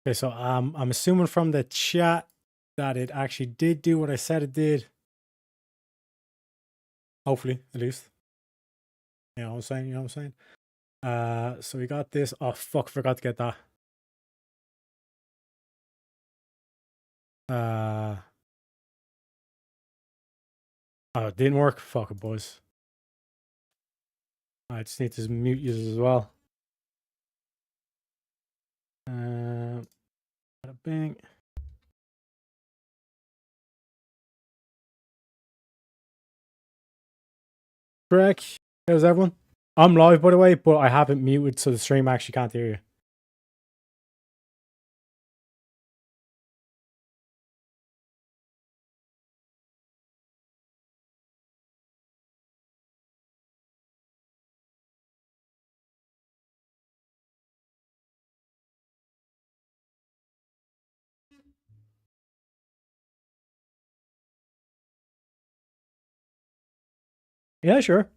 Okay, so I'm assuming from the chat that it actually did do what I said it did. Hopefully, at least. You know what I'm saying? You know what I'm saying? So we got this. Oh fuck, forgot to get that. Oh, it didn't work. Fuck it, boys. I just need to mute you as well. Bing. Greg, how's everyone? I'm live, by the way, but I haven't muted, so the stream actually can't hear you. Yeah, sure.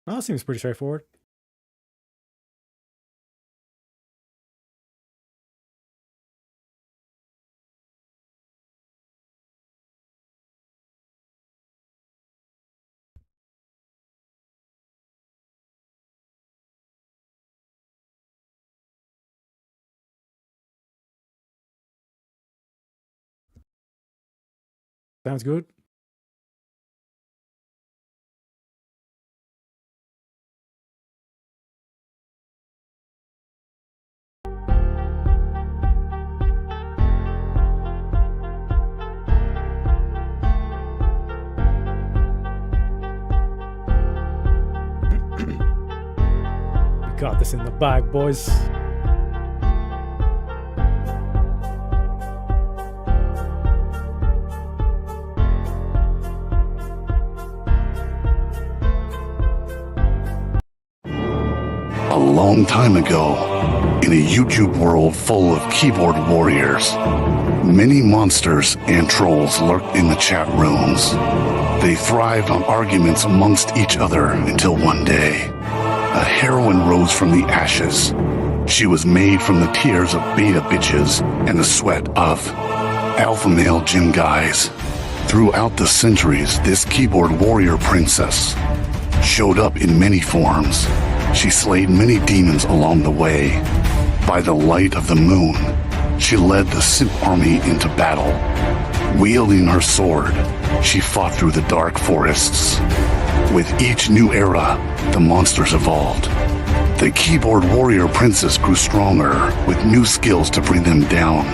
That seems pretty straightforward. Sounds good. We got this in the bag, boys. A long time ago, in a YouTube world full of keyboard warriors, many monsters and trolls lurked in the chat rooms. They thrived on arguments amongst each other until one day, a heroine rose from the ashes. She was made from the tears of beta bitches and the sweat of alpha male gym guys. Throughout the centuries, this keyboard warrior princess showed up in many forms. She slayed many demons along the way. By the light of the moon, she led the Simp army into battle. Wielding her sword, she fought through the dark forests. With each new era, the monsters evolved. The keyboard warrior princess grew stronger, with new skills to bring them down.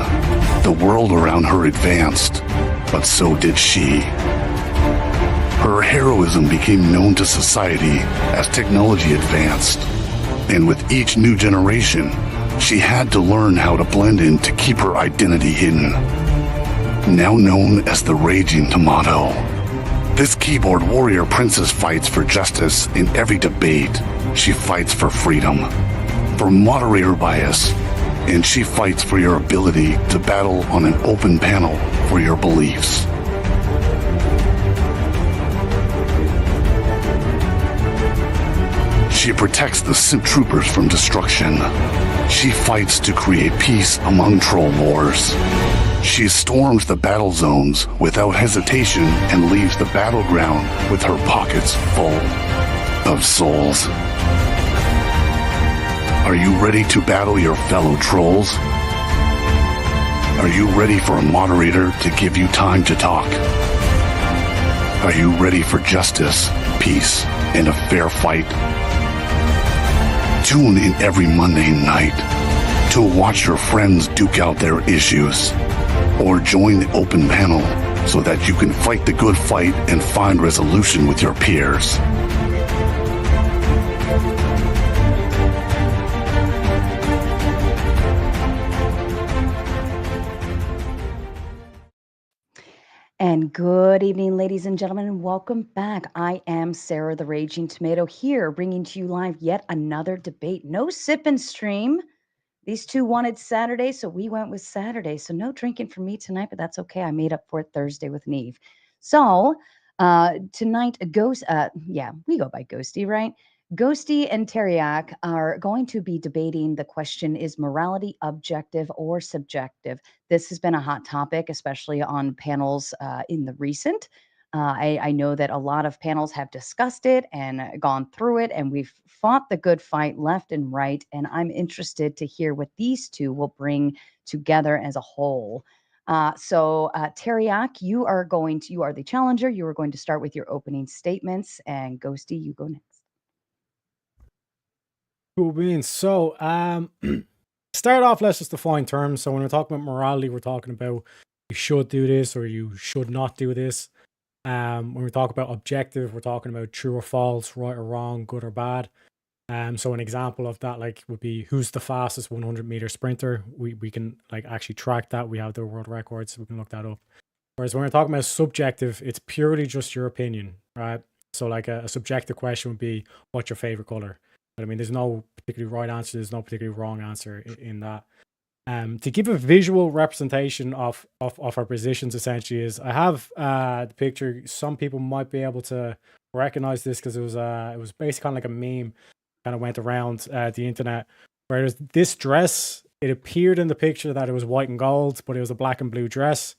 The world around her advanced, but so did she. Her heroism became known to society as technology advanced, and with each new generation, she had to learn how to blend in to keep her identity hidden. Now known as the Raging Tomato, this keyboard warrior princess fights for justice in every debate. She fights for freedom, for moderator bias, and she fights for your ability to battle on an open panel for your beliefs. She protects the Simp troopers from destruction. She fights to create peace among troll wars. She storms the battle zones without hesitation and leaves the battleground with her pockets full of souls. Are you ready to battle your fellow trolls? Are you ready for a moderator to give you time to talk? Are you ready for justice, peace, and a fair fight? Tune in every Monday night to watch your friends duke out their issues, or join the open panel so that you can fight the good fight and find resolution with your peers. And good evening, ladies and gentlemen, and welcome back. I am Sarah the Raging Tomato here, bringing to you live yet another debate. No sip and stream. These two wanted Saturday, so we went with Saturday. So no drinking for me tonight, but that's okay. I made up for it Thursday with Neve. So tonight, we go by Ghosty, right? Ghosty and Teriak are going to be debating the question, is morality objective or subjective? This has been a hot topic, especially on panels in the recent. I know that a lot of panels have discussed it and gone through it, and we've fought the good fight left and right. And I'm interested to hear what these two will bring together as a whole. So Teriak, you are the challenger. You are going to start with your opening statements, and Ghosty, you go next. Cool beans. So, start off, let's just define terms. So when we're talking about morality, we're talking about you should do this or you should not do this. When we talk about objective, we're talking about true or false, right or wrong, good or bad. So an example of that would be who's the fastest 100-meter sprinter. We can actually track that. We have the world records, so we can look that up. Whereas when we're talking about subjective, it's purely just your opinion, right? So a subjective question would be, what's your favorite color? But I mean, there's no particularly right answer. There's no particularly wrong answer in that. To give a visual representation of our positions, essentially, is I have the picture. Some people might be able to recognize this because it was basically kind of like a meme, kind of went around the internet. Whereas this dress, it appeared in the picture that it was white and gold, but it was a black and blue dress.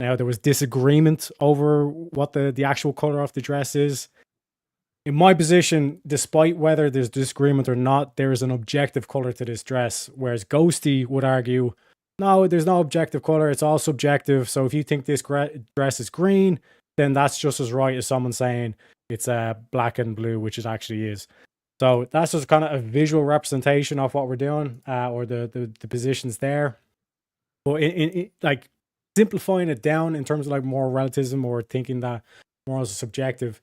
Now there was disagreement over what the actual color of the dress is. In my position, despite whether there's disagreement or not, there is an objective color to this dress. Whereas Ghosty would argue, no, there's no objective color. It's all subjective. So if you think this dress is green, then that's just as right as someone saying it's black and blue, which it actually is. So that's just kind of a visual representation of what we're doing, or the positions there. But in simplifying it down in terms of moral relativism or thinking that morals are subjective,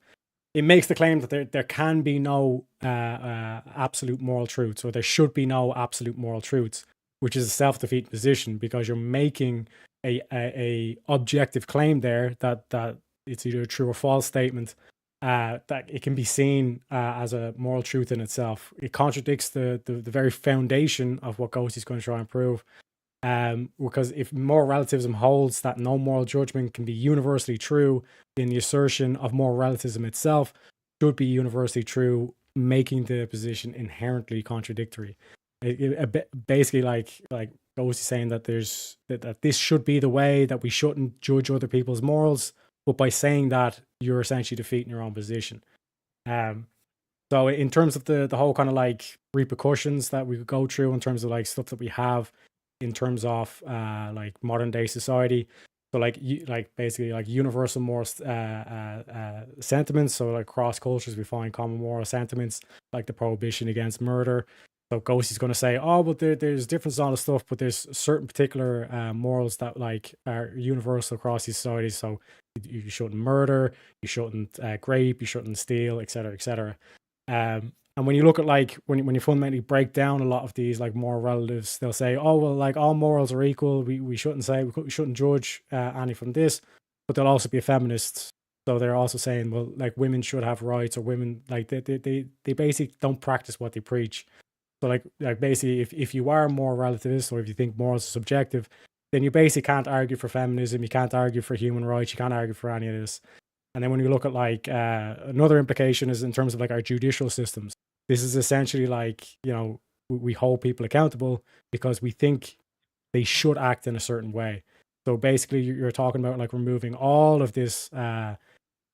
it makes the claim that there can be no absolute moral truths, or there should be no absolute moral truths, which is a self-defeating position because you're making a objective claim there that it's either a true or false statement, that it can be seen as a moral truth in itself. It contradicts the very foundation of what Ghosty's going to try and prove. Because if moral relativism holds that no moral judgment can be universally true, then the assertion of moral relativism itself should be universally true, making the position inherently contradictory. Basically, like Ghosty saying that that this should be the way, that we shouldn't judge other people's morals, but by saying that, you're essentially defeating your own position. So in terms of the whole kind of repercussions that we could go through in terms of stuff that we have in terms of modern day society, so basically universal moral sentiments. So across cultures we find common moral sentiments like the prohibition against murder. So Ghosty's going to say, oh, but there's differences on the stuff, but there's certain particular morals that are universal across these societies. So you shouldn't murder, you shouldn't grape, you shouldn't steal, etc., etc. And when you look at when you fundamentally break down a lot of these moral relatives, they'll say, oh well, all morals are equal. We shouldn't shouldn't judge any from this, but they'll also be a feminist. So they're also saying, well, women should have rights, or women they basically don't practice what they preach. So basically, if you are a moral relativist, or if you think morals are subjective, then you basically can't argue for feminism, you can't argue for human rights, you can't argue for any of this. And then when you look at another implication is in terms of our judicial systems. This is essentially we hold people accountable because we think they should act in a certain way. So basically, you're talking about like removing all of this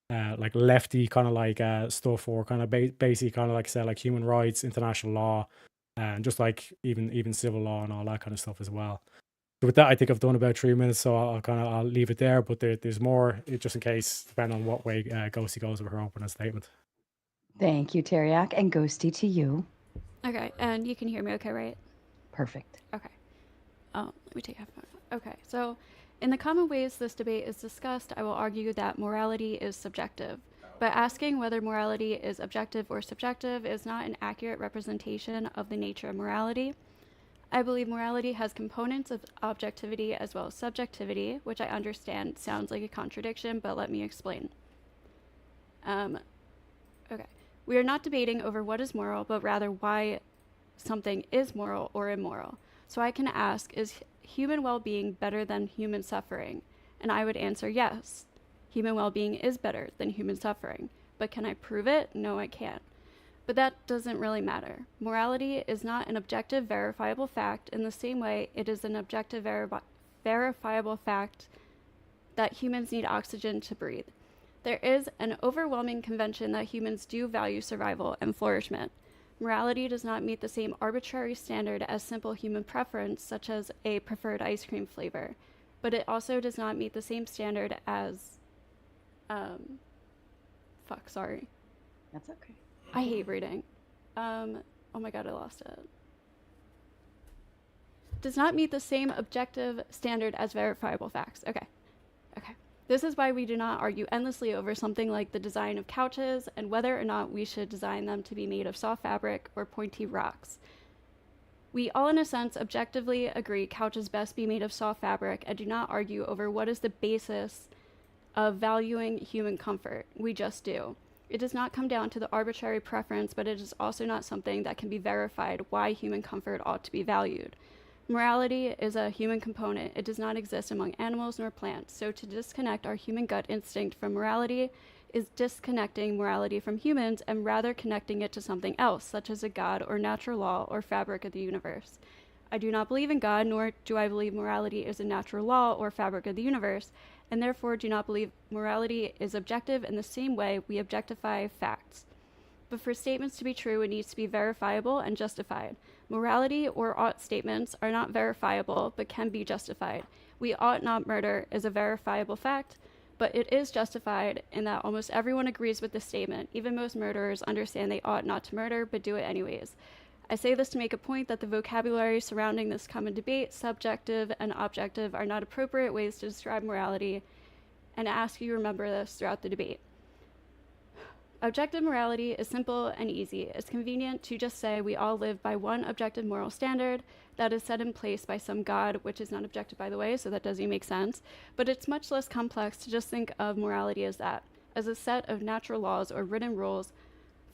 like lefty kind of like stuff, or kind of basically kind of like say like human rights, international law, and just like even civil law and all that kind of stuff as well. So with that, I think I've done about 3 minutes, so I'll leave it there. But there's more, just in case, depending on what way Ghosty goes with her opening statement. Thank you, Teriak, and Ghosty to you. Okay, and you can hear me okay, right? Perfect. Okay. Let me take headphones. Okay, so in the common ways this debate is discussed, I will argue that morality is subjective. But asking whether morality is objective or subjective is not an accurate representation of the nature of morality. I believe morality has components of objectivity as well as subjectivity, which I understand sounds like a contradiction, but let me explain. Okay. We are not debating over what is moral, but rather why something is moral or immoral. So I can ask, is human well-being better than human suffering? And I would answer yes. Human well-being is better than human suffering. But can I prove it? No, I can't. But that doesn't really matter. Morality is not an objective, verifiable fact in the same way it is an objective, verifiable fact that humans need oxygen to breathe. There is an overwhelming convention that humans do value survival and flourishment. Morality does not meet the same arbitrary standard as simple human preference, such as a preferred ice cream flavor, but it also does not meet the same standard as, sorry. That's okay. I hate reading. Oh my god, I lost it. Does not meet the same objective standard as verifiable facts. Okay. This is why we do not argue endlessly over something like the design of couches and whether or not we should design them to be made of soft fabric or pointy rocks. We all, in a sense, objectively agree couches best be made of soft fabric and do not argue over what is the basis of valuing human comfort. We just do. It does not come down to the arbitrary preference, but it is also not something that can be verified why human comfort ought to be valued. Morality is a human component. It does not exist among animals nor plants. So to disconnect our human gut instinct from morality is disconnecting morality from humans and rather connecting it to something else, such as a god or natural law or fabric of the universe. I do not believe in God, nor do I believe morality is a natural law or fabric of the universe, and therefore do not believe morality is objective in the same way we objectify facts. But for statements to be true, it needs to be verifiable and justified. Morality or ought statements are not verifiable, but can be justified. We ought not murder is a verifiable fact, but it is justified in that almost everyone agrees with the statement. Even most murderers understand they ought not to murder, but do it anyways. I say this to make a point that the vocabulary surrounding this common debate, subjective and objective, are not appropriate ways to describe morality, and ask you remember this throughout the debate. Objective morality is simple and easy. It's convenient to just say we all live by one objective moral standard that is set in place by some god, which is not objective, by the way, so that doesn't make sense. But it's much less complex to just think of morality as that, as a set of natural laws or written rules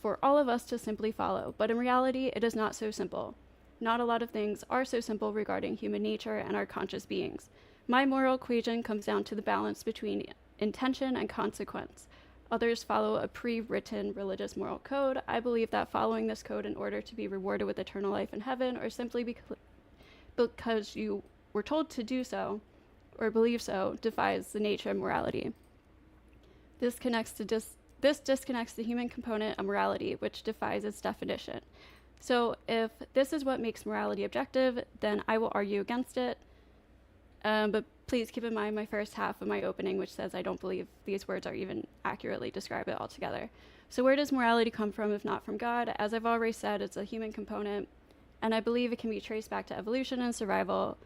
for all of us to simply follow. But in reality, it is not so simple. Not a lot of things are so simple regarding human nature and our conscious beings. My moral equation comes down to the balance between intention and consequence. Others follow a pre-written religious moral code. I believe that following this code in order to be rewarded with eternal life in heaven, or simply because you were told to do so or believe so, defies the nature of morality. This disconnects the human component of morality, which defies its definition. So if this is what makes morality objective, then I will argue against it. But please keep in mind my first half of my opening, which says I don't believe these words are even accurately describe it altogether. So where does morality come from if not from God? As I've already said, it's a human component, and I believe it can be traced back to evolution and survival.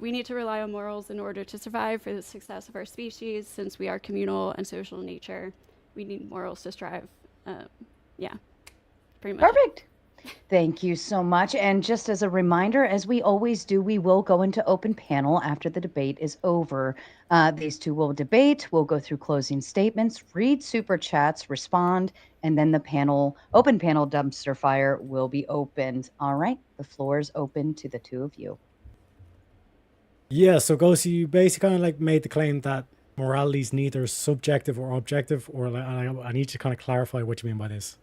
We need to rely on morals in order to survive for the success of our species. Since we are communal and social in nature, we need morals to strive. Pretty much. Perfect. Thank you so much. And just as a reminder, as we always do, we will go into open panel after the debate is over. These two will debate. We'll go through closing statements, read super chats, respond, and then the open panel dumpster fire will be opened. All right. The floor is open to the two of you. Yeah, so Ghosty, you basically kind of like made the claim that morality is neither subjective or objective, or like, I need to kind of clarify what you mean by this.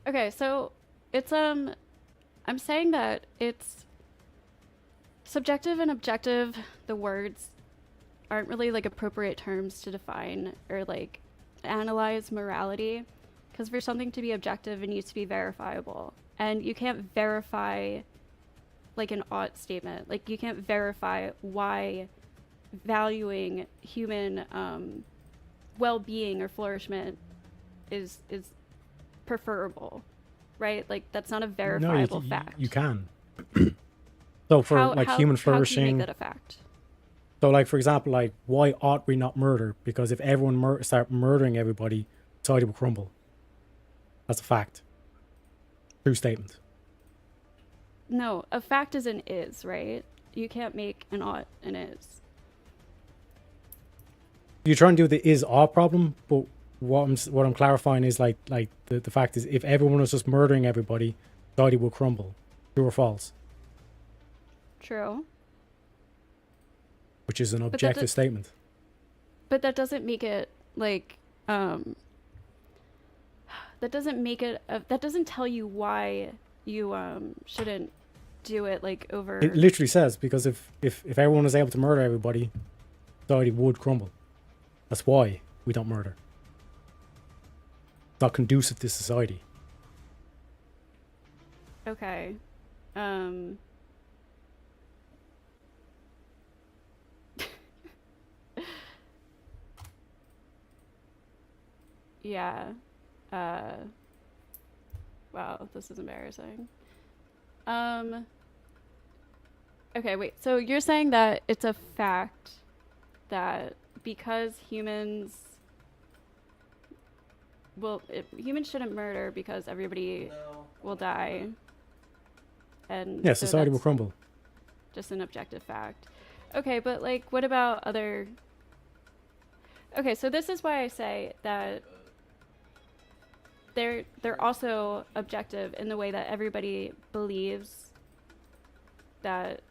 Okay, so it's I'm saying that it's subjective and objective, the words aren't really like appropriate terms to define or like analyze morality, because for something to be objective it needs to be verifiable, and you can't verify like an ought statement. Like you can't verify why valuing human well-being or flourishment is preferable, right? Like that's not a verifiable fact. You can. So for human how flourishing, can you make that a fact? so like for example, like why ought we not murder? Because if everyone start murdering everybody, society will crumble. That's a fact. True statement. No, a fact is an is, right? You can't make an ought an is. You're trying to do the is ought problem, but what I'm clarifying is like the fact is if everyone was just murdering everybody, society will crumble. True or false? True. Which is an objective statement. But that doesn't make it like that doesn't make it that doesn't tell you why you shouldn't do it like over. It literally says because if everyone was able to murder everybody, society would crumble. That's why we don't murder. It's not conducive to society. Okay. Yeah. Wow, this is embarrassing. Okay, wait. So you're saying that it's a fact that because humans humans shouldn't murder because everybody will die. And Yeah, so society will that's crumble. just an objective fact. Okay, but like what about other. Okay, so this is why I say that they're also objective in the way that everybody believes that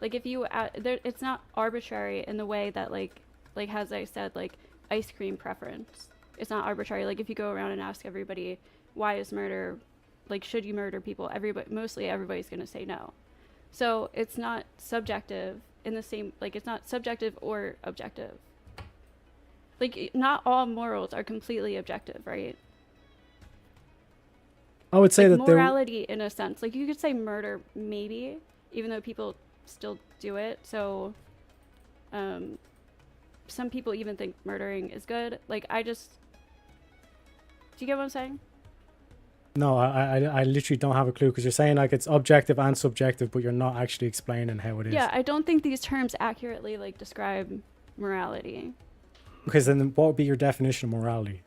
like if you it's not arbitrary in the way that like as I said, like ice cream preference, it's not arbitrary. Like if you go around and ask everybody why is murder, like should you murder people, mostly everybody's going to say no. So it's not subjective in the same, like it's not subjective or objective. Like not all morals are completely objective, right? I would say like that morality in a sense, like you could say murder maybe, even though people still do it. So some people even think murdering is good. Like do you get what I'm saying? No, I literally don't have a clue because you're saying like it's objective and subjective, but you're not actually explaining how it is. Yeah, I don't think these terms accurately like describe morality. Okay, so then what would be your definition of morality?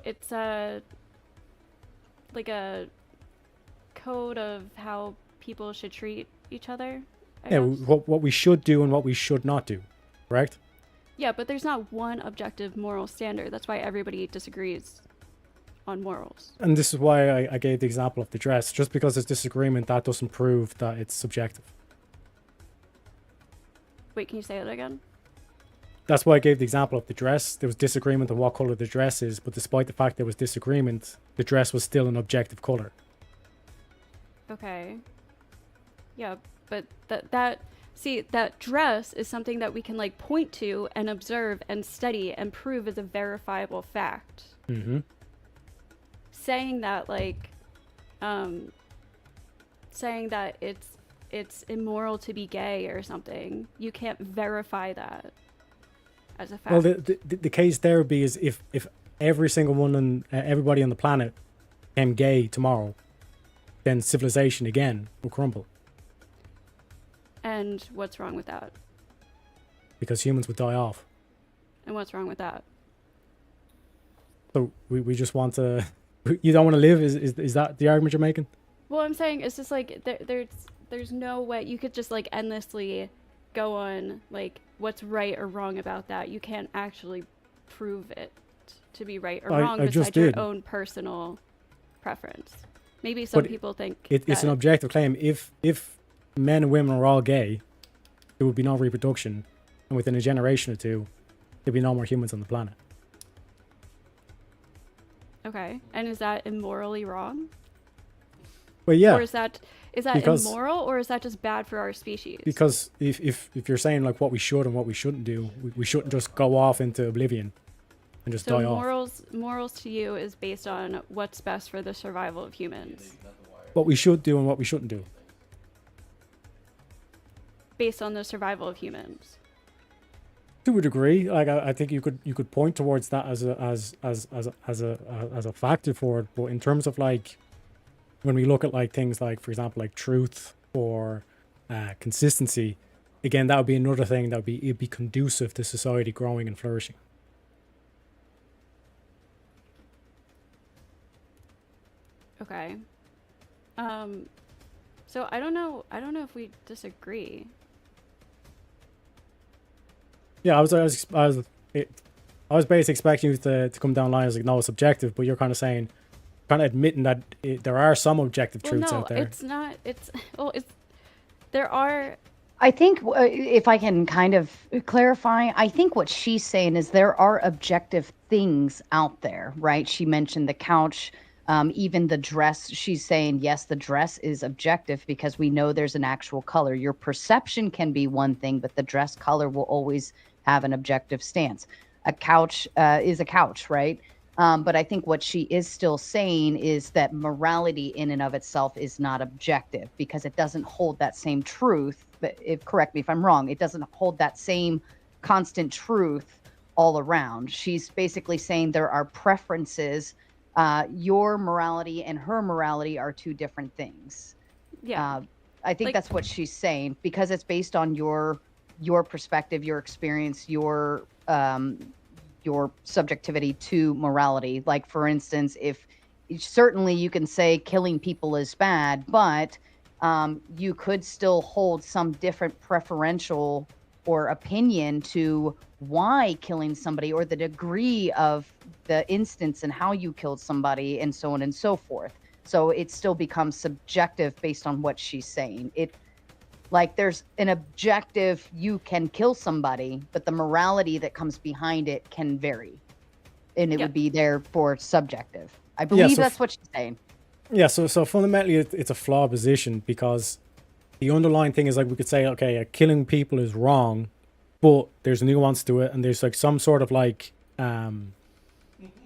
It's a code of how people should treat each other. I guess. What we should do and what we should not do, correct? Yeah, but there's not one objective moral standard. That's why everybody disagrees on morals. And this is why I gave the example of the dress. Just because there's disagreement, that doesn't prove that it's subjective. Wait, can you say that again? That's why I gave the example of the dress. There was disagreement on what color the dress is, but despite the fact there was disagreement, the dress was still an objective color. Okay. Yeah, but that dress is something that we can like point to and observe and study and prove as a verifiable fact. Mm-hmm. Saying that it's immoral to be gay or something, you can't verify that as a fact. Well, the case there would be is if every single one and everybody on the planet became gay tomorrow, then civilization again will crumble. And what's wrong with that? Because humans would die off. And what's wrong with that? So we just want to. You don't want to live? Is that the argument you're making? Well, I'm saying it's just like there's no way you could just like endlessly go on like what's right or wrong about that. You can't actually prove it to be right or wrong besides your own personal preference. Maybe some people think it's an objective claim. If men and women are all gay, there would be no reproduction, and within a generation or two, there'd be no more humans on the planet. Okay. And is that immorally wrong? But yeah, Or is that because- immoral, or is that just bad for our species? because if you're saying like what we should and what we shouldn't do, we shouldn't just go off into oblivion and just So die off. morals to you is based on what's best for the survival of humans, What we should do and what we shouldn't do. based on the survival of humans. To a degree, like I think you could point towards that as a factor for it. But in terms of like when we look at like things like, for example, like truth or consistency, again, that would be another thing that it'd be conducive to society growing and flourishing. Okay. So I don't know if we disagree. Yeah, I was basically expecting you to come down the line as like, no, it's objective, but you're kind of saying, kind of admitting that there are some objective Well, truths no, out there. it's not. There are. I think if I can kind of clarify, I think what she's saying is there are objective things out there, right? She mentioned the couch, even the dress. She's saying, yes, the dress is objective because we know there's an actual color. Your perception can be one thing, but the dress color will always have an objective stance. A couch is a couch, right? But I think what she is still saying is that morality in and of itself is not objective because it doesn't hold that same truth. But correct me if I'm wrong, it doesn't hold that same constant truth all around. She's basically saying there are preferences. Your morality and her morality are two different things. Yeah. I think Like- that's what she's saying because it's based on your perspective, your experience, your subjectivity to morality. Like, for instance, if certainly you can say killing people is bad, but you could still hold some different preferential or opinion to why killing somebody or the degree of the instance and how you killed somebody and so on and so forth. So it still becomes subjective based on what she's saying. Like there's an objective, you can kill somebody, but the morality that comes behind it can vary. And it Yeah. would be therefore subjective. I believe so that's what she's saying. Yeah, so fundamentally it's a flawed position because the underlying thing is like we could say, okay, killing people is wrong, but there's nuance to it and there's like some sort of like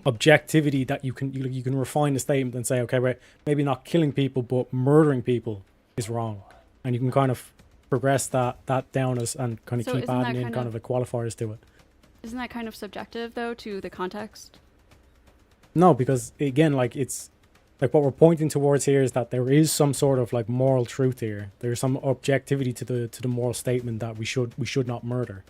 objectivity that you can refine the statement and say, okay, right, maybe not killing people, but murdering people is wrong. And you can kind of progress that down as and kind of So keep isn't that adding in kind kind of- of like qualifiers to it. Isn't that kind of subjective though to the context? No, because again, like it's like what we're pointing towards here is that there is some sort of like moral truth here. There's some objectivity to the moral statement that we should not murder,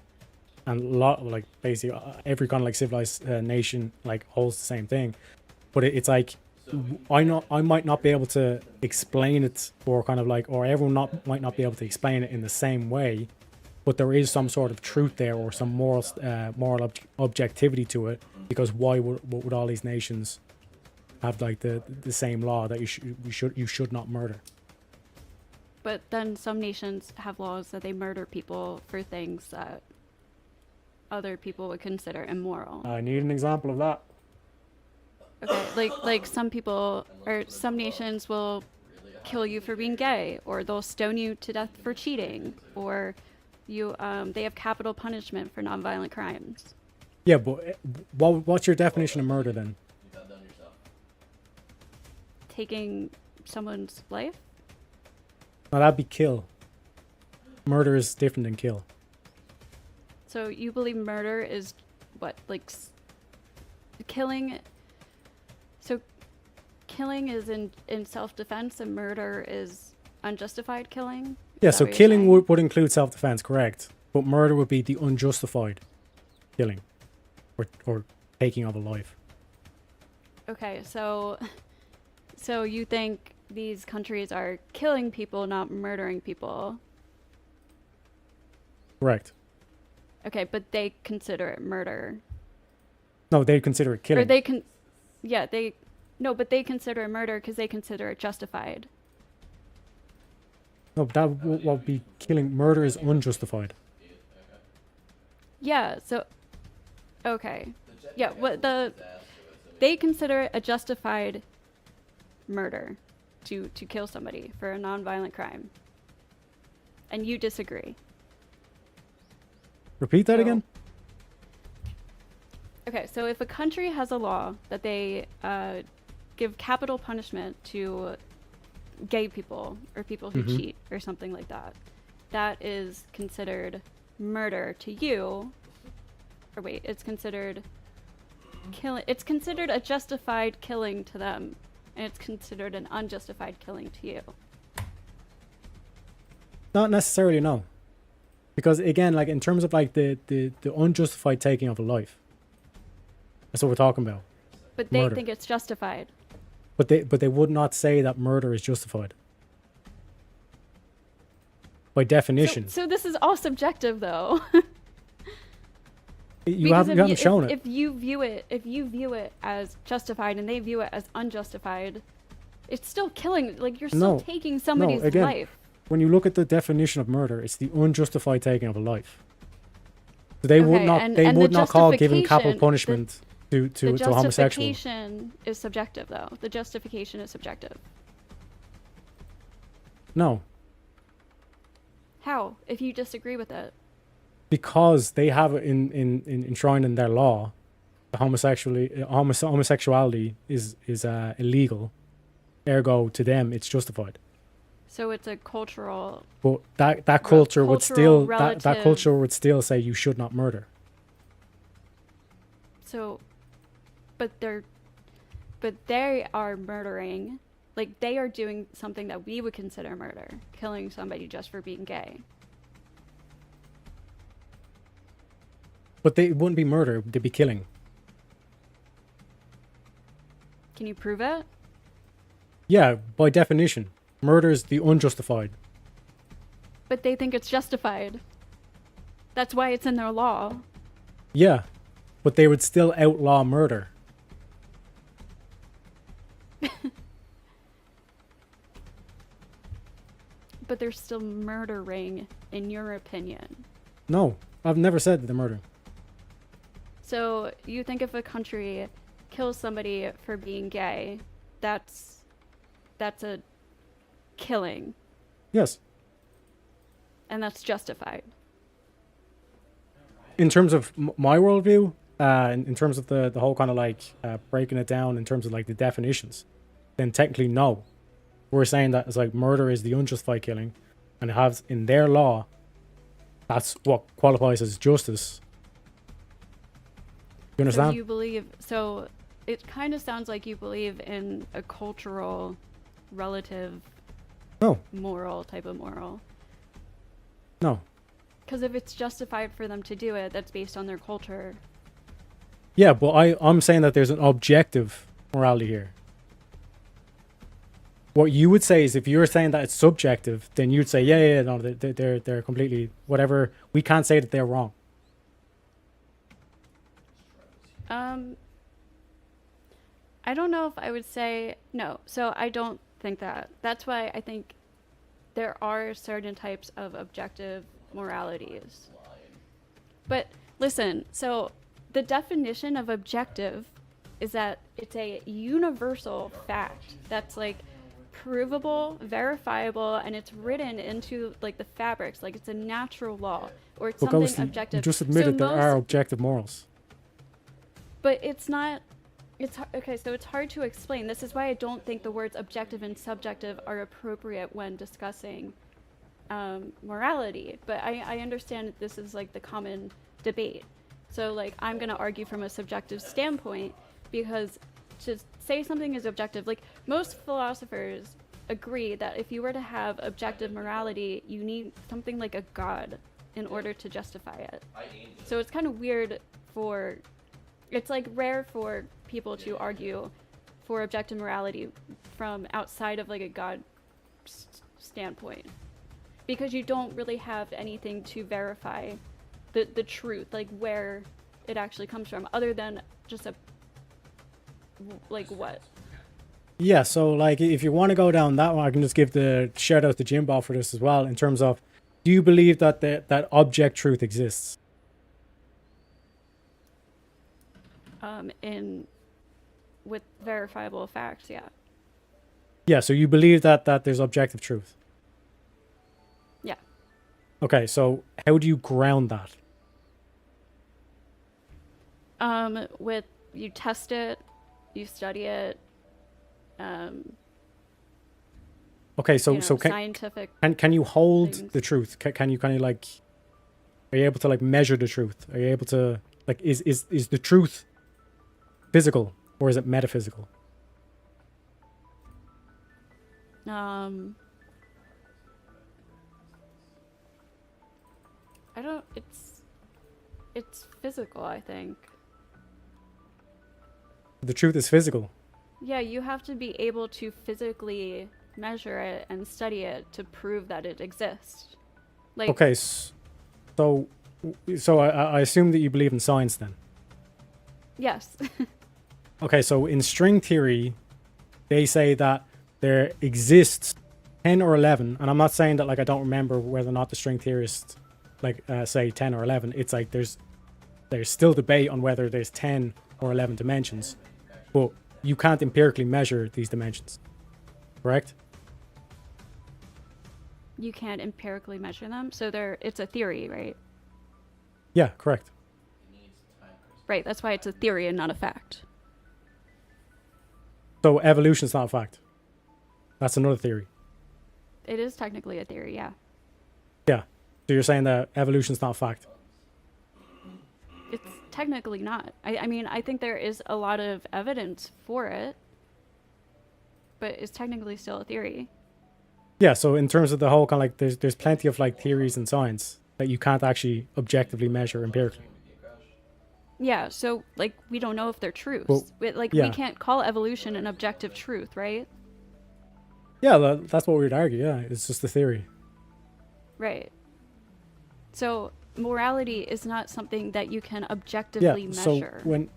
and a lot like basically every kind of like civilized nation like holds the same thing. But it's like I might not be able to explain it, or kind of like, or everyone might not be able to explain it in the same way. But there is some sort of truth there, or some moral objectivity to it. Because why would all these nations have like the same law that you should not murder? But then some nations have laws that they murder people for things that other people would consider immoral. I need an example of that. Okay, like some people or some nations will kill you for being gay, or they'll stone you to death for cheating, or they have capital punishment for nonviolent crimes. Yeah, but what's your definition of murder then? Taking someone's life? Now that'd be kill. Murder is different than kill. So you believe murder is what, like killing? So killing is in self-defense, and murder is unjustified killing? Yeah, Is that so what you're killing saying? would include self-defense, correct? But murder would be the unjustified killing, or taking of a life. Okay, so you think these countries are killing people, not murdering people? Correct. Okay, but they consider it murder. No, they consider it killing. Or they can, yeah, but they consider it murder because they consider it justified. No, but that would be killing. Murder is unjustified. Yeah, so Okay. Yeah, they consider it a justified murder to kill somebody for a non-violent crime. And you disagree. Repeat that So- again? Okay, so if a country has a law that they give capital punishment to gay people or people who Mhm. cheat or something like that, that is considered murder to you. Or wait, it's considered killing. It's considered a justified killing to them, and it's considered an unjustified killing to you. Not necessarily, no. Because again, like in terms of like the unjustified taking of a life, that's what we're talking about. But they Murder. think it's justified. But they would not say that murder is justified. By definition, So this is all subjective, though. you haven't shown it. If you view it as justified and they view it as unjustified, it's still killing. Like you're still No. taking somebody's again, life. When you look at the definition of murder, it's the unjustified taking of a life. So they would Okay, not and they the would not call giving capital justification- punishment to The homosexual. justification is subjective, though. The justification is subjective. No, How? If you disagree with it? because they have it in enshrined in their law, the homosexuality is illegal. Ergo, to them, it's justified. So it's a cultural. But that culture would cultural still that relative- culture would still say you should not murder. So, but they are murdering. Like they are doing something that we would consider murder, killing somebody just for being gay. But they wouldn't be murder; they'd be killing. Can you prove it? Yeah, by definition, murder is the unjustified. But they think it's justified. That's why it's in their law. Yeah, but they would still outlaw murder. But they're still murdering, in your opinion. No, I've never said that they're murdering. So you think if a country kills somebody for being gay, that's a killing, Yes, and that's justified. in terms of my worldview, in terms of the whole kind of like breaking it down in terms of like the definitions, then technically no. We're saying that it's like murder is the unjustified killing, and it has in their law, that's what qualifies as justice. You So understand? you believe, so it kind of sounds like you believe in a cultural, relative, No, moral type of moral. no. Because if it's justified for them to do it, that's based on their culture. Yeah, but I'm saying that there's an objective morality here. What you would say is if you're saying that it's subjective, then you'd say, yeah, no, they're completely whatever. We can't say that they're wrong. I don't know if I would say no. So I don't think that. That's why I think there are certain types of objective moralities. But listen, so the definition of objective is that it's a universal fact that's like provable, verifiable, and it's written into like the fabrics, like it's a natural law or it's But something Ghosty, objective. you just So admitted there are most- objective morals. But it's not. Okay, so it's hard to explain. This is why I don't think the words objective and subjective are appropriate when discussing morality. But I understand that this is like the common debate. So like I'm gonna argue from a subjective standpoint because to say something is objective, like most philosophers agree that if you were to have objective morality, you need something like a god in order to justify it. So it's kind of weird for. It's like rare for people to argue for objective morality from outside of like a God standpoint, because you don't really have anything to verify the truth, like where it actually comes from, other than just a like what. Yeah, so like if you want to go down that one, I can just give the shout out to Jimbo for this as well. In terms of, do you believe that that object truth exists? in with verifiable facts. Yeah. Yeah, so you believe that there's objective truth. Yeah. Okay, so how do you ground that? With you test it, you study it. Okay, so Scientific can you hold things. the truth? Can you kind of like, are you able to like measure the truth? Are you able to like, is the truth physical or is it metaphysical? I don't. It's physical, I think. The truth is physical. Yeah, you have to be able to physically measure it and study it to prove that it exists. Like, Okay, so I assume that you believe in science then. yes. Okay, so in string theory, they say that there exists 10 or 11, and I'm not saying that like I don't remember whether or not the string theorists like say 10 or 11. It's like there's still debate on whether there's 10 or 11 dimensions, but you can't empirically measure these dimensions, correct? You can't empirically measure them, so it's a theory, right? Yeah, correct. Right, that's why it's a theory and not a fact. So evolution's not a fact. That's another theory. It is technically a theory, yeah. Yeah. So you're saying that evolution's not a fact. It's technically not. I mean, I think there is a lot of evidence for it, but it's technically still a theory. Yeah, so in terms of the whole kind of like there's plenty of like theories in science that you can't actually objectively measure empirically. Yeah, so like we don't know if they're truths. Well, We yeah. can't call evolution an objective truth, right? Yeah, that's what we'd argue. Yeah, it's just a theory. Right. So morality is not something that you can objectively measure. So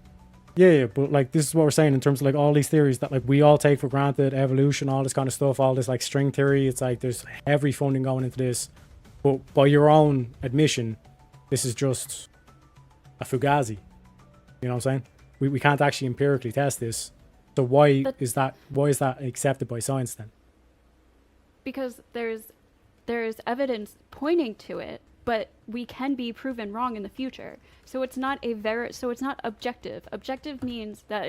yeah, but like this is what we're saying in terms of like all these theories that like we all take for granted, evolution, all this kind of stuff, all this like string theory. It's like there's heavy funding going into this, but by your own admission, this is just a fugazi. You know what I'm saying? We can't actually empirically test this. So why is that accepted by science then? Because there's evidence pointing to it, but we can be proven wrong in the future. So it's not objective. Objective means that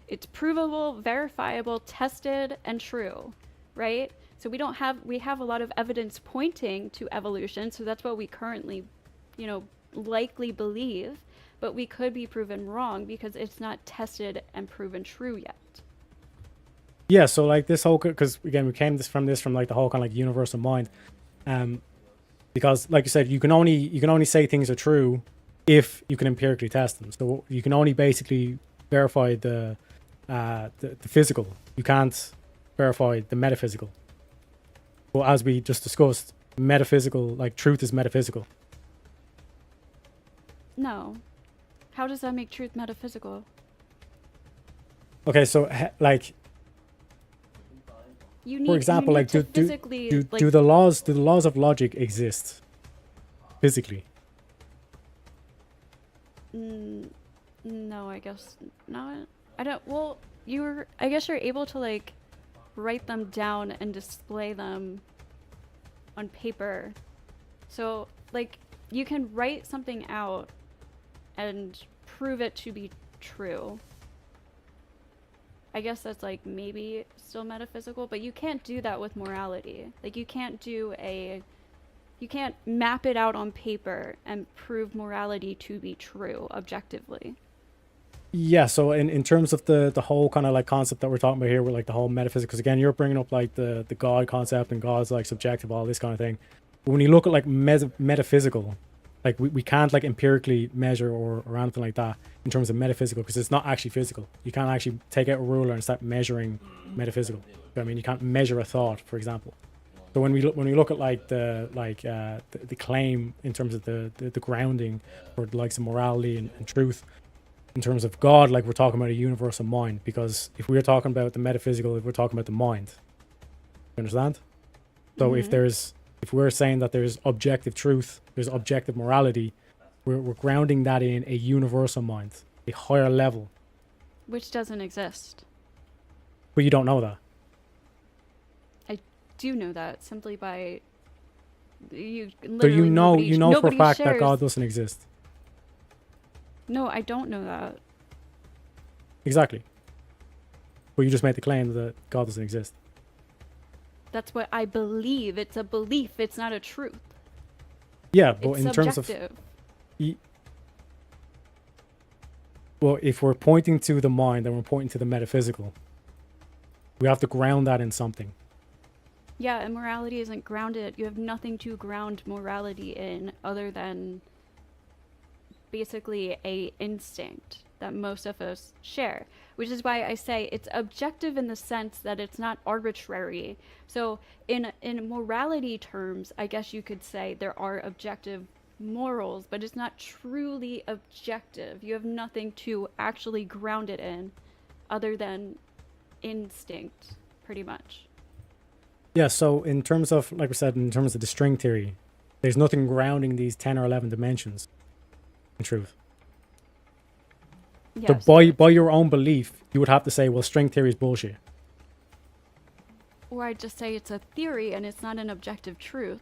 it's provable, verifiable, tested, and true, right? So we have a lot of evidence pointing to evolution, so that's what we currently, likely believe, but we could be proven wrong because it's not tested and proven true yet. Yeah, so like this whole, because again we came from like the whole kind of like universal mind, because like you said, you can only say things are true if you can empirically test them. So you can only basically verify the physical. You can't verify the metaphysical. Well, as we just discussed, metaphysical, like truth is metaphysical. No. How does that make truth metaphysical? Okay, so like for example, like do the laws of logic exist physically? No, I guess not. I don't. Well, I guess you're able to like write them down and display them on paper. So like you can write something out and prove it to be true. I guess that's like maybe still metaphysical, but you can't do that with morality. Like you can't map it out on paper and prove morality to be true objectively. Yeah, so in terms of the whole kind of like concept that we're talking about here with like the whole metaphysics, because again you're bringing up like the God concept and God's like subjective, all this kind of thing. But when you look at like metaphysical, like we can't like empirically measure or anything like that in terms of metaphysical, because it's not actually physical. You can't actually take out a ruler and start measuring metaphysical. I mean, you can't measure a thought, for example. So when we look at like the claim in terms of the grounding for the likes of morality and truth, in terms of God, like we're talking about a universal mind, because if we're talking about the metaphysical, if we're talking about the mind, you understand? So if we're saying that there's objective truth, there's objective morality, we're grounding that in a universal mind, a higher level, which doesn't exist. but you don't know that. I do know that simply by you. So Literally you know for a nobody fact that shares. God doesn't exist. No, I don't know that. Exactly. But you just made the claim that God doesn't exist. That's what I believe. It's a belief. It's not a truth. Yeah, but It's in terms of subjective. well, if we're pointing to the mind and we're pointing to the metaphysical, we have to ground that in something. Yeah, and morality isn't grounded. You have nothing to ground morality in other than basically a instinct that most of us share, which is why I say it's objective in the sense that it's not arbitrary. So in morality terms, I guess you could say there are objective morals, but it's not truly objective. You have nothing to actually ground it in other than instinct, pretty much. Yeah, so in terms of, like we said, in terms of the string theory, there's nothing grounding these 10 or 11 dimensions in truth. So Yes. by your own belief, you would have to say, well, string theory is bullshit. Or I'd just say it's a theory and it's not an objective truth.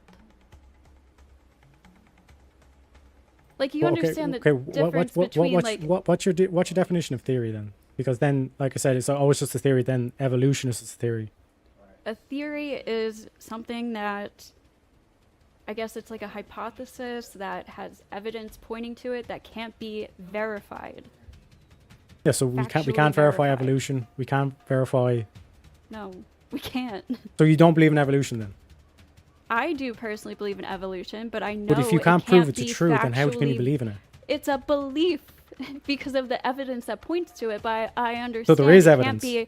Like, you Well, understand the difference between, what's your definition of theory then? Because then, like I said, it's always just a theory. Then evolution is a theory. a theory is something that, I guess it's like a hypothesis that has evidence pointing to it that can't be verified. Yeah, so we Factually can't verify verified. evolution. We can't verify. No, we can't. So you don't believe in evolution then? I do personally believe in evolution, but I know But if you it can't prove it's be a truth, then how can you factually- believe in it? It's a belief because of the evidence that points to it, but I understand So there is it evidence. Can't be,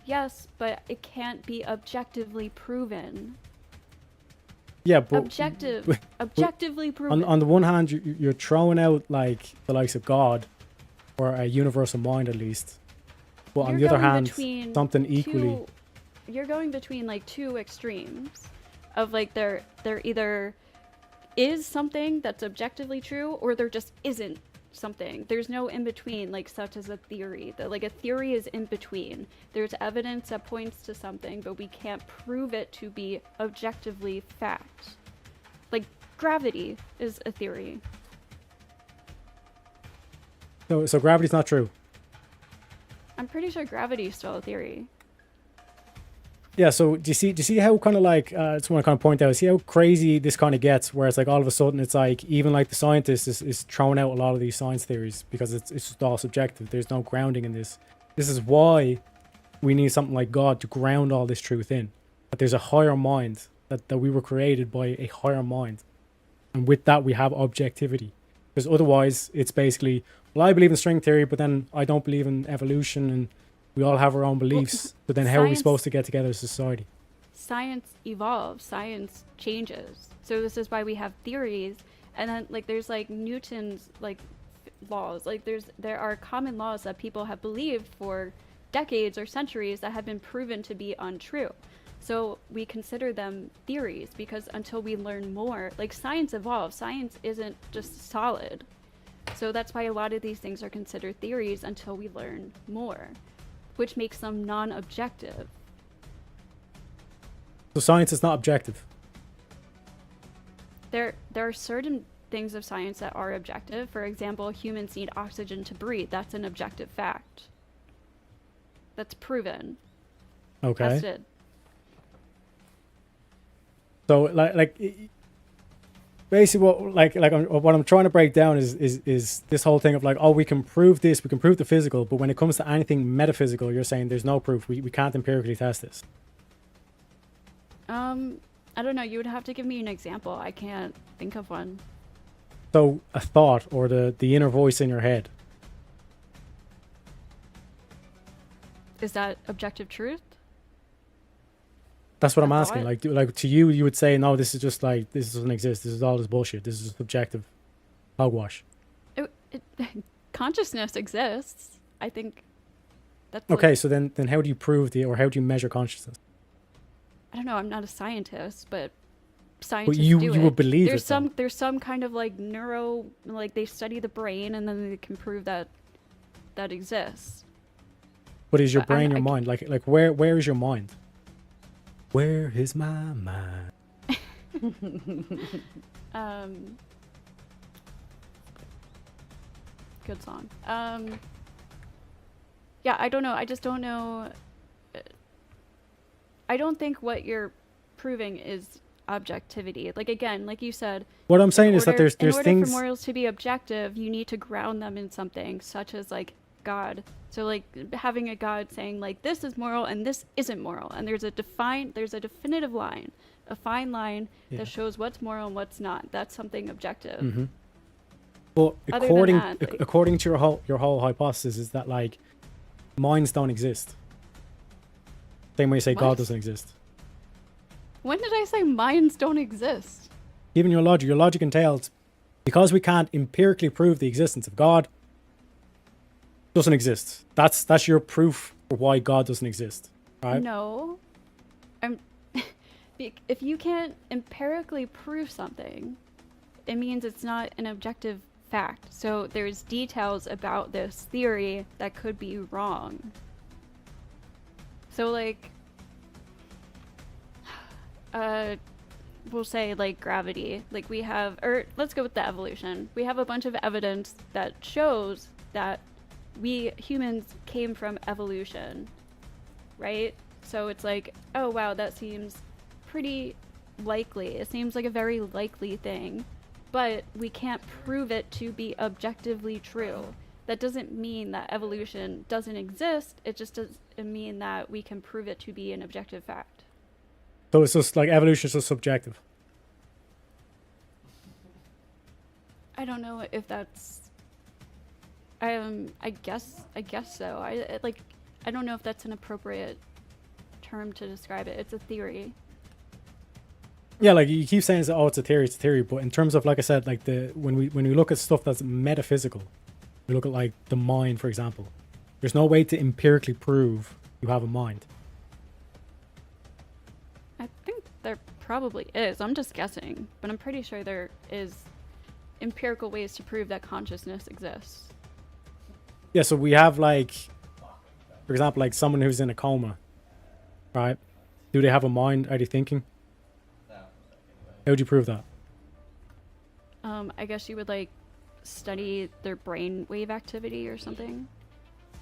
yes, but it can't be objectively proven. Yeah, but Objectively proven. on the one hand, you're throwing out like the likes of God, or a universal mind at least. But on the You're other going hand, between something equally. you're going between like two extremes of like there either is something that's objectively true or there just isn't something. There's no in between, like such as a theory. Like a theory is in between. There's evidence that points to something, but we can't prove it to be objectively fact. Like gravity is a theory. So gravity's not true. I'm pretty sure gravity is still a theory. Yeah, so do you see how kind of like I just want to kind of point out, see how crazy this kind of gets, where it's like all of a sudden it's like even like the scientist is throwing out a lot of these science theories because it's just all subjective. There's no grounding in this. This is why we need something like God to ground all this truth in. That there's a higher mind, that we were created by a higher mind. And with that we have objectivity. Because otherwise it's basically, well, I believe in string theory, but then I don't believe in evolution, and we all have our own beliefs, but then how are we science- supposed to get together as a society? Science evolves, science changes. So this is why we have theories, and then like there's like Newton's like laws. Like there are common laws that people have believed for decades or centuries that have been proven to be untrue. So we consider them theories because until we learn more, like science evolves. Science isn't just solid. So that's why a lot of these things are considered theories until we learn more, which makes them non-objective. So science is not objective. There are certain things of science that are objective. For example, humans need oxygen to breathe. That's an objective fact. That's proven. Okay. Tested. So basically what I'm trying to break down is this whole thing of like, oh, we can prove this, we can prove the physical, but when it comes to anything metaphysical, you're saying there's no proof. We can't empirically test this. I don't know. You would have to give me an example. I can't think of one. So a thought or the inner voice in your head. Is that objective truth? That's what I'm A asking. thought? Like to you, you would say, no, this is just like, this doesn't exist. This is all this bullshit. This is just objective hogwash. Consciousness exists. I think that's Okay, like, so then how do you prove or how do you measure consciousness? I don't know. I'm not a scientist, but scientists you do would it. believe there's it, though. there's some kind of like they study the brain and then they can prove that that exists. But is your But I'm- brain your I c- mind? Like where is your mind? Where is my mind? Good song. Yeah, I don't know. I just don't know. I don't think what you're proving is objectivity. Like again, like you said, What I'm saying is that in there's order things. for morals to be objective, you need to ground them in something, such as like God. So like having a God saying like this is moral and this isn't moral, and there's a definitive line, a fine line Yeah. that shows what's moral and what's not. That's something objective. Mhm. But Other than that, like- according to your whole hypothesis is that like minds don't exist. Same way you say God What? doesn't exist. When did I say minds don't exist? Given your logic entails because we can't empirically prove the existence of God doesn't exist. That's your proof for why God doesn't exist, right? No. If you can't empirically prove something, it means it's not an objective fact. So there's details about this theory that could be wrong. So like we'll say like gravity. Like we have, or let's go with the evolution. We have a bunch of evidence that shows that we humans came from evolution, right? So it's like, oh wow, that seems pretty likely. It seems like a very likely thing, but we can't prove it to be objectively true. That doesn't mean that evolution doesn't exist. It just doesn't mean that we can prove it to be an objective fact. So it's just like evolution is just subjective. I don't know if that's. I guess so. I don't know if that's an appropriate term to describe it. It's a theory. Yeah, like you keep saying, oh, it's a theory, but in terms of, like I said, like when we look at stuff that's metaphysical, we look at like the mind, for example. There's no way to empirically prove you have a mind. I think there probably is. I'm just guessing, but I'm pretty sure there is empirical ways to prove that consciousness exists. Yeah, so we have like, for example, like someone who's in a coma, right? Do they have a mind? Are they thinking? How would you prove that? I guess you would like study their brain wave activity or something.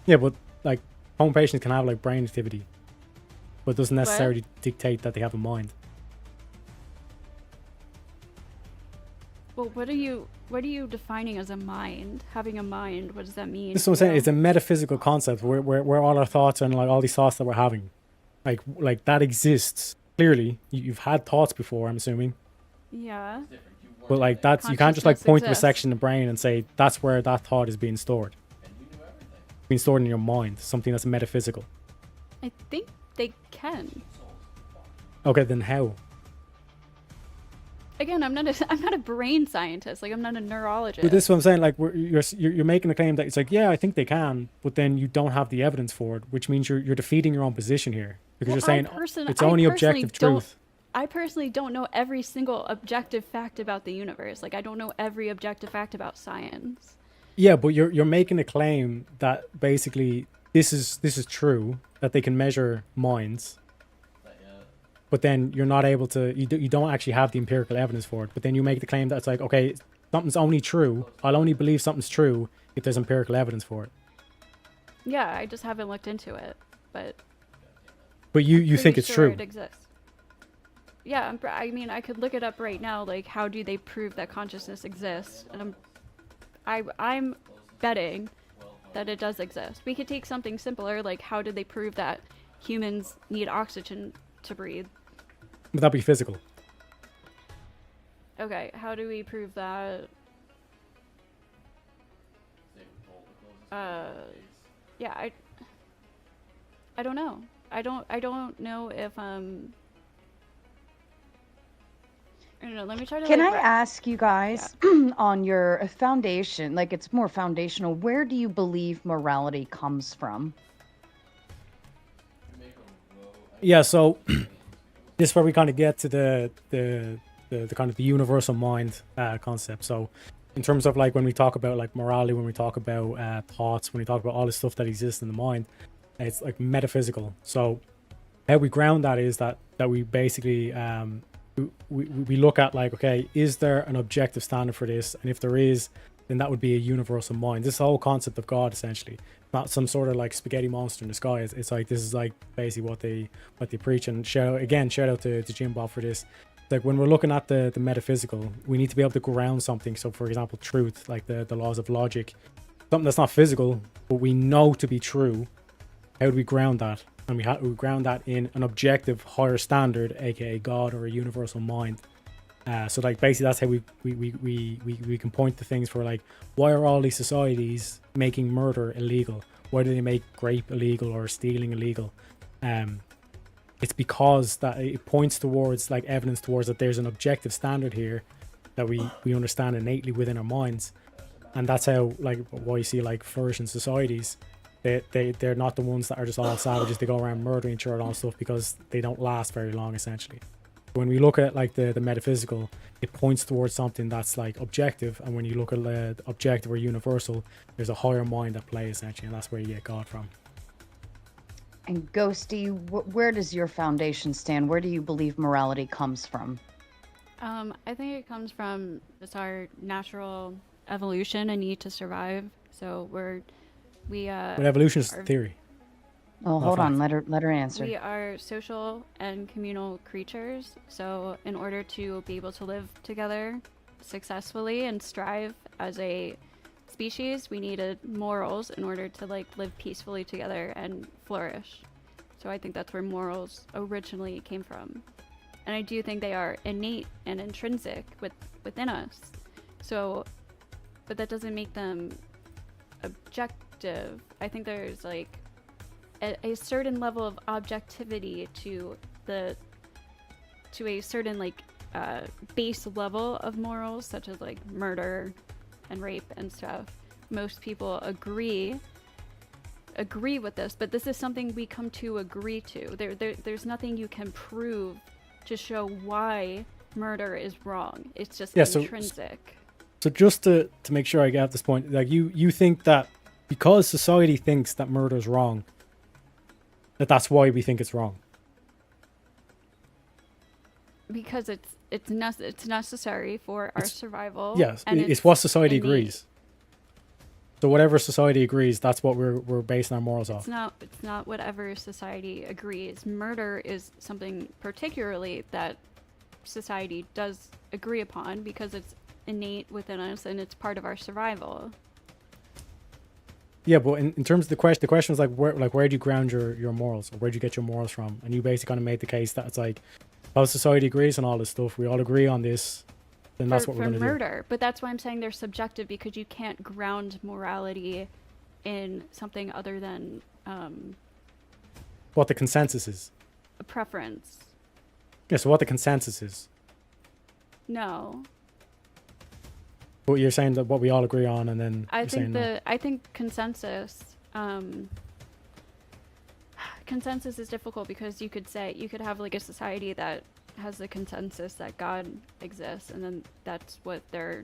Yeah, but like coma patients can have like brain activity, but it doesn't necessarily dictate that they have a mind. Well, what are you defining as a mind? Having a mind, what does that mean? This is what I'm saying. It's a metaphysical concept where all our thoughts and like all these thoughts that we're having, like that exists clearly. You've had thoughts before, I'm assuming. Yeah. But like that's, you can't just like Consciousness point to a exists. section of the brain and say that's where that thought is being stored. It's being stored in your mind, something that's metaphysical. I think they can. Okay, then how? Again, I'm not a brain scientist. Like I'm not a neurologist. But this is what I'm saying. Like you're making a claim that it's like, yeah, I think they can, but then you don't have the evidence for it, which means you're defeating your own position here because Well, you're saying it's only objective truth. I personally don't know every single objective fact about the universe. Like I don't know every objective fact about science. Yeah, but you're making a claim that basically this is true, that they can measure minds. But then you're not able to, you don't actually have the empirical evidence for it. But then you make the claim that it's like, okay, something's only true. I'll only believe something's true if there's empirical evidence for it. Yeah, I just haven't looked into it, but But you pretty think it's sure true. It exists. Yeah, I mean, I could look it up right now. Like, how do they prove that consciousness exists? And I'm betting that it does exist. We could take something simpler, like how did they prove that humans need oxygen to breathe? Would that be physical? Okay, how do we prove that? Yeah, I don't know. I don't know if I don't know. Let me try to. Can like, I ask you guys on your foundation, like it's more foundational, where do you believe morality comes from? Yeah, so this is where we kind of get to the kind of the universal mind concept. So in terms of like when we talk about like morality, when we talk about thoughts, when we talk about all the stuff that exists in the mind, it's like metaphysical. So how we ground that is that we basically we look at like, okay, is there an objective standard for this? And if there is, then that would be a universal mind. This whole concept of God, essentially, not some sort of like spaghetti monster in the sky. It's like, this is like basically what they preach. And shout out to Jim Bob for this. Like when we're looking at the metaphysical, we need to be able to ground something. So for example, truth, like the laws of logic, something that's not physical but we know to be true. How do we ground that? And we ground that in an objective higher standard, aka God or a universal mind. So like basically that's how we can point to things for like, why are all these societies making murder illegal? Why do they make rape illegal or stealing illegal? It's because that it points towards like evidence towards that there's an objective standard here that we understand innately within our minds. And that's how like why you see like flourishing societies, they're not the ones that are just all savages. They go around murdering each other and all stuff because they don't last very long, essentially. When we look at like the metaphysical, it points towards something that's like objective, and when you look at objective or universal, there's a higher mind at play, essentially, and that's where you get God from. And Ghosty, where does your foundation stand? Where do you believe morality comes from? I think it comes from just our natural evolution and need to survive. So but evolution is theory. Oh, hold on. Let her answer. We are social and communal creatures. So in order to be able to live together successfully and strive as a species, we needed morals in order to like live peacefully together and flourish. So I think that's where morals originally came from. And I do think they are innate and intrinsic within us. So, but that doesn't make them objective. I think there's like a certain level of objectivity to a certain like base level of morals, such as like murder and rape and stuff. Most people agree with this, but this is something we come to agree to. There's nothing you can prove to show why murder is wrong. It's just intrinsic. So just to make sure I get this point, like you think that because society thinks that murder is wrong, that's why we think it's wrong. Because it's necessary for our survival. Yes, it's what society agrees. So whatever society agrees, that's what we're basing our morals off. It's not whatever society agrees. Murder is something particularly that society does agree upon because it's innate within us and it's part of our survival. Yeah, but in terms of the question was like where do you ground your morals, or where do you get your morals from? And you basically kind of made the case that it's like, how society agrees on all this stuff, we all agree on this, then that's what we're going to do. For murder, but that's why I'm saying they're subjective, because you can't ground morality in something other than what the consensus is. A preference. Yeah, so what the consensus is. No. But you're saying that what we all agree on, and then I think consensus is difficult, because you could have like a society that has the consensus that God exists, and then that's what their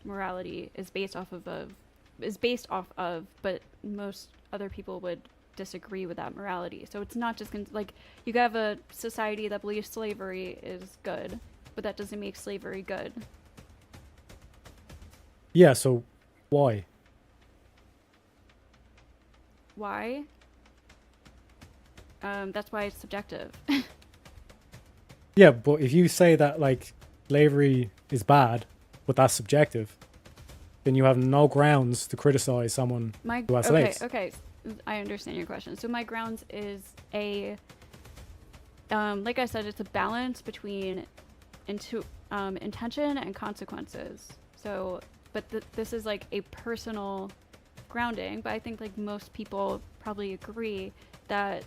morality is based off of, but most other people would disagree with that morality. So it's not just like you could have a society that believes slavery is good, but that doesn't make slavery good. Yeah, so why? Why? That's why it's subjective. Yeah, but if you say that like slavery is bad, but that's subjective, then you have no grounds to criticize someone who has slaves. Okay, I understand your question. So my grounds is like I said, it's a balance between intention and consequences. So, but this is like a personal grounding, but I think like most people probably agree that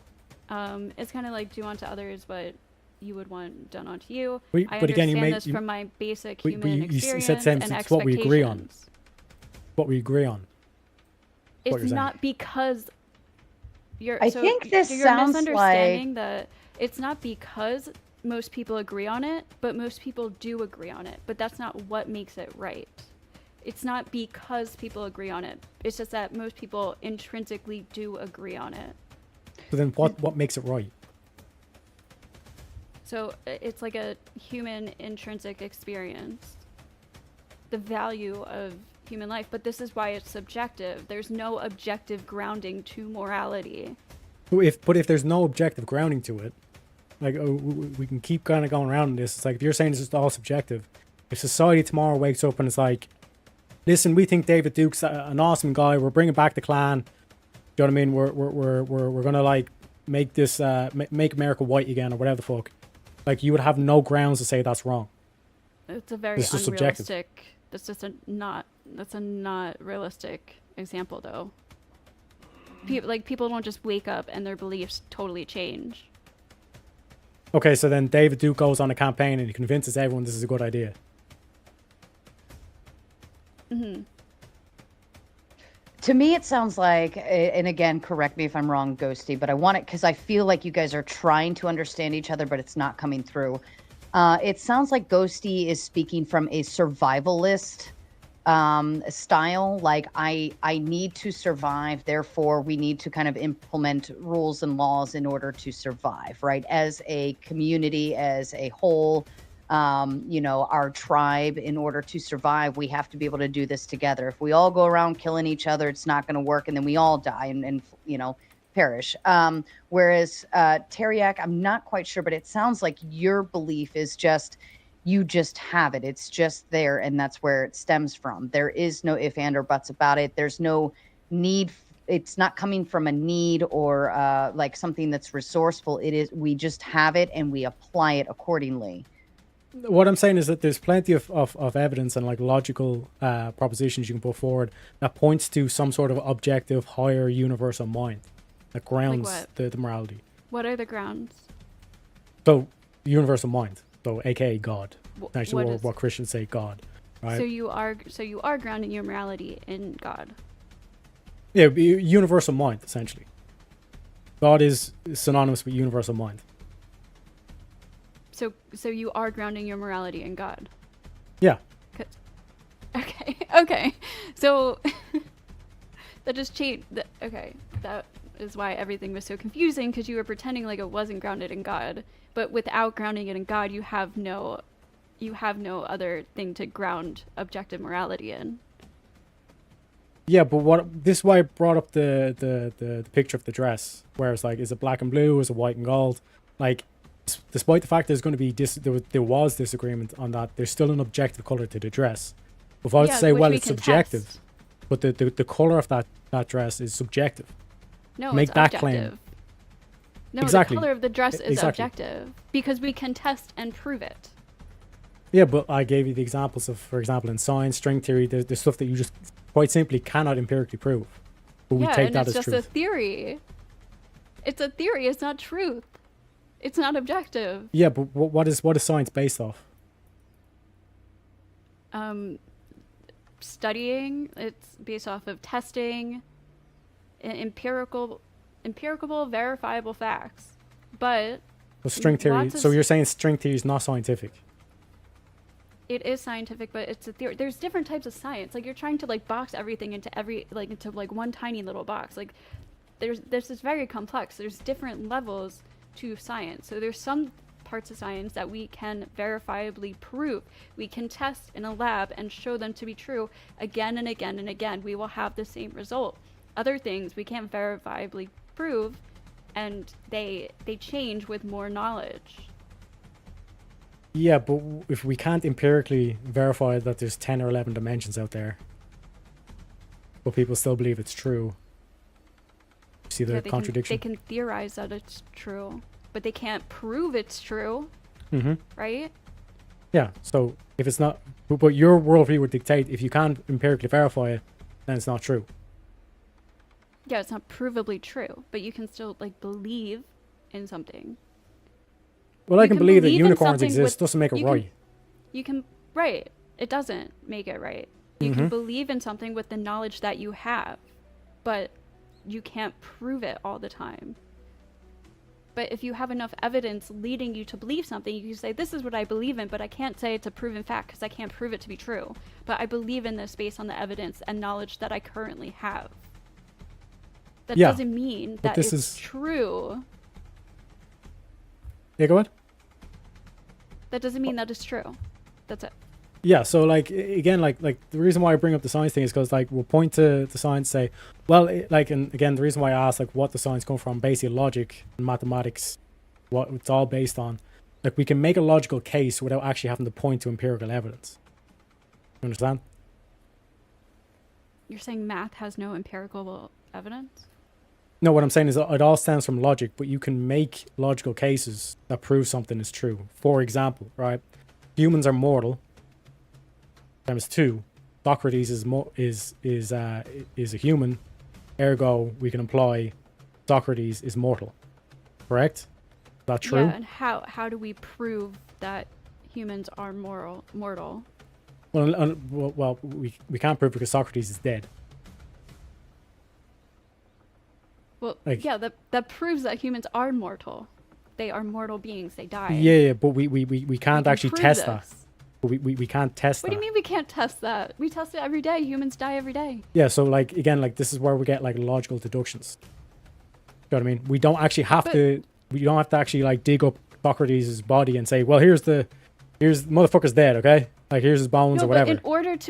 it's kind of like do unto others what you would want done unto you. I understand this from my basic human experience and expectations. What we agree on. What we agree on. It's not because I think this sounds misunderstanding that it's not because most people agree on it, but most people do agree on it. But that's not what makes it right. It's not because people agree on it. It's just that most people intrinsically do agree on it. So then what makes it right? So it's like a human intrinsic experience, the value of human life. But this is why it's subjective. There's no objective grounding to morality. But if there's no objective grounding to it, like we can keep kind of going around this. It's like if you're saying this is all subjective. If society tomorrow wakes up and it's like, listen, we think David Duke's an awesome guy. We're bringing back the clan. Do you know what I mean? We're gonna like make this make America white again or whatever the fuck. Like you would have no grounds to say that's wrong. It's a very This is subjective. unrealistic. That's a not realistic example though. People don't just wake up and their beliefs totally change. Okay, so then David Duke goes on a campaign and he convinces everyone this is a good idea. Mm-hmm. To me, it sounds like, and again, correct me if I'm wrong, Ghosty, but I want it because I feel like you guys are trying to understand each other, but it's not coming through. It sounds like Ghosty is speaking from a survivalist style. Like, I need to survive, therefore we need to kind of implement rules and laws in order to survive, right? As a community, as a whole, our tribe, in order to survive, we have to be able to do this together. If we all go around killing each other, it's not going to work, and then we all die and perish. Whereas Teriak, I'm not quite sure, but it sounds like your belief is just, you just have it. It's just there, and that's where it stems from. There is no if, and, or buts about it. There's no need. It's not coming from a need or like something that's resourceful. It is, we just have it and we apply it accordingly. What I'm saying is that there's plenty of evidence and like logical propositions you can put forward that points to some sort of objective, higher universal mind that grounds Like the morality. What are the grounds? So, universal mind, so aka God, actually, what or is- what Christians say God, right? So you are grounding your morality in God. Yeah, universal mind, essentially. God is synonymous with universal mind. So you are grounding your morality in God. Yeah. Okay. So that just changed. Okay, that is why everything was so confusing, because you were pretending like it wasn't grounded in God, but without grounding it in God, you have no other thing to ground objective morality in. Yeah, but this is why I brought up the picture of the dress, where it's like, is it black and blue, is it white and gold? Like, despite the fact there's going to be there was disagreement on that, there's still an objective color to the dress. If I was to say, well, it's subjective, test. but the color of that dress is subjective. No, Make it's that objective. claim. No, Exactly. the color of the dress is Exactly. objective because we can test and prove it. Yeah, but I gave you the examples of, for example, in science, string theory, there's stuff that you just quite simply cannot empirically prove. But we Yeah, take and that it's as just truth. a theory. It's a theory. It's not truth. It's not objective. Yeah, but what is science based off? Studying. It's based off of testing, empirical, verifiable facts. But Well, string theory. lots of So you're saying string theory is not scientific? it is scientific, but it's a theory. There's different types of science. Like, you're trying to like box everything into into one tiny little box. Like, this is very complex. There's different levels to science. So there's some parts of science that we can verifiably prove. We can test in a lab and show them to be true again and again and again. We will have the same result. Other things we can't verifiably prove, and they change with more knowledge. Yeah, but if we can't empirically verify that there's 10 or 11 dimensions out there, but people still believe it's true, see the contradiction? They can theorize that it's true, but they can't prove it's true, Mm-hmm. right? Yeah, so if it's not, but your worldview would dictate if you can't empirically verify it, then it's not true. Yeah, it's not provably true, but you can still like believe in something. Well, I You can can believe that believe in unicorns something exist, with- doesn't make it you can- right. You can, right? It doesn't make it right. You can believe in something with the knowledge that you have, but you can't prove it all the time. But if you have enough evidence leading you to believe something, you can say, this is what I believe in, but I can't say it's a proven fact because I can't prove it to be true. But I believe in this based on the evidence and knowledge that I currently have. That Yeah, doesn't mean but that this it's is- true. Yeah, go ahead. That doesn't mean that it's true. That's it. Yeah, so like again, like the reason why I bring up the science thing is because like we'll point to the science, say, well, and again, the reason why I ask like what the science come from, basically logic and mathematics, what it's all based on. Like we can make a logical case without actually having to point to empirical evidence. You understand? You're saying math has no empirical evidence? No, what I'm saying is that it all stems from logic, but you can make logical cases that prove something is true. For example, right? Humans are mortal. Times 2. Socrates is a human. Ergo, we can imply Socrates is mortal. Correct? Is that true? Yeah, and how do we prove that humans are mortal? Well, we can't prove because Socrates is dead. Well, Like- yeah, that proves that humans are mortal. They are mortal beings. They die. Yeah, but we We can't can actually prove test this. that. We can't test What that. do you mean we can't test that? We test it every day. Humans die every day. Yeah, so like again, like this is where we get like logical deductions. You know what I mean? We don't actually have But- to. We don't have to actually like dig up Socrates' body and say, well, here's motherfucker's dead, okay? Like here's his bones No, or but whatever.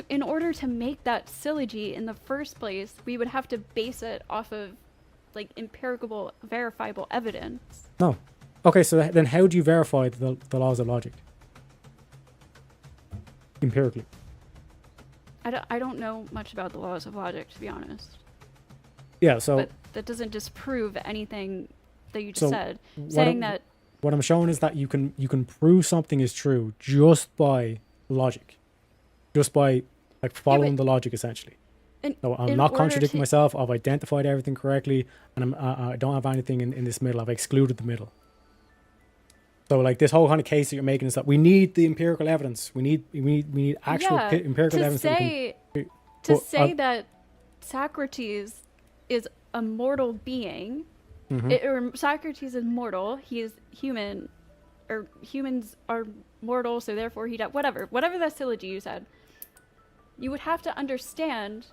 in order to make that syllogy in the first place, we would have to base it off of like empirical, verifiable evidence. No. Okay, so then how do you verify the laws of logic? Empirically. I don't know much about the laws of logic, to be honest. Yeah. So But that doesn't disprove anything that you just So said. what Saying I'm- that what I'm showing is that you can prove something is true just by logic, just by like following the logic essentially. So I'm in not order contradicting to- myself. I've identified everything correctly, and I don't have anything in this middle. I've excluded the middle. So like this whole kind of case that you're making is that we need the empirical evidence. We need actual yeah, empirical to evidence. say Well, that Socrates is a mortal being, Mhm. or Socrates is mortal. He is human, or humans are mortal, so therefore he died. Whatever that syllogy you said, you would have to understand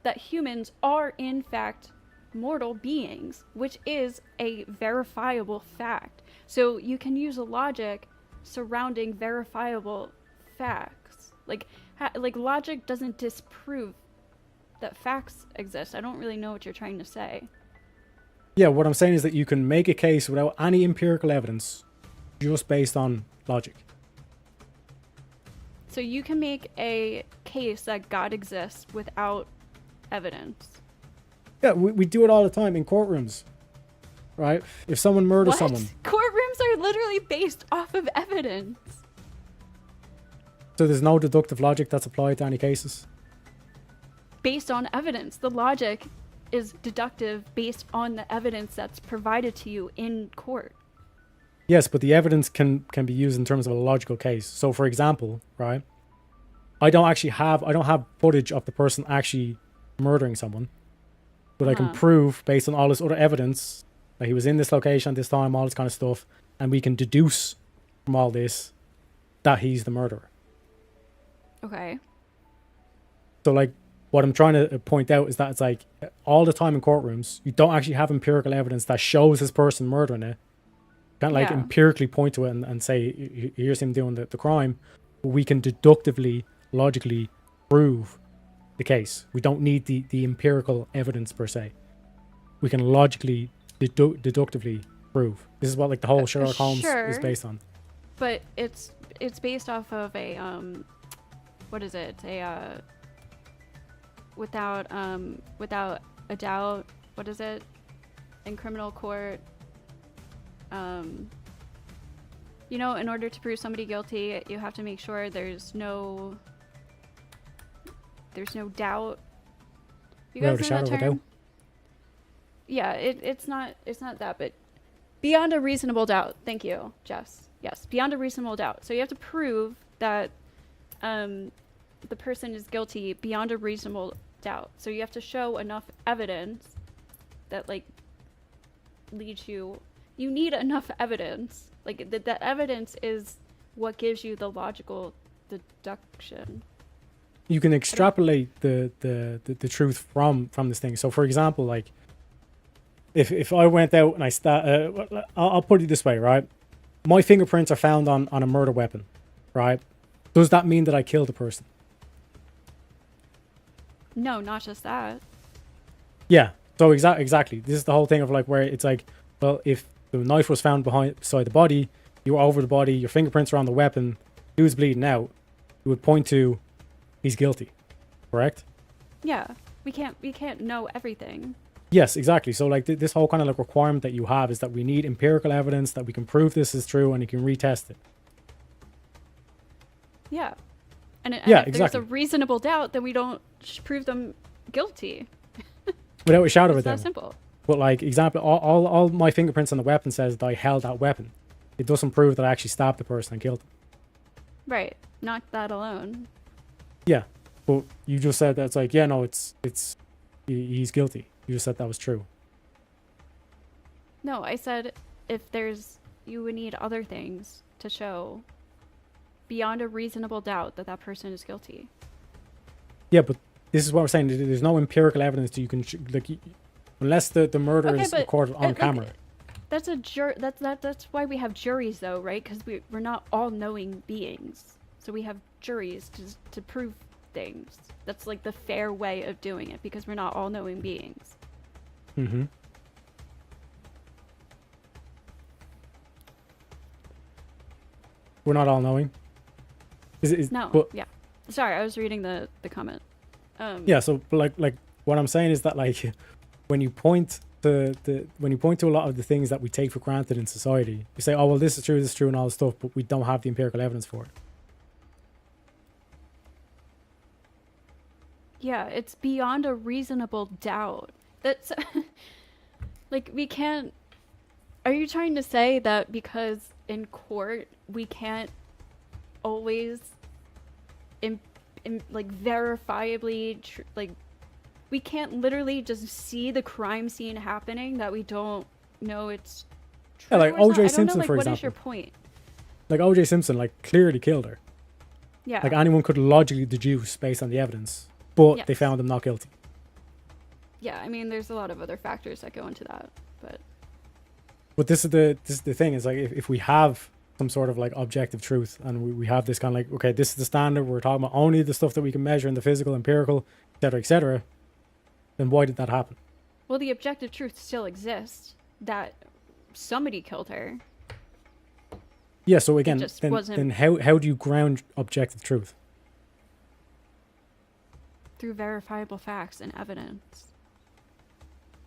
that humans are in fact mortal beings, which is a verifiable fact. So you can use a logic surrounding verifiable facts. Like logic doesn't disprove that facts exist. I don't really know what you're trying to say. Yeah, what I'm saying is that you can make a case without any empirical evidence, just based on logic. So you can make a case that God exists without evidence. Yeah, we do it all the time in courtrooms, right? If someone murders What? someone, Courtrooms are literally based off of evidence. so there's no deductive logic that's applied to any cases. Based on evidence. The logic is deductive based on the evidence that's provided to you in court. Yes, but the evidence can be used in terms of a logical case. So, for example, right, I don't have footage of the person actually murdering someone, but I can prove based on all this other evidence that he was in this location at this time, all this kind of stuff, and we can deduce from all this that he's the murderer. Okay. So, like, what I'm trying to point out is that it's like all the time in courtrooms, you don't actually have empirical evidence that shows this person murdering it. You can't like Yeah. empirically point to it and say, here's him doing the crime. But we can deductively, logically prove the case. We don't need the empirical evidence per se. We can logically, deductively prove. This is what like the whole Sherlock Holmes sure. is based on. But it's based off of a what is it? A without a doubt, what is it? In criminal court, you know, in order to prove somebody guilty, you have to make sure there's no doubt. You Without a guys know shadow that of a term? doubt. Yeah, it's not that, but beyond a reasonable doubt. Thank you, Jess. Yes, beyond a reasonable doubt. So you have to prove that the person is guilty beyond a reasonable doubt. So you have to show enough evidence that like leads you, you need enough evidence. Like the evidence is what gives you the logical deduction. You can extrapolate the truth from this thing. So, for example, like if I went out and I'll put it this way, right? My fingerprints are found on a murder weapon, right? Does that mean that I killed the person? No, not just that. Yeah. So exactly. This is the whole thing of like where it's like, well, if the knife was found beside the body, you were over the body, your fingerprints are on the weapon, dude's bleeding out, you would point to he's guilty, correct? Yeah, we can't know everything. Yes, exactly. So like this whole kind of like requirement that you have is that we need empirical evidence that we can prove this is true and you can retest it. Yeah. And Yeah, if exactly. there's a reasonable doubt, then we don't prove them guilty. Without a shadow of a It's that doubt. simple. But like example, all my fingerprints on the weapon says that I held that weapon. It doesn't prove that I actually stabbed the person and killed them. Right. Not that alone. Yeah, but you just said that it's like, yeah, no, he's guilty. You just said that was true. No, I said you would need other things to show beyond a reasonable doubt that that person is guilty. Yeah, but this is what we're saying. There's no empirical evidence that you can unless the murder Okay, is but, recorded on like, camera. That's that's why we have juries though, right? Because we're not all knowing beings. So we have juries to prove things. That's like the fair way of doing it because we're not all knowing beings. Mm-hmm. We're not all knowing. No, But, yeah. Sorry, I was reading the comment. yeah, so but like what I'm saying is that like when you point to a lot of the things that we take for granted in society, you say, oh well, this is true, and all this stuff, but we don't have the empirical evidence for it. Yeah, it's beyond a reasonable doubt. That's like we can't. Are you trying to say that because in court we can't always like verifiably like we can't literally just see the crime scene happening that we don't know it's true? Yeah, like or not? O.J. I don't know, Simpson, like, for what is your example. point? Like O.J. Simpson, like clearly killed her. Yeah. Like anyone could logically deduce based on the evidence, but they Yes. found him not guilty. Yeah, I mean, there's a lot of other factors that go into that, but But this is the thing is like if we have some sort of like objective truth and we have this kind of like, okay, this is the standard, we're talking about only the stuff that we can measure in the physical, empirical, etc., then why did that happen? well, the objective truth still exists that somebody killed her. Yeah, so again, just then wasn't- how do you ground objective truth? Through verifiable facts and evidence.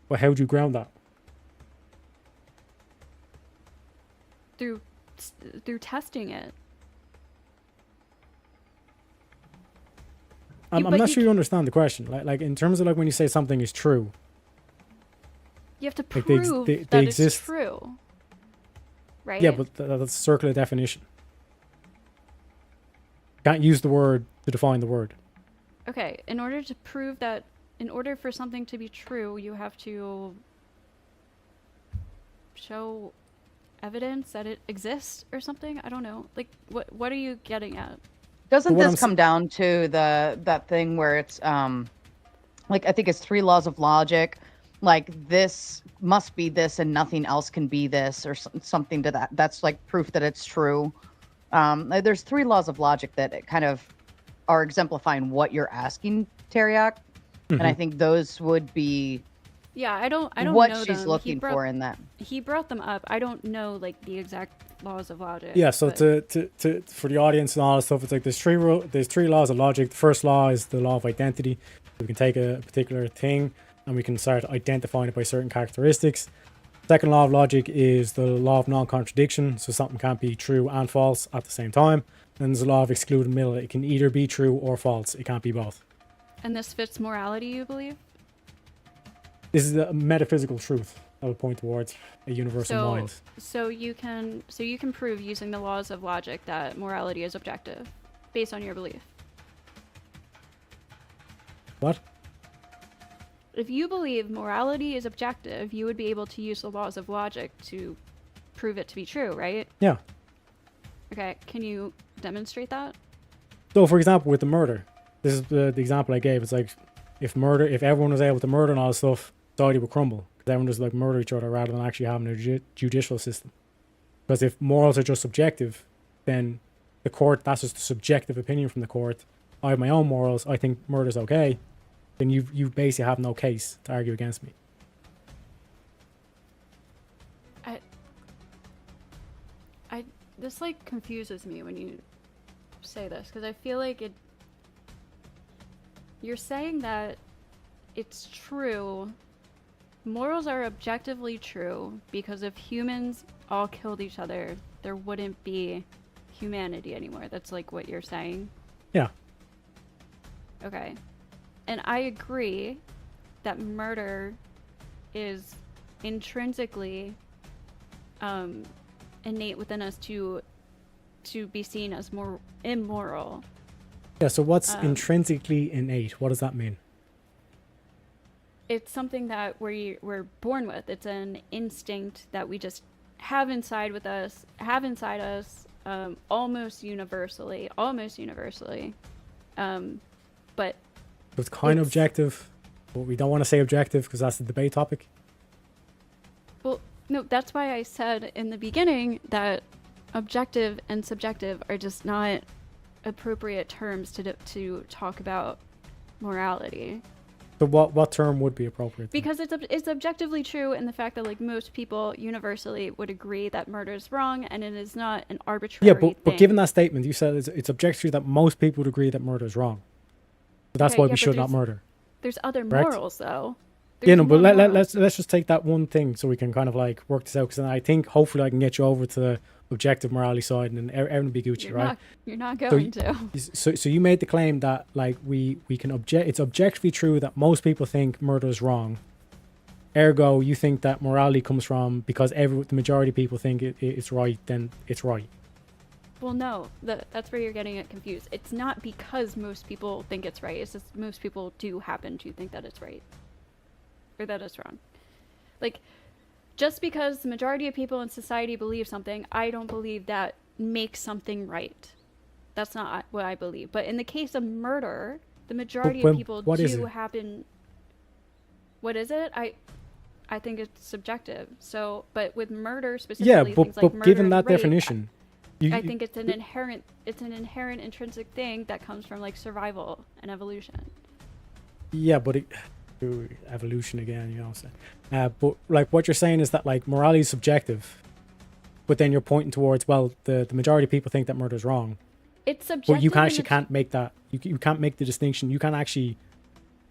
Well, how do you ground that? Through testing it. I'm but not you sure you understand the question. Like in terms of like when you say something is true, You have to Like, prove they that exist. it's true. Right? yeah, but that's circular definition. Can't use the word to define the word. Okay, in order to prove that, in order for something to be true, you have to show evidence that it exists or something? I don't know. Like, what are you getting at? Doesn't But what this I'm come down to that thing where it's like I think it's 3 laws of logic, like this must be this and nothing else can be this or something to that. That's like proof that it's true. There's 3 laws of logic that it kind of are exemplifying what you're asking, Teriak, and I think those would be Yeah, I don't what know she's them. looking for in that. He brought them up. I don't know like the exact laws of logic. Yeah, so but- to for the audience and all that stuff, it's like there's 3 laws of logic. The first law is the law of identity. We can take a particular thing and we can start identifying it by certain characteristics. Second law of logic is the law of non-contradiction. So something can't be true and false at the same time. Then there's the law of excluded middle. It can either be true or false. It can't be both. And this fits morality, you believe? This is a metaphysical truth that would point towards a universal mind. So you can prove using the laws of logic that morality is objective, based on your belief. What? If you believe morality is objective, you would be able to use the laws of logic to prove it to be true, right? Yeah. Okay, can you demonstrate that? So, for example, with the murder, this is the example I gave. It's like if everyone was able to murder and all this stuff, society would crumble because everyone just like murder each other rather than actually having a judicial system. Because if morals are just subjective, then the court, that's just a subjective opinion from the court. I have my own morals. I think murder's okay. Then you basically have no case to argue against me. This like confuses me when you say this, because I feel like you're saying that it's true, morals are objectively true, because if humans all killed each other, there wouldn't be humanity anymore. That's like what you're saying? Yeah. Okay. And I agree that murder is intrinsically innate within us to be seen as more immoral. Yeah, so what's intrinsically innate? What does that mean? It's something that we're born with. It's an instinct that we just have inside us, almost universally. But it's kind of objective, but we don't want to say objective because that's the debate topic. Well, no, that's why I said in the beginning that objective and subjective are just not appropriate terms to talk about morality. So what term would be appropriate then? Because it's objectively true in the fact that like most people universally would agree that murder is wrong, and it is not an arbitrary thing. But given that statement, you said it's objectively that most people would agree that murder is wrong. So that's why we should not murder. There's other Correct? Morals though. But let's just take that one thing so we can kind of like work this out, because I think hopefully I can get you over to the objective morality side and then everyone will be Gucci, right? You're not going to. So you made the claim that like we can it's objectively true that most people think murder is wrong. Ergo, you think that morality comes from because the majority of people think it's right, then it's right. Well, no, that's where you're getting it confused. It's not because most people think it's right. It's just most people do happen to think that it's right. Or that it's wrong. Like, just because the majority of people in society believe something, I don't believe that makes something right. That's not what I believe. But in the case of murder, the majority of people do happen... What is it? I think it's subjective. So, but with murder specifically, things like murder given that and rape, definition... I think it's an inherent intrinsic thing that comes from like survival and evolution. Yeah, but evolution again, you know. But like what you're saying is that like morality is subjective, but then you're pointing towards, well, the majority of people think that murder is wrong. It's subjective. But you can't make that. You can't make the distinction. You can't actually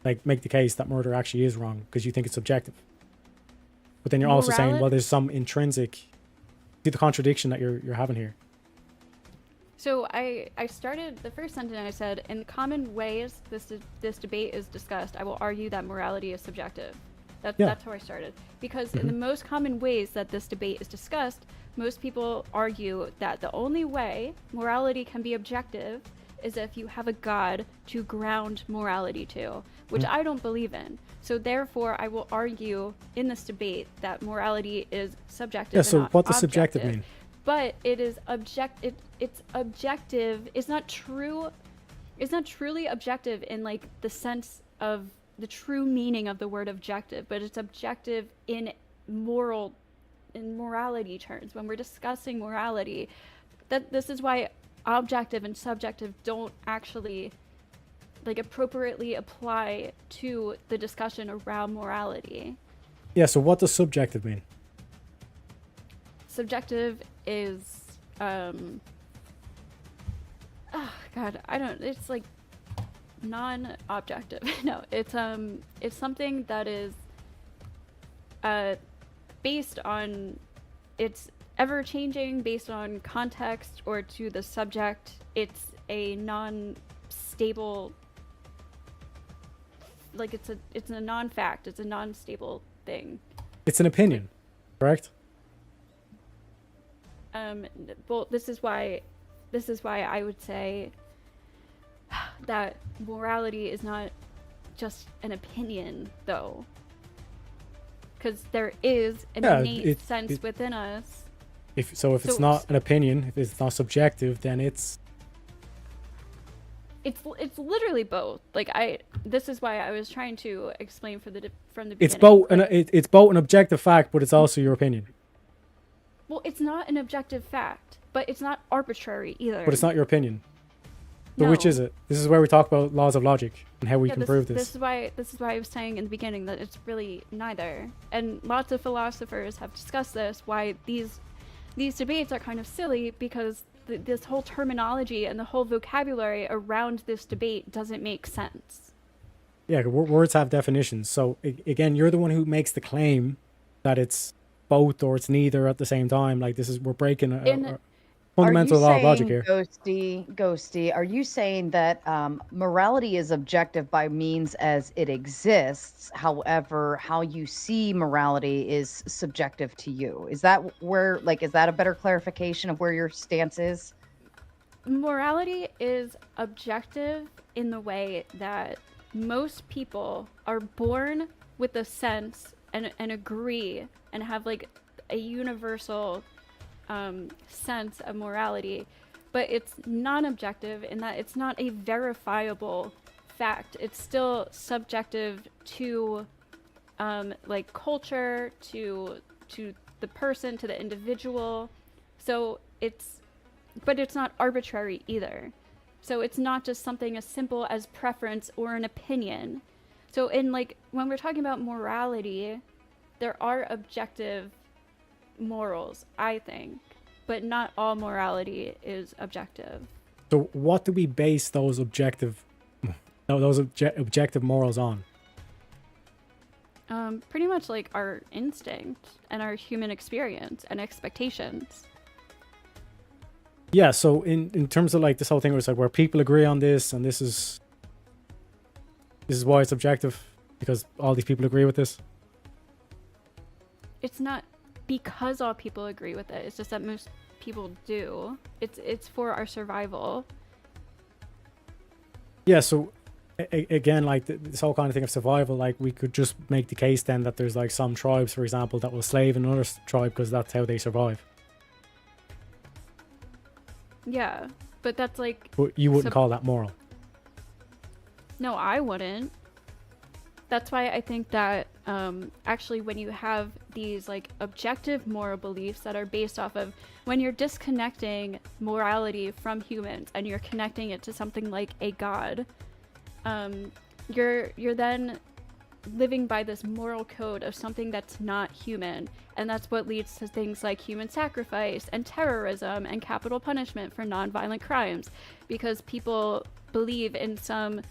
like make the case that murder actually is wrong because you think it's subjective. But then you're also saying, well, there's some intrinsic. See the contradiction that you're having here. So I started the first sentence. I said, in common ways this debate is discussed, I will argue that morality is subjective. That's how I started. Because in the most common ways that this debate is discussed, most people argue that the only way morality can be objective is if you have a God to ground morality to, which I don't believe in. So therefore, I will argue in this debate that morality is subjective. Yeah. So and what does subjective mean? But it is it's objective. It's not true. It's not truly objective in like the sense of the true meaning of the word objective, but it's objective in morality terms. When we're discussing morality, this is why objective and subjective don't actually like appropriately apply to the discussion around morality. Yeah, so what does subjective mean? Subjective is it's like non-objective. No, it's something that is based on, it's ever-changing based on context or to the subject. It's a non-stable, like it's a non-fact. It's a non-stable thing. It's an opinion, correct? Well, this is why I would say that morality is not just an opinion, though, because there is an innate sense within us If it's So- not an opinion, if it's not subjective, then it's It's literally both. Like this is why I was trying to explain from the beginning. it's both like, it's both an objective fact, but it's also your opinion. well, it's not an objective fact, but it's not arbitrary either. But it's not your opinion. So which No. is it? This is where we talk about laws of logic and how we can prove this. This is why I was saying in the beginning that it's really neither. And lots of philosophers have discussed this. Why these debates are kind of silly because this whole terminology and the whole vocabulary around this debate doesn't make sense. Yeah, words have definitions. So again, you're the one who makes the claim that it's both or it's neither at the same time. Like we're breaking a fundamental law of logic here. Ghosty, are you saying that morality is objective by means as it exists? However, how you see morality is subjective to you. Is that is that a better clarification of where your stance is? Morality is objective in the way that most people are born with a sense and agree and have like a universal sense of morality, but it's non-objective in that it's not a verifiable fact. It's still subjective to like culture, to the person, to the individual. So but it's not arbitrary either. So it's not just something as simple as preference or an opinion. So when we're talking about morality, there are objective morals, I think, but not all morality is objective. So what do we base those objective morals on? Pretty much like our instinct and our human experience and expectations. Yeah, so in terms of like this whole thing where it's like where people agree on this and this is why it's objective, because all these people agree with this. It's not because all people agree with it. It's just that most people do. It's for our survival. Yeah, so again, like this whole kind of thing of survival, like we could just make the case then that there's like some tribes, for example, that will slave another tribe because that's how they survive. Yeah, but that's like... But you wouldn't call that moral. No, I wouldn't. That's why I think that actually when you have these like objective moral beliefs that are based off of when you're disconnecting morality from humans and you're connecting it to something like a god, you're then living by this moral code of something that's not human, and that's what leads to things like human sacrifice and terrorism and capital punishment for non-violent crimes, because people believe in some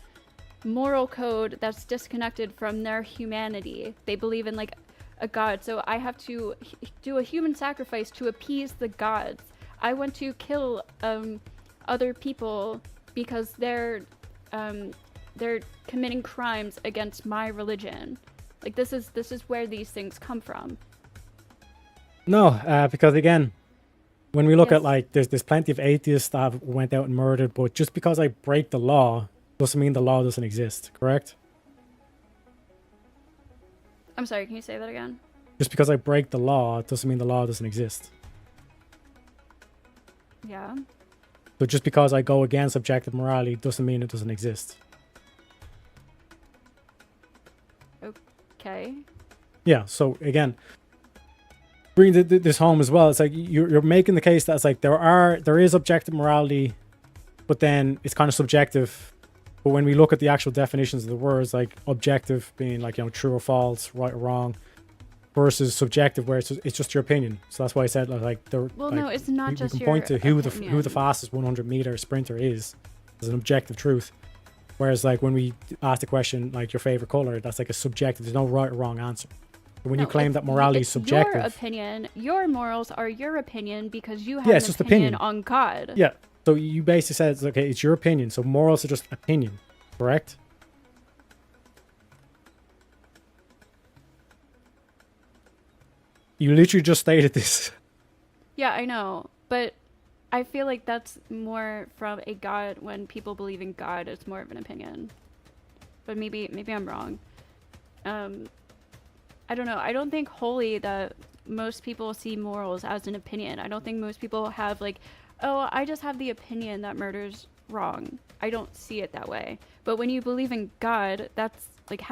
moral code that's disconnected from their humanity. They believe in like a god, so I have to do a human sacrifice to appease the gods. I want to kill other people because they're committing crimes against my religion. Like this is where these things come from. No, because again, when we look Yes. at like there's plenty of atheists that have went out and murdered, but just because I break the law doesn't mean the law doesn't exist, correct? I'm sorry, can you say that again? Just because I break the law doesn't mean the law doesn't exist. Yeah. So just because I go against objective morality doesn't mean it doesn't exist. Okay. Yeah, so again, bringing this home as well, it's like you're making the case that it's like there is objective morality, but then it's kind of subjective. But when we look at the actual definitions of the words, like objective being like, you know, true or false, right or wrong, versus subjective where it's just your opinion. So that's why I said like Well, like, no, it's not we just can your point to who opinion. the fastest 100-meter sprinter is as an objective truth. Whereas like when we ask the question like your favorite color, that's like a subjective. There's no right or wrong answer. But when you No, claim it's that morality is it's subjective, Your opinion, your morals are your opinion because you have Yeah, an it's just opinion opinion. on God. yeah. So you basically said it's okay. It's your opinion. So morals are just opinion, correct? You literally just stated this. Yeah, I know, but I feel like that's more from a God. When people believe in God, it's more of an opinion. But maybe I'm wrong. I don't know. I don't think wholly that most people see morals as an opinion. I don't think most people have like, oh, I just have the opinion that murder's wrong. I don't see it that way. But when you believe in God, that's like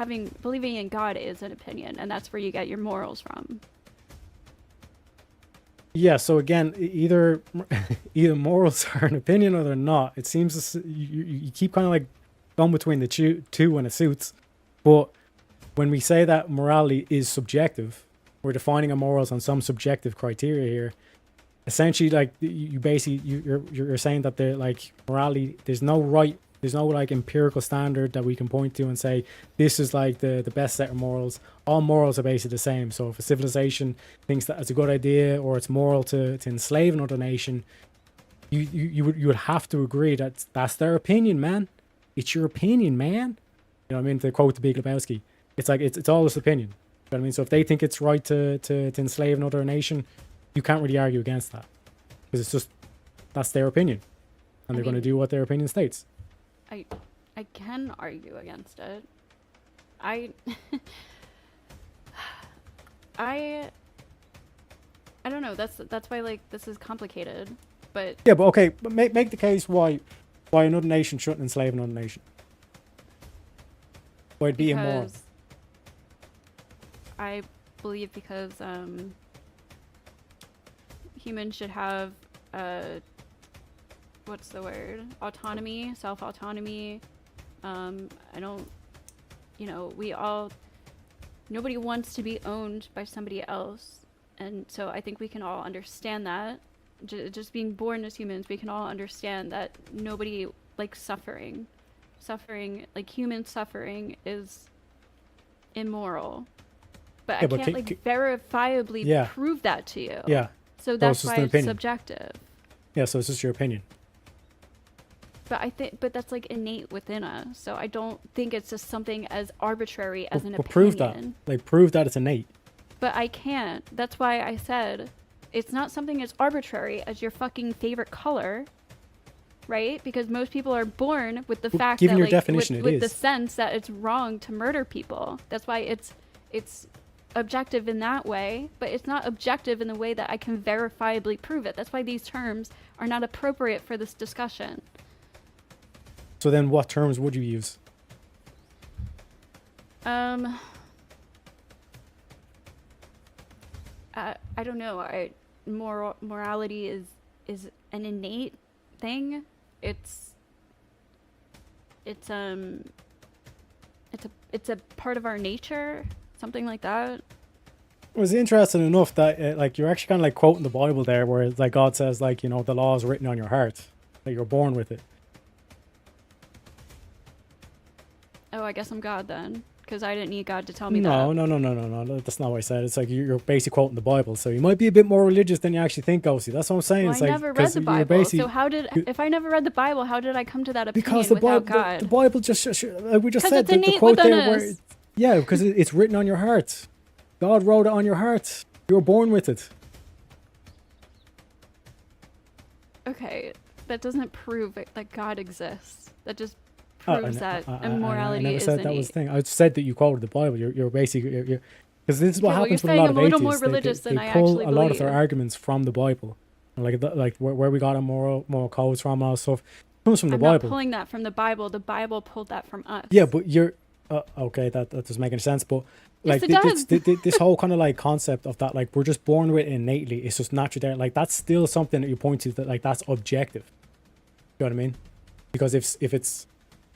believing in God is an opinion, and that's where you get your morals from. Yeah, so again, either morals are an opinion or they're not. It seems you keep kind of like going between the two when it suits. But when we say that morality is subjective, we're defining our morals on some subjective criteria here. Essentially, like you're saying that they're like morality. There's no like empirical standard that we can point to and say this is like the best set of morals. All morals are basically the same. So if a civilization thinks that it's a good idea or it's moral to enslave another nation, you would have to agree that that's their opinion, man. It's your opinion, man. You know what I mean? To quote the Big Lebowski, it's like it's all this opinion. You know what I mean? So if they think it's right to enslave another nation, you can't really argue against that because it's just that's their opinion, and they're going to do what their opinion states. I can argue against it. I don't know. That's why like this is complicated. But yeah, but okay, but make the case why another nation shouldn't enslave another nation. Why it'd be immoral. I believe because humans should have what's the word? Autonomy, self-autonomy. I don't, nobody wants to be owned by somebody else. And so I think we can all understand that. Just being born as humans, we can all understand that nobody likes suffering. Like human suffering is immoral. But yeah, I can't verifiably prove that to you. Yeah. So that's why it's subjective. Yeah, so it's just your opinion. But that's like innate within us. So I don't think it's just something as arbitrary as an opinion. Prove that. Like prove that it's innate. But I can't. That's why I said it's not something as arbitrary as your fucking favorite color, right? Because most people are born with the fact that your like definition, with the sense that it's wrong to murder people. That's why it's objective in that way, but it's not objective in the way that I can verifiably prove it. That's why these terms are not appropriate for this discussion. So then what terms would you use? I don't know. Morality is an innate thing. It's a part of our nature, something like that. It was interesting enough that like you're actually kind of like quoting the Bible there, where it's like God says like the law is written on your heart, that you're born with it. Oh, I guess I'm God then, because I didn't need God to tell me that. No. That's not what I said. It's like you're basically quoting the Bible, so you might be a bit more religious than you actually think, Elsie. That's what I'm saying. Well, it's I like, never read the Bible, so if I never read the Bible, how did I come to that opinion because without God? The Bible just like we just said the quote there, where yeah, because it's written on your heart. God wrote it on your heart. You were born with it. Okay, that doesn't prove that God exists. That just proves that immorality is innate. I never said that was the thing. I said that you quoted the Bible. You're basically because this is what happens with a lot of atheists. More religious they pull a lot of their arguments from the Bible, like where we got our moral codes from, all stuff comes from the Bible. I'm not pulling that from the Bible. The Bible pulled that from us. Yeah, but you're okay. That doesn't make any sense. But like this whole kind of like concept of that, like we're just born with it innately. It's just natural there. Like that's still something that you point to that like that's objective. You know what I mean? Because if it's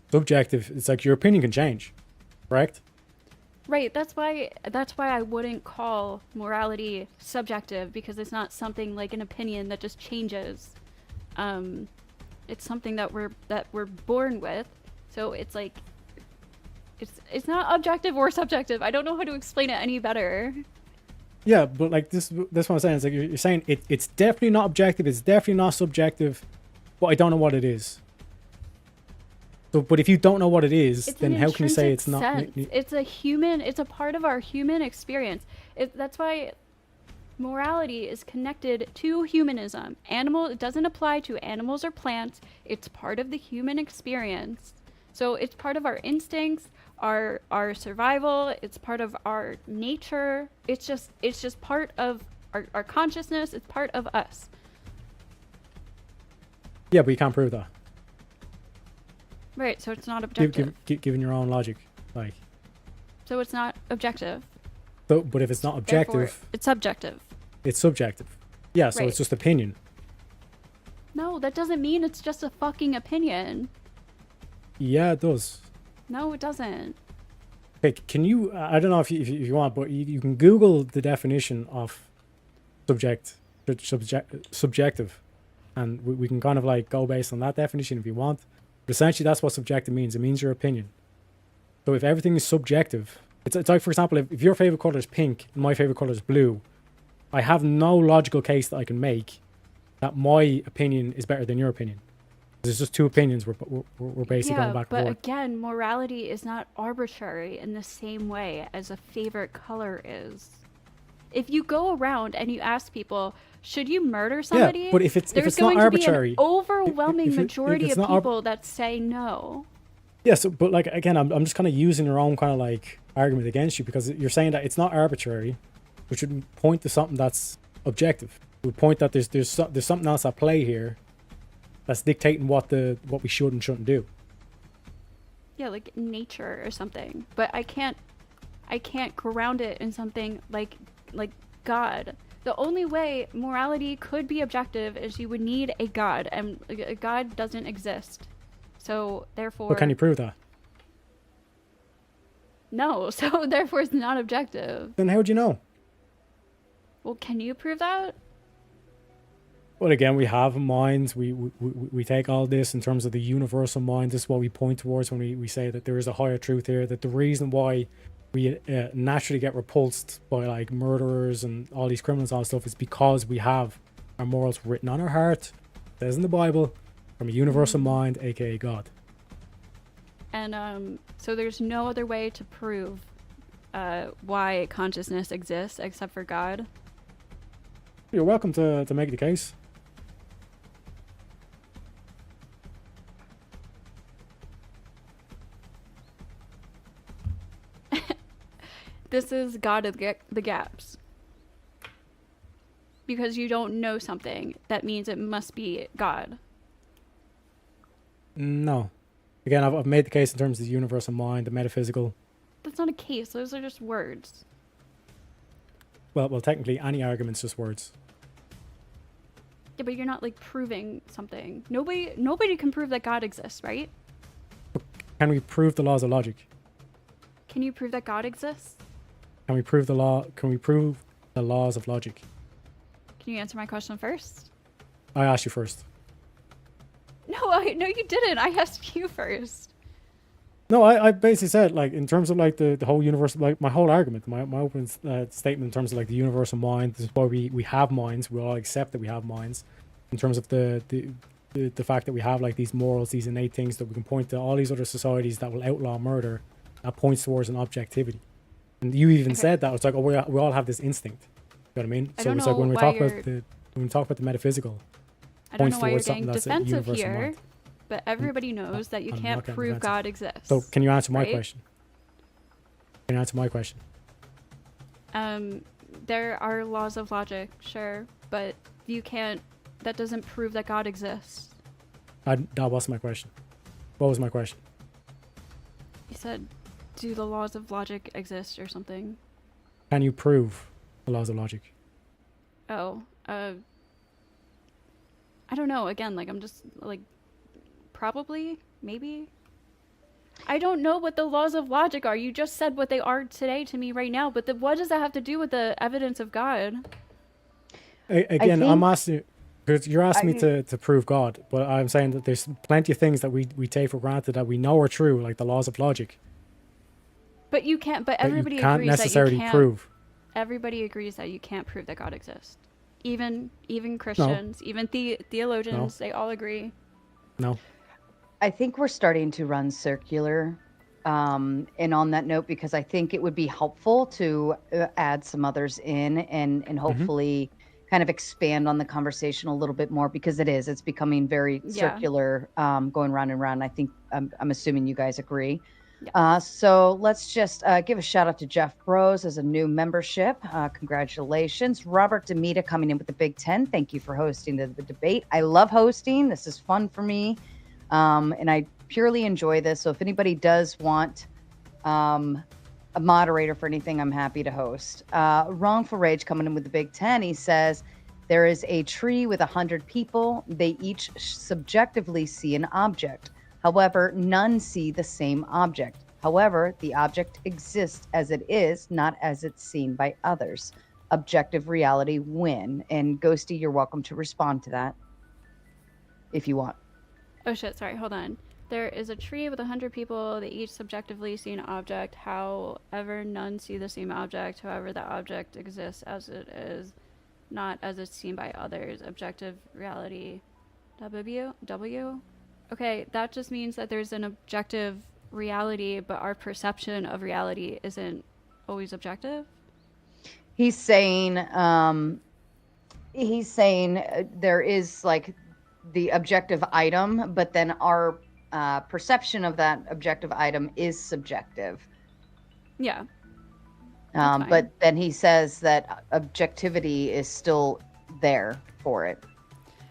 subjective, it's like your opinion can change, correct? Right. That's why I wouldn't call morality subjective, because it's not something like an opinion that just changes. It's something that we're born with. So it's like it's not objective or subjective. I don't know how to explain it any better. Yeah, but like this what I'm saying. It's like you're saying it's definitely not objective. It's definitely not subjective, but I don't know what it is. So, but if you don't know what it is, then how can you say it's not? It's a part of our human experience. That's why morality is connected to humanism. It doesn't apply to animals or plants. It's part of the human experience. So it's part of our instincts, our survival, it's part of our nature. It's just part of our consciousness, it's part of us. Yeah, but you can't prove that. Right, so it's not objective. Given your own logic, like. So it's not objective. But if it's not objective, Therefore, it's subjective. It's subjective. Yeah, so Right. it's just opinion. No, that doesn't mean it's just a fucking opinion. Yeah, it does. No, it doesn't. Okay, can you? I don't know if you want, but you can Google the definition of subjective, and we can kind of like go based on that definition if you want. But essentially, that's what subjective means. It means your opinion. So if everything is subjective, it's like, for example, if your favorite color is pink and my favorite color is blue, I have no logical case that I can make that my opinion is better than your opinion. There's just two opinions we're basically going back and but forth. again, morality is not arbitrary in the same way as a favorite color is. If you go around and you ask people, should you murder somebody? Yeah, but if it's there's not going arbitrary, to be an overwhelming if majority it's of not people that say no. Yeah, so but like again, I'm just kind of using your own kind of like argument against you because you're saying that it's not arbitrary, which would point to something that's objective. It would point that there's something else at play here that's dictating what we should and shouldn't do. Yeah, like nature or something. But I can't ground it in something like God. The only way morality could be objective is you would need a God, and a God doesn't exist. So therefore, But can you prove that? No, so therefore it's not objective. Then how would you know? Well, can you prove that? Well, again, we have minds. We take all this in terms of the universal mind. This is what we point towards when we say that there is a higher truth here. That the reason why we naturally get repulsed by like murderers and all these criminals and all stuff is because we have our morals written on our heart. It says in the Bible, from a universal mind, aka God. And so there's no other way to prove why consciousness exists except for God. You're welcome to make the case. This is God of the gaps. Because you don't know something, that means it must be God. No. Again, I've made the case in terms of the universal mind, the metaphysical. That's not a case. Those are just words. Well, technically, any argument's just words. Yeah, but you're not like proving something. Nobody can prove that God exists, right? Can we prove the laws of logic? Can you prove that God exists? Can we prove the law? Can we prove the laws of logic? Can you answer my question first? I asked you first. No, you didn't. I asked you first. No, I basically said, like, in terms of like the whole universal, like my whole argument, my open statement in terms of like the universal mind. This is why we have minds. We all accept that we have minds. In terms of the fact that we have like these morals, these innate things that we can point to all these other societies that will outlaw murder, that points towards an objectivity. And you even said that. It's like, oh, we all have this instinct. You know what I mean? So it's like when we talk about the metaphysical, I don't know why you're towards something getting that's a defensive universal here, mind. but everybody knows that you I'm can't not getting prove defensive. God exists. So can you answer my right? question? Can you answer my question? There are laws of logic, sure, but you can't. That doesn't prove that God exists. That wasn't my question. What was my question? You said, "Do the laws of logic exist?" or something. Can you prove the laws of logic? Oh, I don't know. Again, like I'm just like, probably, maybe. I don't know what the laws of logic are. You just said what they are today to me right now, but what does that have to do with the evidence of God? Again, I'm asking, because you're asking me to prove God, but I'm saying that there's plenty of things that we take for granted that we know are true, like the laws of logic. But you can't. But that everybody you can't agrees necessarily that you can't prove. Everybody agrees that you can't prove that God exists. Even Christians, even theologians, they all agree. No. I think we're starting to run circular. And on that note, because I think it would be helpful to add some others in and hopefully kind of expand on the conversation a little bit more, because it's becoming very Yeah. circular, going round and round. I think I'm assuming you guys agree. Yes. So let's just give a shout out to Jeff Bros as a new membership. Congratulations. Robert Demita coming in with the Big 10. Thank you for hosting the debate. I love hosting. This is fun for me. And I purely enjoy this. So if anybody does want a moderator for anything, I'm happy to host. Wrongful Rage coming in with the Big 10. He says, there is a tree with 100 people. They each subjectively see an object. However, none see the same object. However, the object exists as it is, not as it's seen by others. Objective reality win. And Ghosty, you're welcome to respond to that if you want. Oh shit, sorry, hold on. There is a tree with 100 people. They each subjectively see an object. However, none see the same object. However, the object exists as it is, not as it's seen by others. Objective reality. W? Okay, that just means that there's an objective reality, but our perception of reality isn't always objective. He's saying there is like the objective item, but then our perception of that objective item is subjective. Yeah. But then he says that objectivity is still there for it.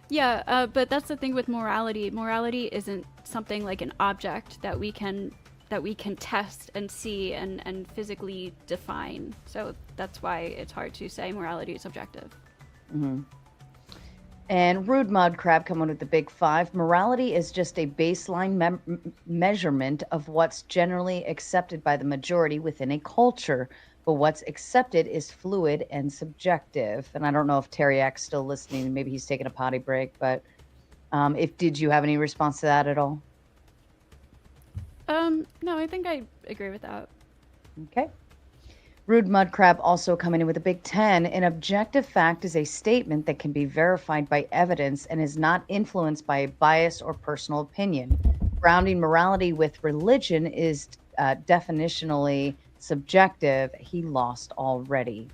Yeah, but that's the thing with morality. Morality isn't something like an object that we can test and see and physically define. So that's why it's hard to say morality is objective. Mm-hmm. And Rude Mud Crab coming with the Big 5. Morality is just a baseline measurement of what's generally accepted by the majority within a culture. But what's accepted is fluid and subjective. And I don't know if Teriak's still listening. Maybe he's taking a potty break. But did you have any response to that at all? No, I think I agree with that. Okay. Rude Mud Crab also coming in with a Big 10. An objective fact is a statement that can be verified by evidence and is not influenced by a bias or personal opinion. Grounding morality with religion is definitionally subjective. He lost already.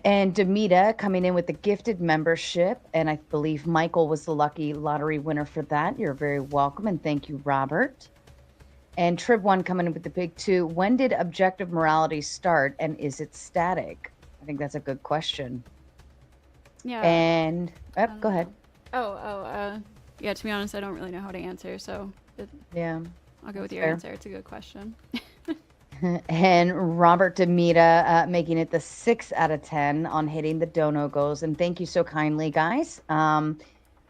And Demita coming in with the gifted membership. And I believe Michael was the lucky lottery winner for that. You're very welcome. And thank you, Robert. And Trib1 coming in with the Big 2. When did objective morality start, and is it static? I think that's a good question. Yeah. And go ahead. Yeah, to be honest, I don't really know how to answer, so yeah, I'll go with your fair. answer. It's a good question. And Robert Demita making it the 6 out of 10 on hitting the dono goals. And thank you so kindly, guys.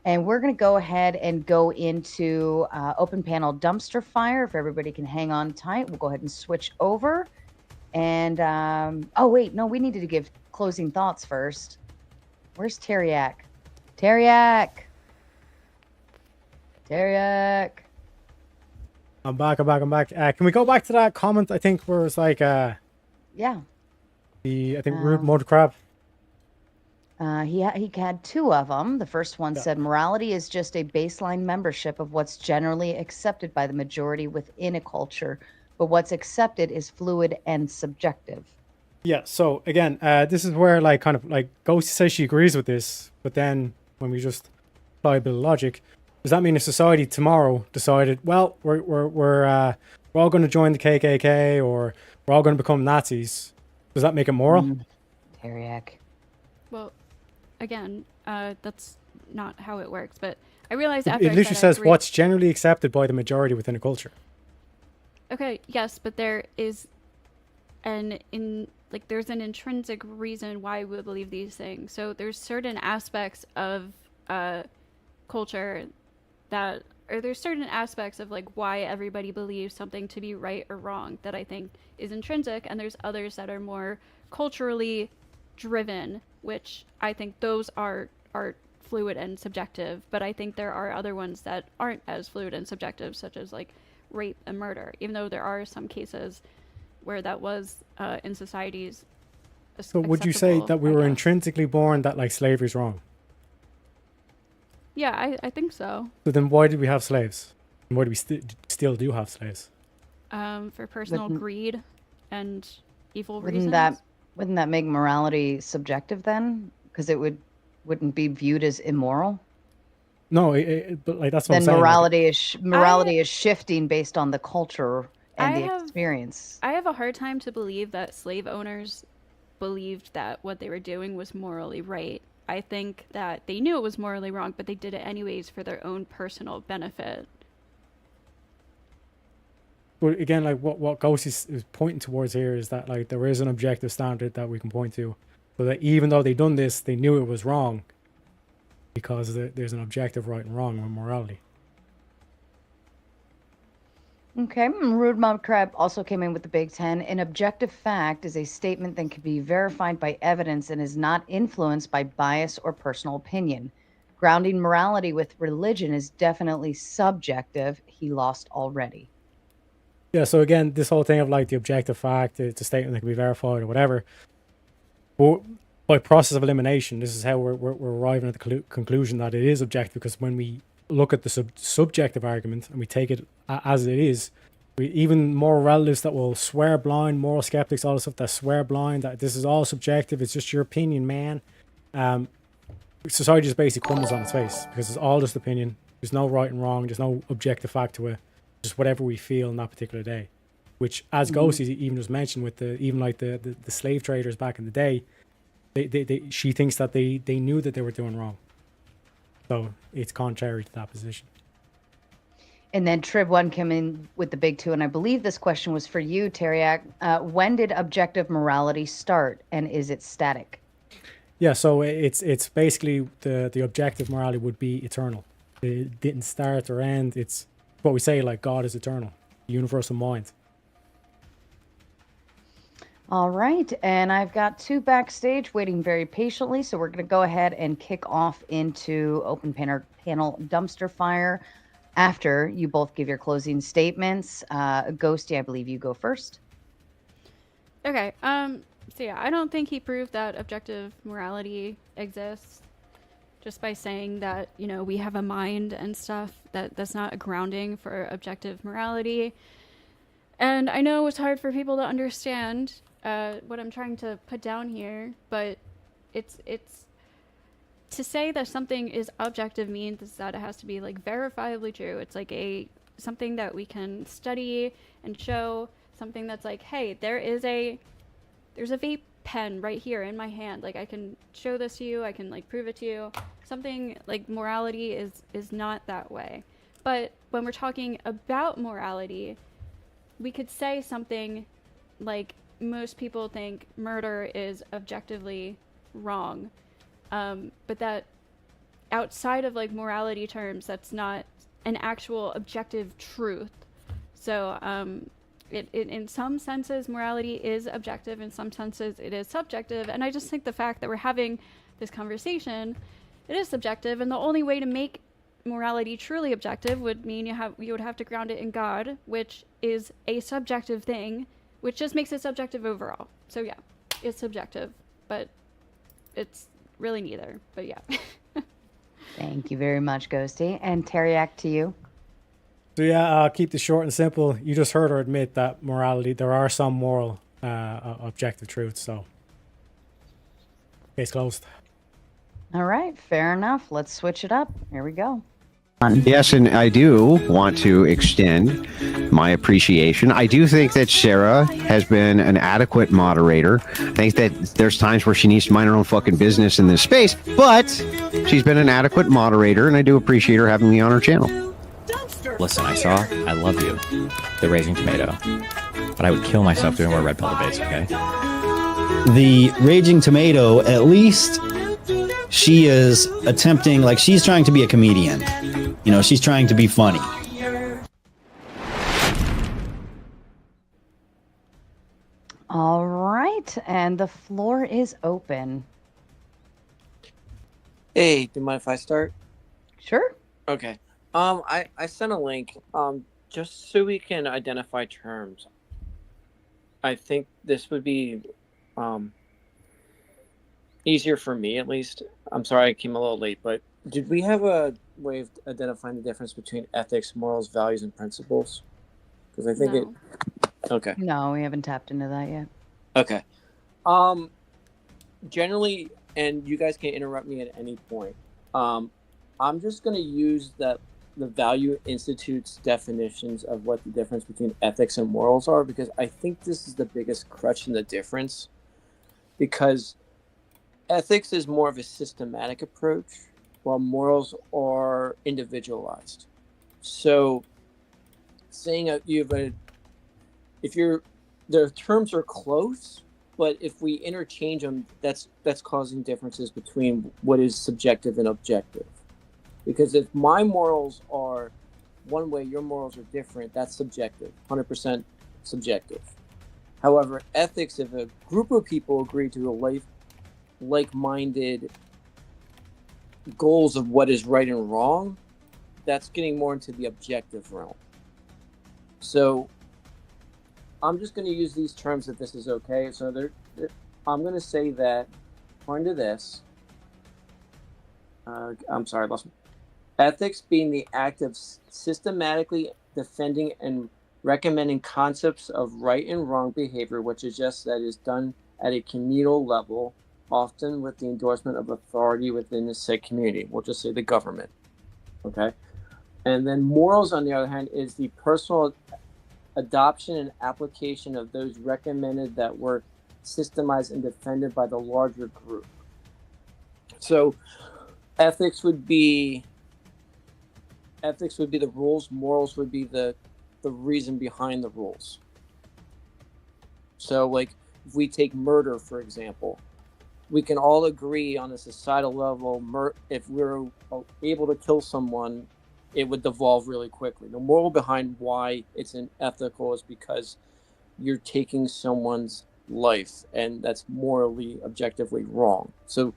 And we're going to go ahead and go into open panel dumpster fire. If everybody can hang on tight, we'll go ahead and switch over. And, oh, wait, no, we needed to give closing thoughts first. Where's Teriak? Teriak! I'm back. Can we go back to that comment? I think where it's like, yeah. Rude Mud Crab. He had 2 of them. The first one said, morality is just a baseline membership of what's generally accepted by the majority within a culture, but what's accepted is fluid and subjective. Yeah, so again, this is where like kind of like Ghost says she agrees with this, but then when we just apply a bit of logic, does that mean if society tomorrow decided, well, we're all going to join the KKK or we're all going to become Nazis? Does that make it moral? Teriak. Well, again, that's not how it works. But I realized after It literally says agree. what's generally accepted by the majority within a culture. Okay, yes, but there is there's an intrinsic reason why we believe these things. So there's certain aspects of culture there's certain aspects of like why everybody believes something to be right or wrong that I think is intrinsic, and there's others that are more culturally driven, which I think those are fluid and subjective, but I think there are other ones that aren't as fluid and subjective, such as like rape and murder, even though there are some cases where that was in societies. So would you say that we were guess. intrinsically born that like slavery is wrong? Yeah, I think so. So then why did we have slaves? And why do we still do have slaves? For personal greed and evil Wouldn't reasons. that Wouldn't that make morality subjective then? Because it wouldn't be viewed as immoral. No, but like that's what I'm Then saying. morality is shifting based on the culture and I the have experience. I have a hard time to believe that slave owners believed that what they were doing was morally right. I think that they knew it was morally wrong, but they did it anyways for their own personal benefit. But again, like what Ghost is pointing towards here is that like there is an objective standard that we can point to, so that even though they done this, they knew it was wrong, because there's an objective right and wrong with morality. Okay, Rude Mob Crab also came in with the Big Ten. An objective fact is a statement that can be verified by evidence and is not influenced by bias or personal opinion. Grounding morality with religion is definitely subjective. He lost already. Yeah. So again, this whole thing of like the objective fact, it's a statement that can be verified or whatever. But by process of elimination, this is how we're arriving at the conclusion that it is objective, because when we look at the subjective argument and we take it as it is, even moral relatives that will swear blind, moral skeptics, all the stuff that swear blind that this is all subjective, it's just your opinion, man. Society just basically crumbles on its face, because it's all just opinion. There's no right and wrong. There's no objective fact to it. Just whatever we feel in that particular day. Which, as Ghosty even just mentioned, with the slave traders back in the day, she thinks that they knew that they were doing wrong. So it's contrary to that position. And then Trib One came in with the big two, and I believe this question was for you, Teriak. When did objective morality start, and is it static? Yeah, so it's basically the objective morality would be eternal. It didn't start or end. It's what we say, like God is eternal, universal mind. All right, and I've got two backstage waiting very patiently, so we're going to go ahead and kick off into open panel dumpster fire after you both give your closing statements. Ghosty, I believe you go first. Okay. So yeah, I don't think he proved that objective morality exists just by saying that, you know, we have a mind and stuff. That's not a grounding for objective morality. And I know it's hard for people to understand what I'm trying to put down here, but it's to say that something is objective means that it has to be like verifiably true. It's like something that we can study and show, something that's like, hey, there's a vape pen right here in my hand. Like, I can show this to you. I can like prove it to you. Something like morality is not that way. But when we're talking about morality, we could say something like, most people think murder is objectively wrong. But that outside of like morality terms, that's not an actual objective truth. So it in some senses, morality is objective. In some senses, it is subjective. And I just think the fact that we're having this conversation, it is subjective. And the only way to make morality truly objective would mean you would have to ground it in God, which is a subjective thing, which just makes it subjective overall. So yeah, it's subjective, but it's really neither. But yeah. Thank you very much, Ghosty. And Teriak, to you. So yeah, I'll keep this short and simple. You just heard her admit that morality, there are some moral objective truths. So case closed. All right, fair enough. Let's switch it up. Here we go. Yes, and I do want to extend my appreciation. I do think that Sarah has been an adequate moderator. I think that there's times where she needs to mind her own fucking business in this space, but she's been an adequate moderator, and I do appreciate her having me on her channel. Listen, I love you, the Raging Tomato, but I would kill myself doing more Red Pill debates, okay? The Raging Tomato, at least she is attempting, like, she's trying to be a comedian. You know, she's trying to be funny. All right, and the floor is open. Hey, do you mind if I start? Sure. Okay. I sent a link just so we can identify terms. I think this would be easier for me, at least. I'm sorry I came a little late, but did we have a way of identifying the difference between ethics, morals, values, and principles? Because I think No. Okay. No, we haven't tapped into that yet. Okay. Generally, and you guys can interrupt me at any point. I'm just going to use the Value Institute's definitions of what the difference between ethics and morals are, because I think this is the biggest crutch in the difference. Because ethics is more of a systematic approach, while morals are individualized. So, saying their terms are close, but if we interchange them, that's causing differences between what is subjective and objective. Because if my morals are one way, your morals are different, that's subjective, 100% subjective. However, ethics, if a group of people agree to a like-minded goals of what is right and wrong, that's getting more into the objective realm. So I'm just going to use these terms if this is okay. So I'm going to say that, according to this, I'm sorry, I lost my... Ethics being the act of systematically defending and recommending concepts of right and wrong behavior, which is just that is done at a communal level, often with the endorsement of authority within the said community. We'll just say the government. Okay? And then morals, on the other hand, is the personal adoption and application of those recommended that were systemized and defended by the larger group. So ethics would be the rules, morals would be the reason behind the rules. So like if we take murder, for example, we can all agree on a societal level, if we're able to kill someone, it would devolve really quickly. The moral behind why it's unethical is because you're taking someone's life, and that's morally, objectively wrong. So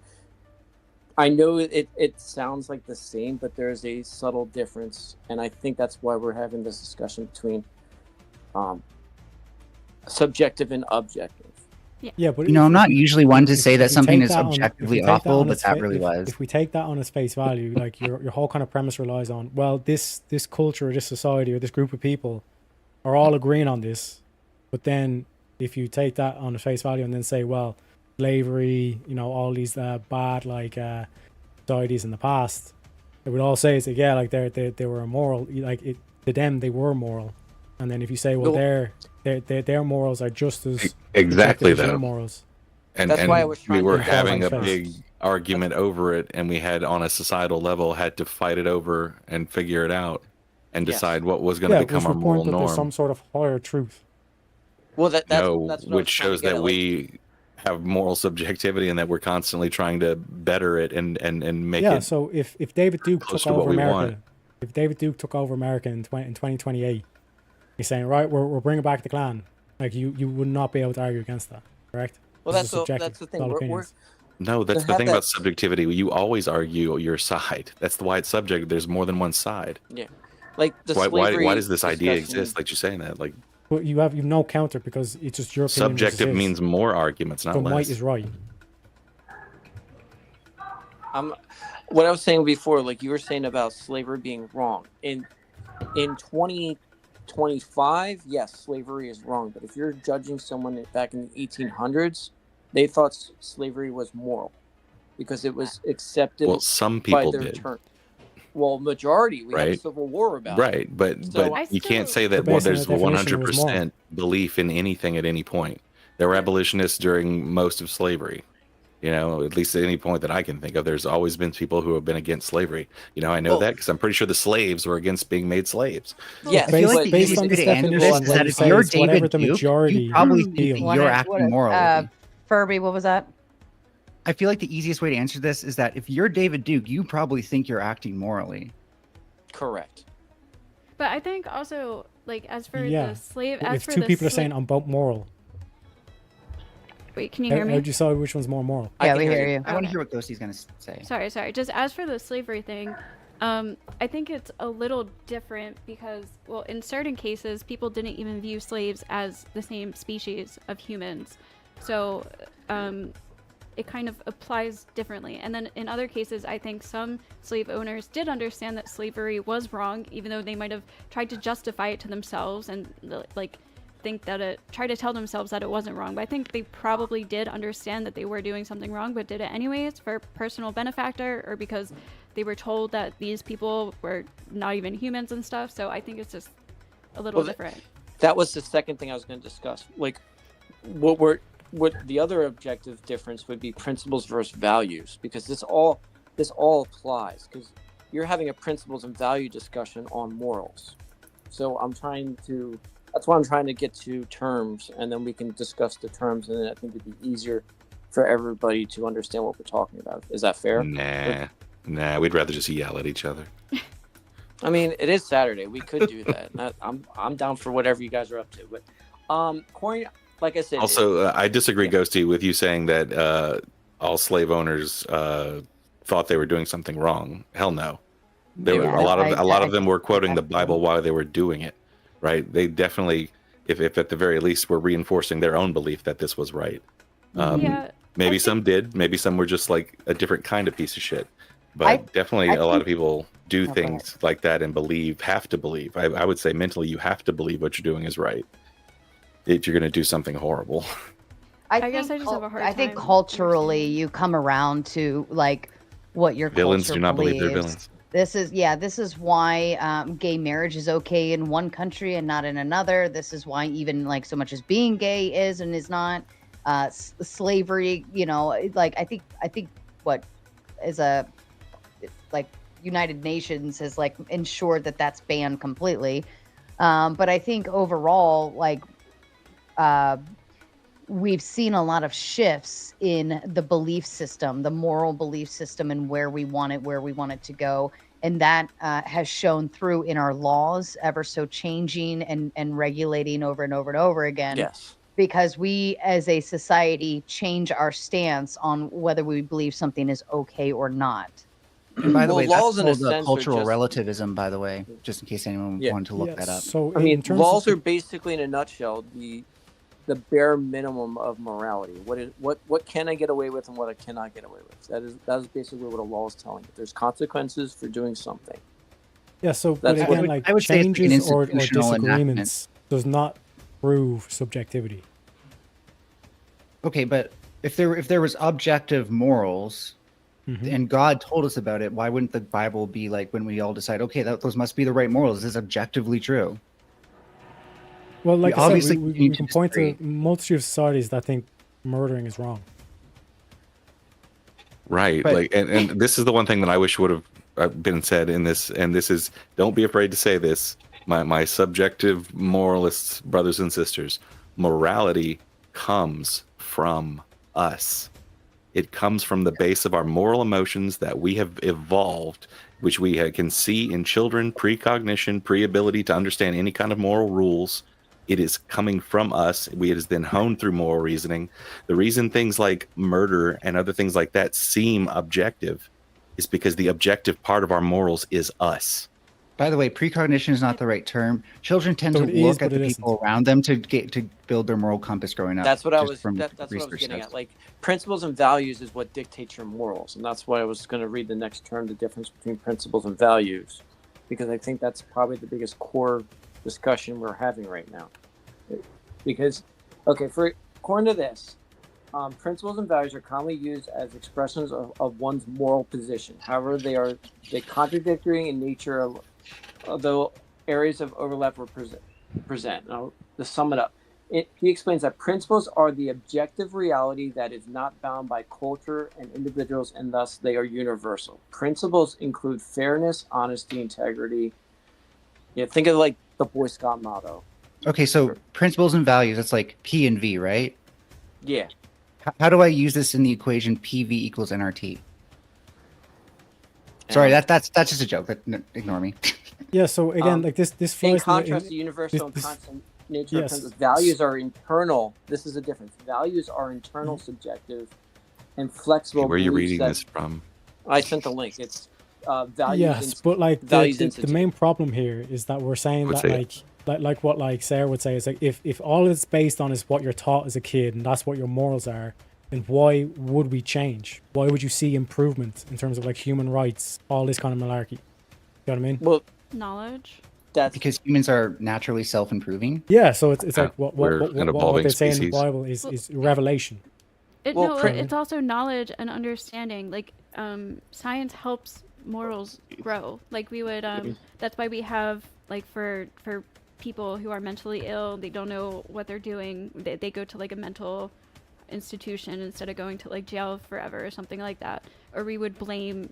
I know it sounds like the same, but there's a subtle difference, and I think that's why we're having this discussion between subjective and objective. Yeah, but I'm not usually one to say that if you something take is that objectively if you take that awful, on but its that fa- really if- was. If we take that on its face value, like your whole kind of premise relies on, well, this culture, or this society, or this group of people are all agreeing on this, but then if you take that on the face value and then say, well, slavery, all these bad societies in the past, they would all say it's like, yeah, like they were immoral, like to them they were moral, and then if you say, well, their morals are just as exactly objective as your though. morals. And, That's why I was we trying were to having a clarify big first. argument over it, and we had on a societal level had to fight it over and figure it out and Yes. decide what was going to become our the moral point that there's some norm. sort of higher truth. Well, that's No, what I was which trying to shows get that at, we have moral subjectivity and that we're constantly trying to better it and make Yeah, it. so if David Duke close took to what over we America, want. if David Duke took over America in 2028, he's saying, right, we're bringing back the Klan. Like you would not be able to argue against that, correct? Well, This is that's subjective, the it's thing. all We're opinions. No, that's to the have thing that- about subjectivity. You always argue your side. That's why it's subjective. There's more than one side. like the Why slavery does this idea discussion- exist? Like you're saying that, like But you have no counter because it's just your opinion. versus subjective his. means more arguments, not so less. might is right. What I was saying before, like you were saying about slavery being wrong in 2025, yes, slavery is wrong. But if you're judging someone back in the 1800s, they thought slavery was moral because it was accepted Well, some by people their did. turn. Well, majority. We had a Right. civil war about it. Right, but So- I you can't still- say that But based on there's the definition, it was 100% belief in anything at any point. There were abolitionists during most of slavery. At least at any point that I can think of, there's always been people who have been against slavery. I know Well- that because I'm pretty sure the slaves were against being made slaves. Yes, I feel like but- the based easiest on way this to answer definition, this what is that you if say you're is whatever David the Duke, majority you probably think feel. that What you're is- acting what is- morally. Furby, what was that? I feel like the easiest way to answer this is that if you're David Duke, you probably think you're acting morally. correct. But I think also, like, as for Yeah. the slave, as If for two the people are sla- saying I'm both moral, wait, can you hear how me? would you decide which one's more moral? I Yeah, can we hear hear you. you. I want to Okay. hear what Ghosty's going to say. Sorry. Just as for the slavery thing, I think it's a little different because, well, in certain cases, people didn't even view slaves as the same species of humans. So, it kind of applies differently. And then in other cases, I think some slave owners did understand that slavery was wrong, even though they might have tried to justify it to themselves and like think that try to tell themselves that it wasn't wrong. But I think they probably did understand that they were doing something wrong, but did it anyways for personal benefactor or because they were told that these people were not even humans and stuff. So I think it's just a little different. That was the second thing I was going to discuss. Like, what the other objective difference would be principles versus values, because this all applies, because you're having a principles and value discussion on morals. So that's why I'm trying to get to terms, and then we can discuss the terms, and then I think it'd be easier for everybody to understand what we're talking about. Is that fair? Nah, we'd rather just yell at each other. I mean, it is Saturday. We could do that. I'm down for whatever you guys are up to. But Corey, like I said. Also, I disagree, Ghosty, with you saying that all slave owners thought they were doing something wrong. Hell no. There were a lot of them were quoting the Bible while they were doing it. Right? They definitely, if at the very least, were reinforcing their own belief that this was right. Maybe some did. Maybe some were just like a different kind of piece of shit. But definitely a lot of people do things like that and have to believe. I would say mentally you have to believe what you're doing is right if you're going to do something horrible. I guess I just have a hard time. I think culturally you come around to like what your villains culture do not believes. believe they're villains. This is why gay marriage is okay in one country and not in another. This is why even like so much as being gay is and is not. Slavery, like I think what is like United Nations has like ensured that that's banned completely. But I think overall, like we've seen a lot of shifts in the belief system, the moral belief system, and where we want it to go. And that has shown through in our laws, ever so changing and regulating over and over and over again. Yes. Because we as a society change our stance on whether we believe something is okay or not. And by the way, that's laws in a called sense are cultural just- relativism, by the way, just in case anyone wanted to look that up. So I mean, in terms laws of are basically, in a nutshell, the bare minimum of morality. What can I get away with and what I cannot get away with? That is basically what a law is telling you. There's consequences for doing something. yeah, so but That's again, what- like I would say it's like an changes or institutional disagreements does not prove subjectivity. Okay, but if there was objective morals and God told us about it, why wouldn't the Bible be like when we all decide, okay, those must be the right morals? This is objectively true. Well, like I obviously said, we continue can to point to disagree. multitude of societies that think murdering is wrong. Right. But- like, and this is the one thing that I wish would have been said in this. And this is, don't be afraid to say this. My subjective moralists, brothers and sisters, morality comes from us. It comes from the base of our moral emotions that we have evolved, which we can see in children, precognition, pre-ability to understand any kind of moral rules. It is coming from us. It is then honed through moral reasoning. The reason things like murder and other things like that seem objective is because the objective part of our morals is us. By the way, precognition is not the right term. Children tend So to it is, look at but the it people around them to build their moral compass growing up. That's what I just was. from That's what I was research getting stuff. at. Like, principles and values is what dictates your morals, and that's why I was going to read the next term, the difference between principles and values, because I think that's probably the biggest core discussion we're having right now. Because, okay, according to this, principles and values are commonly used as expressions of one's moral position. However, they contradictory in nature, although areas of overlap were present. Now, to sum it up, he explains that principles are the objective reality that is not bound by culture and individuals, and thus they are universal. Principles include fairness, honesty, integrity. Think of like the Boy Scout motto. Okay, so principles and values, that's like P and V, right? Yeah. How do I use this in the equation PV equals NRT? Sorry, that's just a joke. Ignore me. Yeah, so again, like this In flies contrast to universal and constant nature of yes. principles, values are internal. This is a difference. Values are internal, subjective, and flexible. Where are you beliefs reading that- this from? I sent the link. It's values. yes, but like values the institute. main problem here is that we're saying Would that say like what like Sarah would say is like if all it's based on is what you're taught as a kid and that's what your morals are, then why would we change? Why would you see improvement in terms of like human rights, all this kind of malarkey? You know what I mean? Well, Knowledge. That's because humans are naturally self-improving. Yeah, so it's Yeah, like what we're an what evolving they say in the species. Bible is revelation. Well, No, print- it's also knowledge and understanding. Like, science helps morals grow. Like, we would, that's why we have, like, for people who are mentally ill, they don't know what they're doing. They go to like a mental institution instead of going to like jail forever or something like that. Or we would blame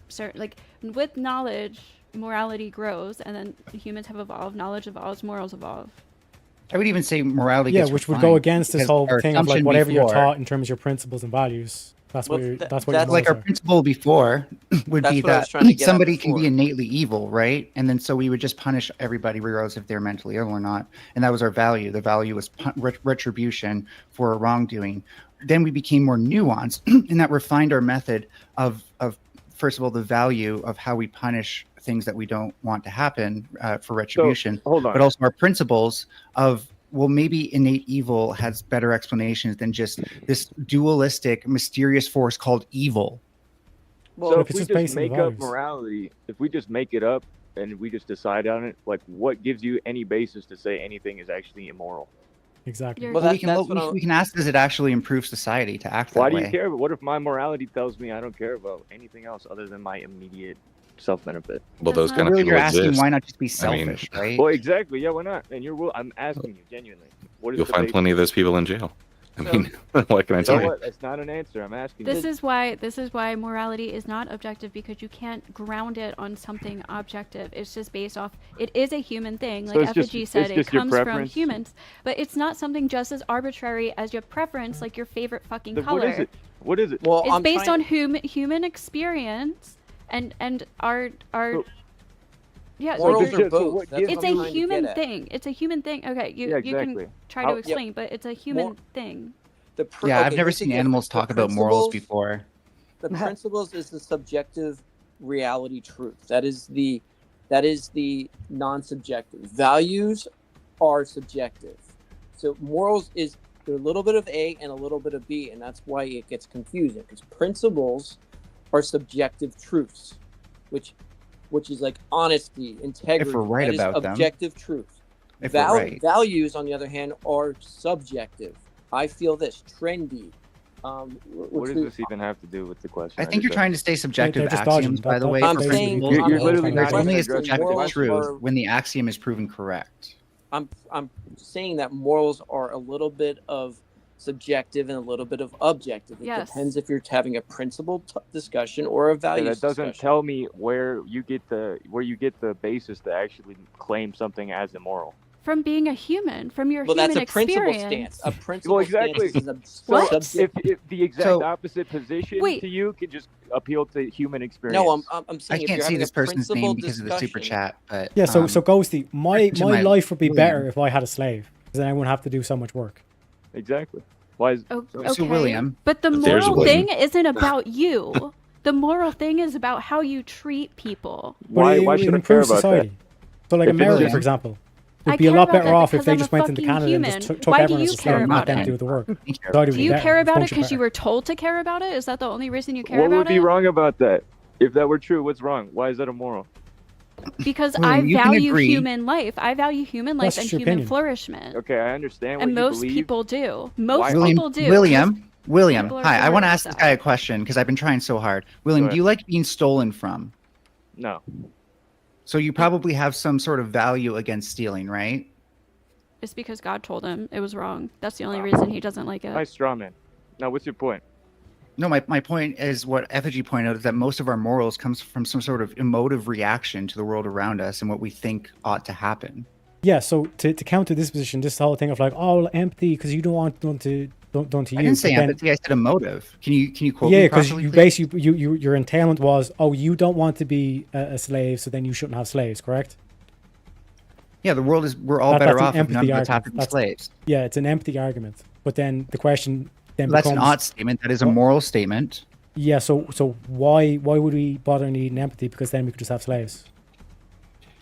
certain, like, with knowledge, morality grows, and then humans have evolved, knowledge evolves, morals evolve. I would even say morality. Yeah, gets which would refined, go against this because whole our thing of like assumption whatever you're before- taught in terms of your principles and values. That's what Well, you're, th- that's what that's your like our morals are. principle before would That's be what I was that trying to get at somebody can be before. innately evil, right? And then so we would just punish everybody regardless if they're mentally ill or not. And that was our value. The value was retribution for wrongdoing. Then we became more nuanced, and that refined our method of first of all the value of how we punish things that we don't want to happen for retribution, hold on. but also our principles of, well, maybe innate evil has better explanations than just this dualistic, mysterious force called evil. well, So if if it's we just just based on the make up values. morality, if we just make it up and we just decide on it, like what gives you any basis to say anything is actually immoral? Exactly. You're- Well, Well, that's what we can ask, does it actually improve society to act that Why do way? you care? But what if my morality tells me I don't care about anything else other than my immediate self-benefit? Well, those That's kind not- of Really, people you're asking exist. why not just be I mean- selfish, right? Well, exactly. Yeah, why not? And I'm asking you genuinely. What is You'll the find basis? plenty of those people in jail. I mean, what can I You tell know you? what? That's not an answer. I'm asking This you. is why morality is not objective, because you can't ground it on something objective. It's just based off. It is a human thing, So like it's just- Effigy it's said. It just your comes from preference? humans, but it's not something just as arbitrary as your preference, like your favorite fucking Then color. what is it? What is it? well, It's I'm based trying- on human experience and our. So- Yeah, Morals like So are so both. what That's gives it's what I'm a trying to human get at. thing. It's a human thing. Okay, you Yeah, you exactly. can try How- to explain, but it's a human Mor- thing. Yeah, I've okay, never here's the seen difference. animals The talk about morals principles- before. The principles is the subjective reality truth. That is the non-subjective. Values are subjective. So morals is they're a little bit of A and a little bit of B, and that's why it gets confusing, because principles are subjective truths, which is like honesty, integrity. If we're right that is about them. objective truth. If we're right. Values, on the other hand, are subjective. I feel this trendy. What does this even have to do with the question? I think you're just trying to stay subjective they're just dodging. axioms, by the That- way. that's I'm for saying- principles. You're- you're I'm literally saying not There's only a addressing the subjective morals truth are- when the axiom is proven correct. I'm saying that morals are a little bit of subjective and a little bit of objective. It Yes. depends if you're having a principled discussion or a Yeah, value that doesn't discussion. tell me where you get the basis to actually claim something as immoral. From being a human, from your Well, human that's a principle experience. stance. A principle exactly. stance is a What? subject- If the exact So- opposite position Wait. to you could just appeal to human experience. No, I'm I saying if can't you're see having this a person's name principled because of the super discussion- chat, but Yeah, so Ghosty, my to my life would be William. better if I had a slave, because then I wouldn't have to do so much work. Exactly. Why is Oh, So, okay. William, But the There's moral William. thing isn't about you. The moral thing is about how you treat people. why But why it should I care improves about society. So, like If it's America, just- for example, I would be a care lot about better that off if because they I'm just a went into fucking Canada and just human. took Why do everyone you as a slave care and let about them it? do the work. Thank you. Society would Do be you better, care about it function because you better. were told to care about it? Is that the only reason you care What about would be it? wrong about that? If that were true, what's wrong? Why is that immoral? Because William, I you can value agree. human life. I value human life That's and just your human opinion. flourishment. Okay, I understand what And you most believe. people do. Most Why- people do. William, people are hi. I ignorant want to of ask this that. guy a question because I've been trying so hard. William, Go do you like being stolen from? No. So you probably have some sort of value against stealing, right? It's because God told him it was wrong. That's the only reason he doesn't like it. Nice straw man. Now, what's your point? No, my point is what Effigy pointed out is that most of our morals comes from some sort of emotive reaction to the world around us and what we think ought to happen. Yeah, so to counter this position, this whole thing of like, oh, empathy, because you don't want done to you. I didn't say but then- empathy. I said emotive. Can you quote Yeah, me because properly, you please? basically your entailment was, oh, you don't want to be a slave, so then you shouldn't have slaves, correct? Yeah, we're all That- better that's an off if none empathy of us have to argument. be That's- slaves. Yeah, it's an empty argument. But then the question then That's becomes, an odd statement. That is a moral statement. yeah, so why would we bother needing empathy? Because then we could just have slaves.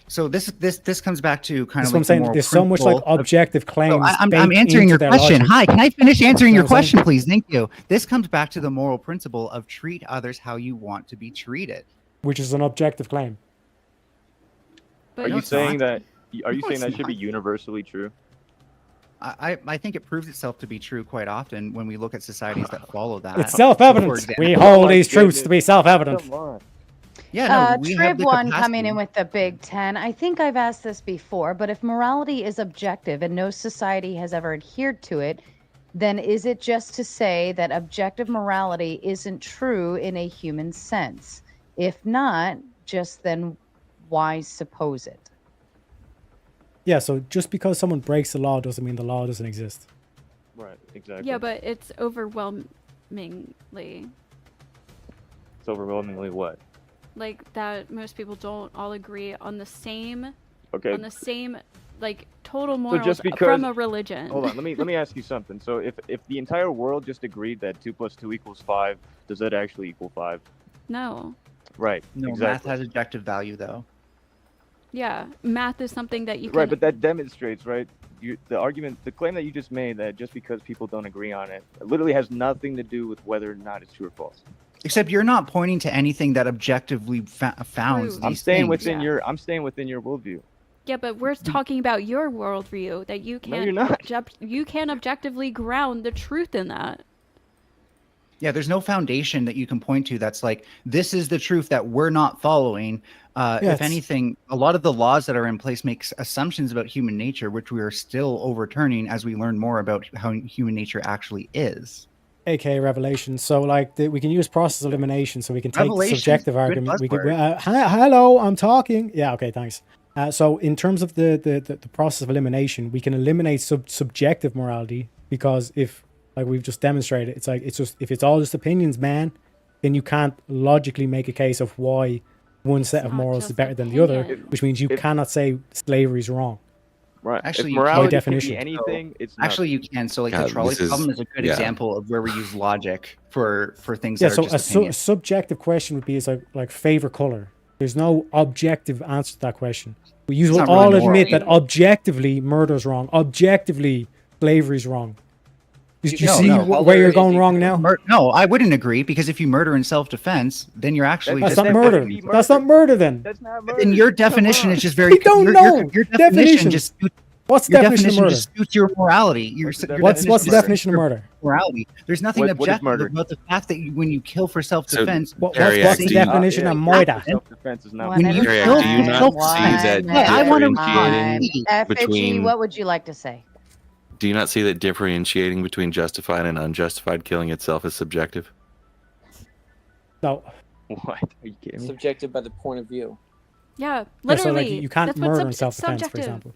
So this comes back to kind That's of what I'm like the saying. moral There's so much like principle of- objective claims. So I'm baked answering into your their question. logic. Hi, can I finish answering You your know what I'm saying? question, please? Thank you. This comes back to the moral principle of treat others how you want to be treated. Which is an objective claim. But Are No, you it's saying not. that? Are you No, saying it's that should be not. universally true? I think it proves itself to be true quite often when we look at societies that follow that. It's So, self-evident. for We example, hold my these truths to goodness. be self-evident. Come on. yeah, no, we have Trib the one coming in capacity. with the Big Ten. I think I've asked this before, but if morality is objective and no society has ever adhered to it, then is it just to say that objective morality isn't true in a human sense? If not, just then why suppose it? Yeah, so just because someone breaks the law doesn't mean the law doesn't exist. Right. Exactly. yeah, but it's overwhelmingly It's overwhelmingly what? like that most people don't all agree on the same Okay. like total morals just from because- a religion. Hold on. Let me ask you something. So if the entire world just agreed that 2 + 2 = 5, does that actually equal 5? No. Right. No, math exactly. has objective value though. Yeah, math is something that you can Right, but that demonstrates, right? The claim that you just made that just because people don't agree on it, literally has nothing to do with whether or not it's true or false. Except you're not pointing to anything that objectively founds True. I'm these staying things. within Yeah. I'm staying within your worldview. Yeah, but we're talking about your worldview that you No, can't you're not. you can't objectively ground the truth in that. Yeah, there's no foundation that you can point to that's like, this is the truth that we're not following. If it's- anything, a lot of the laws that are in place make assumptions about human nature, which we are still overturning as we learn more about how human nature actually is. AKA revelation. So like we can use process elimination, so we can take the Revelation's subjective a good argument. We can, buzzword. hello, I'm talking. Yeah, okay, thanks. So in terms of the process of elimination, we can eliminate subjective morality, because if, like we've just demonstrated, it's like, it's just, if it's all just opinions, man, then you can't logically make a case of why one set It's of not morals is just better than the other, opinion. which means you cannot say slavery is wrong. Right. Actually, if you morality can definition. be anything, it's not. Actually, you can. So, like, God, the trolley this is- problem is a good yeah. example of where we use logic for things Yeah, that so are a just opinions. subjective question would be is like favorite color. There's no objective answer to that question. You will not all really admit moral. that objectively murder's wrong. Objectively slavery's wrong. Did you No, see no. where you're going wrong now? No, I wouldn't agree, because if you murder in self-defense, then you're actually That's just not that murder. wouldn't be That's not murder then. That's not murder. Then your Come definition on. is just very. We don't your, know. Your definition Definitions. just suits, What's the your definition of definition murder? just suits your morality. Your, What's the your What's the just definition of your murder? morality? There's nothing What is objective murder? about the fact that when you kill for self-defense. What's Ariak, the do you- definition of Yeah, murder? self-defense is not One When you at a Ariak, kill do you for not self-defense, see that yeah, I want to. differentiating Effigy, between- what would you like to say? Do you not see that differentiating between justified and unjustified killing itself is subjective? No. What? Are you kidding me? Subjective by the point of view. Yeah, Yeah, so literally. like you can't that's what murder in self-defense, for subjective. example.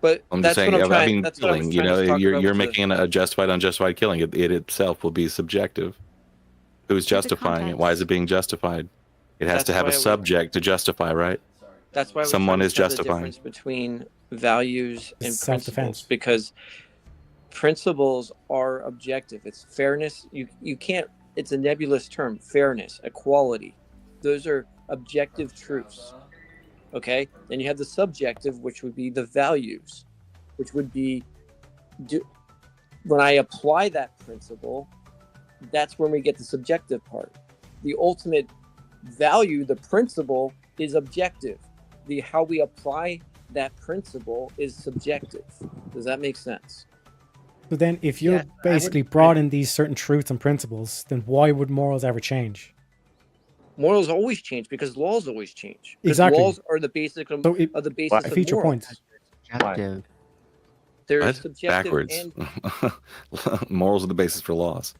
But I'm that's just saying, what I'm I trying. mean, That's what I was killing, you trying to know, talk you're about you're with the- making a justified, unjustified killing. It itself will be subjective. Who's justifying it? Why is it being justified? It has That's to have why a we- subject to justify, right? That's why I was Someone trying to is tell the justifying. difference between values and It's principles, self-defense. because principles are objective. It's fairness. You can't. It's a nebulous term. Fairness, equality. Those are objective truths. Okay. Then you have the subjective, which would be the values, which would be when I apply that principle. That's when we get the subjective part. The ultimate value, the principle, is objective. The how we apply that principle is subjective. Does that make sense? So then if you're Yeah, I would- basically brought in these certain truths and principles, then why would morals ever change? Morals always change because laws always change. 'Cause Exactly. Laws are the basic of, So it, are the basis of feature morals. points. Objective. There's What? subjective Backwards. and Morals are the basis for laws.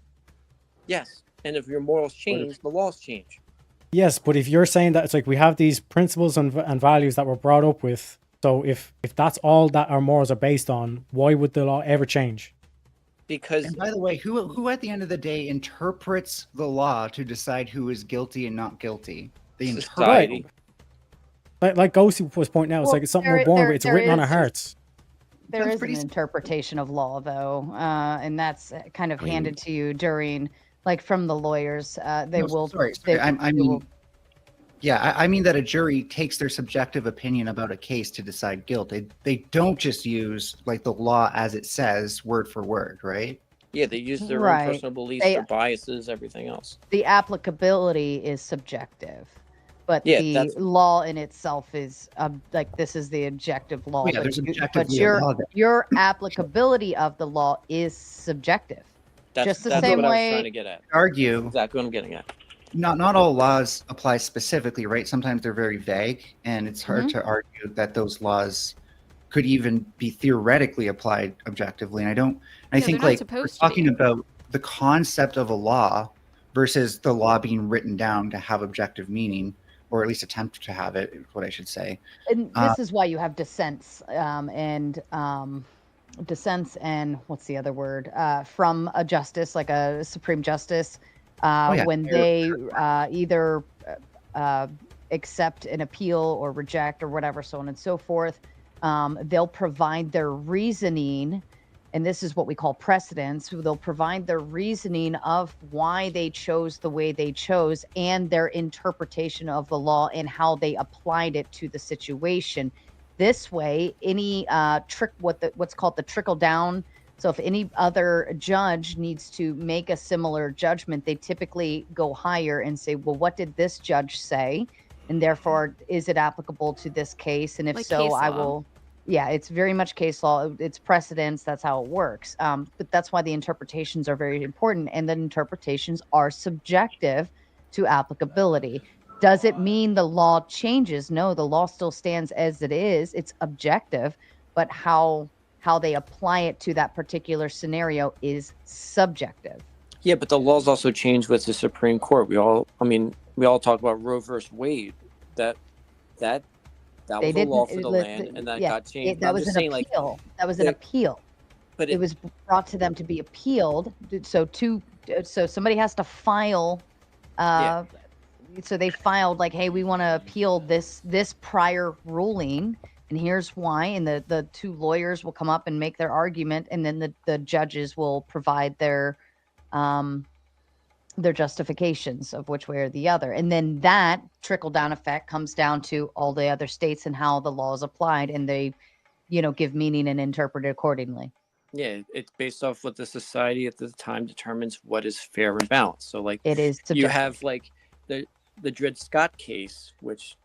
yes. And if your morals change, the laws change. Yes, but if you're saying that it's like we have these principles and values that we're brought up with, so if that's all that our morals are based on, why would the law ever change? Because And by the way, who at the end of the day interprets the law to decide who is guilty and not guilty? The society. Like Ghosty was pointing out, it's Well, like it's something there- we're born there- with. It's there written on our is- hearts. There Sounds is pretty an s- interpretation of law, though, and that's kind of I mean- handed to you during, like, from the lawyers. They No, will. Sorry, they- I they mean, will- yeah, I mean that a jury takes their subjective opinion about a case to decide guilt. They don't just use like the law as it says, word for word, right? Yeah, they use their Right. own personal beliefs, They- their biases, everything else. the applicability is subjective. but Yeah, the that's- law in itself is like this is the objective law. Yeah, but there's you- objectively but a law there. your applicability of the law is subjective. Just the that's same what I was way. trying to get at. Argue Exactly what I'm getting at. not all laws apply specifically, right? Sometimes they're very vague, and it's hard to argue that those laws could even be theoretically applied objectively. And I Yeah, think they're not like we're supposed to be. talking about the concept of a law versus the law being written down to have objective meaning, or at least attempt to have it, is what I should say. And this is why you have dissents and what's the other word from a justice like a Supreme Justice when they either accept an appeal or reject or whatever, so on and so forth. They'll provide their reasoning, and this is what we call precedents. They'll provide their reasoning of why they chose the way they chose and their interpretation of the law and how they applied it to the situation. This way, any what's called the trickle down. So if any other judge needs to make a similar judgment, they typically go higher and say, well, what did this judge say? And therefore, is it applicable to this case? And if Like so, case I law. will. Yeah, it's very much case law. It's precedents. That's how it works. But that's why the interpretations are very important. And the interpretations are subjective to applicability. Does it mean the law changes? No, the law still stands as it is. It's objective, but how they apply it to that particular scenario is subjective. Yeah, but the laws also change with the Supreme Court. We all talk about Roe versus Wade. That They was a law for the land, and that got changed. That was an appeal. That was an appeal. But it was brought to them to be appealed. So somebody has to file. So they filed like, hey, we want to appeal this prior ruling, and here's why. And the two lawyers will come up and make their argument, and then the judges will provide their justifications of which way or the other. And then that trickle down effect comes down to all the other states and how the law is applied, and they, give meaning and interpret it accordingly. Yeah, it's based off what the society at the time determines what is fair and balanced. So like it is subjective. You have like the Dred Scott case, which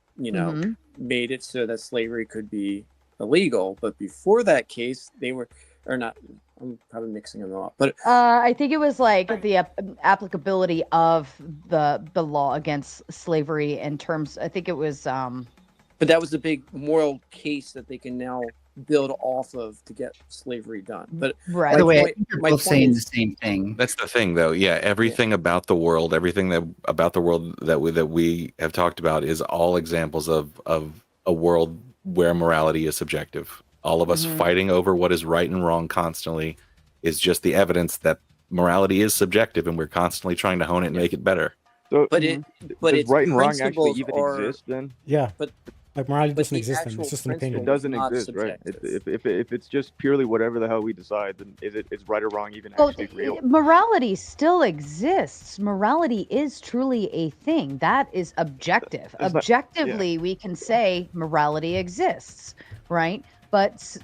made it so that slavery could be illegal. But before that case, they were or not. I'm probably mixing them up, but I think it was like the applicability of the law against slavery in terms. I think it was. But that was the big moral case that they can now build off of to get slavery done. But right. By the way, I think you're both saying the same thing. That's the thing, though. Yeah, everything about the world, about the world that we have talked about is all examples of a world where morality is subjective. All of us fighting over what is right and wrong constantly is just the evidence that morality is subjective, and we're constantly trying to hone it and make it better. So, but does its right and wrong actually principles even are- exist then? Yeah. But Like morality doesn't the exist then. actual It's just an opinion. It doesn't not exist, right? subjective. If it's just purely whatever the hell we decide, then is right or wrong even Well, actually real? morality still exists. Morality is truly a thing. That is objective. It's not- Objectively, we can say morality exists, right? But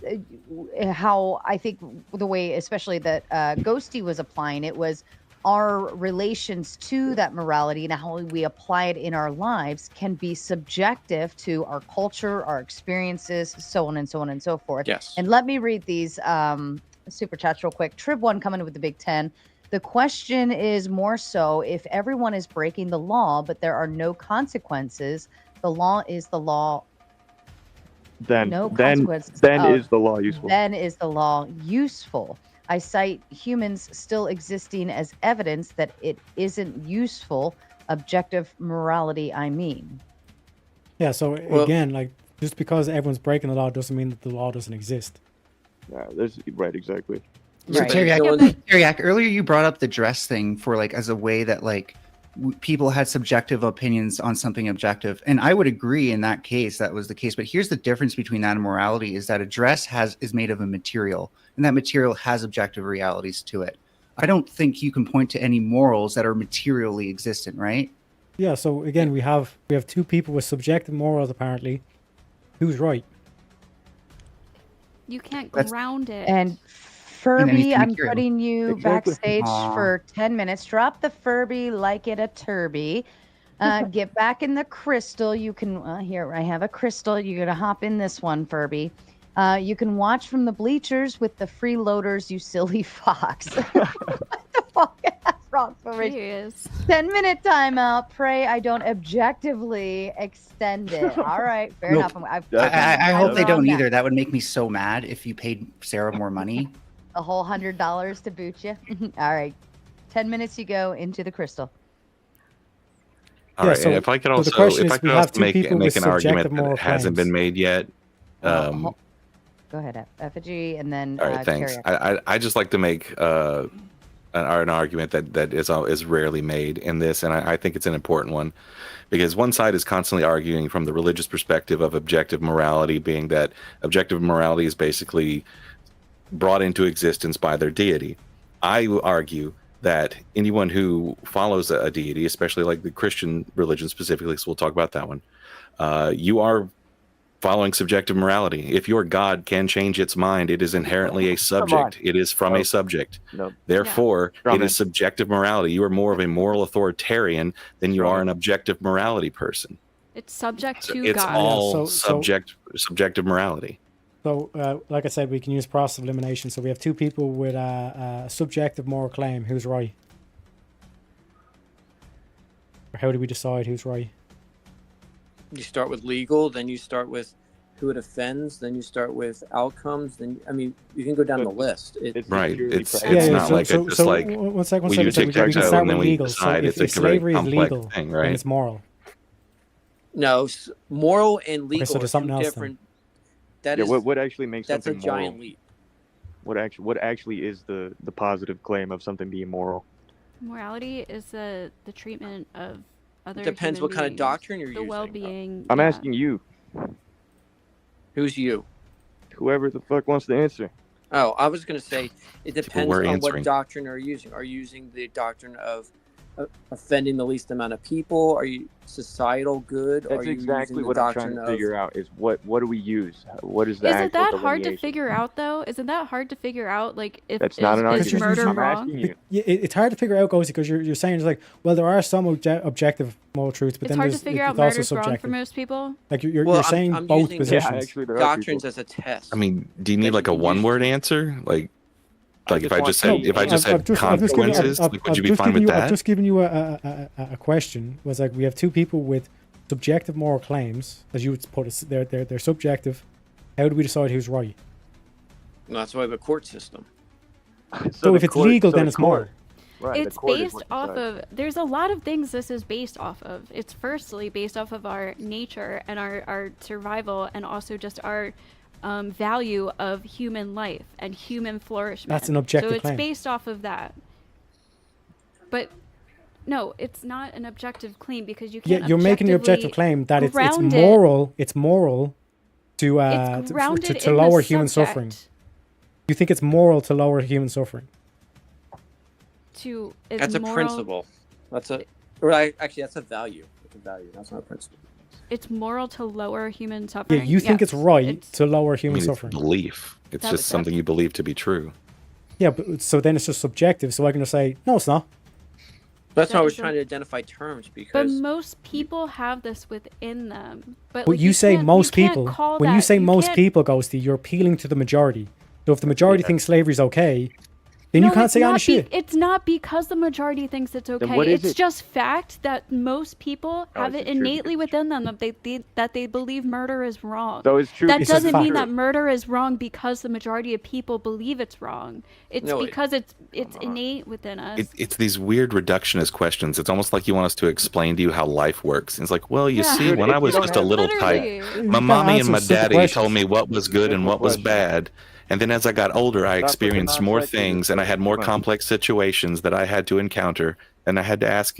how I think the way, especially that Ghosty was applying it, was our relations to that morality and how we apply it in our lives can be subjective to our culture, our experiences, so on and so on and so forth. Yes. And let me read these super chats real quick. Trib1 coming in with the Big 10. The question is more so if everyone is breaking the law, but there are no consequences, the law is the law. Then No then consequences. is the law useful? Then is the law useful. I cite humans still existing as evidence that it isn't useful. Objective morality, I mean. Yeah, so again, like just because everyone's breaking the law doesn't mean that the law doesn't exist. Yeah, there's right, exactly. So Right. Teriak, earlier you brought up the dress thing for like as a way that like people had subjective opinions on something objective, and I would agree in that case that was the case. But here's the difference between that and morality: is that a dress is made of a material, and that material has objective realities to it. I don't think you can point to any morals that are materially existent, right? Yeah, so again, we have two people with subjective morals apparently. Who's right? You can't That's- ground it. And Furby, anything I'm material. putting you Exactly. backstage Aw. for 10 minutes. Drop the Furby like it a turby. Get back in the crystal. You can here. I have a crystal. You're gonna hop in this one, Furby. You can watch from the bleachers with the freeloaders. You silly fox. What the fuck? Wrong for me. Jeez. 10-minute timeout. Pray I don't objectively extend it. All right, fair Nope. enough. I hope they wrong don't now. either. That would make me so mad if you paid Sarah more money. A whole $100 to boot you. All right, 10 minutes. You go into the crystal. All Yeah, right, so- and if I could so the also, question if I is, we could have also two make people with an argument subjective moral that hasn't been claims. made yet. Go ahead, Effigy, and then All right, thanks. Carrie. I just like to make an argument that is rarely made in this, and I think it's an important one, because one side is constantly arguing from the religious perspective of objective morality, being that objective morality is basically brought into existence by their deity. I argue that anyone who follows a deity, especially like the Christian religion specifically, so we'll talk about that one, you are following subjective morality. If your God can change its mind, it is inherently a subject. It is from a subject. No. Therefore, Strawman. it is subjective morality. You are more of a moral authoritarian than you are an objective morality person. It's subject So to it's God. all So- subjective morality. So, like I said, we can use process of elimination. So we have two people with a subjective moral claim. Who's right? Or how do we decide who's right? You start with legal, then you start with who it offends, then you start with outcomes. Then I mean, you can go down the list. Right. purely It's practical. not like it's just like one second, we do we can tic-tac-toe start and then with we legal. So decide. if It's a very slavery is complex legal, thing, then right? it's moral. No, moral and legal so are there's two something else then. different. That Yeah, is what actually makes that's a something moral? giant leap. What actually is the positive claim of something being moral? Morality is the treatment of other. Depends human what kind of beings, doctrine you're the using. well-being. I'm yeah. asking you, Who's you? whoever the fuck wants to answer. Oh, I was going to say it depends were on answering. what doctrine are you using. Are you using the doctrine of offending the least amount of people? Are you societal good? Are That's you exactly using the what I'm trying doctrine to figure out. Is what do we use? What is the Isn't actual that hard to delineation? figure out though? Isn't that hard to figure out? Like if That's not an is argument. murder I'm wrong? asking you. Yeah, it's hard to figure out, Gozy, because you're saying it's like, well, there are some objective moral truths, but It's then hard there's to figure out it's also murder's wrong for subjective. most people. Like you're Well, saying I'm both using positions. Yeah, actually, there are doctrines people. as a test. I mean, do you need like a one-word answer? Like if I just want- said if I just I've said given- consequences, I've like, would you be just fine given with you- I've that? just given you a question. Was like we have two people with subjective moral claims, as you would put it. They're subjective. How do we decide who's right? Well, that's why we have a court system. So the if it's court- legal, so then the it's moral. court- Right, the It's court is based what off decides. of. There's a lot of things this is based off of. It's firstly based off of our nature and our survival, and also just our value of human life and human flourishment. That's an objective So it's claim. based off of that. But no, it's not an objective claim because you can't. Yeah, you're making the objective objectively claim that it's ground it. moral. It's moral to It's grounded to in the lower human suffering. subject. You think it's moral to lower human suffering? To it's That's a moral, principle. That's a actually that's a value. It's a value. That's not a principle. It's moral to lower human Yeah, suffering. you think Yes, it's right it's- to lower I human mean, it's suffering. belief. It's That just was- something you believe to be true. Yeah, but so then it's just subjective. So I can just say no, it's not. That's why I was That is a- trying to identify terms But because most people have this within them. But But like, you say can't- most you can't people. call When you that- say most can't- people, Ghosty, you're appealing to the majority. So if the majority Yeah. thinks slavery's okay, then No, you can't it's say on not shit. It's not because the majority thinks it's okay. what is It's it? just fact that most people have it's it a true innately because within them that they believe murder is wrong. So it's true. That It's just doesn't mean fact. that murder is wrong because the majority of people believe it's wrong. It's No, because it's innate within us. It's these weird reductionist questions. It's almost like you want us to explain to you how life works. And it's like, well, you Yeah. see, Dude, when if I you was don't just a have- little tyke, Literally. my You mommy can't and my answer simple daddy questions. told me what was good and what was Simple bad. And then as I got older, I Stop with the experienced more non-sequitur. things and I had more Come on. complex situations that I had to encounter. And I had to ask,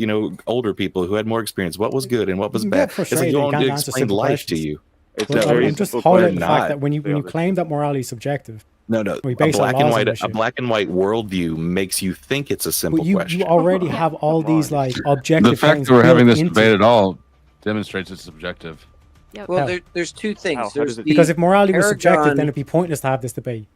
older people who had more experience, what was good and what was You bad. get It's like frustrated you you want can't to answer explain simple life questions. to you. It's Well, a very I'm just simple highlighting question. the not. fact that when you Failed it. claim that morality is subjective, No, We a base our black and laws on white, this a shit. black and white worldview makes you think it's a simple but you question. already have all Come these on. like objective. The fact things that we're having built this into debate it. at all demonstrates it's subjective. Yep. well, How? there's two things. How There's does it- the Because if morality was subjective, Paragon- then it'd be pointless to have this debate.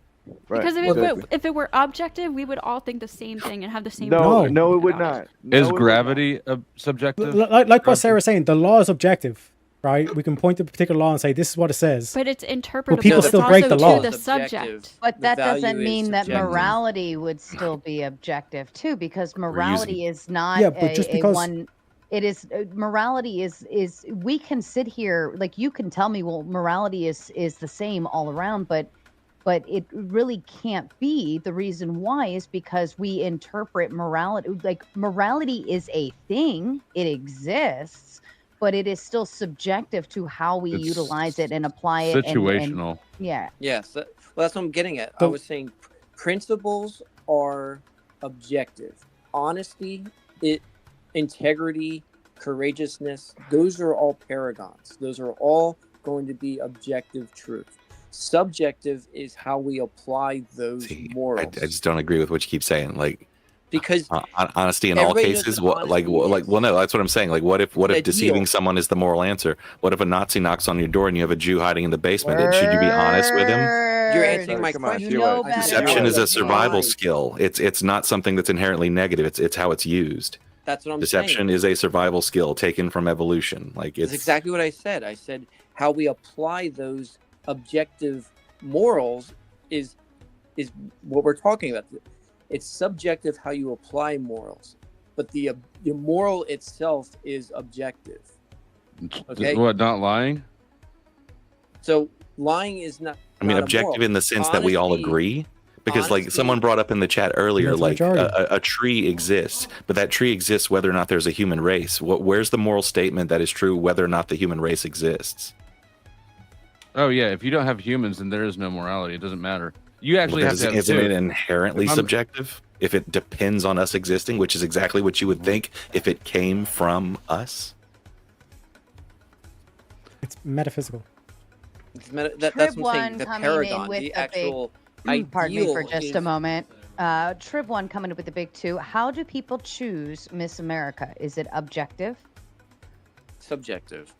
Right. Because exactly. if it were objective, we would all think the same thing and have the same. No, opinion no, it would about not. Is No, it would gravity subjective? Like what Sarah's saying, the law is objective, right? We can point to a particular law and say this is what it says. But it's interpretable. people It's still also break the law. to the subject. But The that doesn't value is mean that subjective. morality would still be objective too, because morality is not Yeah, but just a because- one. It is morality is we can sit here like you can tell me, well, morality is the same all around, but it really can't be. The reason why is because we interpret morality like morality is a thing, it exists, but it is still subjective to how we It's utilize it and apply it. Situational. Yeah. Yes, well, that's what I'm getting at. I So- was saying principles are objective. Honesty, integrity, courageousness, those are all paragons. Those are all going to be objective truth. Subjective is how we apply those See, morals. I just don't agree with what you keep saying. Like, because honesty in all everybody knows cases. what honesty is. Well, no, that's what I'm saying. Like, what if Ideal. deceiving someone is the moral answer? What if a Nazi knocks on your door and you have a Jew hiding in the basement? Should you be honest with him? You're answering my Come on, question. You know Sheila. better. Deception is a That's survival fine. skill. It's not something that's inherently negative. It's how it's used. That's what I'm Deception saying. is a survival skill taken from evolution. Like That's it's exactly what I said. I said how we apply those objective morals is what we're talking about. It's subjective how you apply morals, but the moral itself is objective. Okay. What? Not lying? So lying is not. I mean, not a objective moral. in the sense that we all Honesty- agree. Because, like, honesty- someone brought up in the chat earlier, That's like majority. a tree exists, but that tree exists whether or not there's a human race. Where's the moral statement that is true whether or not the human race exists? Oh yeah. If you don't have humans, then there is no morality. It doesn't matter. You actually have to have Isn't it two. inherently If I'm- subjective? If it depends on us existing, which is exactly what you would think if it came from us. It's metaphysical. That's Trib what I'm saying. one The coming in paragon, with the a big- actual Pardon me for ideal just is a moment. Trib one coming up with the big two. How do people choose Miss America? Is it objective? subjective.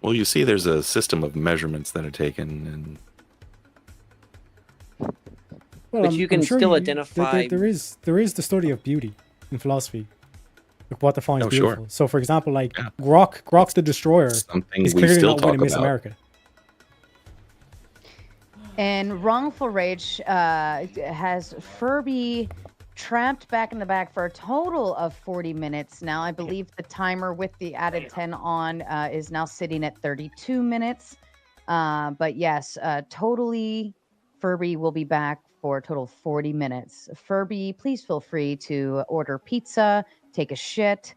Well, you see, there's a system of measurements that are taken, Well, But you can still identify- There is the study of beauty in philosophy, like what defines Oh, sure. beautiful. So, for example, like Grok's the Destroyer and something is we clearly still not talk winning Miss about. America. And Wrongful Rage has Furby trapped back in the back for a total of 40 minutes now. I believe the timer with the added 10 on is now sitting at 32 minutes. But yes, totally Furby will be back for a total of 40 minutes. Furby, please feel free to order pizza, take a shit,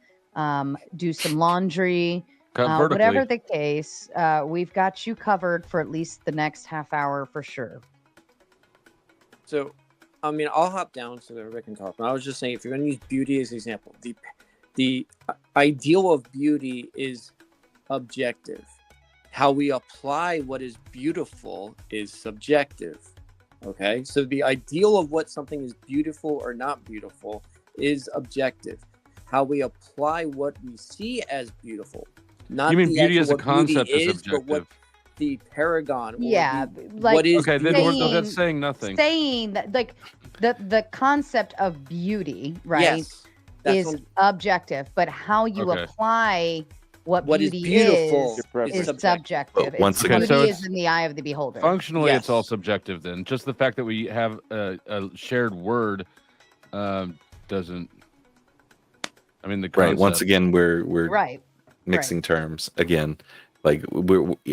do some laundry. Cut vertically. Whatever the case, we've got you covered for at least the next half hour for sure. So, I mean, I'll hop down so that everybody can talk. But I was just saying, if you're going to use beauty as an example, the ideal of beauty is objective. How we apply what is beautiful is subjective. Okay, so the ideal of what something is beautiful or not beautiful is objective. How we apply what we see as beautiful, not You mean the beauty actual as a what beauty concept is is, but what objective? the paragon. Or Yeah, the, like what is Okay, then beautiful. that's saying nothing. Saying that, like the concept of beauty, right, Yes, that's is what- objective, but how you Okay. apply what is beauty beautiful is subjective. subjective. But once It's again- beauty So is in the eye of the beholder. Functionally, it's all Yes. subjective. Then just the fact that we have a shared word doesn't. I mean, the Right. Once concept. again, we're Right. mixing terms again. Like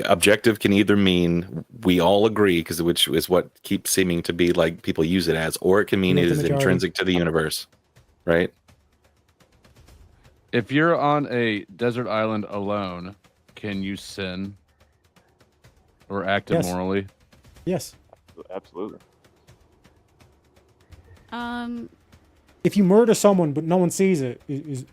objective can either mean we all agree, because which is what keeps seeming to be like people use it as, or it can mean With it the is majority. intrinsic to the universe, right? If you're on a desert island alone, can you sin or act Yes. immorally? Yes. Absolutely. If you murder someone but no one sees it,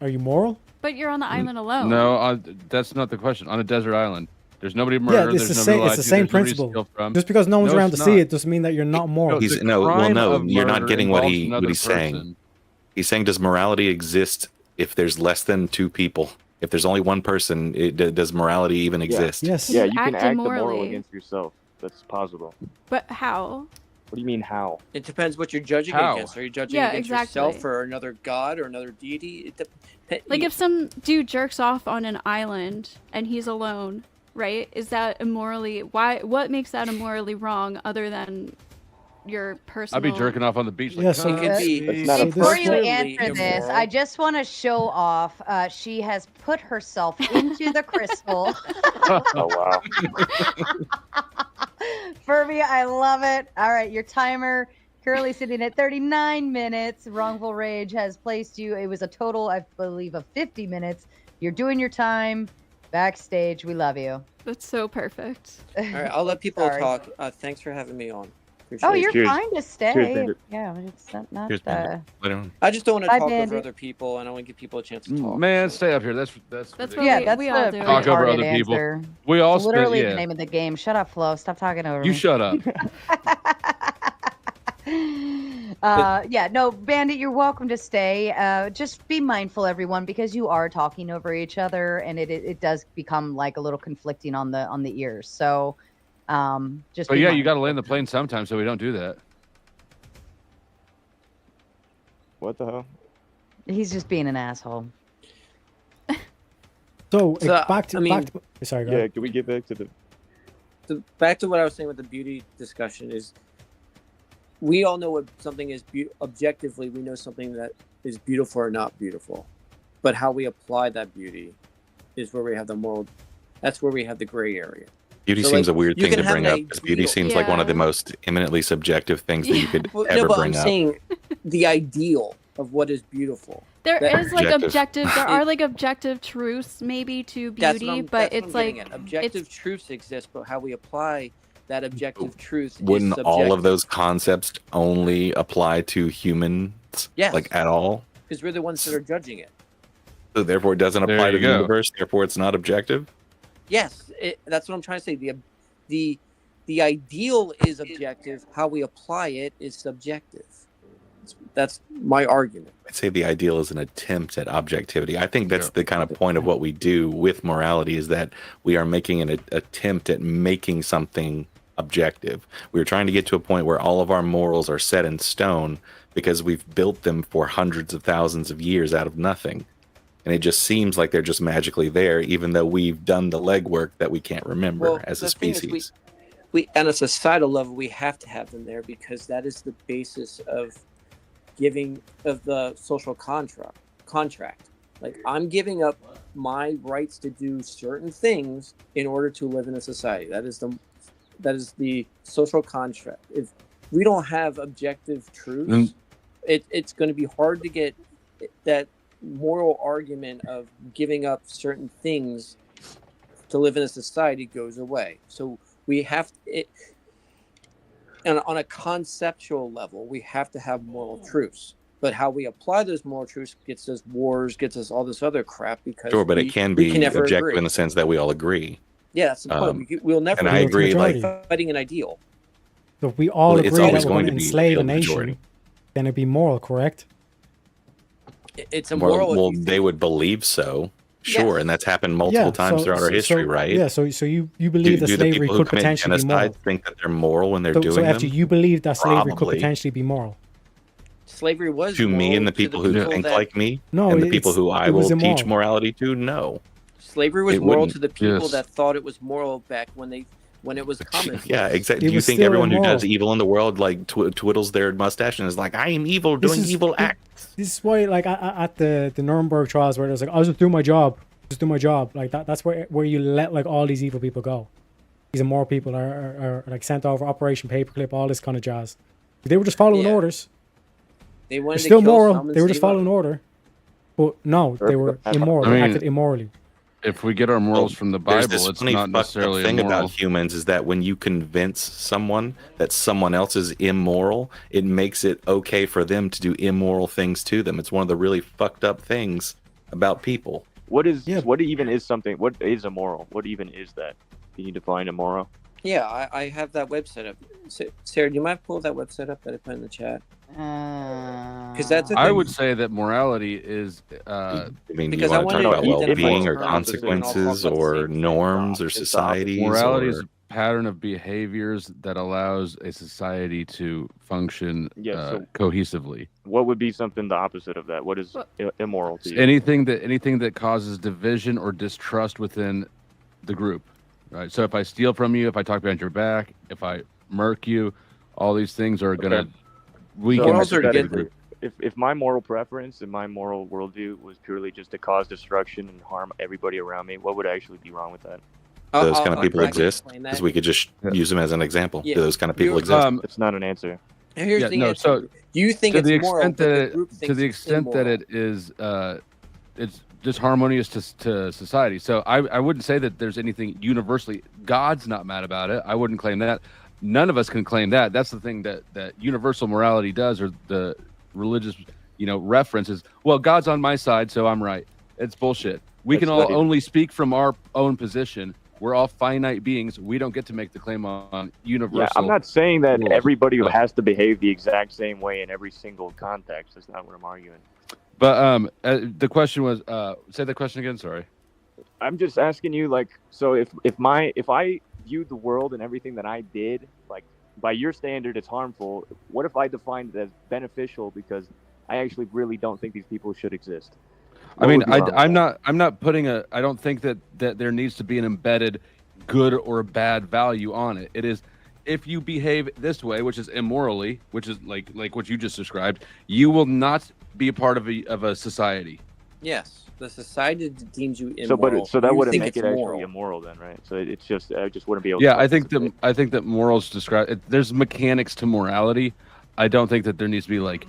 are you moral? But you're on the island alone. No, that's not the question. On a desert island, there's nobody to Yeah, murder. it's the there's same. nobody It's the to, same there's nobody to principle. steal from. Just because no one's No, around to it's see not. it doesn't mean that you're not moral. He's the no, well, crime no, of you're not murder getting what involves another he's saying. person. He's saying, does morality exist if there's less than two people? If there's only one person, does morality even exist? Yes. Yeah, you can Act act immorally. immoral against yourself. That's possible. But how? What do you mean how? It depends what you're judging How? against. Are you judging Yeah, against exactly. yourself or another god or another deity? Like if some dude jerks off on an island and he's alone, right? Is that immorally? What makes that immorally wrong other than your personal? I'd be jerking off on the beach. Like, Yeah, so It could be. It's not a Before you Absolutely answer this, immoral. I just want to show off. She has put herself into the crystal. Oh wow. Furby, I love it. All right, your timer currently sitting at 39 minutes. Wrongful Rage has placed you. It was a total, I believe, of 50 minutes. You're doing your time backstage. We love you. That's so perfect. All right, I'll let people Sorry. talk. Thanks for having me on. Appreciate Oh, it. you're Cheers. fine to stay. Cheers, Bandit. Yeah, it's not Here's Bandit. Let him- I just don't want to Bye, talk over Bandit. other people, and I want to give people a chance to talk. Man, stay up here. That's That's ridiculous. what yeah, that's we all the do. Talk over retarded other people. answer. We all It's literally spent, the yeah. name of the game. Shut up, Flo. Stop talking over You me. shut up. Yeah, no, Bandit, you're welcome to stay. Just be mindful, everyone, because you are talking over each other, and it does become like a little conflicting on the ears. So, just. But be yeah, you got to mindful. land the plane sometime, so we don't do that. What the hell? He's just being an asshole. So, So, back to I mean- back to, sorry, go Yeah, ahead. can we get back to the? Back to what I was saying with the beauty discussion is, we all know what something is objectively. We know something that is beautiful or not beautiful, but how we apply that beauty is where we have the moral. That's where we have the gray area. Beauty So, seems like, a weird you thing can to have bring an up because beauty ideal. seems like one of the Yeah. most eminently subjective things that you could Well, ever no, but I'm bring up. saying the ideal of what is beautiful. There That- is like Objective. objective. There are like objective truths maybe to That's beauty, what I'm, but that's what it's I'm getting like at. Objective truths exist, but how we apply that objective truth Wouldn't is all of subjective. those concepts only apply to humans? Yes. Like at all? Because we're the ones that are judging it. So therefore, it doesn't There apply you to the go. universe. Therefore, it's not objective. Yes, that's what I'm trying to say. The ideal is objective. How we apply it is subjective. That's my argument. I'd say the ideal is an attempt at objectivity. I think that's Yeah. the kind of point of what we do with morality is that we are making an attempt at making something objective. We're trying to get to a point where all of our morals are set in stone because we've built them for hundreds of thousands of years out of nothing. And it just seems like they're just magically there, even though we've done the legwork that we can't remember Well, as a the thing is, species. we on a societal level, we have to have them there because that is the basis of the social contract. Like, I'm giving up my rights to do certain things in order to live in a society. That is the social contract. If we don't have objective truths, Mm. it's going to be hard to get that moral argument of giving up certain things to live in a society goes away. So we have and on a conceptual level, we have to have moral truths. But how we apply those moral truths gets us wars, gets us all this other crap because Sure, but it can be never objective agree. in the sense that we all agree. Yeah, that's the point. We'll never and I agree agree, by fighting an ideal. So if we all Well, it's agree always that we're going going to to be enslave a the majority. nation, then it'd be moral, correct? It's immoral. Well, they would believe so, sure, and that's happened multiple times throughout our history, right? Yeah, so you believe that do the slavery people who could commit potentially be moral. genocide think that they're moral when they're So doing after them? you believe that slavery could Probably. potentially be moral. Slavery was To me and moral the people who think that- like me, No, and the people who I it was will teach immoral. morality to, no. Slavery was It moral wouldn't. to the people Yes. that thought it was moral back when it was common. Yeah, exactly. It Do you was think still everyone who immoral. does evil in the world like twiddles their mustache and is like, "I am evil, This doing is- evil acts"? This is why, like, at the Nuremberg trials, where there's like, "I'll just do my job, just do my job," like that's where you let like all these evil people go. These immoral people are like sent over, Operation Paperclip, all this kind of jazz. They were just following Yeah. orders. They They're wanted to still kill moral. some and They were just save following others. order. But no, they were immoral. I They mean- acted immorally. If we get our morals from the There's Bible, this it's funny not fucked up necessarily thing immoral. about humans is that when you convince someone that someone else is immoral, it makes it okay for them to do immoral things to them. It's one of the really fucked up things about people. What is Yeah. what even is something? What is immoral? What even is that? Can you define immoral? Yeah, I have that website up. Sarah, do you mind pull that website up that I put in the chat? Because that's a I thing. would say that morality is I mean, Because you I want to wanted talk about to identify well-being or terms and then I'll talk consequences about the or same norms or It's societies morality or is pattern of behaviors that allows a society to function cohesively. What would be something the opposite of that? What is immoral to you? Anything that causes division or distrust within the group, right? So if I steal from you, if I talk behind your back, if I murk you, all these things are gonna weaken the group. If my moral preference and my moral worldview was purely just to cause destruction and harm everybody around me, what would actually be wrong with that? Those kind of people exist, because we could just use them as an example. Yeah. Do those kind of people exist? It's not an answer. And here's the answer. So Do you think to the it's moral, extent but the that group to thinks the it's extent that immoral? it is, it's just harmonious to society. So I wouldn't say that there's anything universally. God's not mad about it. I wouldn't claim that. None of us can claim that. That's the thing that universal morality does, or the religious, reference is, well, God's on my side, so I'm right. It's bullshit. We can all only speak from our own position. We're all finite beings. We don't get to make the claim on universal. Yeah, I'm not saying that rules. everybody has to behave the exact same way in every single context. That's not what I'm arguing. But the question was, say the question again. Sorry. I'm just asking you, like, so if I viewed the world and everything that I did, like, by your standard, it's harmful. What if I defined it as beneficial because I actually really don't think these people should exist? I mean, I'm not putting I don't think that there needs to be an embedded good or bad value on it. It is, if you behave this way, which is immorally, which is like what you just described, you will not be a part of a society. Yes, the society deems you immoral. So that You wouldn't think make it's it actually moral. immoral then, right? So I just wouldn't be able. Yeah, to I think that morals describe. There's mechanics to morality. I don't think that there needs to be like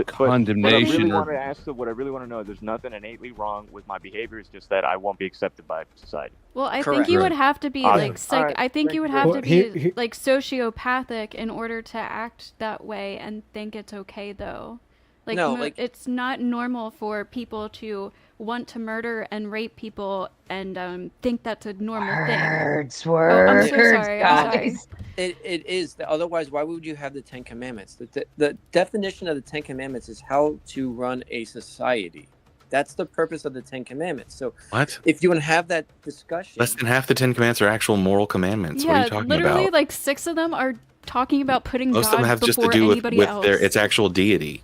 condemnation. What I really want to know, there's nothing innately wrong with my behavior. It's just that I won't be accepted by society. Well, I Correct. think you would have to be Awesome. like All right. I think you would have Well, to be here- like sociopathic in order to act that way and think it's okay though. Like, No, like- it's not normal for people to want to murder and rape people and think that's a normal thing. Words, Oh, I'm so words, sorry. I'm sorry. guys. It is. Otherwise, why would you have the Ten Commandments? The definition of the Ten Commandments is how to run a society. That's the purpose of the Ten Commandments. So What? if you want to have that discussion, Less than half the Ten Commandments are actual moral commandments. What are Yeah, you talking literally, about? like 6 of them are talking about putting Most of God them have just to before do with anybody else. its actual deity.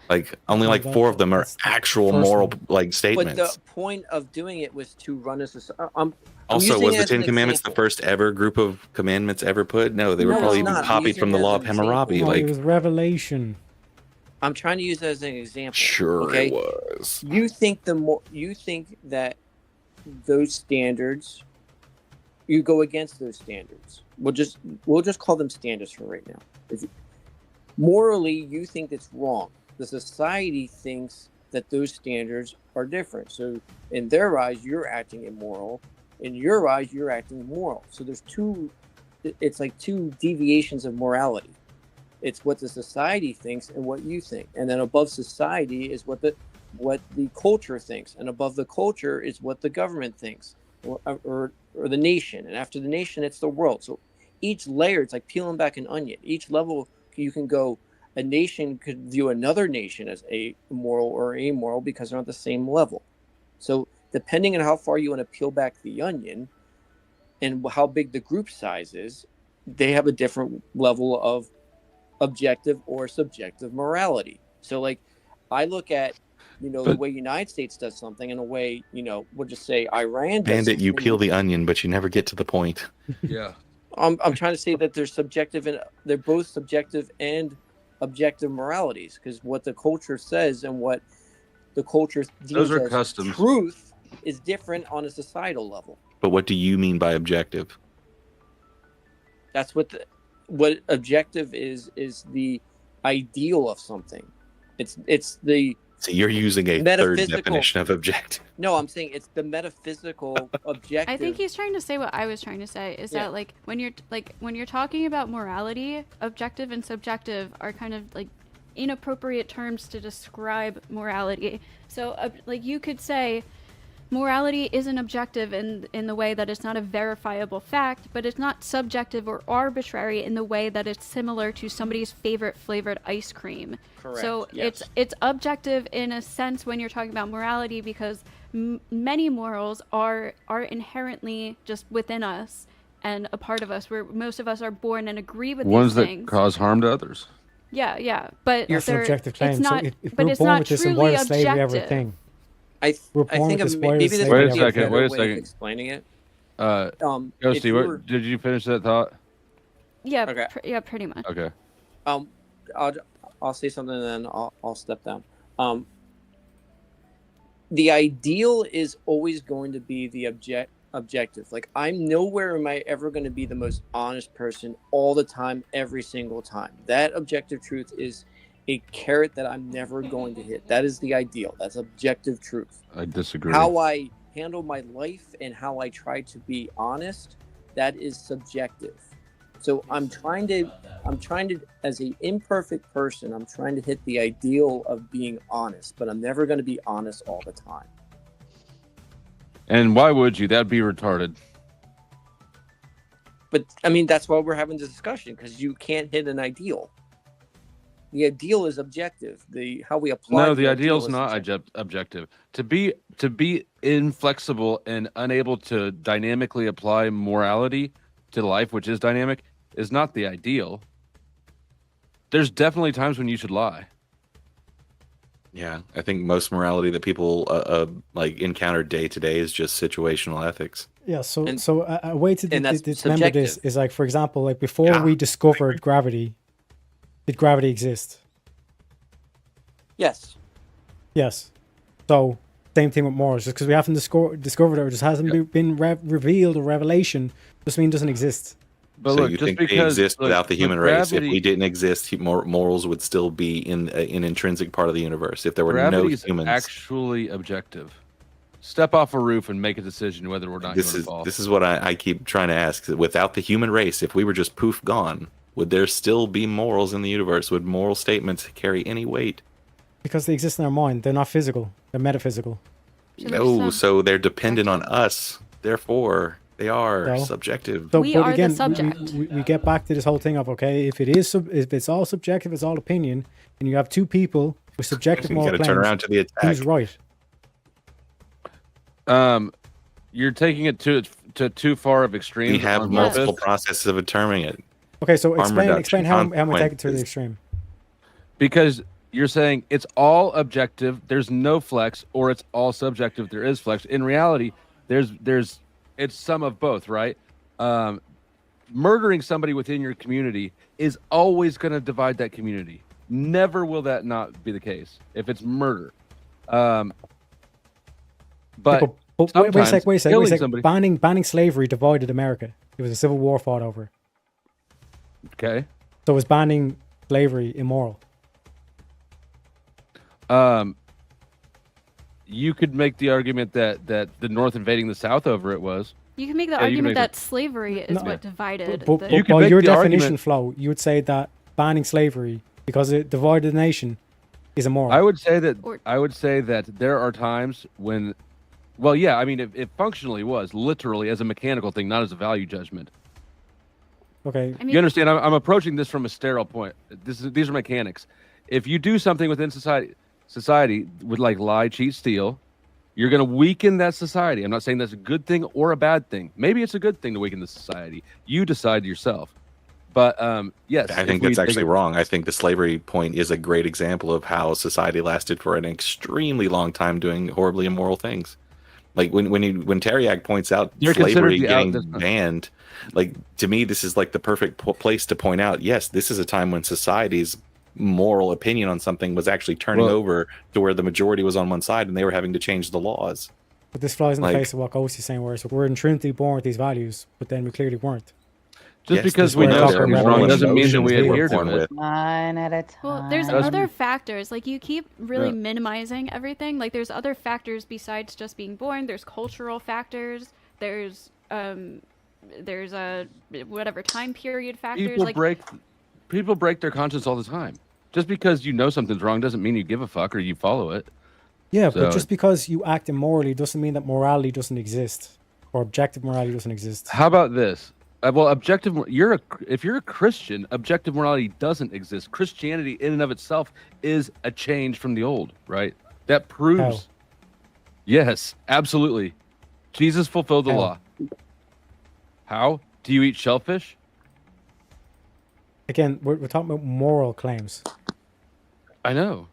Like only like 4 of them are actual first moral one. like but statements. the point of doing it was to run a society. Also, was the Ten Commandments the first ever group of commandments ever put? No, they were No, probably it's not. copied These from are the Law as of an example. Hammurabi. Oh, Like, it was Revelation. I'm trying to use that as an example. sure okay? it was. You think you think that those standards, you go against those standards. We'll just call them standards for right now. Morally, you think it's wrong. The society thinks that those standards are different. So in their eyes, you're acting immoral. In your eyes, you're acting moral. So it's like 2 deviations of morality. It's what the society thinks and what you think. And then above society is what the culture thinks. And above the culture is what the government thinks or the nation. And after the nation, it's the world. So each layer, it's like peeling back an onion. Each level, you can go, a nation could view another nation as moral or amoral because they're on the same level. So depending on how far you want to peel back the onion and how big the group size is, they have a different level of objective or subjective morality. So like I look at, the way United States does something and a way, we'll just say Iran does Bandit, you something. peel the onion, but you never get to the point. Yeah. I'm trying to say that they're subjective and they're both subjective and objective moralities, because what the culture says and what the culture deems Those are as customs. truth is different on a societal level. But what do you mean by objective? That's what objective is the ideal of something. It's the So you're using a third metaphysical definition of objective. No, I'm saying it's the metaphysical objective. I think he's trying to say what I was trying to say is Yeah. that like when you're talking about morality, objective and subjective are kind of like inappropriate terms to describe morality. So like you could say morality isn't objective in the way that it's not a verifiable fact, but it's not subjective or arbitrary in the way that it's similar to somebody's favorite flavored ice cream. Correct, So yes. it's objective in a sense when you're talking about morality because many morals are inherently just within us and a part of us where most of us are born and agree with Ones these that things. cause harm to others. Yeah, but That's an objective claim. it's not. So if but we're it's born not with this, and truly why is slavery ever a objective. thing? I We're I born think with this, of, why maybe is this slavery might be ever a a thing? better wait a way second. of explaining it. Ghosty, If you were, did you finish that thought? Yeah, Okay. pretty much. Okay. I'll say something and then I'll step down. The ideal is always going to be the objective. Like, I'm nowhere am I ever going to be the most honest person all the time, every single time. That objective truth is a carrot that I'm never going to hit. That is the ideal. That's objective truth. I disagree. How I handle my life and how I try to be honest, that is subjective. So I'm trying to, as an imperfect person, I'm trying to hit the ideal of being honest, but I'm never going to be honest all the time. And why would you? That'd be retarded. But I mean, that's why we're having this discussion, because you can't hit an ideal. The ideal is objective. How we apply. No, the ideal is not objective. To be inflexible and unable to dynamically apply morality to life, which is dynamic, is not the ideal. There's definitely times when you should lie. Yeah, I think most morality that people like encounter day to day is just situational ethics. Yeah, so a way to and that's remember this subjective. is, like, for example, like before we discovered gravity, did gravity exist? Yes. Yes. So same thing with morals. Just because we haven't discovered it or just hasn't been revealed or revelation, doesn't mean it doesn't exist. But So look, you just think because they exist without the human race? If gravity- we didn't exist, morals would still be in an intrinsic part of the universe. If there were gravity no is humans, actually objective. Step off a roof and make a decision whether or not you this want to is fall. this is what I keep trying to ask. Without the human race, if we were just poof gone, would there still be morals in the universe? Would moral statements carry any weight? Because they exist in our mind. They're not physical. They're metaphysical. No, so they're dependent on us. Therefore, they are No. subjective. So, We but are the again, subject. we get back to this whole thing of, okay, if it's all subjective, it's all opinion, and you have two people with subjective You moral got to claims, turn around to the attack. who's right? You're taking it to too far of extremes. We have on multiple purpose. processes of determining it. Okay, so Harm explain reduction, how we take it to the consequences. extreme. Because you're saying it's all objective, there's no flex, or it's all subjective, there is flex. In reality, there's it's some of both, right? Murdering somebody within your community is always going to divide that community. Never will that not be the case if it's murder. But But wait a sometimes killing sec. somebody- Banning slavery divided America. It was a civil war fought over. okay. So was banning slavery immoral? You could make the argument that the North invading the South over it was. You can make the Yeah, you can argument make that slavery is No. what divided. But the, You could by make your the definition, argument- Flo, you would say that banning slavery because it divided the nation is immoral. I would say that Or- there are times when, well, yeah, I mean, it functionally was literally as a mechanical thing, not as a value judgment. Okay. I mean, You understand? I'm approaching this from a sterile point. These are mechanics. If you do something within society with like lie, cheat, steal, you're going to weaken that society. I'm not saying that's a good thing or a bad thing. Maybe it's a good thing to weaken the society. You decide yourself. But yes, I if think we that's take actually it- wrong. I think the slavery point is a great example of how society lasted for an extremely long time doing horribly immoral things. Like when Tariag points out They're slavery considered getting the banned, like to me this is like the perfect place to point out, yes, this is a time when society's moral opinion on something was actually turning Well- over to where the majority was on one side and they were having to change the laws. But this flies in the Like- face of what Ghost is saying, where it's like we're intrinsically born with these values, but then we clearly weren't. Just Yes, because this we is know where something's moral wrong doesn't mean that emotions we they were adhere to born it. with. One at a time. well, there's Doesn't- other factors. Like, you keep really Yeah. minimizing everything. Like, there's other factors besides just being born. There's cultural factors. There's a whatever time period factors. People break their conscience all the time. Just because you know something's wrong doesn't mean you give a fuck or you follow it. Yeah, So- but just because you act immorally doesn't mean that morality doesn't exist, or objective morality doesn't exist. How about this? Well, if you're a Christian, objective morality doesn't exist. Christianity in and of itself is a change from the old, right? That proves. How? Yes, absolutely. Jesus fulfilled the How? law. How? Do you eat shellfish? Again, we're talking about moral claims. I know.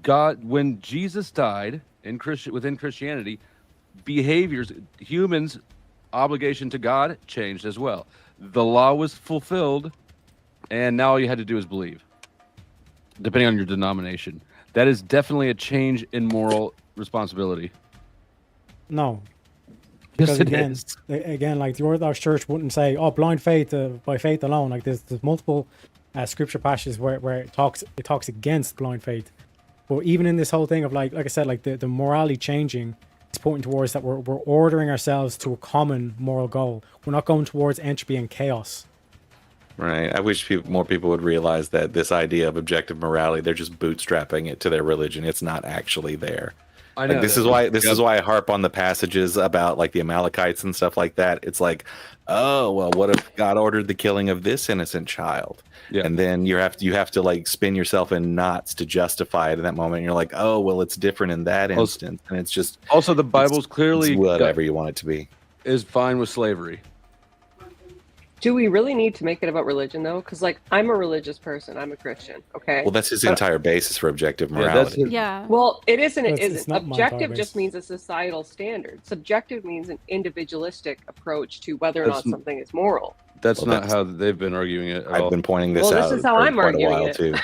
God, when Jesus died within Christianity, behaviors, humans' obligation to God changed as well. The law was fulfilled, and now all you had to do is believe, depending on your denomination. That is definitely a change in moral responsibility. No. Yes, Because it again, is. again, like the Orthodox Church wouldn't say, "Oh, blind faith by faith alone." Like there's multiple scripture passages where it talks against blind faith. But even in this whole thing of like I said, like the morality changing is pointing towards that we're ordering ourselves to a common moral goal. We're not going towards entropy and chaos. Right. I wish more people would realize that this idea of objective morality, they're just bootstrapping it to their religion. It's not actually there. I know Like, this is why I harp on the passages about like the Amalekites and stuff like that. It's like, oh well, what if God ordered the killing of this innocent child? Yeah. And then you have to like spin yourself in knots to justify it in that moment. And you're like, oh well, it's different in that instance, and it's just Also, the Bible's clearly it's whatever you want it to be. is fine with slavery. Do we really need to make it about religion though? Because like I'm a religious person, I'm a Christian. Okay. Well, that's his But- entire basis for objective Yeah, that's morality. it. Yeah. Well, it isn't. It It's isn't. not my Objective entire just basis. means a societal standard. Subjective means an individualistic approach to whether or That's not something is moral. That's Well, not that's- how they've been arguing it at all. I've been pointing this Well, out this is how for I'm quite a arguing while it. too.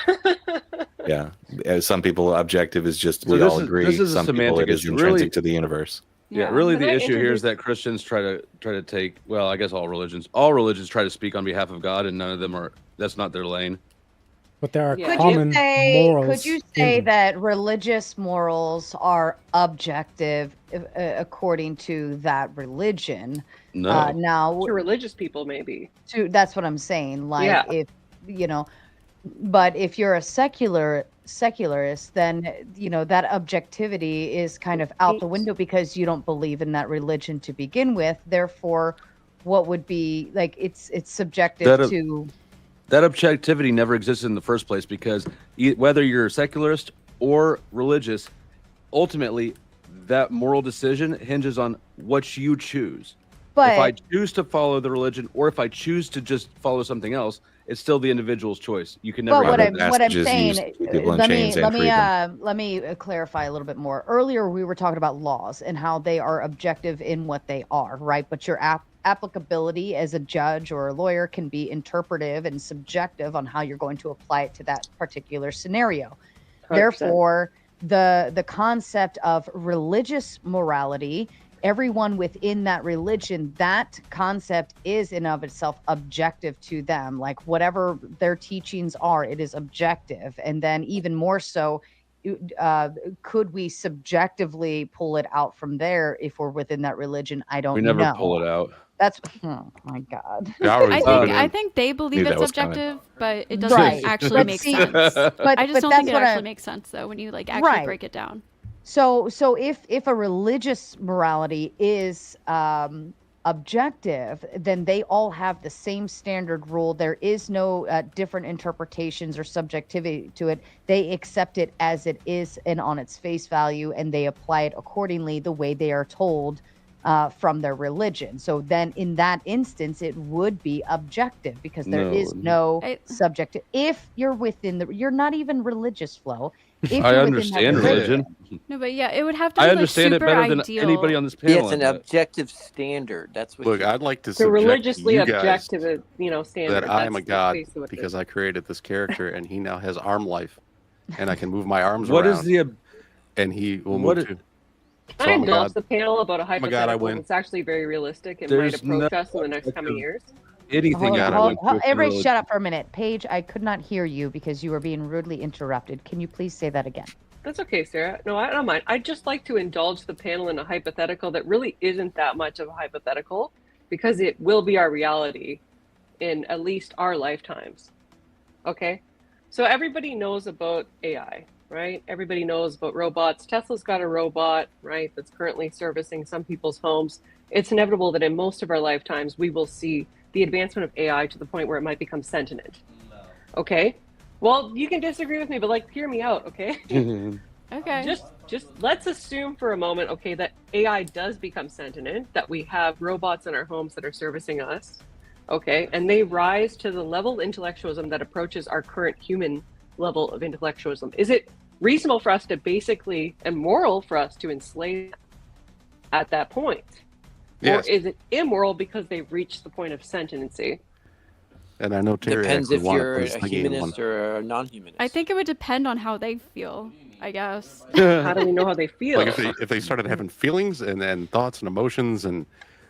Yeah, some people objective is just So we this all is- agree. this is a Some people semantic it is issue. intrinsic Really- to the universe. Yeah, Yeah. really, Could the I issue here is introduce- that Christians try to take. Well, I guess all religions try to speak on behalf of God, and none of them are. That's not their lane. But there are Yeah. common morals. Could you in say them. that religious morals are objective according to that religion? No. Now, To religious people, maybe. that's what I'm saying. Like, Yeah. if you know, but if you're a secularist, then that objectivity is kind of out the window because you don't believe in that religion to begin with. Therefore, what would be like it's subjective That- to. That objectivity never existed in the first place because whether you're secularist or religious, ultimately that moral decision hinges on what you choose. But If I choose to follow the religion or if I choose to just follow something else, it's still the individual's choice. You can never. But what Bible I'm passages saying, used to keep people in let me chains and let me free them. let me clarify a little bit more. Earlier, we were talking about laws and how they are objective in what they are, right? But your applicability as a judge or a lawyer can be interpretive and subjective on how you're going to apply it to that particular scenario. 100%. Therefore, the concept of religious morality, everyone within that religion, that concept is in of itself objective to them. Like whatever their teachings are, it is objective. And then even more so, could we subjectively pull it out from there if we're within that religion? I don't We never know. pull it out. That's oh my god. I think they believe Knew that it's was coming. objective, but it doesn't Right. actually But make see, sense. But I just but don't that's think it what actually I, makes sense though when you like actually Right. break it down. So if a religious morality is objective, then they all have the same standard rule. There is no different interpretations or subjectivity to it. They accept it as it is and on its face value, and they apply it accordingly the way they are told from their religion. So then in that instance, it would be objective because there is no subjective. If you're within you're not even religious, Flo. If I you're within that understand religion. No, but yeah, it would have to be I like understand it super better than ideal. anybody on this Yeah, panel. it's an I bet. objective standard. That's what. Look, I'd like to So subject religiously you guys objective, standard. that I am a That's god basically what it because is. I created this character and he now has arm life, and I can move my arms What around. is the? And he will What move is- too. I So I'm a indulge god. the panel about a a god, I hypothetical win. that's actually very realistic and There's might approach no us in the next coming years. Anything God, I Hold, went hold, everybody shut up for a minute. Paige, I could not hear you because you were being rudely interrupted. Can you please say that again? That's okay, Sarah. No, I don't mind. I'd just like to indulge the panel in a hypothetical that really isn't that much of a hypothetical because it will be our reality in at least our lifetimes. Okay? So everybody knows about AI, right? Everybody knows about robots. Tesla's got a robot, right, that's currently servicing some people's homes. It's inevitable that in most of our lifetimes, we will see the advancement of AI to the point where it might become sentient. Okay? Well, you can disagree with me, but hear me out, okay? Okay. just let's assume for a moment, okay, that AI does become sentient, that we have robots in our homes that are servicing us, okay, and they rise to the level of intellectualism that approaches our current human level of intellectualism. Is it reasonable for us to basically, and moral for us to enslave at that point? Yes. Or is it immoral because they've reached the point of sentiency? And I know Terry Depends actually if wanted you're to a put his thinking in humanist or a non-humanist. I think it would depend on how they feel, I guess. How do we know how they feel? Like if they started having feelings and thoughts and emotions, and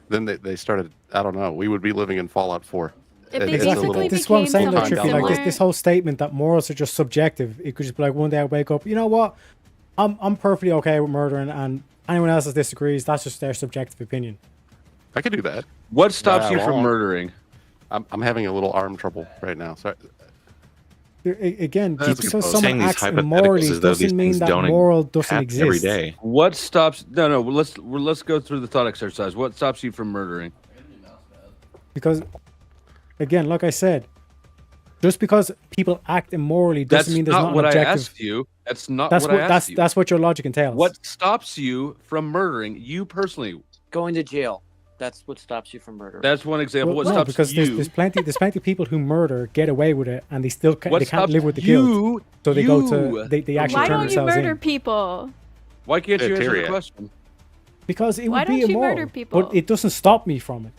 then they started, I don't know, we would be living in Fallout 4. If they It's a Exactly. basically This is what I'm became saying, though, something Trippy. Like this similar. whole statement that morals are just subjective. It could just be like one day I wake up, you know what? I'm perfectly okay with murdering, and anyone else that disagrees, that's just their subjective opinion. I could do that. What stops Yeah, you well, from murdering? I'm having a little arm trouble right now. Sorry. Again, That's just a good because point. someone Saying these acts hypotheticals immorally as though these doesn't mean things that don't moral doesn't happen exist. every day. What stops? No. Let's go through the thought exercise. What stops you from murdering? Because, again, like I said, just because people act immorally doesn't That's mean there's not not what an I objective. asked you. That's not That's what I asked you. that's what your logic entails. What stops you from murdering? You personally. Going to jail. That's what stops you from murder. That's one example. Well, What no, stops because you? there's plenty of people who murder, get away with it, and they still What they can't stops live with the guilt. you? So they go You to they actually Why turn don't you themselves murder in. people? Why can't you answer the Tyrion. question? Because it Why would be don't you immoral. murder people? But it doesn't stop me from it.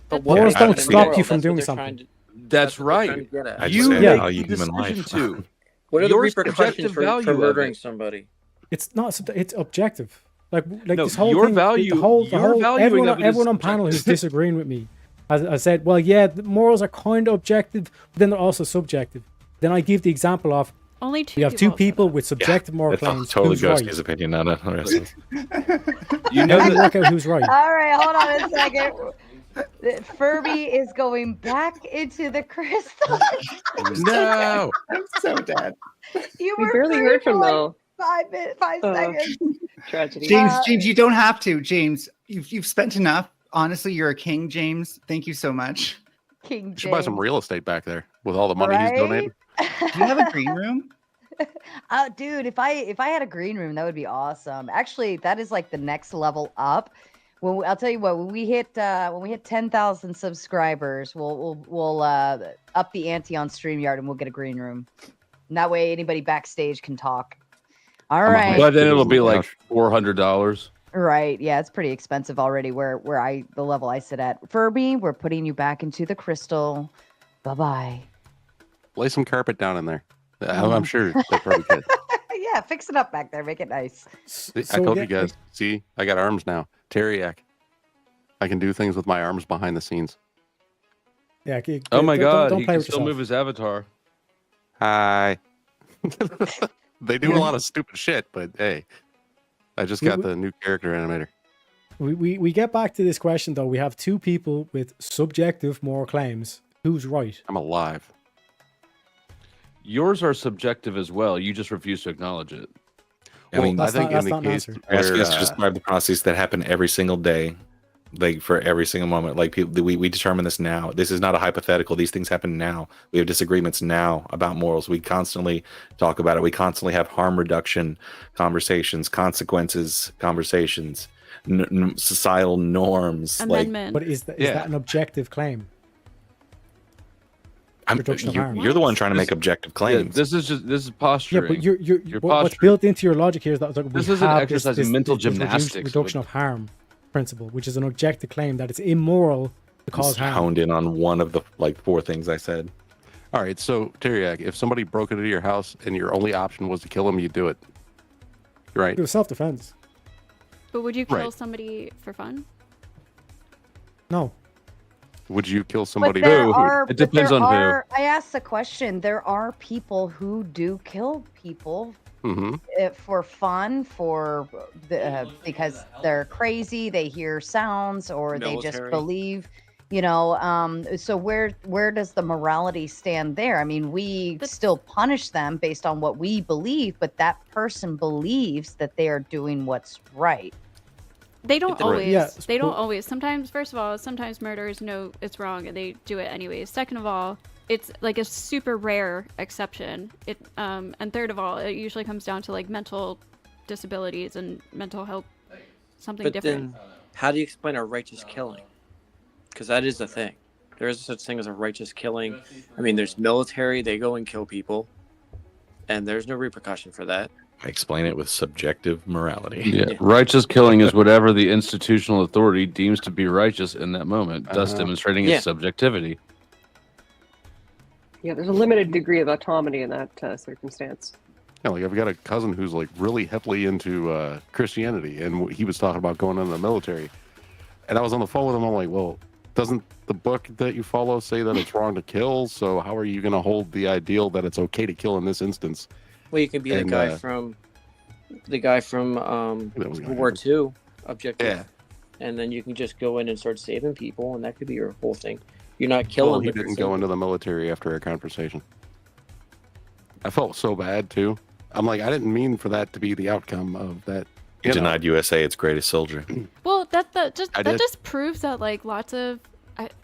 But Morals what don't happened in stop moral? you from That's what doing they're something. trying to- That's what they're trying right. to get at. I'd You say make value the human decision life. too. What are the Your repercussions subjective for value of murdering it. somebody? It's not. It's objective. Like No, this whole your thing. value- the whole your valuing everyone, of it is everyone on panel who's disagreeing with me, I said, well, yeah, the morals are kind of objective, but then they're also subjective. Then I give the example of Only two. we have two said people that. with subjective moral That's claims. totally Who's Ghosty's right? opinion, not the rest of us. You know How do you that work out who's right? All right, hold on a second. Furby is going back into the crystal. No. I'm so dead. You We were barely free heard for from like Mo. 5 seconds. Tragedy. James, you don't have to. James, you've spent enough. Honestly, you're a king, James. Thank you so much. King You should buy some James. real estate back there with all the money he's donated. Do you have a green room? Oh, dude, if I had a green room, that would be awesome. Actually, that is like the next level up. I'll tell you what, when we hit 10,000 subscribers, we'll up the ante on StreamYard and we'll get a green room. And that way anybody backstage can talk. All right. But then it'll be like $400. Right. Yeah, it's pretty expensive already where the level I sit at. Furby, we're putting you back into the crystal. Bye-bye. Lay some carpet down in there. I'm sure they probably could. Yeah, fix it up back there. Make it nice. I told you guys. See, I got arms now. Teriak. I can do things with my arms behind the scenes. Yeah. Oh my God, Don't he play can with still yourself. move his avatar. Hi. They do a lot of stupid shit, but hey, I just got the new character animator. We get back to this question though. We have two people with subjective moral claims. Who's right? I'm alive. Yours are subjective as well. You just refuse to acknowledge it. I mean, that's I think not- in the that's not an case answer. You're asking where, us to describe the process that happen every single day, like for every single moment. Like people, we determine this now. This is not a hypothetical. These things happen now. We have disagreements now about morals. We constantly talk about it. We constantly have harm reduction conversations, consequences conversations, societal norms. Amendment. But is that an objective claim? Reduction of harm. You're the one trying to make objective Yeah, claims. this is Yeah, posturing. but you're what's posturing. built into your logic here is that like, we This is an have exercise in mental gymnastics reduction of harm principle, which is an objective claim that it's immoral to cause Just harm. honed in on one of the like four things I said. All right, so Teriak, if somebody broke into your house and your only option was to kill him, you'd do it. Right? It was self-defense. But would you kill Right. somebody for fun? No. Would you kill somebody? But there Who? are, It but depends there on who. are, I asked the question. There are people who do kill people Mm-hmm. for fun, because they're crazy. They hear sounds, or they just Military. believe. So where does the morality stand there? I mean, we still punish them based on what we believe, but that person believes that they are doing what's right. They don't Right. always. Yeah, They don't but- always. Sometimes, first of all, sometimes murderers know it's wrong and they do it anyways. Second of all, it's like a super rare exception. And third of all, it usually comes down to like mental disabilities and mental health, something But different. then, how do you explain a righteous killing? Because that is the thing. There is such thing as a righteous killing. I mean, there's military; they go and kill people, and there's no repercussion for that. I explain it with subjective morality. Yeah, righteous killing is whatever the institutional authority deems to be righteous in that moment, thus demonstrating Yeah. its subjectivity. Yeah, there's a limited degree of autonomy in that circumstance. Yeah, like I've got a cousin who's like really heavily into Christianity, and he was talking about going into the military. And I was on the phone with him. I'm like, well, doesn't the book that you follow say that it's wrong to kill? So how are you going to hold the ideal that it's okay to kill in this instance? Well, you can be And, the guy from World War II, objective, Yeah. and then you can just go in and start saving people, and that could be your whole thing. You're not killing. Well, he but didn't you're go saving. into the military after our conversation. I felt so bad too. I'm like, I didn't mean for that to be the outcome of that. He denied USA its greatest soldier. Well, that I did. just proves that like lots of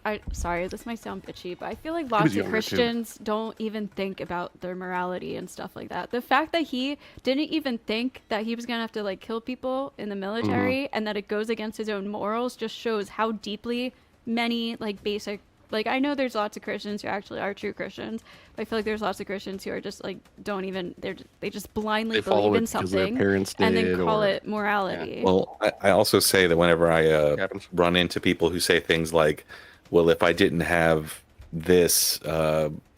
I sorry, this might sound bitchy, but I feel like was lots of younger, too. Christians don't even think about their morality and stuff like that. The fact that he didn't even think that he was gonna have to like kill people in the military and that it goes against his own morals just shows how deeply many like basic like I know there's lots of Christians who actually are true Christians, but I feel like there's lots of Christians who are just like don't even they just blindly They follow believe it in because their something parents and then did, call or- it morality. Well, I also say that whenever I run into people who say things like, well, if I didn't have this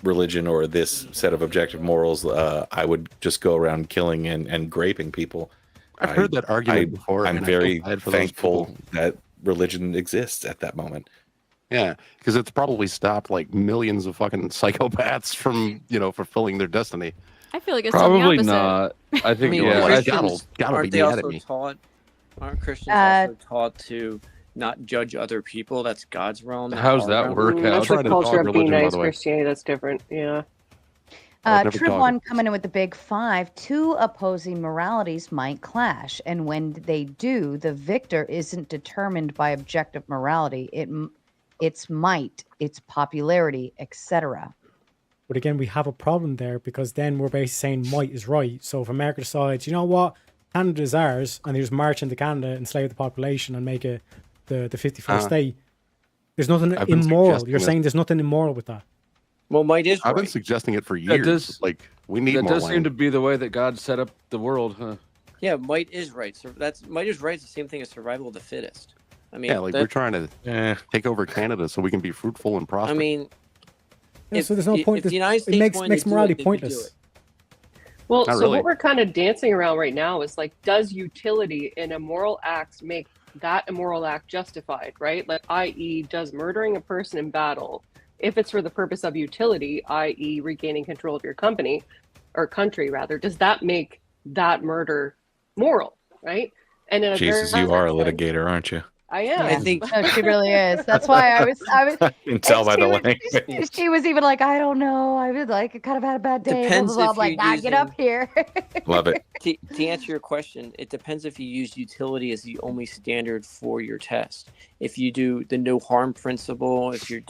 religion or this set of objective morals, I would just go around killing and graping people. I've heard that argument before, I'm and I feel very bad for those thankful people. that religion exists at that moment. Yeah, because it's probably stopped like millions of fucking psychopaths from, fulfilling their destiny. I feel like it's Probably the opposite. not. I think, I mean, yeah, I think- Christians, gotta aren't be they mad at also me. taught? Aren't Christians also taught to not judge other people? That's God's realm. not How's our that realm. work out? That's trying a to culture dog of be religion, by nice the way. Christianity. That's different. Yeah. never True dogged One coming in with the big five. Two opposing moralities might clash, and when they do, the victor isn't determined by objective morality. Its might, its popularity, etc. But again, we have a problem there because then we're basically saying might is right. So if America decides, you know what, Canada is ours, and they just march into Canada, enslave the population, and make it the 51st state, there's nothing I've been immoral. suggesting You're that. saying there's nothing immoral with that. Well, might is I've been right. suggesting it for That years. does- Like, we need that more does seem land. to be the way that God set up the world, huh? Yeah, might is right. So might is right. It's the same thing as survival of the fittest. I mean, Yeah, like we're trying to take over Canada so we can be fruitful and prosper. I mean, Yeah, so there's no point. If the United States It makes wanted to do morality it, they could do pointless. it. Well, Not so really. what we're kind of dancing around right now is like, does utility in a moral act make that immoral act justified, right? Like, i.e., does murdering a person in battle, if it's for the purpose of utility, i.e., regaining control of your company or country, rather, does that make that murder moral, right? And in a Jesus, very you are a sense, litigator, aren't you? I am. I think No, she really is. That's why I was. I can tell by she the was- language. She was even like, I don't know. I was like, I kind of had a bad day. Blah, Depends blah, blah. if I'm like, you're nah, get up here. Love it. to answer your question, it depends if you use utility as the only standard for your test. If you do the no harm principle, if you're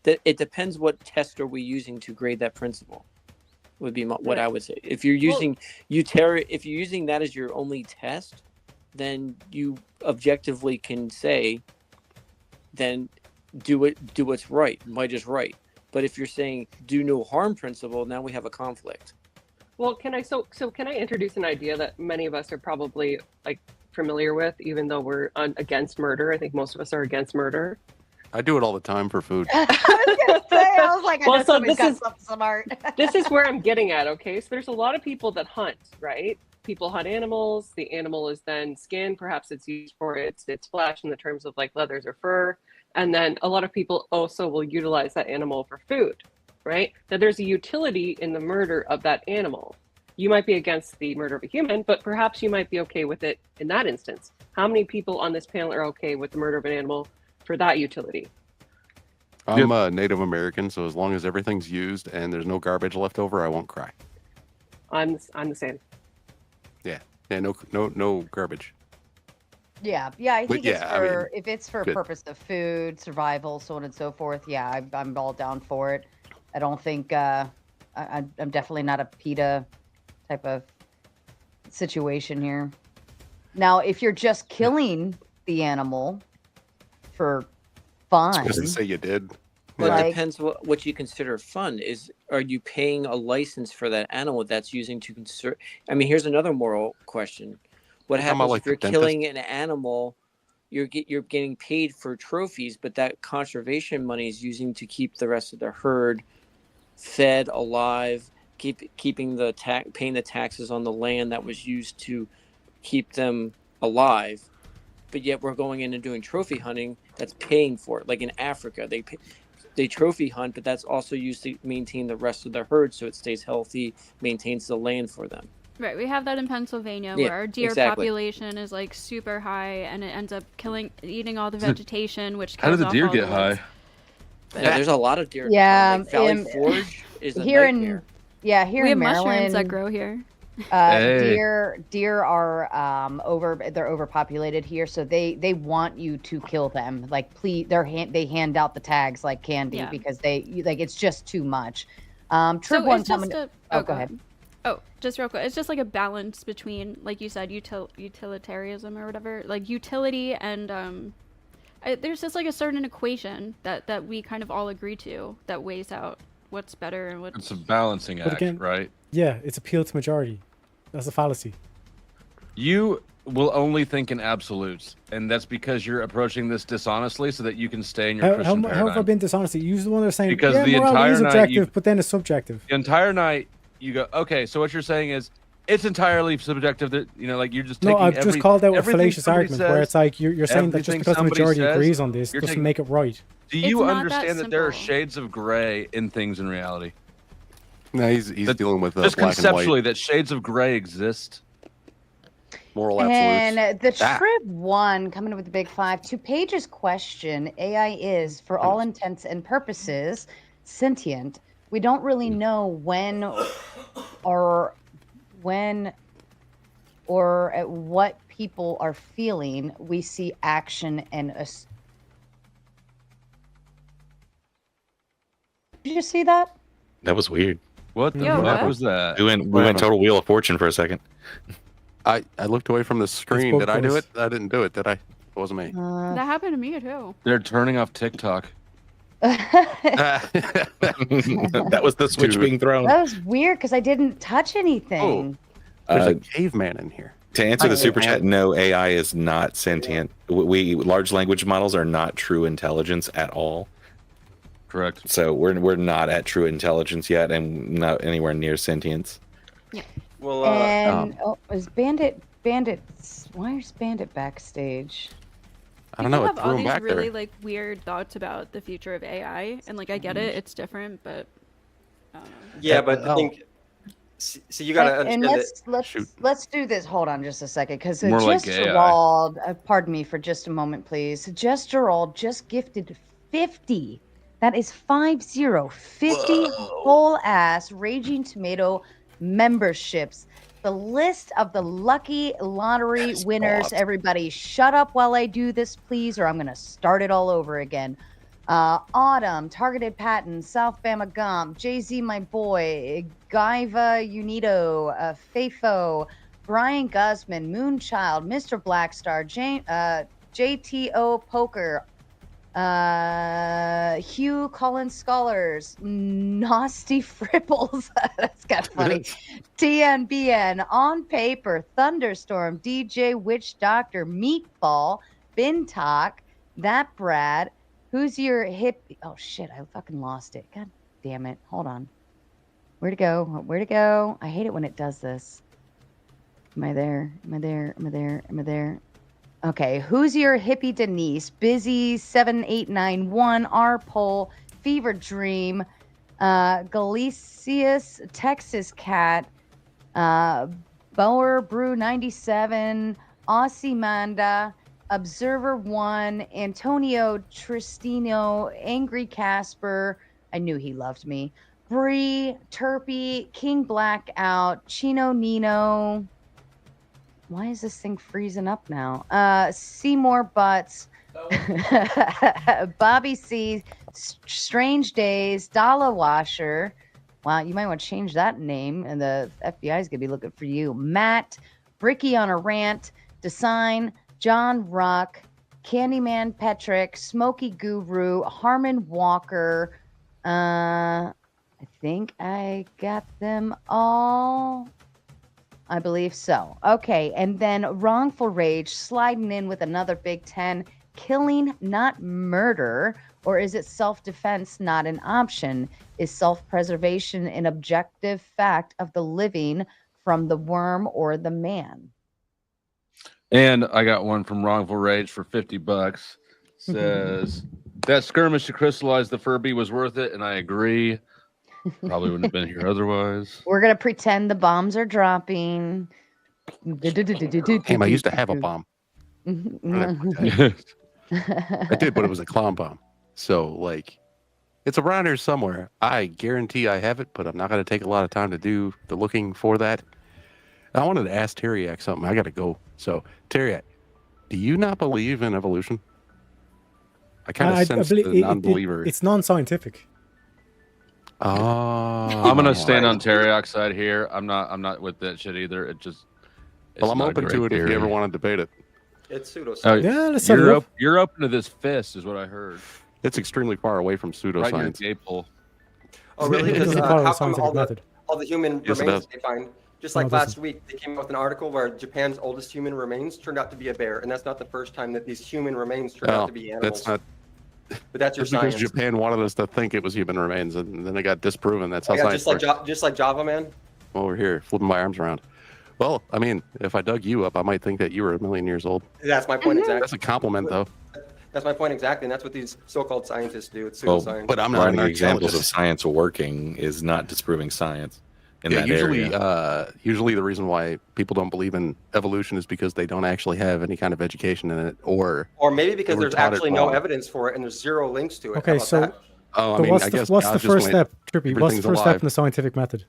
it depends what test are we using to grade that principle. Would be what I would say. If you're using if you're using that as your only test, then you objectively can say, then do what's right. Might is right. But if you're saying do no harm principle, now we have a conflict. Well, can I can I introduce an idea that many of us are probably like familiar with, even though we're against murder? I think most of us are against murder. I do it all the time for food. I was gonna say, I was like, I Well, know so somebody's this got is- something smart. This is where I'm getting at. Okay, so there's a lot of people that hunt, right? People hunt animals. The animal is then skinned. Perhaps it's used for its flesh in the terms of like leathers or fur. And then a lot of people also will utilize that animal for food, right? Now there's a utility in the murder of that animal. You might be against the murder of a human, but perhaps you might be okay with it in that instance. How many people on this panel are okay with the murder of an animal for that utility? I'm a Native American, so as long as everything's used and there's no garbage left over, I won't cry. I'm the same. Yeah, no garbage. Yeah, I But think it's yeah, I mean, for if it's for good. purpose of food, survival, so on and so forth. Yeah, I'm all down for it. I don't think I'm definitely not a PETA type of situation here. Now, if you're just killing the animal for fun, Doesn't say you did. Well, Like- it depends what you consider fun. Are you paying a license for that animal that's using to conserve? I mean, here's another moral question: what Talking about, happens like, if you're the dentist? killing an animal? You're getting paid for trophies, but that conservation money is using to keep the rest of the herd fed, alive, paying the taxes on the land that was used to keep them alive. But yet we're going in and doing trophy hunting that's paying for it. Like in Africa, they trophy hunt, but that's also used to maintain the rest of the herd so it stays healthy, maintains the land for them. Right, we have that in Pennsylvania Yeah, where our deer exactly. population is like super high, and it ends up eating all the vegetation, which How did kills the off deer all get the high? woods. Yeah, there's a lot of deer. Yeah, like Valley in- Forge is a here nightmare. here We have in Maryland, mushrooms that grow here. Hey. deer are they're overpopulated here, so they want you to kill them. Like, please, they hand out the tags like candy Yeah. because it's just too much. So Tribborn it's just coming. a Go ahead. Oh, just real quick. It's just like a balance between, like you said, utilitarianism or whatever, like utility and there's just like a certain equation that we kind of all agree to that weighs out what's better and what's. It's a balancing But act, again- right? Yeah, it's appeal to majority. That's a fallacy. You will only think in absolutes, and that's because you're approaching this dishonestly, so that you can stay in your How Christian have I paradigm. been dishonest? You're the one that's saying, Because yeah, the morality entire is night objective, you- but then it's subjective. The entire night, you go, okay. So what you're saying is, it's entirely subjective. That like you're just No, taking. I've just called out a everything fallacious somebody argument where says, it's like you're saying that just everything because the somebody majority says, agrees on this you're doesn't taking- make it right. Do It's you not that understand that there are simple. shades of gray in things in reality? No, he's dealing with Just black and conceptually, white that shades of gray exist. moral absolutes. And the Ah. Trib one coming up with the big 5, 2 pages question. AI is, for all intents and purposes, sentient. We don't really know when or at what people are feeling. We see action and Did you see that? That was weird. What the Yo, fuck what? was that? We went total Wheel of Fortune for a second. I looked away from the screen. both Did I do of it? us. I didn't do it, did I? It wasn't me. That happened to me too. They're turning off TikTok. That was the switch Dude. being thrown. That was weird because I didn't touch anything. There's Uh, a caveman in here. To answer the Okay. super chat, no, AI is not sentient. We large language models are not true intelligence at all. Correct. So we're not at true intelligence yet, and not anywhere near sentience. Well, And is Bandit? Why is Bandit backstage? I don't People know. have It all threw him these back really there. like weird thoughts about the future of AI, and like I get it, it's different, but I don't know. Yeah, but I think so. You gotta And understand that. let's do this. Hold on just a second, because More like just AI. Gerald, pardon me for just a moment, please. Just Gerald just gifted 50. That is 50 whole ass Raging Tomato memberships. The list of the lucky lottery winners. Everybody, shut up while I do this, please, or I'm gonna start it all over again. Autumn, Targeted Patent, South Bama Gump, Jay-Z My Boy, Gaiva Unito, Fafo, Brian Guzman, Moonchild, Mr. Blackstar, JTO Poker, Hugh Collins Scholars, Nasty Fripples, that's kind of funny, TNBN, On Paper, Thunderstorm, DJ Witch Doctor, Meatball, Bintalk, That Brad, Who's Your Hip? Oh shit, I fucking lost it. God damn it. Hold on. Where'd it go? Where'd it go? I hate it when it does this. Am I there? Am I there? Am I there? Am I there? Okay. Who's Your Hippie Denise? Busy 7891, R Pole, Fever Dream, Galicius, Texas Cat, Bower Brew 97, Aussie Manda, Observer 1, Antonio Tristino, Angry Casper, I knew he loved me, Bree, Turpy, King Blackout, Chino Nino. Why is this thing freezing up now? Seymour Butts, Bobby C, Strange Days, Dala Washer. Wow, you might want to change that name, and the FBI is going to be looking for you. Matt, Bricky on a Rant, Design, John Ruck, Candyman Petrick, Smokey Guru, Harmon Walker. I think I got them all. I believe so. Okay, and then Wrongful Rage sliding in with another Big 10. Killing, not murder, or is it self-defense not an option? Is self-preservation an objective fact of the living from the worm or the man? And I got one from Wrongful Rage for $50. Says that skirmish to crystallize the Furby was worth it, and I agree. Probably wouldn't have been here otherwise. We're gonna pretend the bombs are dropping. Damn, I used to have a bomb. I did, but it was a clown bomb. So, like, it's around here somewhere. I guarantee I have it, but I'm not going to take a lot of time to do the looking for that. I wanted to ask Teriak something. I got to go. So, Teriak, do you not believe in evolution? I kind of sense the non-believer. It's non-scientific. Oh, I'm gonna stand on Teriak's side here. I'm not with that shit either. It just. Well, I'm open to it if you ever want to debate it. It's pseudoscience. Oh, yeah, let's set it up. You're open to this fist, is what I heard. It's extremely far away from pseudoscience. Right in your gay pole. Oh, really? It doesn't Because follow the how come scientific all method. the human Yes, it remains does. they find, just No, like it last doesn't. week, they came out with an article where Japan's oldest human remains turned out to be a bear, and that's not the first time that these human remains turned out to be animals. That's not. But that's your That's because science. Japan wanted us to think it was human remains, and then it got disproven. That's how Yeah, science works. just like Java, man. Over here, flipping my arms around. Well, I mean, if I dug you up, I might think that you were a million years old. That's my point exactly. That's a compliment, though. That's my point exactly, and that's what these so-called scientists do. It's Well, pseudoscience. But I'm not providing an examples of archaeologist. science working is not disproving science in Yeah, that usually, area. usually the reason why people don't believe in evolution is because they don't actually have any kind of education in it, or maybe because were there's taught it actually no wrong. evidence for it, and there's zero links to it. How Okay, about so, that? Oh, I so mean, what's I the, guess what's God the just first went, step, Trippy? What's the everything's first step alive. in the scientific method?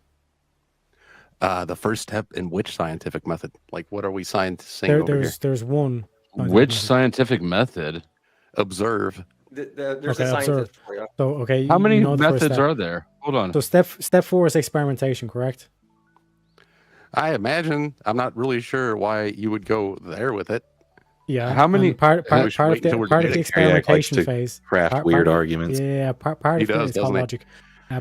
The first step in which scientific method? Like, what are we saying over here? There's one. scientific Which method. scientific method? Observe. There's Okay, a scientist observe. for you. So okay, How many you know the first methods step. are there? Hold on. So step 4 is experimentation, correct? I imagine. I'm not really sure why you would go there with it. Yeah. How many- and part we should of wait until the we're part of the genetic. Teriak likes experimentation to phase. craft weird arguments. Yeah, part He of does, it's called doesn't he? logic.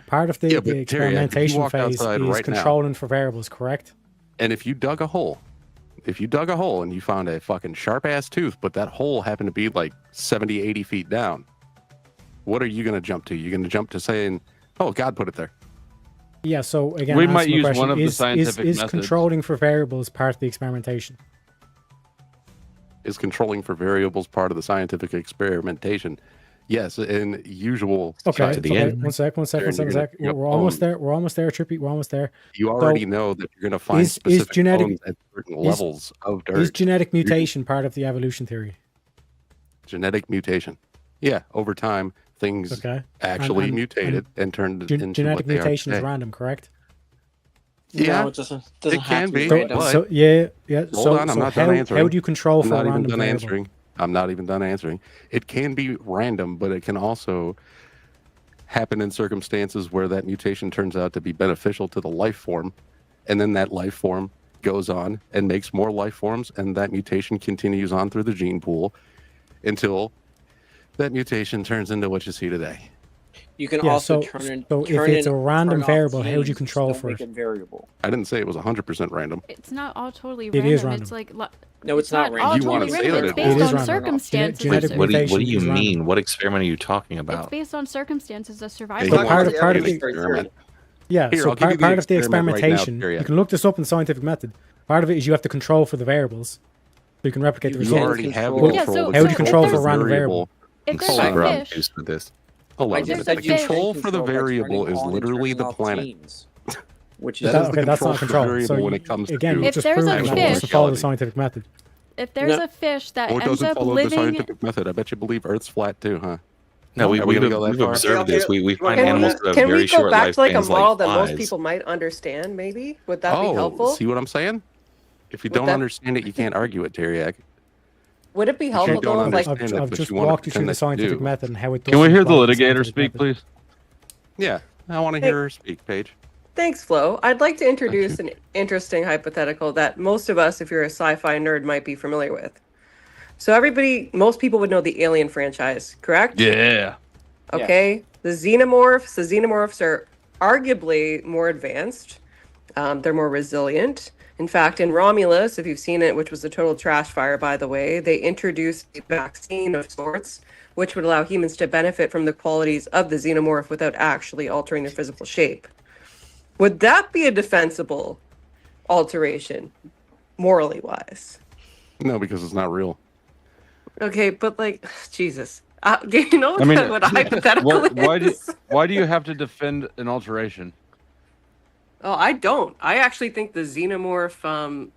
Part of the, Yeah, but the Teriak, if you experimentation walked phase outside is right now- controlling for variables, correct? And if you dug a hole and you found a fucking sharp ass tooth, but that hole happened to be like 70, 80 feet down, what are you going to jump to? You're going to jump to saying, oh, God put it there. Yeah. So again, We answer might my use question, one of the is scientific methods. controlling for variables part of the experimentation? Is controlling for variables part of the scientific experimentation? Yes, in usual. Okay. science. Okay. One sec. We're almost there. We're almost there, Trippy. We're almost there. You already know that you're going to find is specific genetic- bones at certain is- levels of dirt. Is genetic mutation part of the evolution theory? Genetic mutation. Yeah, over time, things Okay. actually And- mutated and turned into Genetic what they are mutation is today. random, correct? Yeah, No, it doesn't it have can to be be, random. but So yeah. hold So, on, I'm so not how, done answering. how do you control I'm for a not even random done variable? answering. I'm not even done answering. It can be random, but it can also happen in circumstances where that mutation turns out to be beneficial to the life form, and then that life form goes on and makes more life forms, and that mutation continues on through the gene pool until that mutation turns into what you see today. You can Yeah, also so- turn so if turn it's a in- random turn off variable, how would you genes, control don't for make it? variable. I didn't say it was 100% random. It's not all totally It random. is random. It's like No, it's not all random. You wanna totally say random. that It's it based is on random. circumstances. Genetic What do you mutation is mean? random. What experiment are you talking It's about? based on circumstances of Hey, survival. you But want part the of- part of evidence the- experiment? Yeah. Here, So I'll give you part the of the experiment right now, experimentation, Teriak. you can look this up in scientific method. Part of it is you have to control for the variables, so you can replicate the You results. already have control- Yeah, control. so- of How would you the control for a random variable? If there's Hold on, a Rob. fish, Juice with this. Hold on. If there's The a fish- control for the variable is literally the planet. Which That is is the Okay, that's control not for the control. variable So when it comes again, to you If just there's proved a that actual it fish- to follow the reality. scientific method. if there's No. a fish that Oh, it ends doesn't up follow the living, scientific method. I bet you believe Earth's flat too, huh? No, Are we gonna go that we've far? observed this. We find Can animals we, that have can very we go short back to like a lifespans model like that most flies. people might understand? Maybe would that be Oh, helpful? see what I'm saying? If you Would don't that- understand it, you can't argue it, Teriak. Would it be helpful can't go though? on Like, understand it, I've but just you wanna walked you through pretend the that you scientific do. method and how it. Can we doesn't hear the follow litigator scientific speak, method. please? Yeah, I want to hear her speak, Paige. Thanks, Flo. I'd like to introduce an interesting hypothetical that most of us, if you're a sci-fi nerd, might be familiar with. So most people would know the Alien franchise, correct? Yeah. Okay. The xenomorphs are arguably more advanced. They're more resilient. In fact, in Romulus, if you've seen it, which was a total trash fire, by the way, they introduced a vaccine of sorts, which would allow humans to benefit from the qualities of the xenomorph without actually altering their physical shape. Would that be a defensible alteration, morally wise? No, because it's not real. Okay, but like, Jesus. Do you know what a hypothetical is? Why do you have to defend an alteration? Oh, I don't. I actually think the xenomorph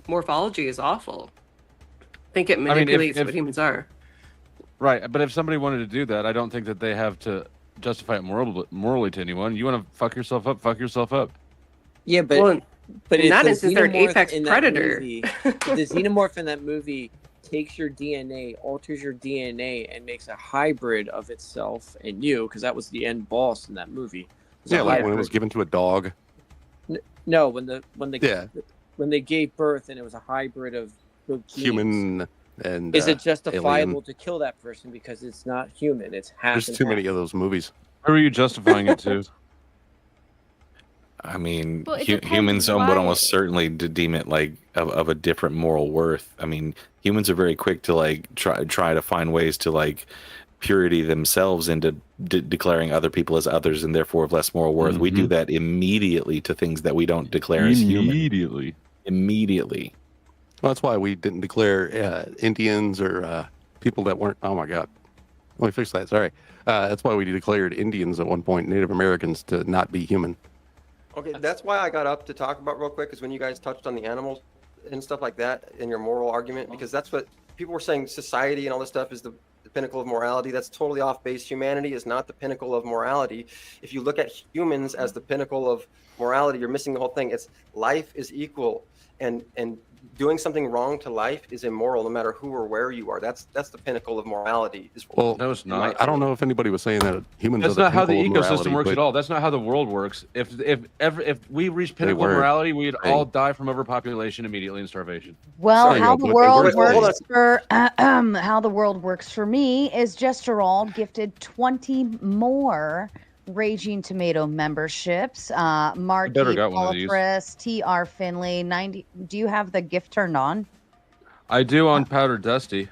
morphology is awful. I think it manipulates what humans are. Right, but if somebody wanted to do that, I don't think that they have to justify it morally to anyone. You want to fuck yourself up. Yeah, but in that instance, they're an xenomorph apex in that predator. movie- the xenomorph in that movie takes your DNA, alters your DNA, and makes a hybrid of itself and you, because that was the end boss in that movie. Yeah, like when it was given to a dog. No, when they gave birth and it was a hybrid of both genes. Human and Is it justifiable alien. to kill that person because it's not human? It's half. There's and too half. many of those movies. Who are you justifying it to? I mean, Well, it depends humans would why- almost certainly deem it like of a different moral worth. I mean, humans are very quick to like try to find ways to like purity themselves into declaring other people as others and therefore of less moral worth. We do that immediately to things that we don't declare as human. Immediately. Well, that's why we didn't declare Indians or people that weren't. Oh my God, let me fix that. Sorry. That's why we declared Indians at one point, Native Americans, to not be human. Okay, that's why I got up to talk about real quick, is when you guys touched on the animals and stuff like that in your moral argument, because that's what people were saying. Society and all this stuff is the pinnacle of morality. That's totally off base. Humanity is not the pinnacle of morality. If you look at humans as the pinnacle of morality, you're missing the whole thing. It's life is equal, and doing something wrong to life is immoral, no matter who or where you are. That's the pinnacle of morality. Well, no, it's not. I don't know if anybody was saying that humans. That's are not how the pinnacle of ecosystem morality, works but at all. That's not how the world works. If we reached pinnacle of were. morality, we'd Hey. all die from overpopulation immediately and starvation. Well, Sorry, how but the it world works for works for how the world works for me is Gesterald gifted 20 more Raging Tomato memberships. Marky better got one of these. Paulapris, TR Finley, 90. Do you have the gift turned on? I do on Powder Dusty.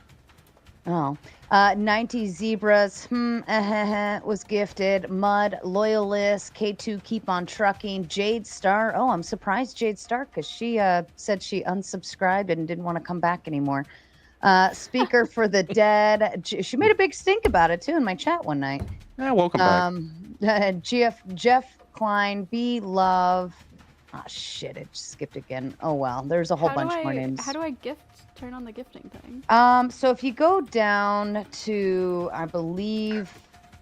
Oh. 90 Zebras was gifted. Mud, Loyalist, K2 Keep on Trucking, Jade Star. Oh, I'm surprised Jade Star, because she said she unsubscribed and didn't want to come back anymore. Speaker for the Dead. She made a big stink about it too in my chat one night. Yeah, welcome back. Jeff Klein, B Love. Oh shit, it just skipped again. Oh well, there's a whole bunch more names. How do I turn on the gifting thing? So if you go down to, I believe,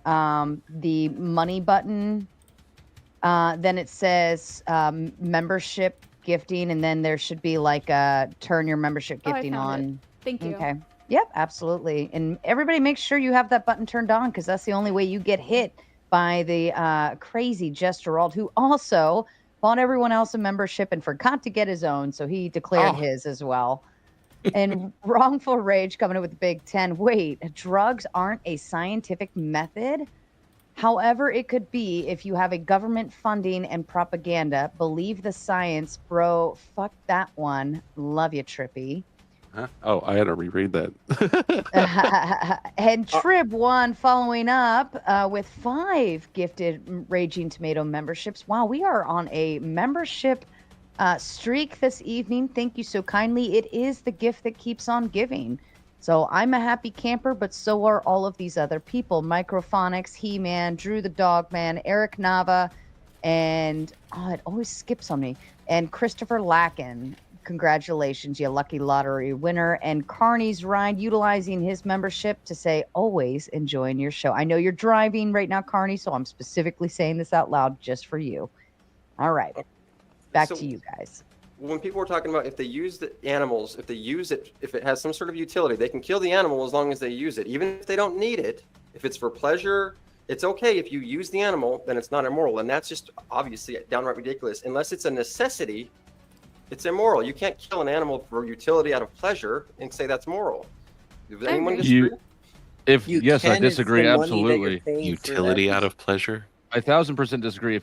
the money button, then it says membership gifting, and then there should be like a turn your membership Oh, I gifting found on. it. Thank you. Okay. Yep, absolutely. And everybody make sure you have that button turned on, because that's the only way you get hit by the crazy Gesterald, who also bought everyone else a membership and forgot to get his own, so he declared his as well. And Wrongful Rage coming in with the Big 10. Wait, drugs aren't a scientific method? However, it could be if you have a government funding and propaganda. Believe the science, bro. Fuck that one. Love you, Trippy. Huh? Oh, I had to reread that. And Trib one following up with 5 gifted Raging Tomato memberships. Wow, we are on a membership streak this evening. Thank you so kindly. It is the gift that keeps on giving. So I'm a happy camper, but so are all of these other people. Microphonics, He-Man, Drew the Dogman, Eric Nava, and it always skips on me. And Christopher Lacken. Congratulations, you lucky lottery winner. And Carney's Ride utilizing his membership to say, always enjoying your show. I know you're driving right now, Carney, so I'm specifically saying this out loud just for you. All right. Back So- to you guys. When people were talking about if they use the animals, if they use it, if it has some sort of utility, they can kill the animal as long as they use it, even if they don't need it. If it's for pleasure, It's okay if you use the animal, then it's not immoral. And that's just obviously downright ridiculous. Unless it's a necessity, it's immoral. You can't kill an animal for utility out of pleasure and say that's moral. Does anyone disagree? Yes, I disagree absolutely. Utility out of pleasure. 1000% disagree.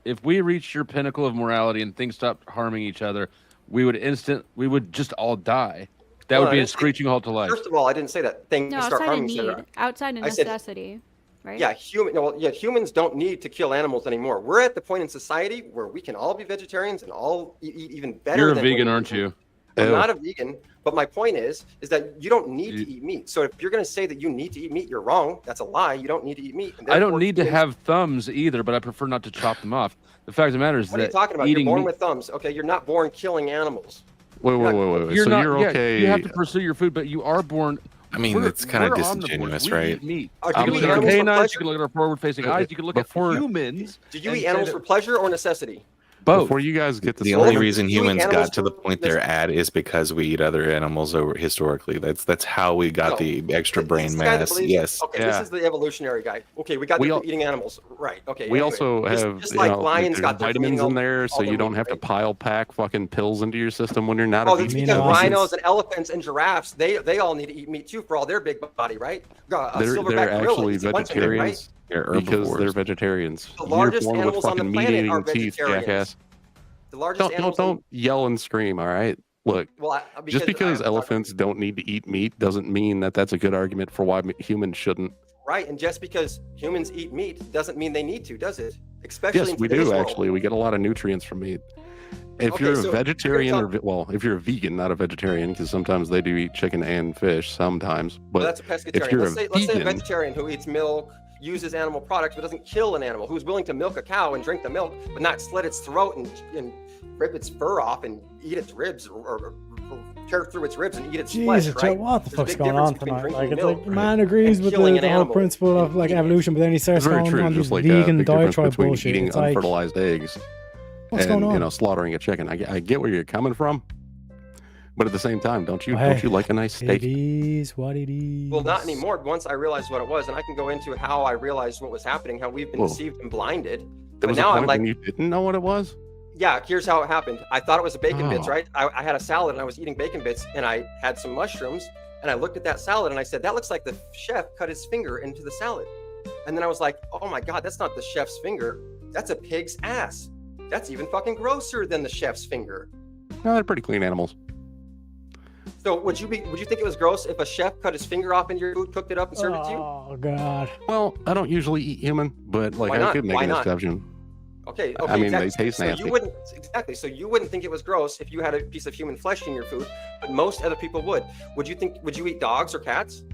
If we reached your pinnacle of morality and things stopped harming each other, we would just all die. That would be a screeching halt to life. First of all, I didn't say that. Things No, start outside of harming each need, other. outside of I said- necessity, right? Yeah, humans don't need to kill animals anymore. We're at the point in society where we can all be vegetarians and all eat even better. You're a than vegan, what we aren't do. you? I'm Ew. not a vegan, but my point is that you don't need to eat meat. So if you're going to say that you need to eat meat, you're wrong. That's a lie. You don't need to eat meat. And I don't therefore need to humans- have thumbs either, but I prefer not to chop them off. The fact of the matter is What are that you talking about? eating You're born meat- with thumbs. Okay, you're not born killing animals. Wait. You're So not, you're yeah, okay? you have to pursue your food, but you are born. I mean, it's kind of disingenuous, We right? eat meat. Do You you can eat look at our animals for canines, pleasure? you can look at our forward-facing eyes, you can look at humans. Do you and eat say animals that- for pleasure or necessity? Both. Before you guys get to The started- only reason humans animals got to the for point they're at is because we eat other animals over historically. That's how we got the extra brain This is the guy that mass. believes- Yes. Okay, this is the evolutionary guy. Okay, we got We the all- eating animals. Right. Okay. We anyway. also have just you like know, lions there's got their vitamins eating in there, so all you the don't meat, have to right? pile pack fucking pills into your system when you're not Oh, a that's vegan. because rhinos and elephants and giraffes, they all need to eat meat too for all their big body, right? A They're silverback gorilla actually eats a bunch of meat, right? vegetarians because they're vegetarians. The You're largest born with animals on the fucking planet are meat-eating teeth, vegetarians. jackass. The largest animals. Don't yell and scream. All right, look. Well, Just because elephants don't need to eat meat doesn't mean that that's a good argument for why humans shouldn't. Right, and just because humans eat meat doesn't mean they need to, does it? Especially Yes, in we today's do world. actually. We get a lot of nutrients from meat. If Okay, you're so a you're vegetarian, talking- if you're a vegan, not a vegetarian, because sometimes they do eat chicken and fish sometimes. But Well, that's a if pescatarian. you're Let's say a vegan, vegetarian who eats milk, uses animal products, but doesn't kill an animal, who's willing to milk a cow and drink the milk, but not slit its throat and rip its fur off and eat its ribs or tear through its ribs and eat its flesh, Jesus, right? Joe, what the There's a fuck's big going difference on between tonight? drinking Like, it's milk like man agrees and with killing the an whole animal. principle of like evolution, but then he starts it's very going true. on Just these like vegan big difference diatribe between bullshit. eating It's like, unfertilized eggs what's and going on? slaughtering a chicken. I get where you're coming from, but at the same time, don't you Hey, like a nice steak? It is what it is. Well, not anymore. Once I realized what it was, and I can go into how I realized what was happening, how we've been Whoa. deceived and blinded. There But was now a I'm point like, when you didn't know what it was. yeah, here's how it happened. I thought it was a bacon bits, Oh. right? I had a salad and I was eating bacon bits and I had some mushrooms and I looked at that salad and I said, that looks like the chef cut his finger into the salad. And then I was like, oh my God, that's not the chef's finger. That's a pig's ass. That's even fucking grosser than the chef's finger. No, they're pretty clean animals. So would you think it was gross if a chef cut his finger off into your food, cooked it up and served it to you? Oh God. Well, I don't usually eat human, but like Why I not? could make Why an not? exception. Okay. I mean, they exactly. taste So nasty. you wouldn't So you wouldn't think it was gross if you had a piece of human flesh in your food, but most other people would. Would you eat dogs or cats?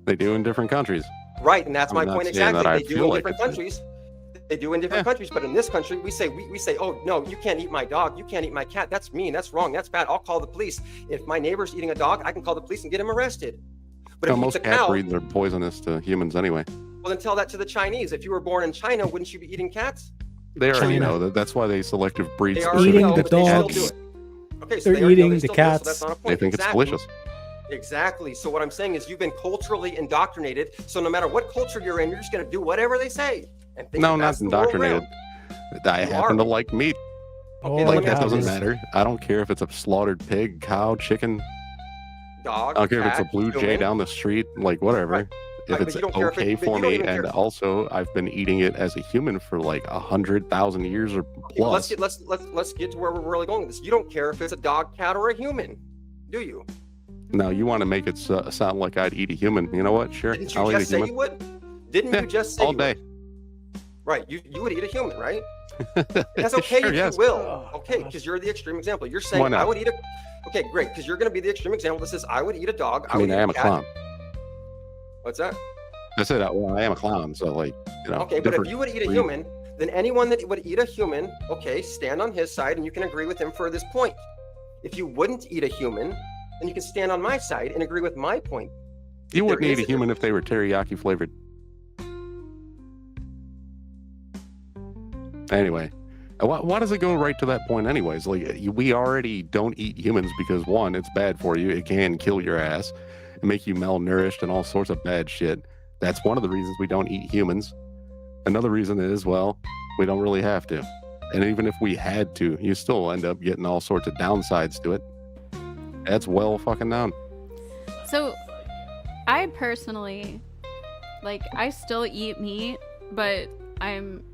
They do in different countries. Right, and that's I'm my not point saying that exactly. I They do feel in like different it. countries. They do in different countries, but in this country, we say, oh no, you can't eat my dog, you can't eat my cat. That's mean. That's wrong. That's bad. I'll call the police. If my neighbor's eating a dog, I can call the police and get him arrested. But No, if you eat most the cat cow, breeds are poisonous to humans anyway. well, then tell that to the Chinese. If you were born in China, wouldn't you be eating cats? They already China. know that. That's why they selective breed. They already Eating know, the but they still dogs. do it. Okay, so They're they already know, eating they the still do it, so cats. that's not a They point. think it's Exactly. delicious. Exactly. So what I'm saying is you've been culturally indoctrinated. So no matter what culture you're in, you're just going to do whatever they say. And think No, that not that's the world indoctrinated. round. I happen to like meat. Oh, Okay, Like let me that ask you doesn't this. matter. I don't care if it's a slaughtered pig, cow, chicken. Dog, I don't care if it's a cat, blue jay human. down the street. Like whatever. Right. If Right, but it's you don't care if it- okay but for you don't me, even and care. also I've been eating it as a human for like 100,000 years or Well, let's plus. get to where we're really going with this. You don't care if it's a dog, cat, or a human, do you? No, you want to make it sound like I'd eat a human. You know what? Sure, Didn't you I'll eat a just say human you would? Didn't Yeah, you just say all you day. would? Right, you would eat a human, right? That's okay Sure, if yes. you will. Okay, because you're the extreme example. You're Why saying not? I would eat a. Okay, great, because you're going to be the extreme example that says I would eat a dog. I mean, would I eat am a cat. clown. What's that? I said, well, I am a clown, so like, you know. Okay, but if different you would eat a breed. human, then anyone that would eat a human, okay, stand on his side and you can agree with him for this point. If you wouldn't eat a human, then you can stand on my side and agree with my point. You wouldn't there eat a is a human if they were teriyaki flavored. Anyway, why does it go right to that point anyways? Like, we already don't eat humans because one, it's bad for you. It can kill your ass and make you malnourished and all sorts of bad shit. That's one of the reasons we don't eat humans. Another reason is, well, we don't really have to. And even if we had to, you still end up getting all sorts of downsides to it. That's well fucking known. So, I personally, like, I still eat meat, but I'm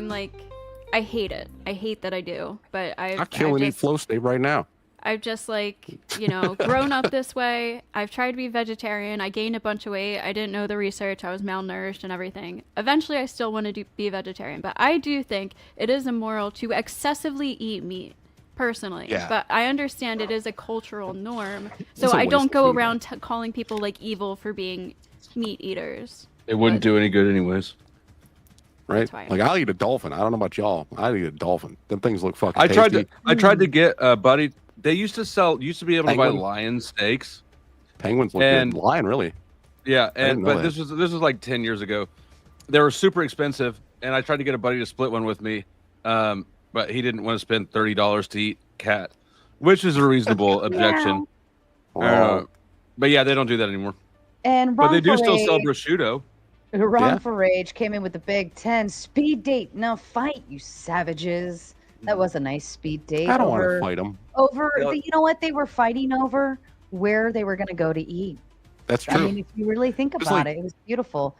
like, I hate it. I hate that I do, but I kill and eat flow state right now. I've just, like, you know, grown up this way. I've tried to be vegetarian. I gained a bunch of weight. I didn't know the research. I was malnourished and everything. Eventually, I still want to be vegetarian, but I do think it is immoral to excessively eat meat, personally. Yeah. But I understand it is a cultural norm, so It's a I waste don't of go food. around calling people, like, evil for being meat eaters. It wouldn't do any good anyways. Right? why I'm- Like, I'll eat a dolphin. I don't know about y'all. I'll eat a dolphin. Them things look fucking I tried tasty. to get a buddy. They used to be able to buy Penguin? lion steaks. Penguins look And- good. Lion, really? Yeah, didn't and know but that. this was like 10 years ago. They were super expensive, and I tried to get a buddy to split one with me, but he didn't want to spend $30 to eat cat, which is a reasonable objection. But yeah, they don't do that anymore. And But they do Wrongful still sell Rage- prosciutto. Wrongful Rage came in with the Big 10 speed date. Now fight, you savages. That was a nice speed date. I don't want over- to fight them. Over, You know- you know what they were fighting over? Where they were going to go to eat. That's I true. mean, if you really think It's about like- it, it was beautiful.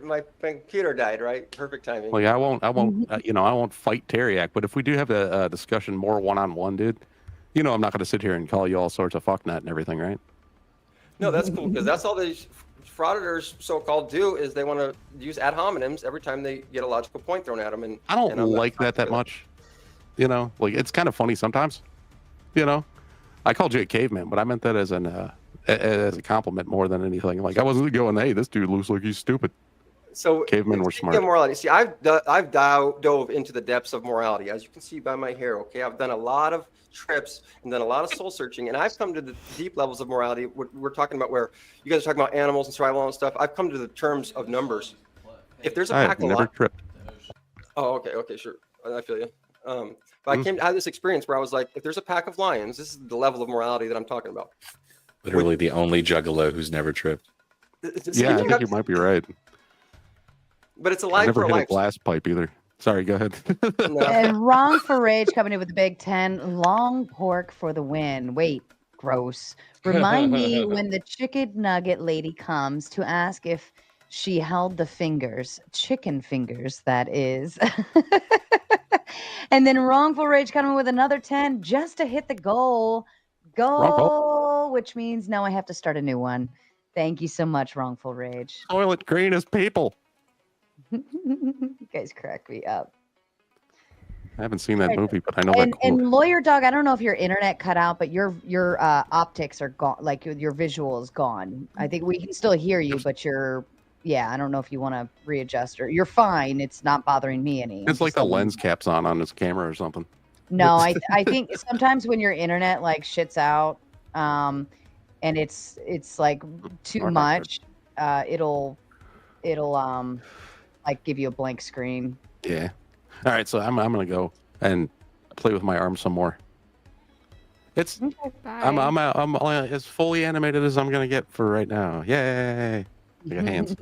My computer died, right? Perfect timing. Like, I won't, Mm-hmm. I won't fight Teriak. But if we do have a discussion more one-on-one, dude, you know I'm not going to sit here and call you all sorts of fucknut and everything, right? No, that's cool because that's all these frauditors so-called do is they want to use ad hominems every time they get a logical point thrown at them. And I don't and I'm not like that much. You know, like, it's kind of funny sometimes. You know, I called you a caveman, but I meant that as a compliment more than anything. Like, I wasn't going, hey, this dude looks like he's stupid. So Cavemen were speaking smart. of morality, see, I've dove into the depths of morality, as you can see by my hair. Okay, I've done a lot of trips and done a lot of soul searching, and I've come to the deep levels of morality. We're talking about where you guys are talking about animals and survival and stuff. I've come to the terms of numbers. If there's a I've pack of never lions, tripped. oh, okay, sure, I feel you. But I had this experience where I was like, if there's a pack of lions, this is the level of morality that I'm talking about. Literally the only juggalo who's never tripped. Yeah, I think you might be right. But it's a I life never for a hit a life. glass pipe either. Sorry, go ahead. And Wrongful Rage coming in with the Big 10. Long pork for the win. Wait, gross. Remind me when the chicken nugget lady comes to ask if she held the fingers, chicken fingers, that is. And then Wrongful Rage coming with another 10 just to hit the goal. Goal, which means now I have to start a new one. Thank you so much, Wrongful Rage. Toilet green is people. You guys crack me up. I haven't seen that Right. movie, but I know And, that quote. and Lawyer Dog, I don't know if your internet cut out, but your optics are gone. Like your visual is gone. I think we can still hear you, but I don't know if you want to readjust or you're fine. It's not bothering me any. It's like the lens cap's on his camera or something. No, I think sometimes when your internet like shits out, and it's like too Or not much, it'll like give you a blank screen. Yeah. All right, so I'm gonna go and play with my arm some more. It's I'm as fully animated as I'm gonna get for right now. Yay! I got hands.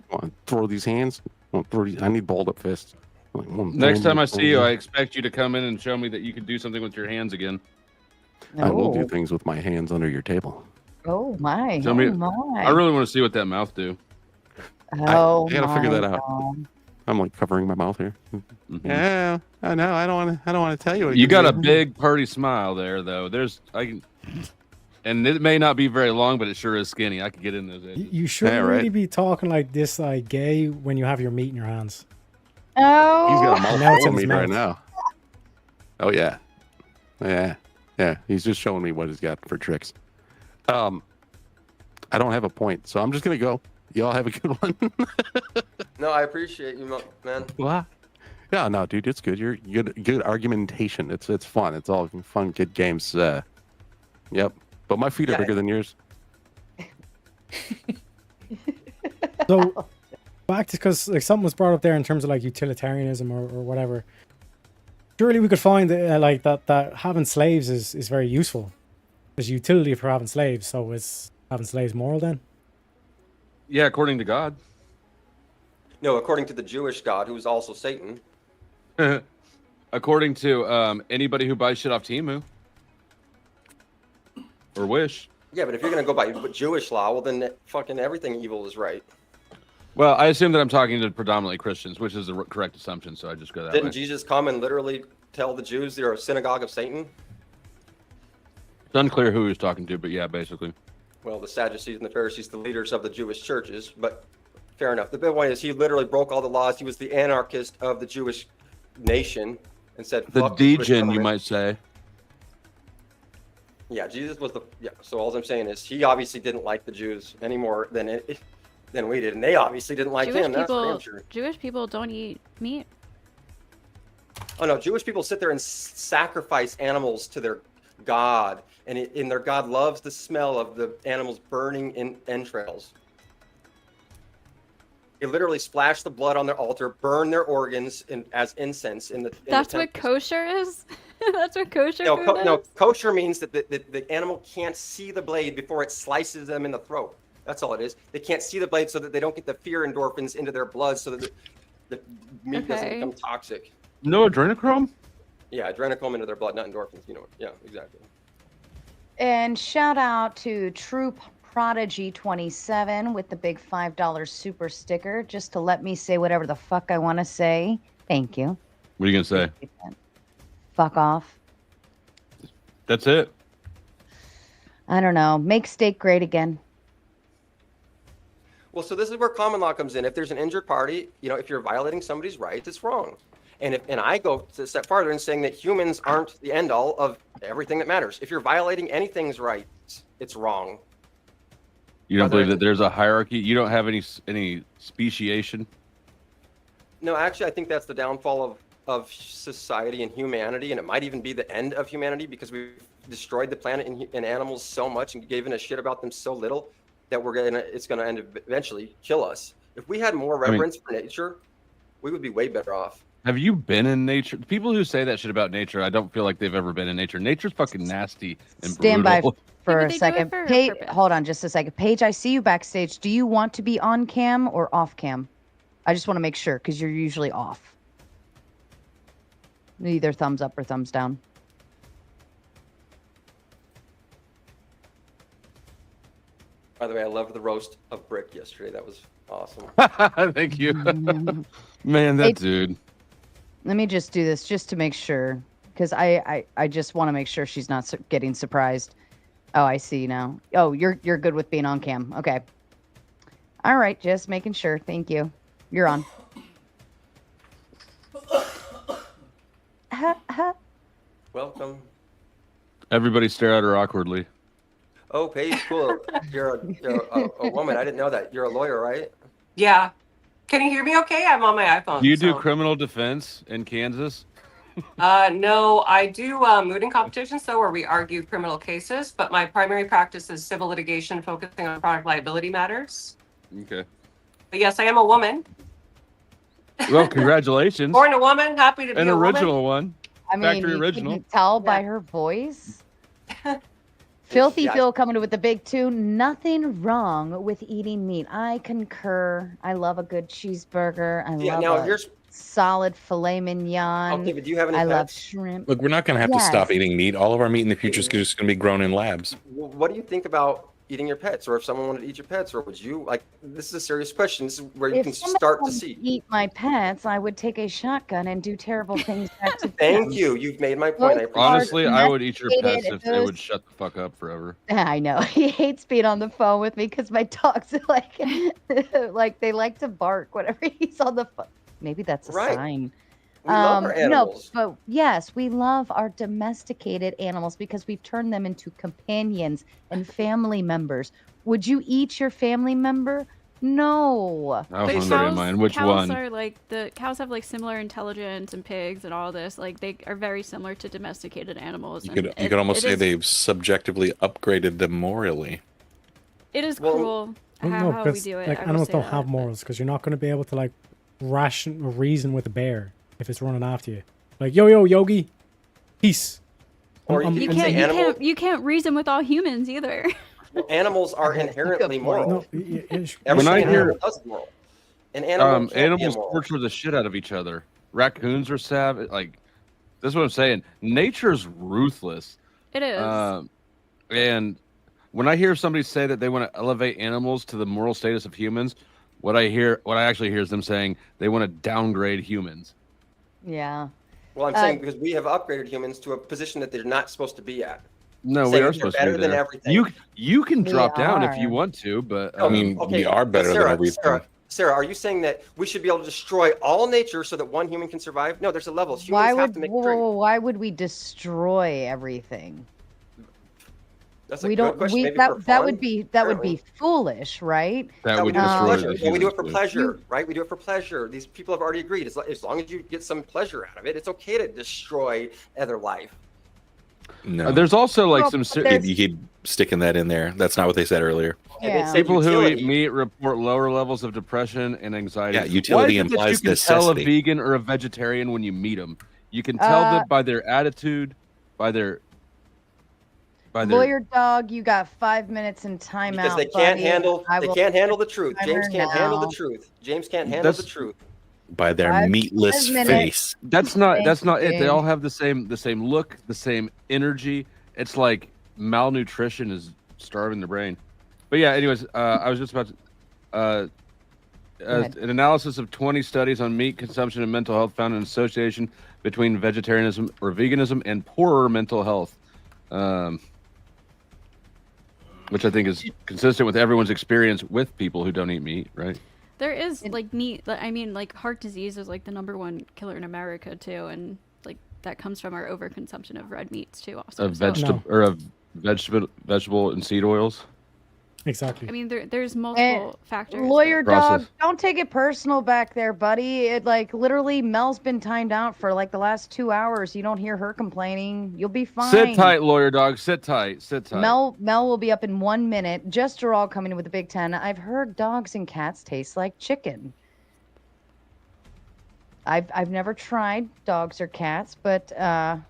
Want to throw these hands? I need balled up fists. Next time I see you, I expect you to come in and show me that you can do something with your hands again. I will do Oh. things with my hands under your table. Oh my! Show Oh me. my! I really want to see what that mouth do. Oh, I gotta figure my that out. God. I'm like covering my mouth here. Yeah, I know. I don't want to tell you. What it You can got a do. big, purty smile there, though. And it may not be very long, but it sure is skinny. I could get in those edges. You shouldn't really be talking like this, like gay, when you have your meat in your hands. Oh. He's got a mouth Now it's full in of his meat right mouth. now. Oh yeah, yeah. He's just showing me what he's got for tricks. I don't have a point, so I'm just gonna go. Y'all have a good one. No, I appreciate you, man. What? Yeah, no, dude, it's good. You're good argumentation. It's fun. It's all fun, good games. Yep. But my feet are bigger than yours. So back to, because like something was brought up there in terms of like utilitarianism or whatever. Surely we could find that having slaves is very useful. There's utility for having slaves, so is having slaves moral then? Yeah, according to God. No, according to the Jewish God, who is also Satan. According to anybody who buys shit off Temu or Wish. Yeah, but if you're going to go by Jewish law, well, then fucking everything evil is right. Well, I assume that I'm talking to predominantly Christians, which is the correct assumption, so I just go that Didn't way. Jesus come and literally tell the Jews they're a synagogue of Satan? It's unclear who he was talking to, but yeah, basically. Well, the Sadducees and the Pharisees, the leaders of the Jewish churches, but fair enough. The big one is he literally broke all the laws. He was the anarchist of the Jewish nation and said, The "Fuck the Jewish degen, you government." might say. Yeah, Jesus was the, yeah. So all I'm saying is he obviously didn't like the Jews any more than we did. And they obviously didn't like him. That's for damn sure. Jewish people don't eat meat. Oh no, Jewish people sit there and sacrifice animals to their God, and their God loves the smell of the animals burning in entrails. They literally splash the blood on their altar, burn their organs as incense in the. That's what kosher is. That's what kosher No, food is. no, kosher means that the animal can't see the blade before it slices them in the throat. That's all it is. They can't see the blade so that they don't get the fear endorphins into their blood, so that the meat doesn't Okay. become toxic. No adrenochrome? Yeah, adrenochrome into their blood, not endorphins. You know it. Yeah, exactly. And shout out to True Prodigy 27 with the big $5 super sticker, just to let me say whatever the fuck I want to say. Thank you. What are you going to say? Fuck off. That's it. I don't know. Make steak great again. Well, so this is where common law comes in. If there's an injured party, if you're violating somebody's rights, it's wrong. And I go a step farther in saying that humans aren't the end all of everything that matters. If you're violating anything's rights, it's wrong. You don't believe that there's a hierarchy? You don't have any speciation? No, actually, I think that's the downfall of society and humanity, and it might even be the end of humanity because we've destroyed the planet and animals so much and given a shit about them so little that it's gonna end eventually kill us. If we had more reverence for nature, we would be way better off. Have you been in nature? People who say that shit about nature, I don't feel like they've ever been in nature. Nature's fucking nasty and Stand by brutal. for Yeah, but a they do it second. for a Paige, purpose. hold on just a second. Paige, I see you backstage. Do you want to be on cam or off cam? I just want to make sure because you're usually off. Either thumbs up or thumbs down. By the way, I loved the roast of Brick yesterday. That was awesome. Thank you. Man, that dude. Let me just do this just to make sure, because I just want to make sure she's not getting surprised. Oh, I see now. Oh, you're good with being on cam. Okay. All right, just making sure. Thank you. You're on. Welcome. Everybody stare at her awkwardly. Oh, Paige, cool. You're a woman. I didn't know that. You're a lawyer, right? Yeah. Can you hear me okay? I'm on my iPhone. Do you do so- criminal defense in Kansas? No, I do mooting competitions, though, where we argue criminal cases, but my primary practice is civil litigation focusing on product liability matters. Okay. But yes, I am a woman. Well, congratulations. Born a woman, happy to be An a original woman. one. I mean, Factory you original. can tell by her voice. Filthy Yeah. Phil coming with the big two. Nothing wrong with eating meat. I concur. I love a good cheeseburger. I Yeah, love now a here's- solid filet mignon. Okay, but do you have any I love pets? shrimp. Look, we're not going to have to stop Yes. eating meat. All of our meat in the future is just going to be grown in labs. What do you think about eating your pets, or if someone wanted to eat your pets, or would you like? This is a serious question. This is where you If can somebody start to wanted see. eat my pets, I would take a shotgun and do terrible things back to them. Thank you. You've made my point. I appreciate Honestly, it. I would eat your pets domesticated, if they those- would shut the fuck up forever. I know he hates being on the phone with me because my dogs are like they like to bark whenever he's on the phone. Maybe that's a Right. sign. We love our animals. No, but yes, we love our domesticated animals because we've turned them into companions and family members. Would you eat your family member? No. I was But wondering mine. Which cows one? are like the cows have like similar intelligence and pigs and all this. Like they are very similar to domesticated animals. You and could almost it say is- they've subjectively upgraded them morally. It is Well- cruel Well, how, no, how we because do it. like I will animals say don't that, have but- morals because you're not going to be able to like reason with a bear if it's running after you. Like yo Yogi, peace. Or I'm- you You can I'm- say can't, animal. you can't reason with all humans either. Animals are inherently moral. No, When I hear does moral. An animal can't be animals immoral. torture the shit out of each other. Raccoons are savage. Like, this is what I'm saying. Nature's ruthless. It is. And when I hear somebody say that they want to elevate animals to the moral status of humans, what I actually hear is them saying they want to downgrade humans. Yeah. Well, I'm saying because we have upgraded humans to a position that they're not supposed to be at. No, we Saying are they're supposed better to be than there. everything. You can We drop down if are. you want to, but I mean, we are better Sarah, than everything. Sarah, are you saying that we should be able to destroy all nature so that one human can survive? No, there's a level. Humans Why have would to make choices. why would we destroy everything? That's a We good don't. question. We Maybe that for that fun, would be apparently. foolish, right? that would do it for destroy pleasure. the And we do it for humans, pleasure, right? We do it for pleasure. These people have already agreed. As long as you get some pleasure out of it, it's okay to destroy other life. No. There's also like Well, some but there's- You keep sticking that in there. That's not what they said earlier. Yeah. people who utility. eat meat report lower levels of depression and anxiety. Yeah, utility Why is it that implies you can tell a necessity. vegan or a vegetarian when you meet them. You can tell that by their attitude, by their Lawyer dog, you got 5 minutes in timeout. Because they can't buddy. handle I they will can't handle set the truth. the James timer can't handle the now. truth. James can't handle the That's- truth. By their 5 meatless minutes. face. That's not Thank it. They you. all have the same look, the same energy. It's like malnutrition is starving the brain. But yeah, anyways, I was just about to ahead. an analysis of 20 studies on meat consumption and mental health found an association between vegetarianism or veganism and poorer mental health. Which I think is consistent with everyone's experience with people who don't eat meat, right? There is like meat. I mean, like heart disease is like the #1 killer in America too, and like that comes from our overconsumption of red meats too. Also, Of So, vegetable or of vegetable and seed oils. Exactly. I mean, there's multiple factors. Lawyer but- dog, Process. don't take it personal back there, buddy. It like literally Mel's been timed out for like the last 2 hours. You don't hear her complaining. You'll be fine. Sit tight, lawyer dog. Sit tight. Sit tight. Mel will be up in 1 minute. Just all coming in with the Big Ten. I've heard dogs and cats taste like chicken. I've never tried dogs or cats, but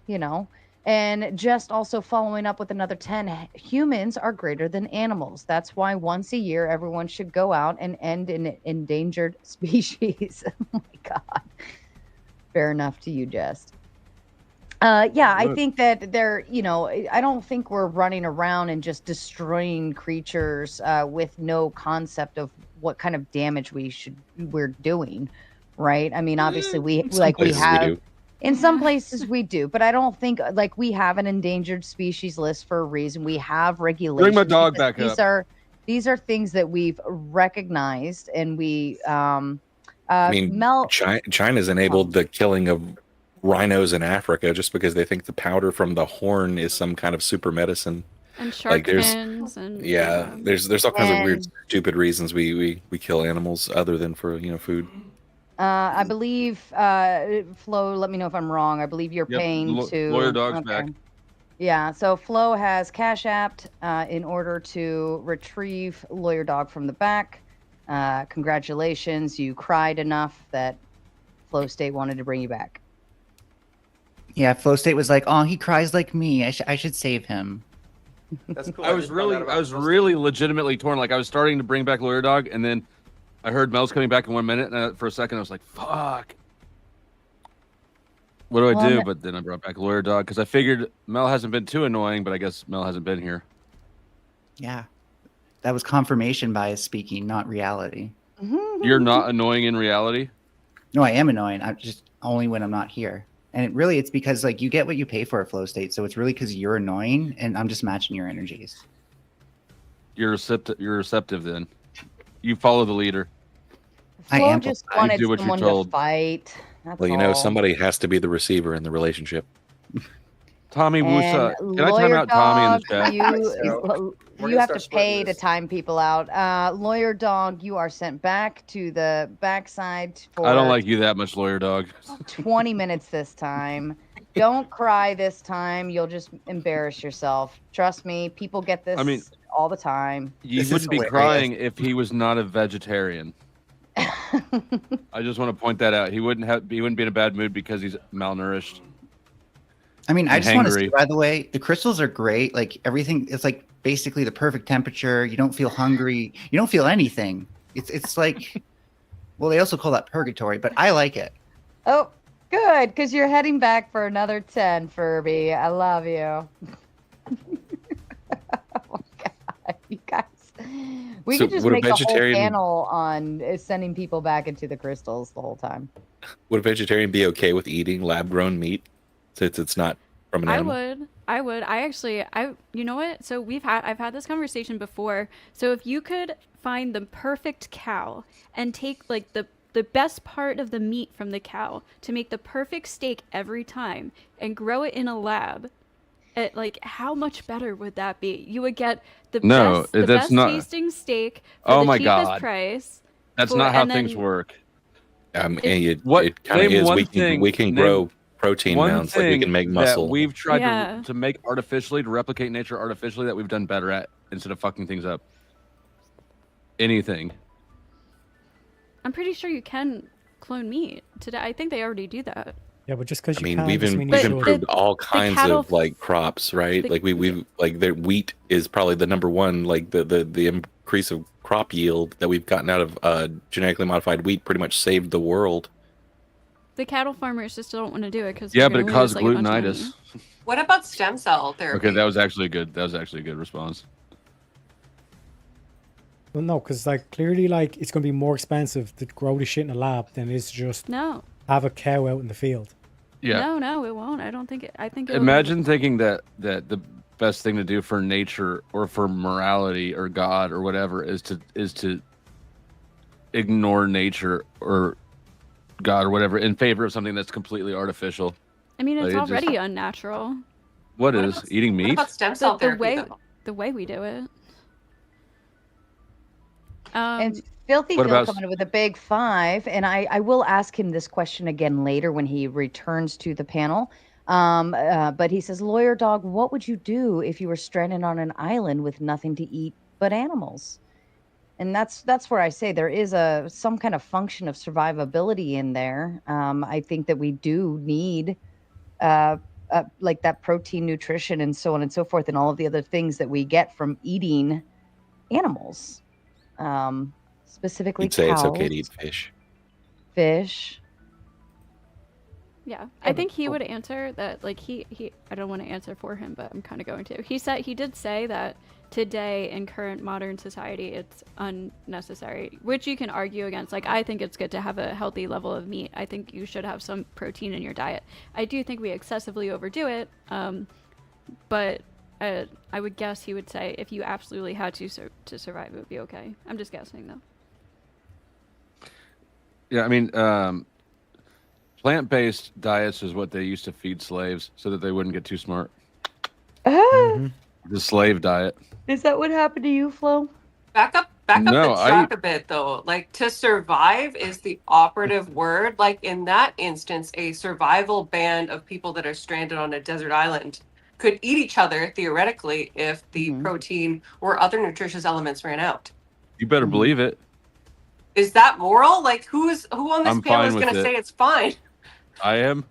you know. And just also following up with another 10, humans are greater than animals. That's why once a year everyone should go out and end an endangered species. Oh my God. Fair enough to you, Jest. Yeah, I Good. think that they're, you know, I don't think we're running around and just destroying creatures with no concept of what kind of damage we're doing, right? I mean, obviously we have. In some places we do, but I don't think like we have an endangered species list for a reason. We have regulations. Bring my dog because back up. These are things that we've recognized, and we. I mean, Mel, China's enabled the killing of rhinos in Africa just because they think the powder from the horn is some kind of super medicine. And shark there's fins and there's all kinds of weird, And- stupid reasons we kill animals other than for food. I believe Flo. Let me know if I'm wrong. I believe you're Yep, paying to lawyer dog's back. Yeah, so Flo has Cash Apped in order to retrieve Lawyer Dog from the back. Congratulations, you cried enough that Flow State wanted to bring you back. Yeah, Flow State was like, "Oh, he cries like me. I should save him." That's cool. I was really legitimately torn. Like I was starting to bring back lawyer dog, and then I heard Mel's coming back in 1 minute, and for a second I was like, "Fuck." What do I do? But then I brought back lawyer dog because I figured Mel hasn't been too annoying, but I guess Mel hasn't been here. Yeah, that was confirmation bias speaking, not reality. You're not annoying in reality. No, I am annoying. I'm just only when I'm not here. And it's because like you get what you pay for a Flow State, so it's really because you're annoying, and I'm just matching your energies. You're receptive then. You follow the leader. Flo just wanted You do what you're someone to told. fight. That's Well, all. somebody has to be the receiver in the relationship. Tommy Wusa. And Can I time Lawyer out Tommy in the chat? Dog, We're you gonna have to start pay splitting to this. time people out. Lawyer Dog, you are sent back to the backside for I don't like you that much, lawyer dog. 20 minutes this time. Don't cry this time. You'll just embarrass yourself. Trust me, people get this I mean, all the time. You wouldn't be crying if he was not a vegetarian. I just want to point that out. He wouldn't be in a bad mood because he's malnourished. I mean, I and just want to say, hangry. by the way, the crystals are great. Like everything, it's like basically the perfect temperature. You don't feel hungry. You don't feel anything. It's like, well, they also call that purgatory, but I like it. Oh, good, because you're heading back for another 10, Furby. I love you. Oh my God, you guys. We So could just would a make a whole vegetarian- panel on sending people back into the crystals the whole time. Would a vegetarian be okay with eating lab-grown meat since it's not from an animal? I would. You know what? So I've had this conversation before. So if you could find the perfect cow and take like the best part of the meat from the cow to make the perfect steak every time and grow it in a lab, like how much better would that be? You would get the best tasting steak for Oh the my cheapest God. price. That's not how things then- work. And it kind of name is. one We thing- can name grow protein one mounds like we thing can make that muscle. we've tried Yeah. to make artificially, to replicate nature artificially, that we've done better at instead of fucking things up. Anything. I'm pretty sure you can clone meat today. I think they already do that. Yeah, but just because I you mean, can, we've doesn't mean you should. improved all kinds cattle of like crops, right? the- Like we've like the wheat is probably the number one. Like the increase of crop yield that we've gotten out of genetically modified wheat pretty much saved the world. The cattle farmers just don't want to do it because Yeah, but it caused glutenitis. What about stem cell therapy? Okay, that was actually a good response. Well, no, because like clearly, like it's going to be more expensive to grow the shit in a lab than it is to just No. have a cow out in the field. Yeah. No, it won't. I don't think it. I think it'll Imagine thinking that the best thing to do for nature or for morality or God or whatever is to ignore nature or God or whatever in favor of something that's completely artificial. I mean, it's Like, it just- already unnatural. What is eating meat? What about stem cell The therapy? way though? the way we do it. And Filthy what Phil about- coming with a big 5, and I will ask him this question again later when he returns to the panel. But he says, Lawyer Dog, what would you do if you were stranded on an island with nothing to eat but animals? And that's where I say there is some kind of function of survivability in there. I think that we do need like that protein, nutrition, and so on and so forth, and all of the other things that we get from eating animals. Specifically You'd say cows, it's okay to eat fish. fish. Yeah, I think he would answer that. Like he. I don't want to answer for him, but I'm kind of going to. He did say that today in current modern society, it's unnecessary, which you can argue against. Like I think it's good to have a healthy level of meat. I think you should have some protein in your diet. I do think we excessively overdo it. But I would guess he would say if you absolutely had to survive, it would be okay. I'm just guessing though. Yeah, I mean, plant-based diets is what they used to feed slaves so that they wouldn't get too smart. The slave diet. Is that what happened to you, Flo? Back up No, the track a bit though. Like to survive is the operative word. Like in that instance, a survival band of people that are stranded on a desert island could eat each other theoretically if the protein or other nutritious elements ran out. You better believe it. Is that moral? Like who on this I'm panel fine is with going to it. say it's fine? I am.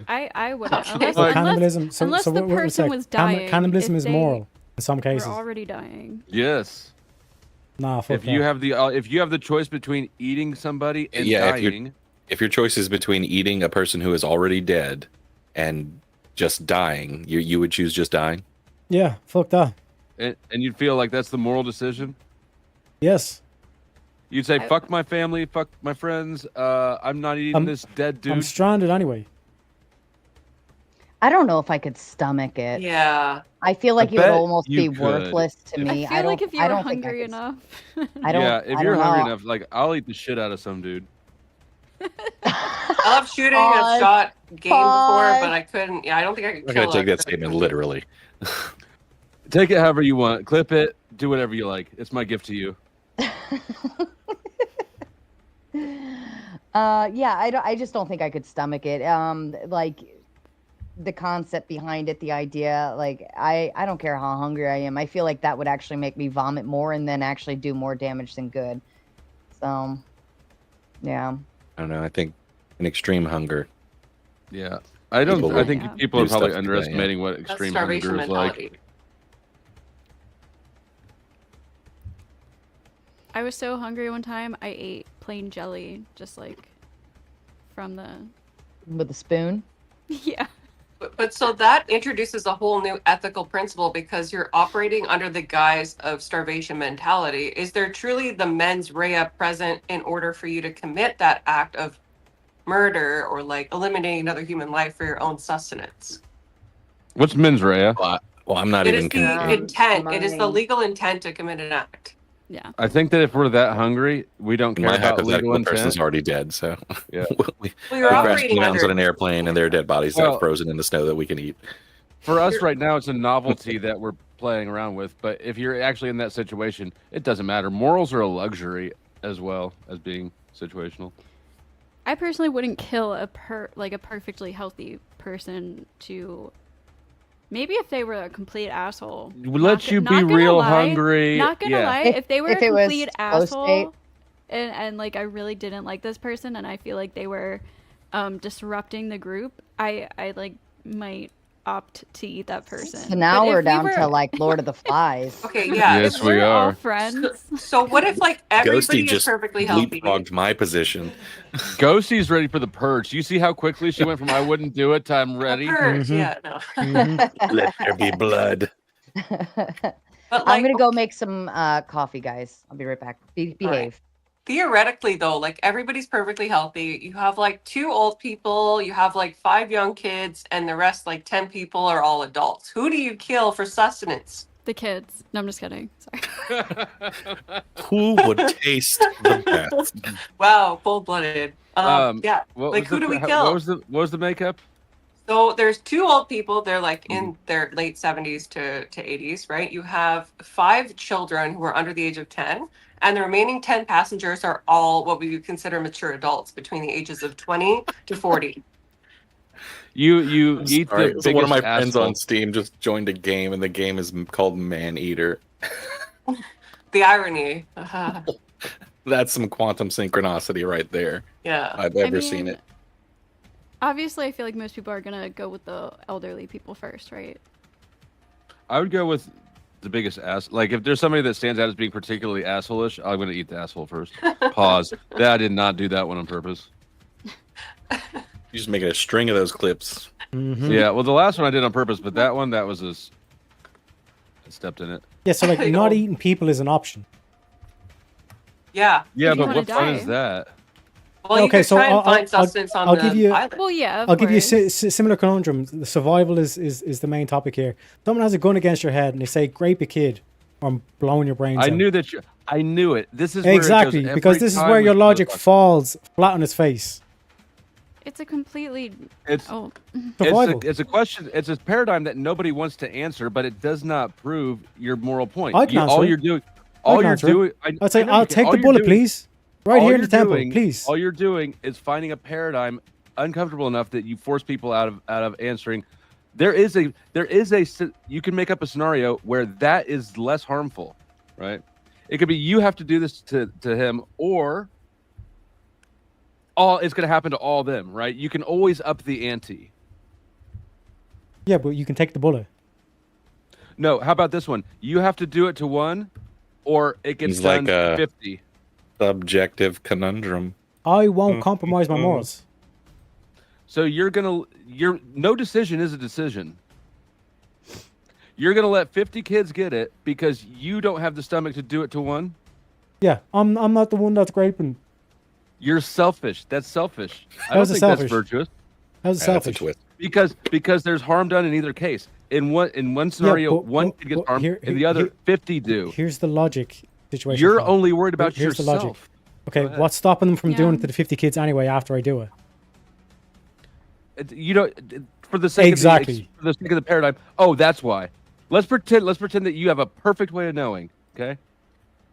I wouldn't unless, Well, unless, cannibalism. So, unless so the what was person that? was dying. Cannibalism if is they moral in some were cases. already dying. Yes. Nah, fuck If you that. have the choice between eating somebody and Yeah, dying, if your choice is between eating a person who is already dead and just dying, you would choose just dying. Yeah, fuck that. and you'd feel like that's the moral decision, Yes. you'd say, "Fuck my family, fuck my friends. I'm not eating this dead dude." I'm stranded anyway. I don't know if I could stomach it. Yeah. I feel like it would bet almost you be could. worthless to me. I feel like if you I were don't think I hungry could- enough. I don't. Yeah, if I you're don't hungry know. enough, like I'll eat the shit out of some dude. I love shooting. I've Pause. shot game before, Pause. but I couldn't. Yeah, I don't think I could I'm not kill gonna take a- that statement literally. Take it however you want. Clip it. Do whatever you like. It's my gift to you. Yeah, I just don't think I could stomach it. Like the concept behind it, the idea, like I don't care how hungry I am. I feel like that would actually make me vomit more and then actually do more damage than good. So, yeah. I don't know. I think an extreme hunger. Yeah. I don't. People I think Yeah. people are do probably stuff like that, yeah. underestimating what That's extreme starvation hunger is like. mentality. I was so hungry one time, I ate plain jelly, just like from the. With a spoon. Yeah. But so that introduces a whole new ethical principle because you're operating under the guise of starvation mentality. Is there truly the mens rea present in order for you to commit that act of murder or like eliminating another human life for your own sustenance? What's mens rea? Well, I'm not It even is the convinced. intent. It is the legal intent to commit an act. Yeah. I think that if we're that hungry, we don't care My about legal hypothetical person's intent. already dead, so Yeah. we Well, you're crash operating mountains on under. an airplane, and their dead bodies are Well- frozen in the snow that we can eat. For us right now, it's a novelty that we're playing around with. But if you're actually in that situation, it doesn't matter. Morals are a luxury as well as being situational. I personally wouldn't kill a perfectly healthy person to. Maybe if they were a complete asshole. Let you not be gonna real lie- hungry. Not gonna Yeah. lie, if they were if a it was complete close date. asshole, and like I really didn't like this person, and I feel like they were disrupting the group, I like might opt to eat that person. So now But we're if we down were- to like Lord of the Flies. Okay, yeah. Yes, if we we're all are. friends. So what if like everybody Ghosty is just perfectly healthy? leapfrogged my position. Ghosty's ready for the purge. You see how quickly she went from "I wouldn't do it" to "I'm ready." Purge, yeah, no. Let there be blood. But I'm like, gonna go make some coffee, guys. I'll be right back. Behave. theoretically though, like everybody's perfectly healthy. You have like 2 old people, you have like 5 young kids, and the rest like 10 people are all adults. Who do you kill for sustenance? The kids. No, I'm just kidding. Sorry. Who would taste the best? Wow, full-blooded. Yeah, What like was who the- do we how- kill? What was the makeup? So there's 2 old people. They're like in their late 70s to 80s, right? You have 5 children who are under the age of 10, and the remaining 10 passengers are all what we would consider mature adults between the ages of 20 to 40. You eat Sorry, the so one of my biggest friends asshole. on Steam just joined a game, and the game is called Man Eater. The irony. That's some quantum synchronicity right there. Yeah. I've ever seen it. Obviously, I feel like most people are gonna go with the elderly people first, right? I would go with the biggest ass. Like if there's somebody that stands out as being particularly asshole-ish, I'm gonna eat the asshole first. Pause. I did not do that one on purpose. You're just making a string of those clips. Yeah, well, the last one I did on purpose, but that one, that was just I stepped in it. Yeah, so like not eating people is an option. Yeah. Yeah, If you but wanna what fun die. is that? Well, you Okay, could so try and I'll- find I'll- sustenance on I'll the give you- island. Well, yeah. I'll give you a course. similar conundrum. The survival is the main topic here. Someone has a gun against your head and they say, "Grape a kid," or "I'm blowing your brains I out." knew that I knew it. This is where it goes Exactly, every because this is time where with your logic motherfuckers. falls flat on its face. It's a completely. It's Oh. Survival. it's a question. It's a paradigm that nobody wants to answer, but it does not prove your moral point. I can answer all it. you're doing, I all can you're answer it. doing. I'd say, I know "I'll you can. take All the you're bullet, doing- please." Right all here in the you're temple, doing- please. All you're doing is finding a paradigm uncomfortable enough that you force people out of answering. There is a you can make up a scenario where that is less harmful, right? It could be you have to do this to him, or it's going to happen to all them, right? You can always up the ante. Yeah, but you can take the bullet. No, how about this one? You have to do it to one, or it gets It's done like a 50. subjective conundrum. I won't compromise my morals. So no decision is a decision. You're gonna let 50 kids get it because you don't have the stomach to do it to one. Yeah, I'm not the one that's graping. You're selfish. That's selfish. I That don't was think selfish. that's virtuous. That was That's a selfish. twist. Because there's harm done in either case. In one scenario, but- one but- kid gets but harmed, here- and the here- other here- 50 do. Here's the logic situation. You're Paul. only worried about Here's the yourself. logic. Okay, ahead. what's stopping them from doing Yeah. it to the 50 kids anyway after I do it? You know, for the sake Exactly. for the sake of the paradigm. Oh, that's why. Let's pretend that you have a perfect way of knowing. Okay.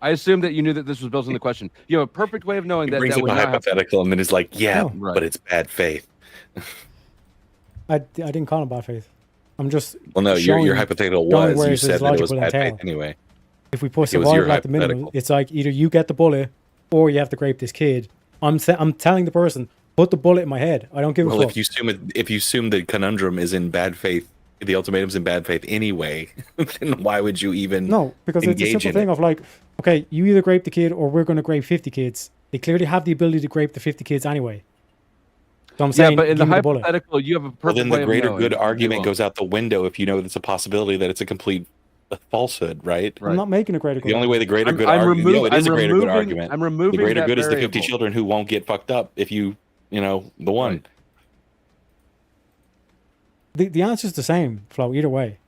I assume that you knew that this was built in the question. You have a perfect way of knowing He that brings that up would a not happen. hypothetical, and then he's like, "Yeah, Oh. Right. but it's bad faith." I didn't call him bad faith. I'm just Well, no, showing your hypothetical showing was where you his said that it logic was will bad faith entail. anyway. If we put It was your survival at the minimum, hypothetical. it's like either you get the bullet or you have to grape this kid. I'm telling the person, put the bullet in my head. I don't give a Well, fuck. if you assume the conundrum is in bad faith, the ultimatum's in bad faith anyway, then why would you even No, because it's a engage simple in thing it? of like, okay, you either grape the kid or we're going to grape 50 kids. They clearly have the ability to grape the 50 kids anyway. So I'm saying, yeah, but in the give me the bullet. hypothetical, you have a Well, perfect then way the of greater knowing. good They argument won't. goes out the window if you know that it's a possibility that it's a complete falsehood, right? I'm not making a greater good The only way the greater I'm- good I'm argument, no, it is I'm a greater removing- good argument. I'm removing the greater that good is the 50 variable. children who won't get fucked up if you know, the one. The answer's the same, Flo, either way.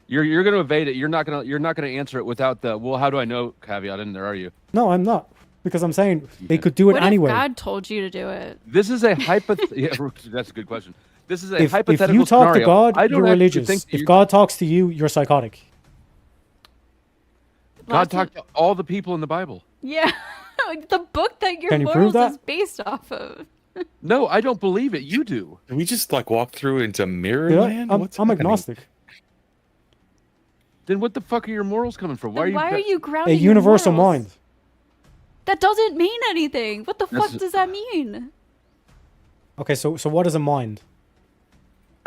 You're going to evade it. You're not going to answer it without the well. How do I know caveat in there? Are you? No, I'm not. Because I'm saying they could do it What anyway. if God told you to do it? This is a hypothetical. Yeah, that's a good question. This is a If hypothetical you talk scenario. to God, I don't you're actually religious. think that If you're- God talks to you, you're psychotic. God talked to all the people in the Bible. Yeah, the book that your Can you prove morals is that? based off of. No, I don't believe it. You do. Did we just like walk through into mirror Yeah, land? I'm What's I'm happening? agnostic. Then what the fuck are your morals coming from? Then why are you A grounding your universal morals? mind. That doesn't mean anything. What the That's- fuck does that mean? Okay, so what is a mind?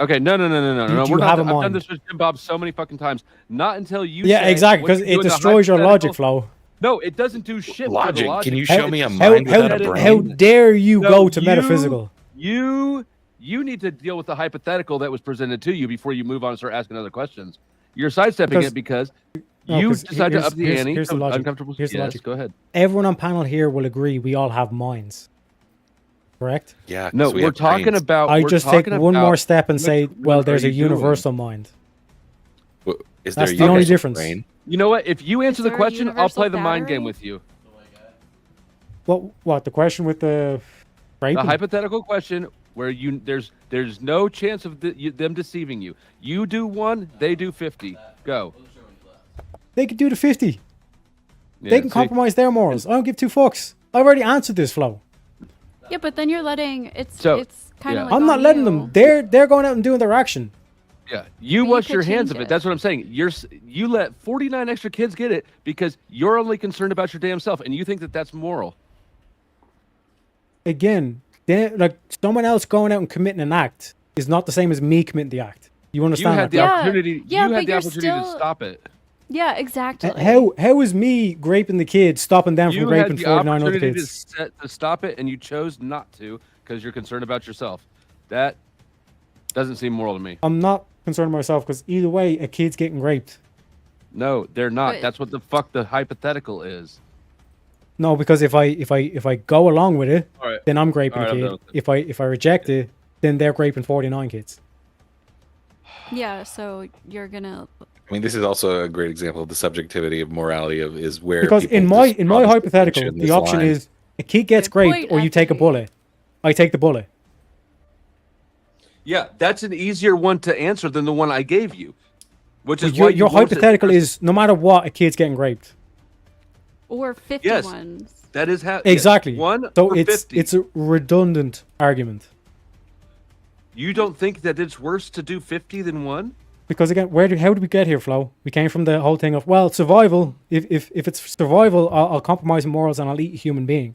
Okay, no. Do We're you not. have a I've done mind? this with Jim Bob so many fucking times. Not until you. Yeah, say exactly, what because you it do in the destroys your logic, hypothetical- Flo. No, it doesn't do shit. for the Logic. logic. Can you show How- me a how- mind without a how- brain? How dare you No, go to metaphysical? You need to deal with the hypothetical that was presented to you before you move on and start asking other questions. You're sidestepping it because No, you 'cause decided to here's- up the here's- ante. here's the so logic. Uncomfortable. Here's the Yes, logic. go ahead. Everyone on panel here will agree we all have minds. Correct? Yeah. No, we're talking about. I we're just take talking one about more step and which say, one well, are there's a you doing? universal mind. Is That's there a the only universal difference. brain? You know what? If you answer the there a question, I'll universal play the mind battery? game with you. What the question with the The raping? hypothetical question where there's no chance of them deceiving you. You do 1, they do 50. Go. They could do the 50. Yeah, They can see? compromise their morals. I don't give two fucks. I've already answered this, Flo. Yeah, but then you're letting it's So, kind of yeah. like I'm not on letting you. them. They're going out and doing their action. Yeah, you But you wash could your hands change of it. it. That's what I'm saying. You let 49 extra kids get it because you're only concerned about your damn self, and you think that that's moral. Again, like someone else going out and committing an act is not the same as me committing the act. You You understand had that? the Flo? opportunity. Yeah, you but had the you're opportunity to still- stop it. Yeah, exactly. How is me raping the kid stopping them You from had raping the 49 other opportunity kids? to stop it, and you chose not to because you're concerned about yourself. That doesn't seem moral to me. I'm not concerned myself because either way, a kid's getting raped. No, they're not. But- That's what the fuck the hypothetical is. No, because if I go along with it, All right. then I'm raping All right, a I'm kid. done with If I reject it, then they're raping 49 kids. Yeah, so you're gonna. I mean, this is also a great example of the subjectivity of morality is where Because people in my just draw this hypothetical, distinction, the this option line. is a kid gets Good raped point, or you take a actually. bullet. I take the bullet. Yeah, that's an easier one to answer than the one I gave you, which is But why your you won't sit hypothetical there- is no matter what, a kid's getting raped. Or 50 Yes. ones. That is how Exactly. Yes, one So or it's 50. it's a redundant argument. You don't think that it's worse to do 50 than one? Because again, how did we get here, Flo? We came from the whole thing of, well, survival. If it's survival, I'll compromise morals and I'll eat a human being.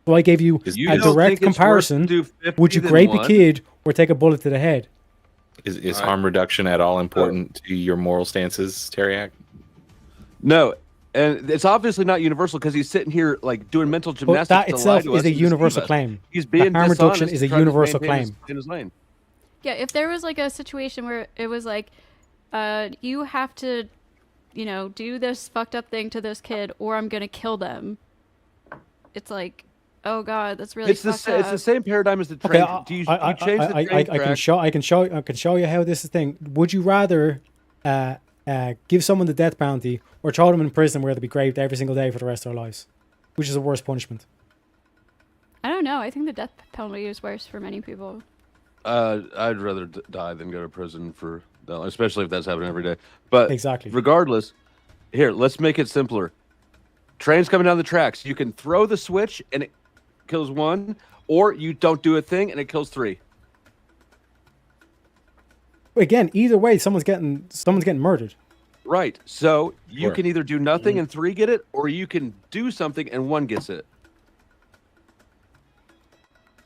So I gave you You a don't direct think it's worse to comparison. do 50 Would you than grape a one? kid or take a bullet to the head? Is harm reduction at all important to your moral stances, Teriak? No, and it's obviously not universal because he's sitting here like doing mental But gymnastics. that to lie itself to is us a and deceive universal us. claim. He's The being harm reduction dishonest is and a trying to universal maintain his- claim. in his lane. Yeah, if there was like a situation where it was like, you have to, do this fucked up thing to this kid or I'm gonna kill them. It's like, oh god, that's really It's fucked it's the up. same paradigm as the Okay, train. Do you change the train I can show you how this is thing. Would you rather give someone the death penalty or throw them in prison where they'll be graved every single day for the rest of their lives? Which is the worst punishment? I don't know. I think the death penalty is worse for many people. I'd rather die than go to prison for that, especially if that's happening every day. But Exactly. regardless, here, let's make it simpler. Trains coming down the tracks. You can throw the switch and it kills one, or you don't do a thing and it kills three. Again, either way, someone's getting murdered. Right. So you Sure. can either do nothing and three get it, or you can do something and one gets it.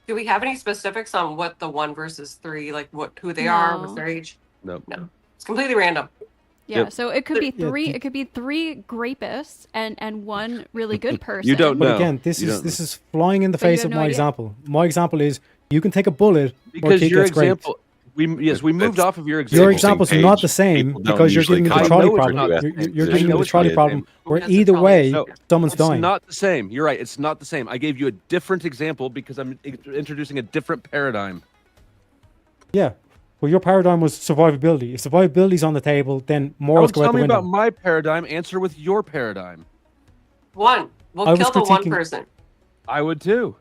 Do we have any specifics on what the 1 versus 3, like who they are, what's No. their age? No. No. It's completely random. Yeah, Yep. so it could be Yeah, three. the- It could be 3 grapists and 1 really good person. You don't But know. again, this You is don't this is flying in the But you face have of no my idea. example. My example is you can take a bullet or a Because kid your gets raped. example, we moved off of your example. Your examples are not the same People don't because you're usually giving me the come trolley up with problem. virtue You're, ethics you're position. giving me I know the it's trolley not the problem same. where has the either trolley? way No, someone's it's dying. not the same. You're right. It's not the same. I gave you a different example because I'm introducing a different paradigm. Yeah. Well, your paradigm was survivability. If survivability's on the table, then Oh, morals go out tell the me window. about my paradigm. Answer with your paradigm. 1. We'll I was kill the 1 critiquing- person. I would too.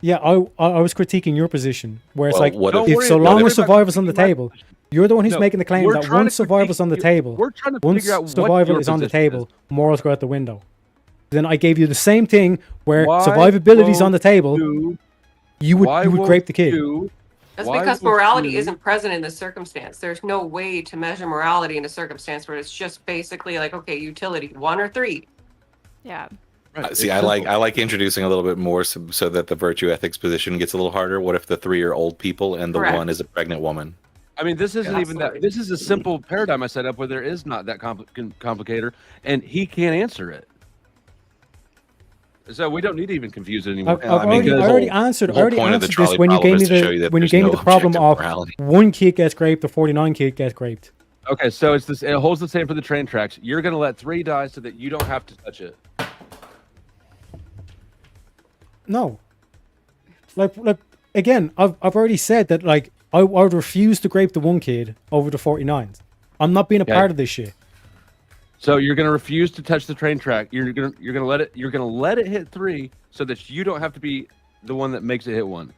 Yeah, I was critiquing your position where it's Well, like what if- if Don't so worry- long don't as worry about survivor's on the critiquing my table, you're the one who's No, making the claim we're that trying once to survivor's critique on the you- table, we're trying to once figure out what survival your is on the position table, morals go out the window. Then I gave you the same thing where Why survivability's on the won't table. you- You would why grape won't the kid. you- That's why because would morality you- isn't present in this circumstance. There's no way to measure morality in a circumstance where it's just basically like, okay, utility, 1 or 3. Yeah. Right, See, it's I simple. like introducing a little bit more so that the virtue ethics position gets a little harder. What if the 3 are old people and the Correct. 1 is a pregnant woman? I mean, this isn't even that. Absolutely. This is a simple paradigm I set up where there is not that complicator, and he can't answer it. So we don't need to even confuse it anymore. I've already, the I already whole- answered. the I whole already point of the answered this trolley when you problem gave me is to show you the that when you there's gave me no the problem objective of morality. 1 kid gets raped or 49 kid gets raped. Okay, so it's this. It holds the same for the train tracks. You're gonna let 3 die so that you don't have to touch it. No. Like again, I've already said that like I would refuse to grape the 1 kid over the 49s. I'm not being a Okay. part of this shit. So you're gonna refuse to touch the train track. You're gonna let it hit 3 so that you don't have to be the one that makes it hit 1.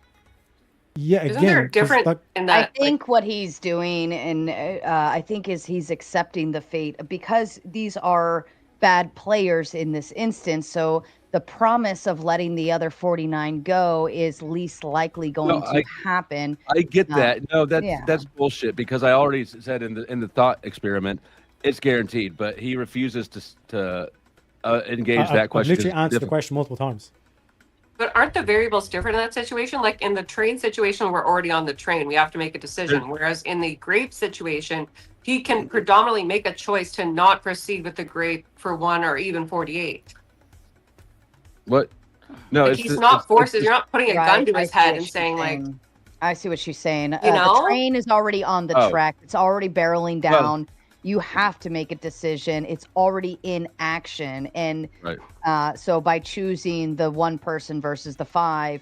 Yeah, Isn't again, there 'cause, different like, in I that? think what he's doing, and I think is he's accepting the fate because these are bad players in this instance. So the promise of letting the other 49 go is least likely going to happen. I get that. No, yeah. that's bullshit because I already said in the thought experiment, it's guaranteed. But he refuses to engage that I've question. literally It's answered the difficult. question multiple times. But aren't the variables different in that situation? Like in the train situation, we're already on the train. We have to make a decision. Whereas in the grape situation, he can predominantly make a choice to not proceed with the grape for 1 or even 48. What? No, Like it's he's the- not it's- forced. it's You're not putting a gun Right, to I his see head what and she's saying like, I see what she's saying. You know? The train is already on the Oh. track. It's already barreling Well- down. You have to make a decision. It's already in action. And Right. so by choosing the 1 person versus the 5,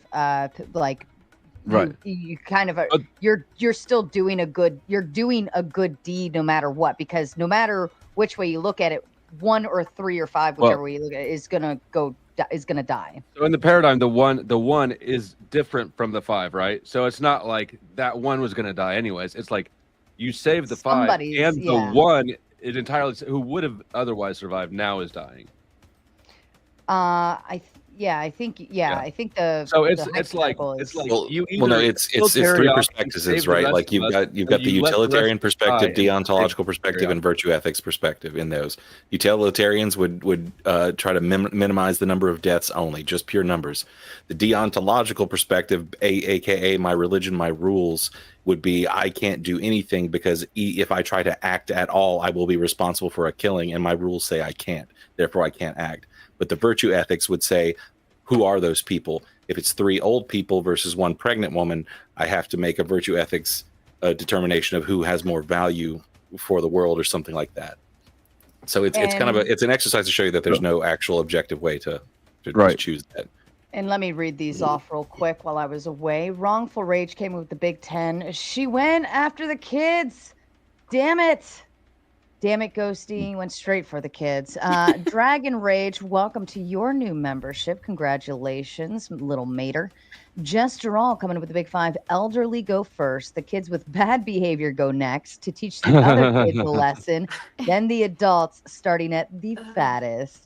like Right. you kind of you're still doing a good deed no matter what, because no matter which way you look at it, 1 or 3 or 5, whichever Well- way you look at it, is gonna die. So in the paradigm, the one is different from the 5, right? So it's not like that 1 was going to die anyways. It's like you saved the 5, Somebody's- and yeah. the 1 it entirely who would have otherwise survived now is dying. I think the So it's the like hypothetical it's is- like Well, you well, no, either it's kill 3 Terry off and perspectives, save the right? rest Like of you've us, got the or you let the rest utilitarian die perspective, and save deontological Terry perspective, off. and virtue ethics perspective. In those, utilitarians would try to minimize the number of deaths only, just pure numbers. The deontological perspective, aka my religion, my rules, would be I can't do anything because if I try to act at all, I will be responsible for a killing, and my rules say I can't. Therefore, I can't act. But the virtue ethics would say, who are those people? If it's 3 old people versus 1 pregnant woman, I have to make a virtue ethics determination of who has more value for the world or something like that. So it's kind of it's an exercise to show you that there's no actual objective way to choose that. And let me read these off real quick while I was away. Wrongful Rage came with the Big 10. She went after the kids. Damn it. Damn it, Ghosty. Went straight for the kids. Dragon Rage, welcome to your new membership. Congratulations, little mater. Jester All coming with the Big 5. Elderly go first. The kids with bad behavior go next to teach the other kids a lesson. Then the adults, starting at the fattest.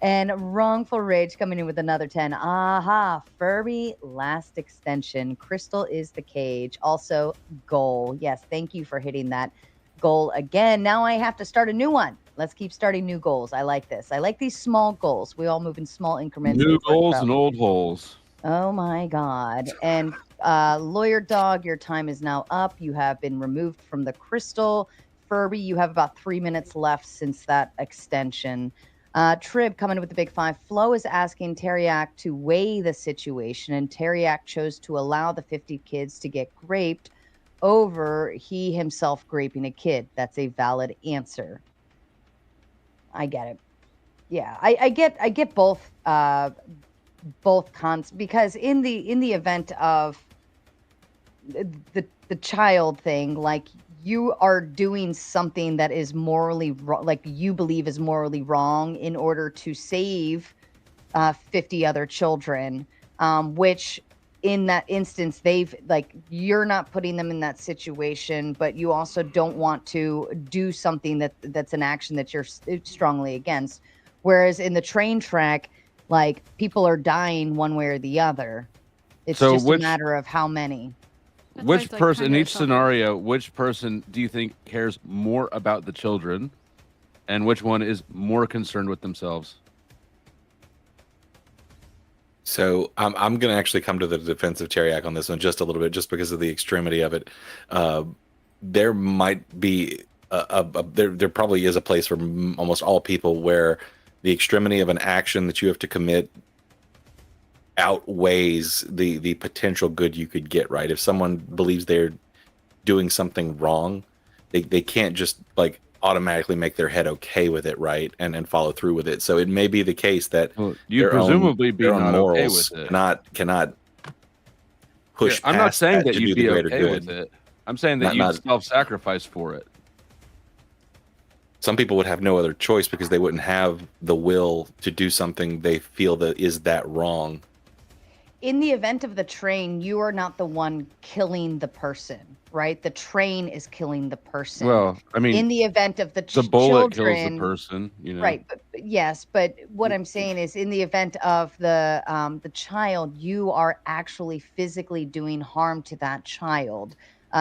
And Wrongful Rage coming in with another 10. Aha, Furby last extension. Crystal is the cage. Also, goal. Yes, thank you for hitting that goal again. Now I have to start a new one. Let's keep starting new goals. I like this. I like these small goals. We all move in small increments. New It works goals out. and old holes. Oh my God. And Lawyer Dog, your time is now up. You have been removed from the crystal. Furby, you have about 3 minutes left since that extension. Trib coming with the big 5. Flo is asking Teriak to weigh the situation, and Teriak chose to allow the 50 kids to get graped over he himself graping a kid. That's a valid answer. I get it. Yeah, I get both cons, because in the event of the child thing, like, you are doing something that is morally like you believe is morally wrong in order to save 50 other children, which in that instance they've, like, you're not putting them in that situation, but you also don't want to do something that's an action that you're strongly against. Whereas in the train track, like, people are dying one way or the other. It's So just which- a matter of how many. Which person in each scenario, which person do you think cares more about the children, and which one is more concerned with themselves? So I'm going to actually come to the defense of Teriak on this one just a little bit, just because of the extremity of it. There might be there probably is a place for almost all people where the extremity of an action that you have to commit outweighs the potential good you could get, right? If someone believes they're doing something wrong, they can't just, like, automatically make their head okay with it, right, and follow through with it. So it may be the case that you'd presumably be their own not okay morals with it. cannot push I'm not past saying that to you'd do the be greater okay good. with it. I'm saying that Not- you'd self-sacrifice for it. Some people would have no other choice because they wouldn't have the will to do something they feel that is that wrong. In the event of the train, you are not the one killing the person, right? The train is killing the person. Well, I mean, in the event of the the bullet children, kills the person, you know. right? But yes, but what I'm saying is, in the event of the child, you are actually physically doing harm to that child.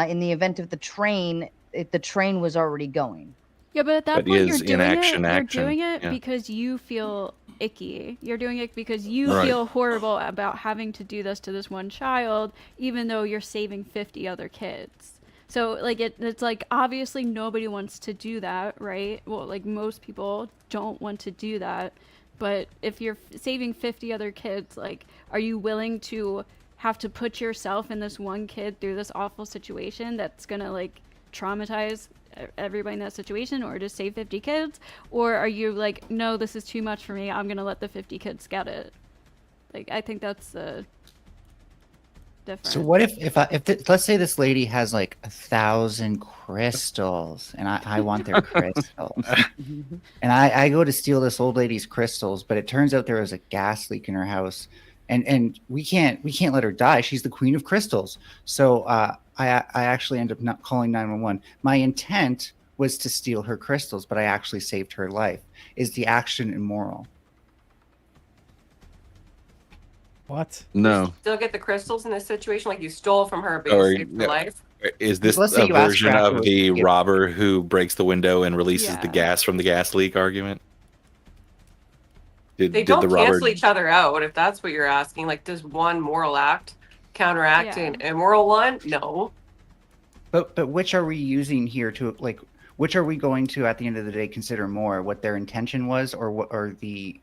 In the event of the train, the train was already going. Yeah, but at that But point, is you're doing inaction it. action? You're doing it Yeah. because you feel icky. You're doing it because you Right. feel horrible about having to do this to this one child, even though you're saving 50 other kids. So, like, it's like, obviously nobody wants to do that, right? Well, like, most people don't want to do that. But if you're saving 50 other kids, like, are you willing to have to put yourself and this one kid through this awful situation that's gonna, like, traumatize everybody in that situation, or just save 50 kids? Or are you like, no, this is too much for me, I'm gonna let the 50 kids get it? Like, I think that's the difference. So what if let's say this lady has like 1,000 crystals, and I want their crystals, and I go to steal this old lady's crystals, but it turns out there was a gas leak in her house, and we can't let her die. She's the queen of crystals. So I actually end up not calling 911. My intent was to steal her crystals, but I actually saved her life. Is the action immoral? What? No. Still get the crystals in this situation, like you stole from her, but Or, you saved her life. Is this Let's say a you ask version her of afterwards. the Yeah. robber who breaks the window and releases the Yeah. gas from the gas leak argument? They Did don't the robber cancel each other out, if that's what you're asking. Like, does one moral act counteract an immoral one? No. But which are we using here to, like, which are we going to at the end of the day consider more, what their intention was, or the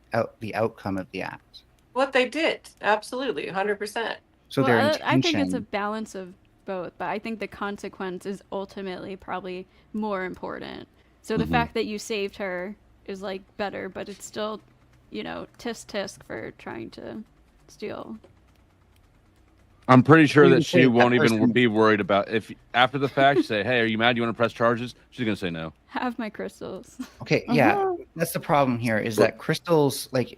outcome of the act? What they did, absolutely, 100%. So Well, their I think it's a intention. balance of both, but I think the consequence is ultimately probably more important. So the Mhm. fact that you saved her is, like, better, but it's still, you know, tisk for trying to steal. I'm pretty sure You that can say she that won't even person- be worried about if after the fact you say, "Hey, are you mad? You want to press charges?" She's gonna say no. Have my crystals. Okay, yeah, that's the problem here. Is that crystals, like,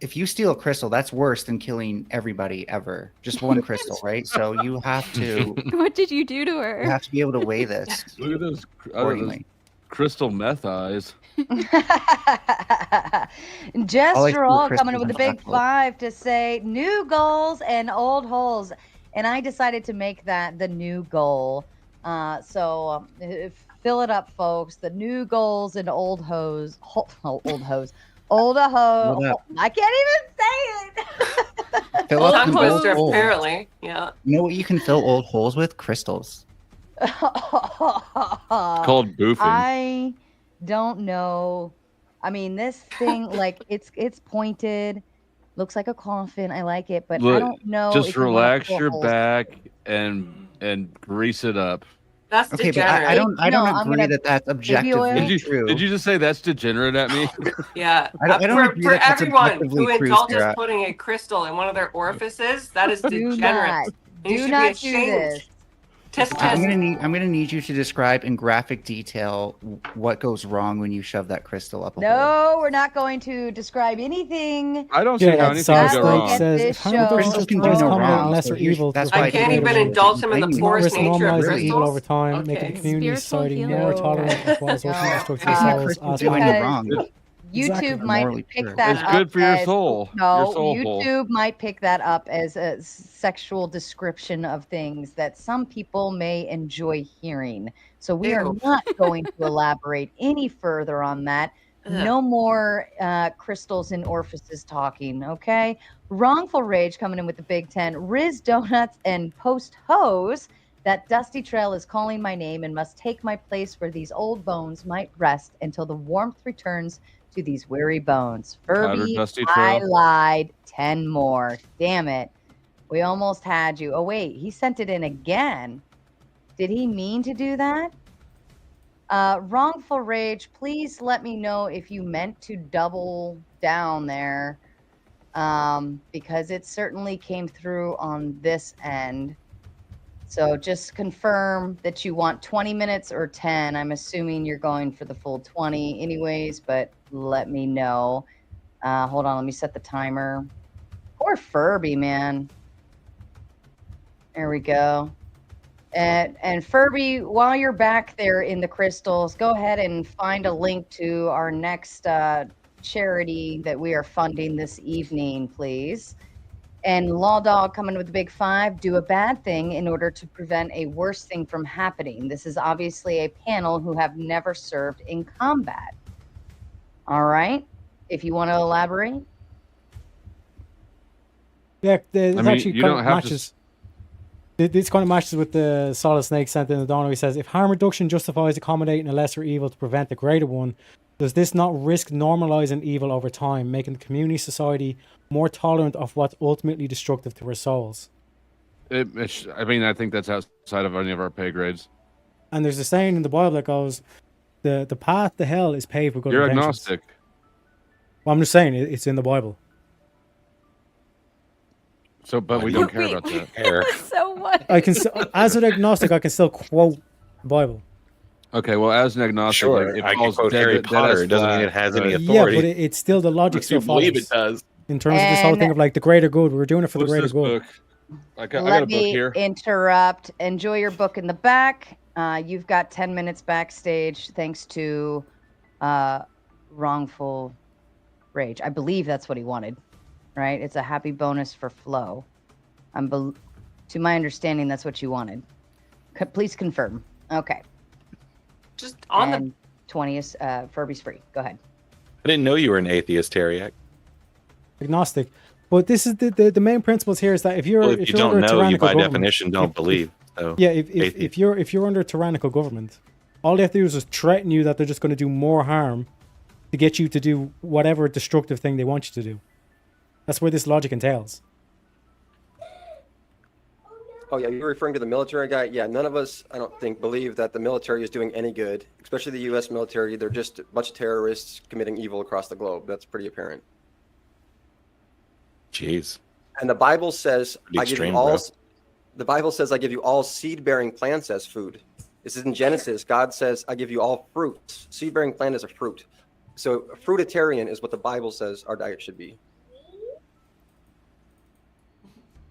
if you steal a crystal, that's worse than killing everybody ever. Just one crystal, right? So you have to What did you do to her? you have to be able to weigh this. Look at those, accordingly. crystal meth eyes. Jester all coming in crystals with the are big chocolate. 5 to say new goals and old holes, and I decided to make that the new goal. So fill it up, folks. The new goals and old hose, old hose, old a hoe. What up? I can't even say it. Fill up Tongue some old twister, holes. apparently. Yeah. You know what you can fill old holes with? Crystals. Called boofing. I don't know. I mean, this thing, like, it's pointed, looks like a coffin. I like it, but I Look, don't know. just if you wanna relax fill your holes. back and grease it up. That's Okay, but degenerate. I don't No, I'm agree gonna- that that's oil? objectively true. Did you just say that's degenerate at me? Yeah. I don't for agree for that that's everyone objectively who true, indulges Sarah. putting a crystal in one of their orifices, that is Do degenerate. not. And you Do should not be do ashamed. this. Tisk I'm tisk. gonna need you to describe in graphic detail what goes wrong when you shove that crystal up a hole. No, we're not going to describe anything. I don't see Yeah, how that's anything South could go Spoke wrong. says This if harm reduction show- Crystals can do justifies no comedy and wrong. lesser so here's- evil. that's to why I can't even prevent indulge him in the It's force risk nature of normalizing crystals. evil over time, making the Okay. community Spiritual society healing. more No. tolerant of what is ultimately destructive to Uh, souls. crystals as doing well. you wrong. YouTube Exactly. might Morally pick pure. that It's up good for your as- soul. No, Your soul hole. YouTube might pick that up as a sexual description of things that some people may enjoy hearing. So we are Ew. not going to elaborate any further on that. Ugh. No more crystals and orifices talking, okay? Wrongful Rage coming in with the Big 10. Riz Donuts and Post Hose. That dusty trail is calling my name and must take my place where these old bones might rest until the warmth returns to these weary bones. Furby, Dusty I Trail. lied. 10 more. Damn it. We almost had you. Oh, wait. He sent it in again. Did he mean to do that? Wrongful Rage, please let me know if you meant to double down there, because it certainly came through on this end. So just confirm that you want 20 minutes or 10. I'm assuming you're going for the full 20 anyways, but let me know. Hold on, let me set the timer. Poor Furby, man. There we go. And Furby, while you're back there in the crystals, go ahead and find a link to our next charity that we are funding this evening, please. And Law Dog coming with the big 5, do a bad thing in order to prevent a worse thing from happening. This is obviously a panel who have never served in combat. All right. If you want to elaborate. Yeah, it's I mean, actually you kind don't of have to matches. This kind of matches with the Solid Snake sent in the Dawn. He says, if harm reduction justifies accommodating a lesser evil to prevent a greater one, does this not risk normalizing evil over time, making the community society more tolerant of what's ultimately destructive to our souls? I mean, I think that's outside of any of our pay grades. And there's a saying in the Bible that goes, the path to hell is paved with good You're intentions. agnostic. Well, I'm just saying, it's in the Bible. So, but we don't care about that. So what? I can, as an agnostic, I can still quote the Bible. Okay, well, as an agnostic, Sure, like, it I can falls quote dead, Harry dead Potter. as It doesn't mean flat, it has any right? Yeah, authority. but it's still the logic If still you believe follows. it does. In terms of this whole thing And- of like the greater good, we're doing it for the What's greater this good. book? I got a Let book me here. interrupt. Enjoy your book in the back. You've got 10 minutes backstage thanks to Wrongful Rage. I believe that's what he wanted, right? It's a happy bonus for Flo. To my understanding, that's what you wanted. Please confirm. Okay. Just on the And 20th, Furby's free. Go ahead. I didn't know you were an atheist, Terry. Agnostic. But this is the main principles here is that if you're Well, if if you you're don't under a know, you tyrannical by government, definition don't believe. So yeah, if atheist. you're under a tyrannical government, all they have to do is just threaten you that they're just going to do more harm to get you to do whatever destructive thing they want you to do. That's where this logic entails. Oh yeah, you're referring to the military guy. Yeah, none of us, I don't think, believe that the military is doing any good, especially the U.S. military. They're just a bunch of terrorists committing evil across the globe. That's pretty apparent. Jeez. And the Bible says, Pretty "I give extreme, you all." bro. The Bible says, "I give you all seed-bearing plants as food." This is in Genesis. God says, "I give you all fruits." Seed-bearing plant is a fruit. So, a fruitarian is what the Bible says our diet should be.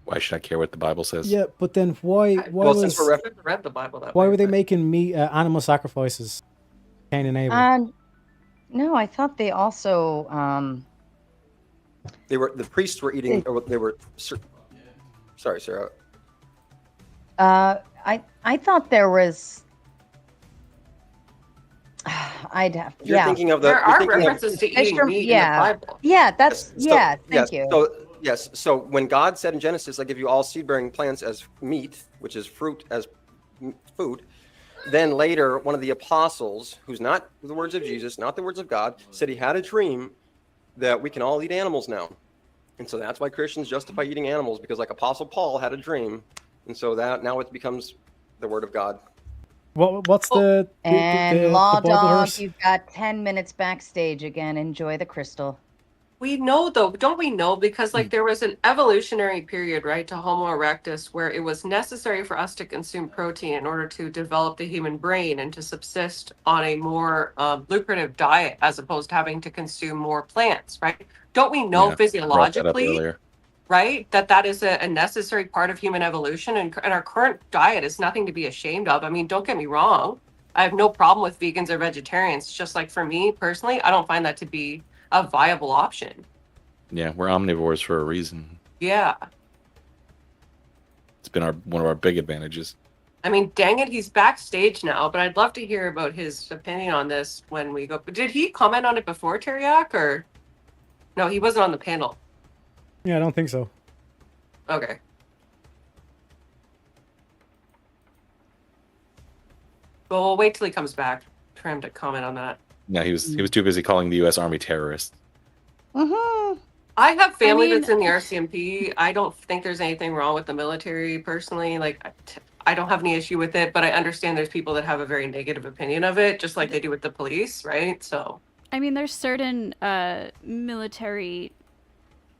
Why should I care what the Bible says? Yeah, but then why Well, was since we're read the Bible that why way. were they making meat animal sacrifices? Cain and Abel. No, I thought they also the priests were eating, or they were. Sorry, Sarah. I thought there was I'd have You're thinking of the. There you're are thinking of- references to eating meat yeah. in the Bible. Yeah, that's So- thank you. So Yes. So when God said in Genesis, "I give you all seed-bearing plants as meat," which is fruit as food, then later one of the apostles, who's not the words of Jesus, not the words of God, said he had a dream that we can all eat animals now. And so that's why Christians justify eating animals, because like Apostle Paul had a dream, and so that now it becomes the word of God. What's the And Law Bible Dog, verse? you've got 10 minutes backstage again. Enjoy the crystal. We know though, don't we know? Because like there was an evolutionary period, right, to Homo erectus where it was necessary for us to consume protein in order to develop the human brain and to subsist on a more lucrative diet as opposed to having to consume more plants, right? Don't we know Yeah, I brought that up physiologically, earlier. right, that is a necessary part of human evolution, and our current diet is nothing to be ashamed of. I mean, don't get me wrong. I have no problem with vegans or vegetarians. It's just like for me personally, I don't find that to be a viable option. Yeah, we're omnivores for a reason. Yeah. It's been one of our big advantages. I mean, dang it, he's backstage now, but I'd love to hear about his opinion on this when we go. Did he comment on it before, Teriak, or no? He wasn't on the panel. Yeah, I don't think so. Okay. Well, we'll wait till he comes back for him to comment on that. No, he was too busy calling the U.S. Army terrorists. Mm-hmm. I have family mean- that's in the RCMP. I don't think there's anything wrong with the military personally. Like, I don't have any issue with it, but I understand there's people that have a very negative opinion of it, just like they do with the police, right? So, I mean, there's certain military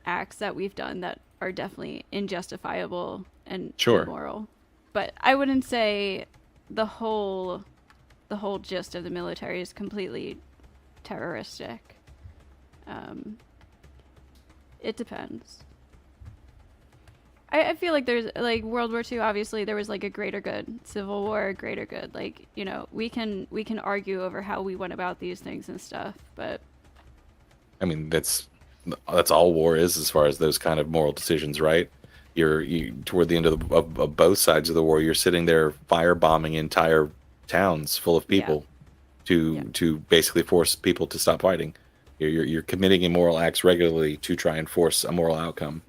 acts that we've done that are definitely injustifiable and Sure. immoral. But I wouldn't say the whole gist of the military is completely terroristic. It depends. I feel like there's like World War II, obviously there was like a greater good, Civil War, a greater good. Like, you know, we can argue over how we went about these things and stuff, but I mean, that's all war is, as far as those kind of moral decisions, right? You toward the end of both sides of the war, you're sitting there firebombing entire towns full of people to basically force people to stop fighting. You're committing immoral acts regularly to try and force a moral outcome.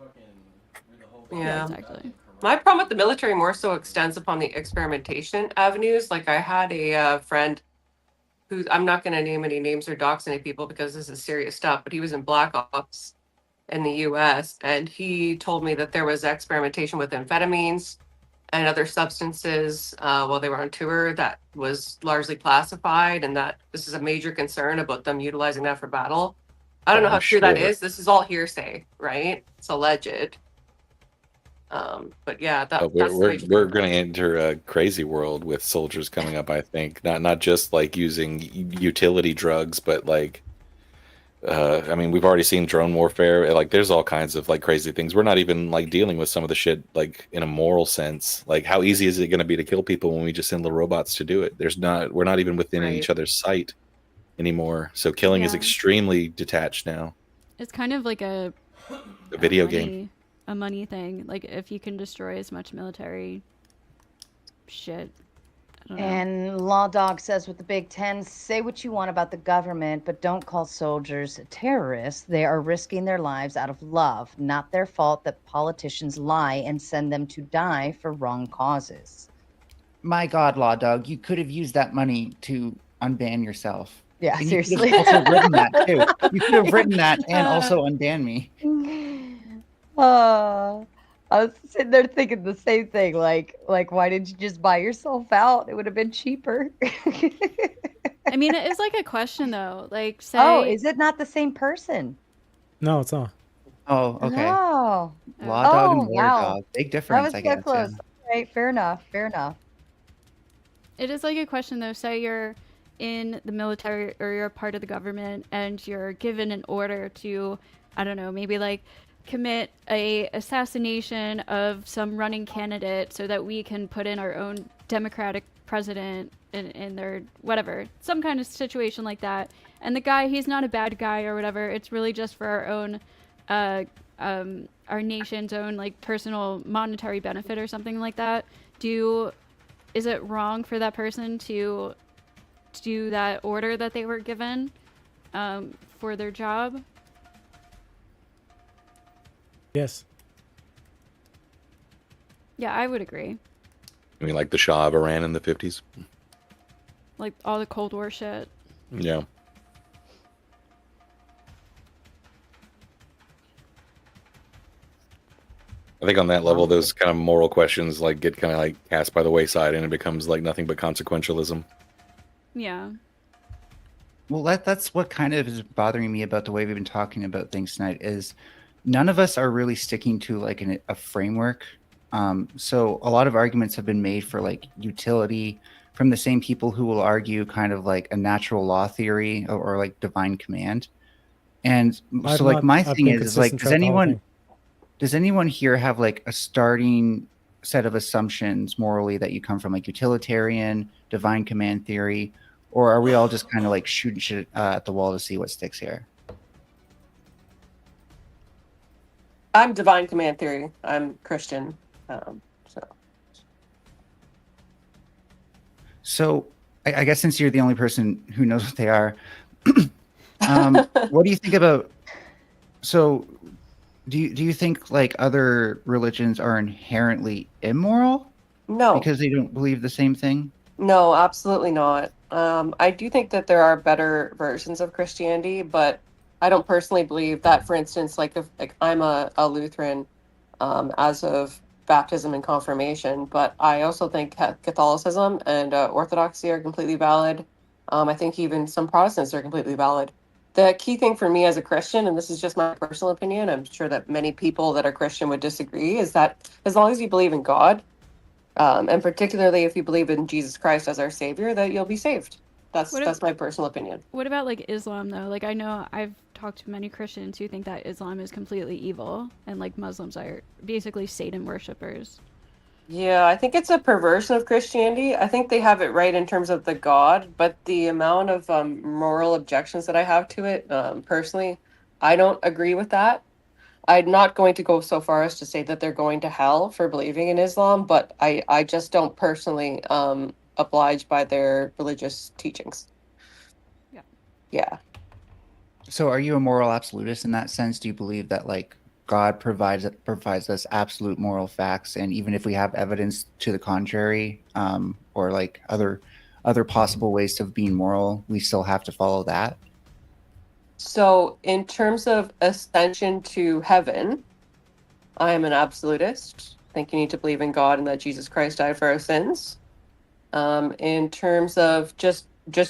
yeah. exactly. My problem with the military more so extends upon the experimentation avenues. Like, I had a friend who, I'm not going to name any names or dox any people because this is serious stuff, but he was in Black Ops in the US, and he told me that there was experimentation with amphetamines and other substances while they were on tour that was largely classified, and that this is a major concern about them utilizing that for battle. I don't know how true that is. This is all hearsay, right? It's alleged. But yeah, But that's the major we're going to enter a crazy world with soldiers coming up. I think not just like using utility drugs, but like I mean, we've already seen drone warfare. Like, there's all kinds of like crazy things. We're not even like dealing with some of the shit like in a moral sense. Like, how easy is it going to be to kill people when we just send little robots to do it? We're not even within each other's sight anymore. So killing is Yeah. extremely detached now. It's kind of like a video money, game. a money thing. Like, if you can destroy as much military shit. I don't know. And Law Dog says with the Big Ten, say what you want about the government, but don't call soldiers terrorists. They are risking their lives out of love, not their fault that politicians lie and send them to die for wrong causes. My God, Law Dog, you could have used that money to unban yourself. Yeah, And you could have seriously. also written that too. You could have written that and also unban me. I was sitting there thinking the same thing. Like, why didn't you just buy yourself out? It would have been cheaper. I mean, it is like a question though. Like, say, Oh, is it not the same person? No, it's not. Oh, okay. Oh, Law Dog and Oh, War wow. Dog. Big that difference, was I so guess. close. Yeah. All right, fair enough. Fair enough. it is like a question though. Say you're in the military or you're a part of the government and you're given an order to, I don't know, maybe like commit a assassination of some running candidate so that we can put in our own democratic president in their whatever, some kind of situation like that. And the guy, he's not a bad guy or whatever. It's really just for our own our nation's own like personal monetary benefit or something like that. Is it wrong for that person to do that order that they were given for their job? Yes. Yeah, I would agree. I mean, like the Shah of Iran in the 50s. Like all the Cold War shit. Yeah. I think on that level, those kind of moral questions like get kind of like cast by the wayside, and it becomes like nothing but consequentialism. Yeah. Well, that's what kind of is bothering me about the way we've been talking about things tonight is none of us are really sticking to like a framework. So a lot of arguments have been made for like utility from the same people who will argue kind of like a natural law theory or like divine command. And so like my thing is like, does anyone here have like a starting set of assumptions morally that you come from like utilitarian, divine command theory, or are we all just kind of like shooting shit at the wall to see what sticks here? I'm divine command theory. I'm Christian. So I guess since you're the only person who knows what they are, what do you think about? So do you think like other religions are inherently immoral? No, because they don't believe the same thing. No, absolutely not. I do think that there are better versions of Christianity, but I don't personally believe that. For instance, like if like I'm a Lutheran as of baptism and confirmation, but I also think Catholicism and Orthodoxy are completely valid. I think even some Protestants are completely valid. The key thing for me as a Christian, and this is just my personal opinion, I'm sure that many people that are Christian would disagree, is that as long as you believe in God, and particularly if you believe in Jesus Christ as our Savior, that you'll be saved. That's my personal opinion. What about like Islam though? Like I know I've talked to many Christians who think that Islam is completely evil, and like Muslims are basically Satan worshippers. Yeah, I think it's a perversion of Christianity. I think they have it right in terms of the God, but the amount of moral objections that I have to it, personally, I don't agree with that. I'm not going to go so far as to say that they're going to hell for believing in Islam, but I just don't personally oblige by their religious teachings. Yeah. Yeah. So are you a moral absolutist in that sense? Do you believe that like God provides us absolute moral facts, and even if we have evidence to the contrary, or like other possible ways of being moral, we still have to follow that? So in terms of ascension to heaven, I am an absolutist. I think you need to believe in God and that Jesus Christ died for our sins. In terms of just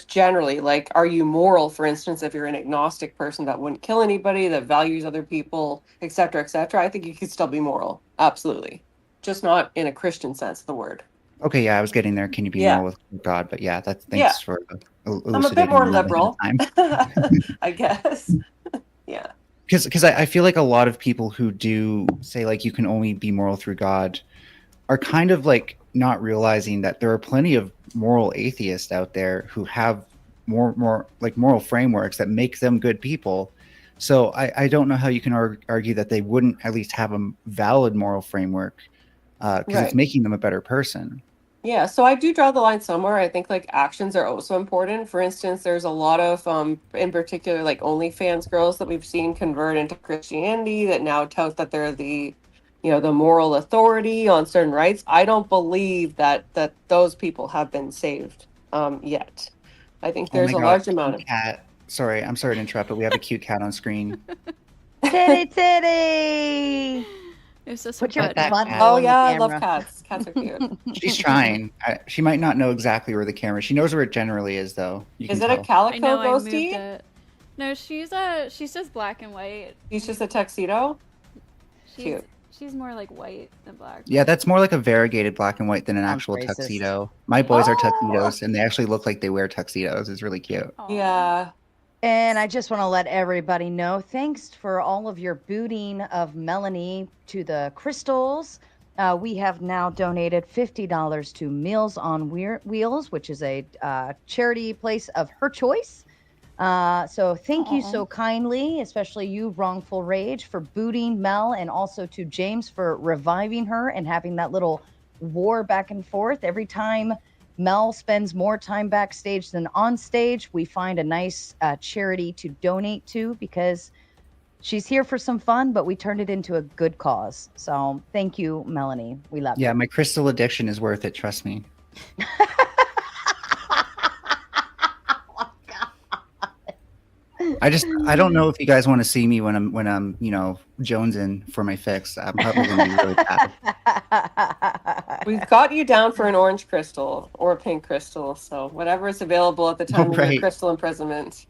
generally, like, are you moral, for instance, if you're an agnostic person that wouldn't kill anybody, that values other people, et cetera, I think you could still be moral. Absolutely. Just not in a Christian sense of the word. Okay, yeah, I was getting there. Can you be moral with God? But yeah, thanks for elucidating. I'm a bit more that ahead of liberal, time. I guess. Yeah. Because I feel like a lot of people who do say like you can only be moral through God are kind of like not realizing that there are plenty of moral atheists out there who have more like moral frameworks that make them good people. So I don't know how you can argue that they wouldn't at least have a valid moral framework because it's making them a better person. Yeah, so I do draw the line somewhere. I think like actions are also important. For instance, there's a lot of in particular like OnlyFans girls that we've seen convert into Christianity that now tout that they're the the moral authority on certain rights. I don't believe that those people have been saved yet. I think there's a large amount of cat. Sorry, I'm sorry to interrupt, but we have a cute cat on screen. Titty. It's just Put your that butt cat. hole Oh in the yeah, I love camera. cats. Cats are cute. She's trying. She might not know exactly where the camera. She knows where it generally is, though. You Is can it a tell. calico I know I moved ghosty? it. No, she's just black and white. He's just a tuxedo. Cute. She's more like white than black. Yeah, that's more like a variegated black and white than an Sounds actual racist. tuxedo. My boys are tuxedos, and they actually look like they wear tuxedos. It's really cute. Yeah. And I just want to let everybody know, thanks for all of your booting of Melanie to the crystals. We have now donated $50 to Meals on Wheels, which is a charity place of her choice. So thank you so kindly, especially you, Wrongful Rage, for booting Mel, and also to James for reviving her and having that little war back and forth. Every time Mel spends more time backstage than on stage, we find a nice charity to donate to, because She's here for some fun, but we turned it into a good cause. So thank you, Melanie. We love you. Yeah, my crystal addiction is worth it. Trust me. I don't know if you guys want to see me when I'm jonesing for my fix. I'm probably gonna be really bad. We've got you down for an orange crystal or a pink crystal, so whatever is available at the time of your right. crystal imprisonment.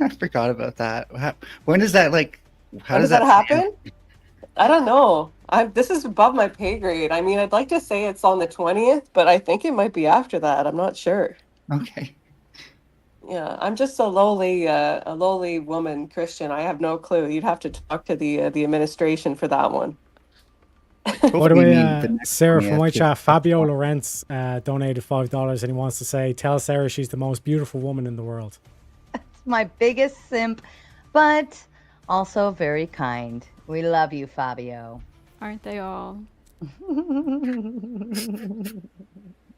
I forgot about that. When does that How does that happen? I don't know. This is above my pay grade. I mean, I'd like to say it's on the 20th, but I think it might be after that. I'm not sure. Okay. Yeah, I'm just a lowly woman Christian. I have no clue. You'd have to talk to the administration for that one. What do we, Sarah from White Chat, Fabio Lorenz donated $5 and he wants to say, tell Sarah she's the most beautiful woman in the world. My biggest simp, but also very kind. We love you, Fabio. Aren't they all?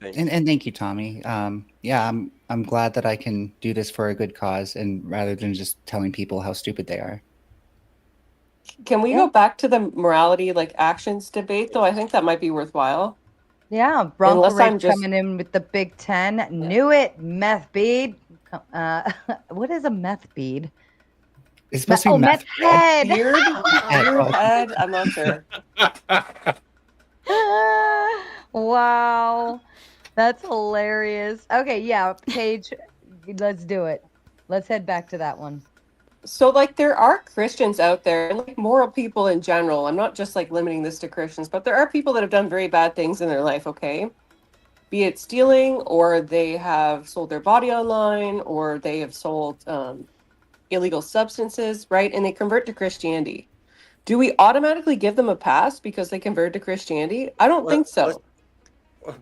And thank you, Tommy. Yeah, I'm glad that I can do this for a good cause, and rather than just telling people how stupid they are. Can we go back to the morality actions debate though? I think that might be worthwhile. Yeah, Bronco Unless I'm Rage just- coming in with the Big Ten. Knew it, meth bead. What is a meth bead? It's supposed to be meth head. Beard? Beard head? I'm not sure. Wow, that's hilarious. Okay, yeah, Paige, let's do it. Let's head back to that one. So there are Christians out there and moral people in general. I'm not just limiting this to Christians, but there are people that have done very bad things in their life, okay? Be it stealing, or they have sold their body online, or they have sold illegal substances, right? And they convert to Christianity. Do we automatically give them a pass because they convert to Christianity? I don't think so.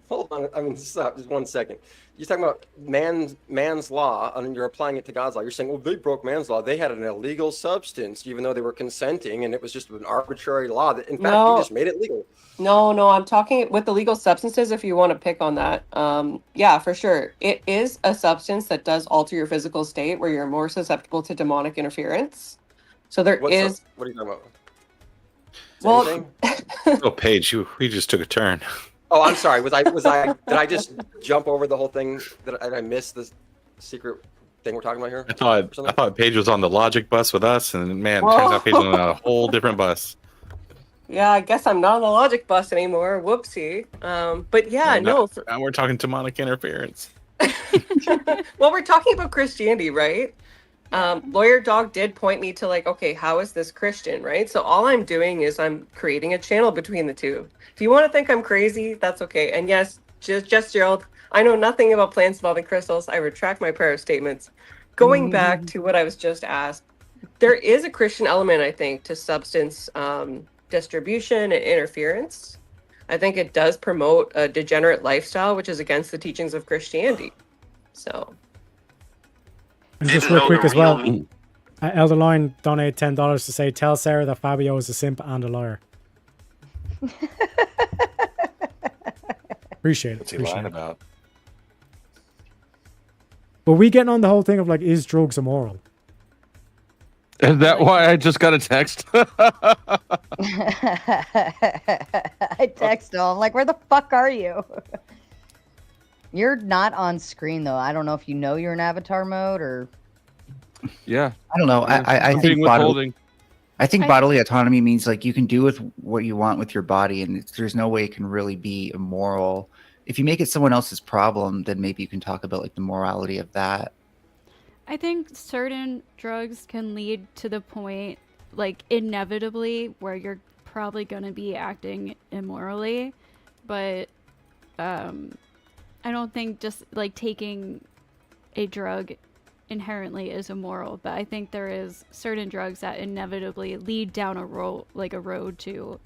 Hold on. I mean, stop just 1 second. You're talking about man's law, and you're applying it to God's law. You're saying, well, they broke man's law. They had an illegal substance, even though they were consenting, and it was just an arbitrary law that, in fact, No. you just made it legal. No, I'm talking with the legal substances, if you want to pick on that. Yeah, for sure. It is a substance that does alter your physical state where you're more susceptible to demonic interference. So there is. What are you talking about? Well, Oh, Paige, we just took a turn. Oh, I'm sorry. Did I just jump over the whole thing? Did I miss the secret thing we're talking about here? I thought Paige was on the logic bus with us, and man, turns out Paige was on a whole different bus. yeah, I guess I'm not on the logic bus anymore. Whoopsie. But yeah, no. Now we're talking demonic interference. Well, we're talking about Christianity, right? Lawyer Dog did point me to okay, how is this Christian, right? So all I'm doing is I'm creating a channel between the two. If you want to think I'm crazy, that's okay. And yes, just Gerald, I know nothing about plants involving crystals. I retract my prior statements. Going back to what I was just asked, there is a Christian element, I think, to substance distribution and interference. I think it does promote a degenerate lifestyle, which is against the teachings of Christianity. So. And just real quick as well, Elder Line donated $10 to say, tell Sarah that Fabio is a simp and a liar. Appreciate it. What's he lying about? But we getting on the whole thing of is drugs immoral? Is that why I just got a text? I text him, I'm like, where the fuck are you? You're not on screen though. I don't know if you know you're in avatar mode or. Yeah. I don't know. I I'm think being withholding. I think bodily autonomy means you can do with what you want with your body, and there's no way it can really be immoral. If you make it someone else's problem, then maybe you can talk about the morality of that. I think certain drugs can lead to the point, inevitably, where you're probably going to be acting immorally. But I don't think just taking a drug inherently is immoral. But I think there is certain drugs that inevitably lead down a road to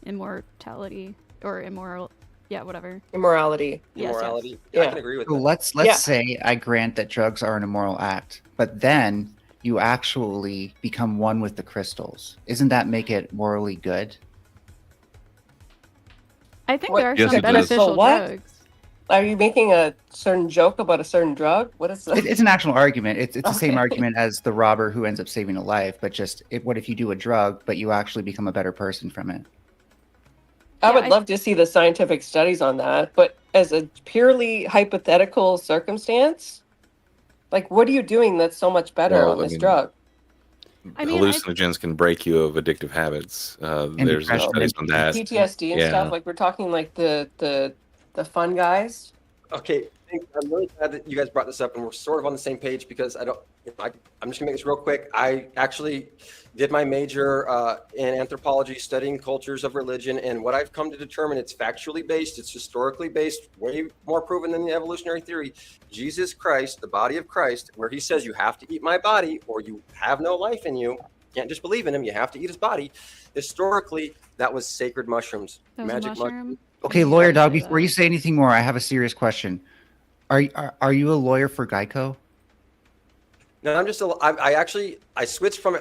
immortality or immoral. Yeah, whatever. Immorality. Yes, Immorality. yes. I can agree with So that. let's say I grant that drugs are an immoral act, but then you actually become one with the crystals. Isn't that make it morally good? I think What? there are Yes, some it does. beneficial So what? drugs. Are you making a certain joke about a certain drug? What is that? It's an actual argument. It's the same Okay. argument as the robber who ends up saving a life, but just what if you do a drug, but you actually become a better person from it? I would love to see the scientific studies on that, but as a purely hypothetical circumstance, like what are you doing that's so much better Well, on I this mean, drug? Hallucinogens can break you of addictive habits. There's depression studies on that. PTSD and stuff. Like we're talking like the fun guys. Okay, I'm really glad that you guys brought this up, and we're sort of on the same page because I'm just gonna make this real quick. I actually did my major in anthropology, studying cultures of religion, and what I've come to determine, it's factually based, it's historically based, way more proven than the evolutionary theory. Jesus Christ, the body of Christ, where he says you have to eat my body or you have no life in you. You can't just believe in him, you have to eat his body. Historically, that was sacred mushrooms, That was a magic mushroom? mushrooms. Okay, lawyer dog. Before you say anything more, I have a serious question. Are you a lawyer for Geico? No, I'm just I switched from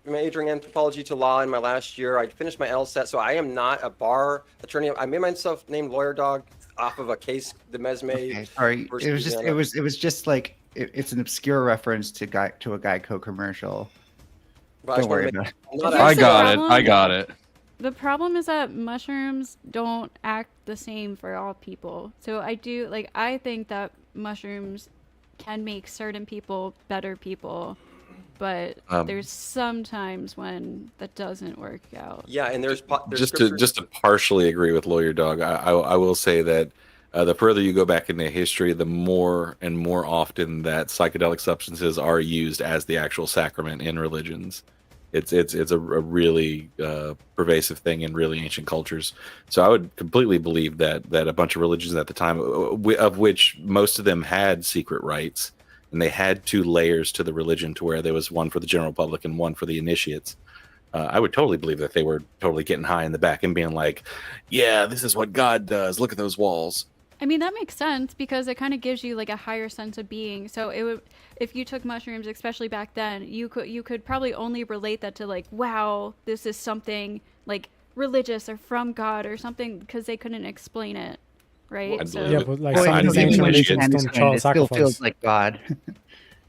majoring in anthropology to law in my last year. I finished my LSAT, so I am not a bar attorney. I made myself named Lawyer Dog off of a case, the Mesme. Okay, sorry, it was just like it's an obscure reference to a Geico commercial. Don't worry about it. I got it. The problem is that mushrooms don't act the same for all people. So I think that mushrooms can make certain people better people, but there's sometimes when that doesn't work out. Yeah, and there's just to partially agree with Lawyer Dog, I will say that the further you go back into history, the more and more often that psychedelic substances are used as the actual sacrament in religions. It's a really pervasive thing in really ancient cultures. So I would completely believe that a bunch of religions at the time, of which most of them had secret rites, and they had two layers to the religion, to where there was one for the general public and one for the initiates. I would totally believe that they were totally getting high in the back and being like, "Yeah, this is what God does. Look at those walls." I mean, that makes sense because it kind of gives you like a higher sense of being. So it would, if you took mushrooms, especially back then, you could probably only relate that to like, wow, this is something like religious or from God or something, because they couldn't explain it, right? Yeah, but like Well, some of these even ancient when you religions can't don't explain child it, it still sacrifice. feels like God.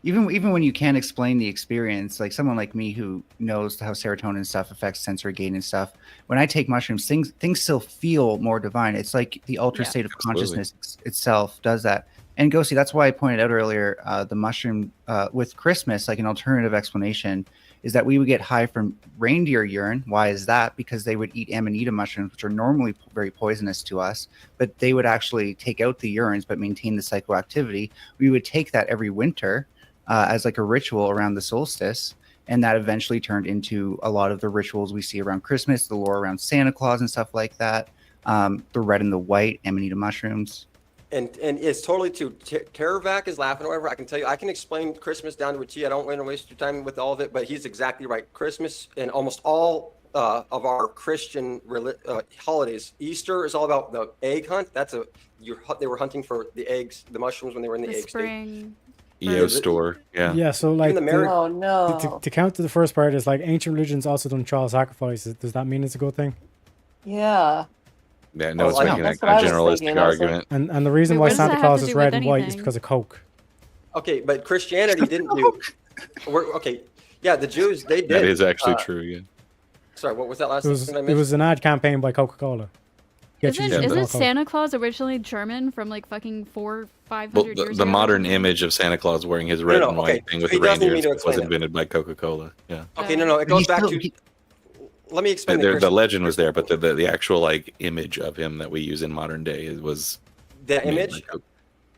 Even when you can't explain the experience, like someone like me who knows how serotonin stuff affects sensory gain and stuff, when I take mushrooms, things still feel more divine. It's like the altered state of consciousness itself does that. And Ghosty, that's why I pointed out earlier, the mushroom with Christmas, like an alternative explanation, is that we would get high from reindeer urine. Why is that? Because they would eat amanita mushrooms, which are normally very poisonous to us, but they would actually take out the urines but maintain the psychoactivity. We would take that every winter as like a ritual around the solstice, and that eventually turned into a lot of the rituals we see around Christmas, the lore around Santa Claus and stuff like that. The red and the white amanita mushrooms. And it's totally true. Terravac is laughing or whatever. I can tell you, I can explain Christmas down to a T. I don't want to waste your time with all of it, but he's exactly right. Christmas and almost all of our Christian holidays. Easter is all about the egg hunt. They were hunting for the eggs, the mushrooms when they were in the egg spring. EO store, yeah. Yeah, so like Oh no. to count to the first part is like ancient religions also done child sacrifices. Does that mean it's a good thing? Yeah. Yeah, no, it's making That's that what I kind of was generalistic thinking. I was like, argument. And the reason Wait, why what does Santa that have Claus to is do red with and white is anything? because of Coke. Okay, but Christianity didn't do. Okay, yeah, the Jews they did. That is actually true, yeah. Sorry, what was that last It was thing I it missed? was an ad campaign by Coca-Cola. Isn't Santa Claus originally German from like fucking 400-500 Well, years the ago? modern image of Santa Claus wearing his red and white thing with So the he doesn't need reindeers me to was explain it. invented by Coca-Cola. Yeah. Okay, no, it goes back to. Let me explain The legend was there, but the actual like image of him that we use in modern day was The made by image, Coke.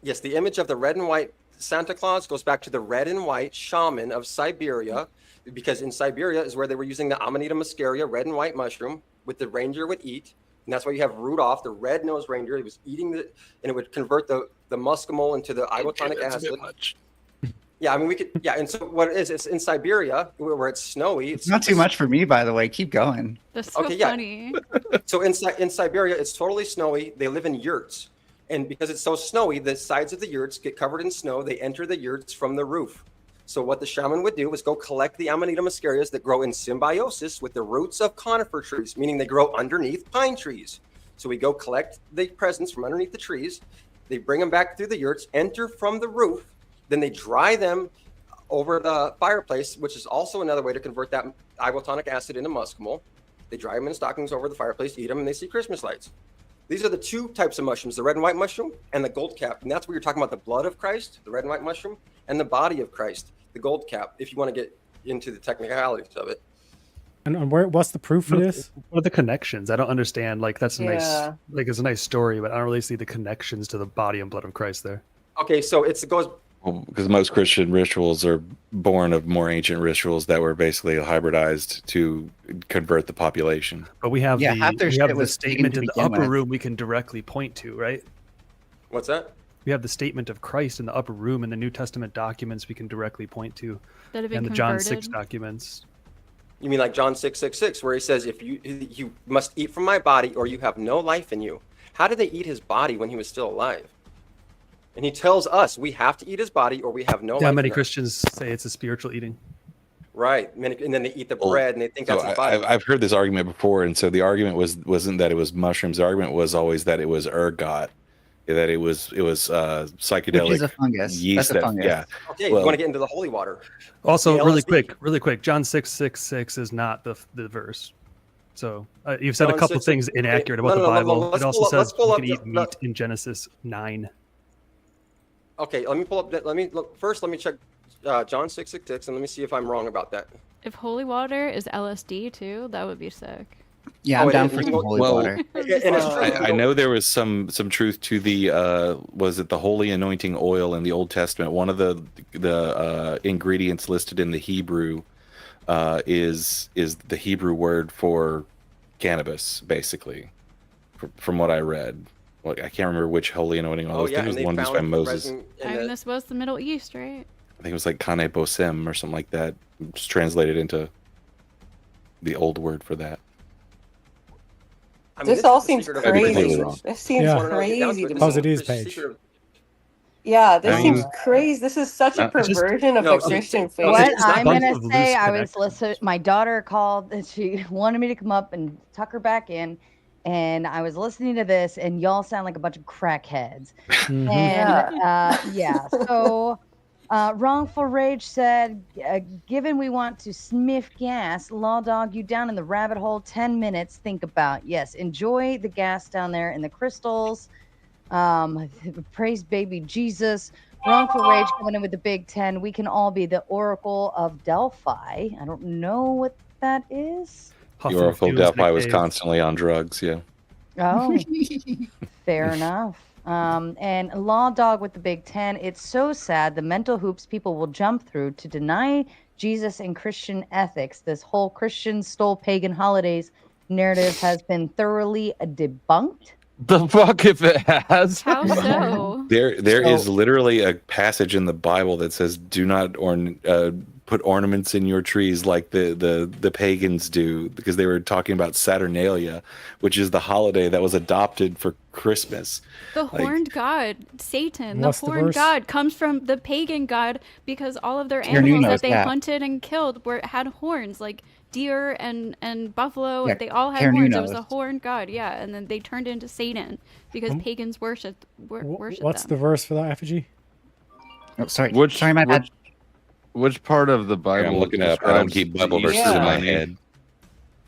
yes, the image of the red and white Santa Claus goes back to the red and white shaman of Siberia, because in Siberia is where they were using the Amanita muscaria, red and white mushroom, with the reindeer would eat. And that's why you have Rudolph, the red-nosed reindeer. He was eating and it would convert the muscimol into the ibotonic that's a bit acid. much. Yeah, I mean, we could, yeah. And so what it is, it's in Siberia where it's snowy. It's not too much for me, by the way. Keep going. That's so Okay, yeah. funny. So in Siberia, it's totally snowy. They live in yurts. And because it's so snowy, the sides of the yurts get covered in snow. They enter the yurts from the roof. So what the shaman would do was go collect the Amanita muscarias that grow in symbiosis with the roots of conifer trees, meaning they grow underneath pine trees. So we go collect the presents from underneath the trees. They bring them back through the yurts, enter from the roof, then they dry them over the fireplace, which is also another way to convert that ibotonic acid into muscimol. They dry them in stockings over the fireplace, eat them, and they see Christmas lights. These are the two types of mushrooms, the red and white mushroom and the gold cap. And that's where you're talking about the blood of Christ, the red and white mushroom, and the body of Christ, the gold cap, if you want to get into the technicalities of it. And what's the proof for this? What are the connections? I don't understand. Like that's a Yeah. nice, like it's a nice story, but I don't really see the connections to the body and blood of Christ there. Okay, so it goes. Well, because most Christian rituals are born of more ancient rituals that were basically hybridized to convert the population. But we have half their shit the was statement taken in to the begin upper with. room we can directly point to, right? What's that? We have the statement of Christ in the upper room in the New Testament documents we can directly point to, That have been and the John 6 converted. documents. You mean like John 6:66, where he says, "If you must eat from my body, or you have no life in you." How did they eat his body when he was still alive? And he tells us we have to eat his body, or we have no Yeah, life. many in us. Christians say it's a spiritual eating. Right, and then they eat the bread, and they think that's his body. I've heard this argument before, and so the argument wasn't that it was mushrooms. The argument was always that it was ergot, that it was psychedelic Which is a fungus. yeast. That's a fungus. Yeah. Okay, you want to get into the holy water. Also, The really LSD. quick, John 6:66 is not the verse. So you've said John a couple 6, things inaccurate about no, the no, no, Bible. let's It also pull up- says let's pull you up can the- eat meat in Genesis 9. Okay, let me pull up that. Let me look first. Let me check John 6:66, and let me see if I'm wrong about that. If holy water is LSD too, that would be sick. Yeah, I'm Oh, down and for you some know- holy Well, water. And it's true. I know there was some truth to the was it the holy anointing oil in the Old Testament? One of the ingredients listed in the Hebrew is the Hebrew word for cannabis, basically, from what I read. Like, I can't remember which holy anointing oil. Oh I think yeah, it was and the they one used found by the Moses. resin I in mean, the- this was the Middle East, right? I think it was like Kane Bosim or something like that. Just translated into the old word for that. I mean, This all is the seems secret of I'd be crazy. completely wrong. This seems Yeah. Wanna know, get down to crazy it, to this me. Because it is the page. secret of- Yeah, this I seems mean- crazy. This is such a It's just- perversion of No, the Christian faith. no, What it's not I'm bunch gonna of loose say, I was connections. listening. My daughter called and she wanted me to come up and tuck her back in, and I was listening to this, and y'all sound like a bunch of crackheads. Mhm. And yeah, so Wrongful Rage said, given we want to sniff gas, Law Dog you down in the rabbit hole 10 minutes. Think about, yes, enjoy the gas down there in the crystals. Praise baby Jesus. Wrongful Rage coming in with the Big 10. We can all be the Oracle of Delphi. I don't know what that is. The Huffing Oracle fumes in a Delphi was cave. constantly on drugs. Yeah. Oh, fair enough. And Law Dog with the Big 10. It's so sad the mental hoops people will jump through to deny Jesus and Christian ethics. This whole Christian stole pagan holidays narrative has been thoroughly debunked. The fuck if it has? How so? There is So- literally a passage in the Bible that says, "Do not put ornaments in your trees like the pagans do," because they were talking about Saturnalia, which is the holiday that was adopted for Christmas. The Like- horned god, Satan, the What's the horned verse? god comes from the pagan god because all of their Cyrnunos, animals that they yeah. hunted and killed had horns, like deer and buffalo. Yeah, They all had horns. It was a Cyrnunos. horned god, yeah. And then they turned into Satan because pagans worshipped What's the them. verse for that, Effigy? Oh, sorry. Which sorry, my bad. which part of the Here, Bible? I'm looking up. I don't describes keep Bible the verses Easter in my Bunny? head.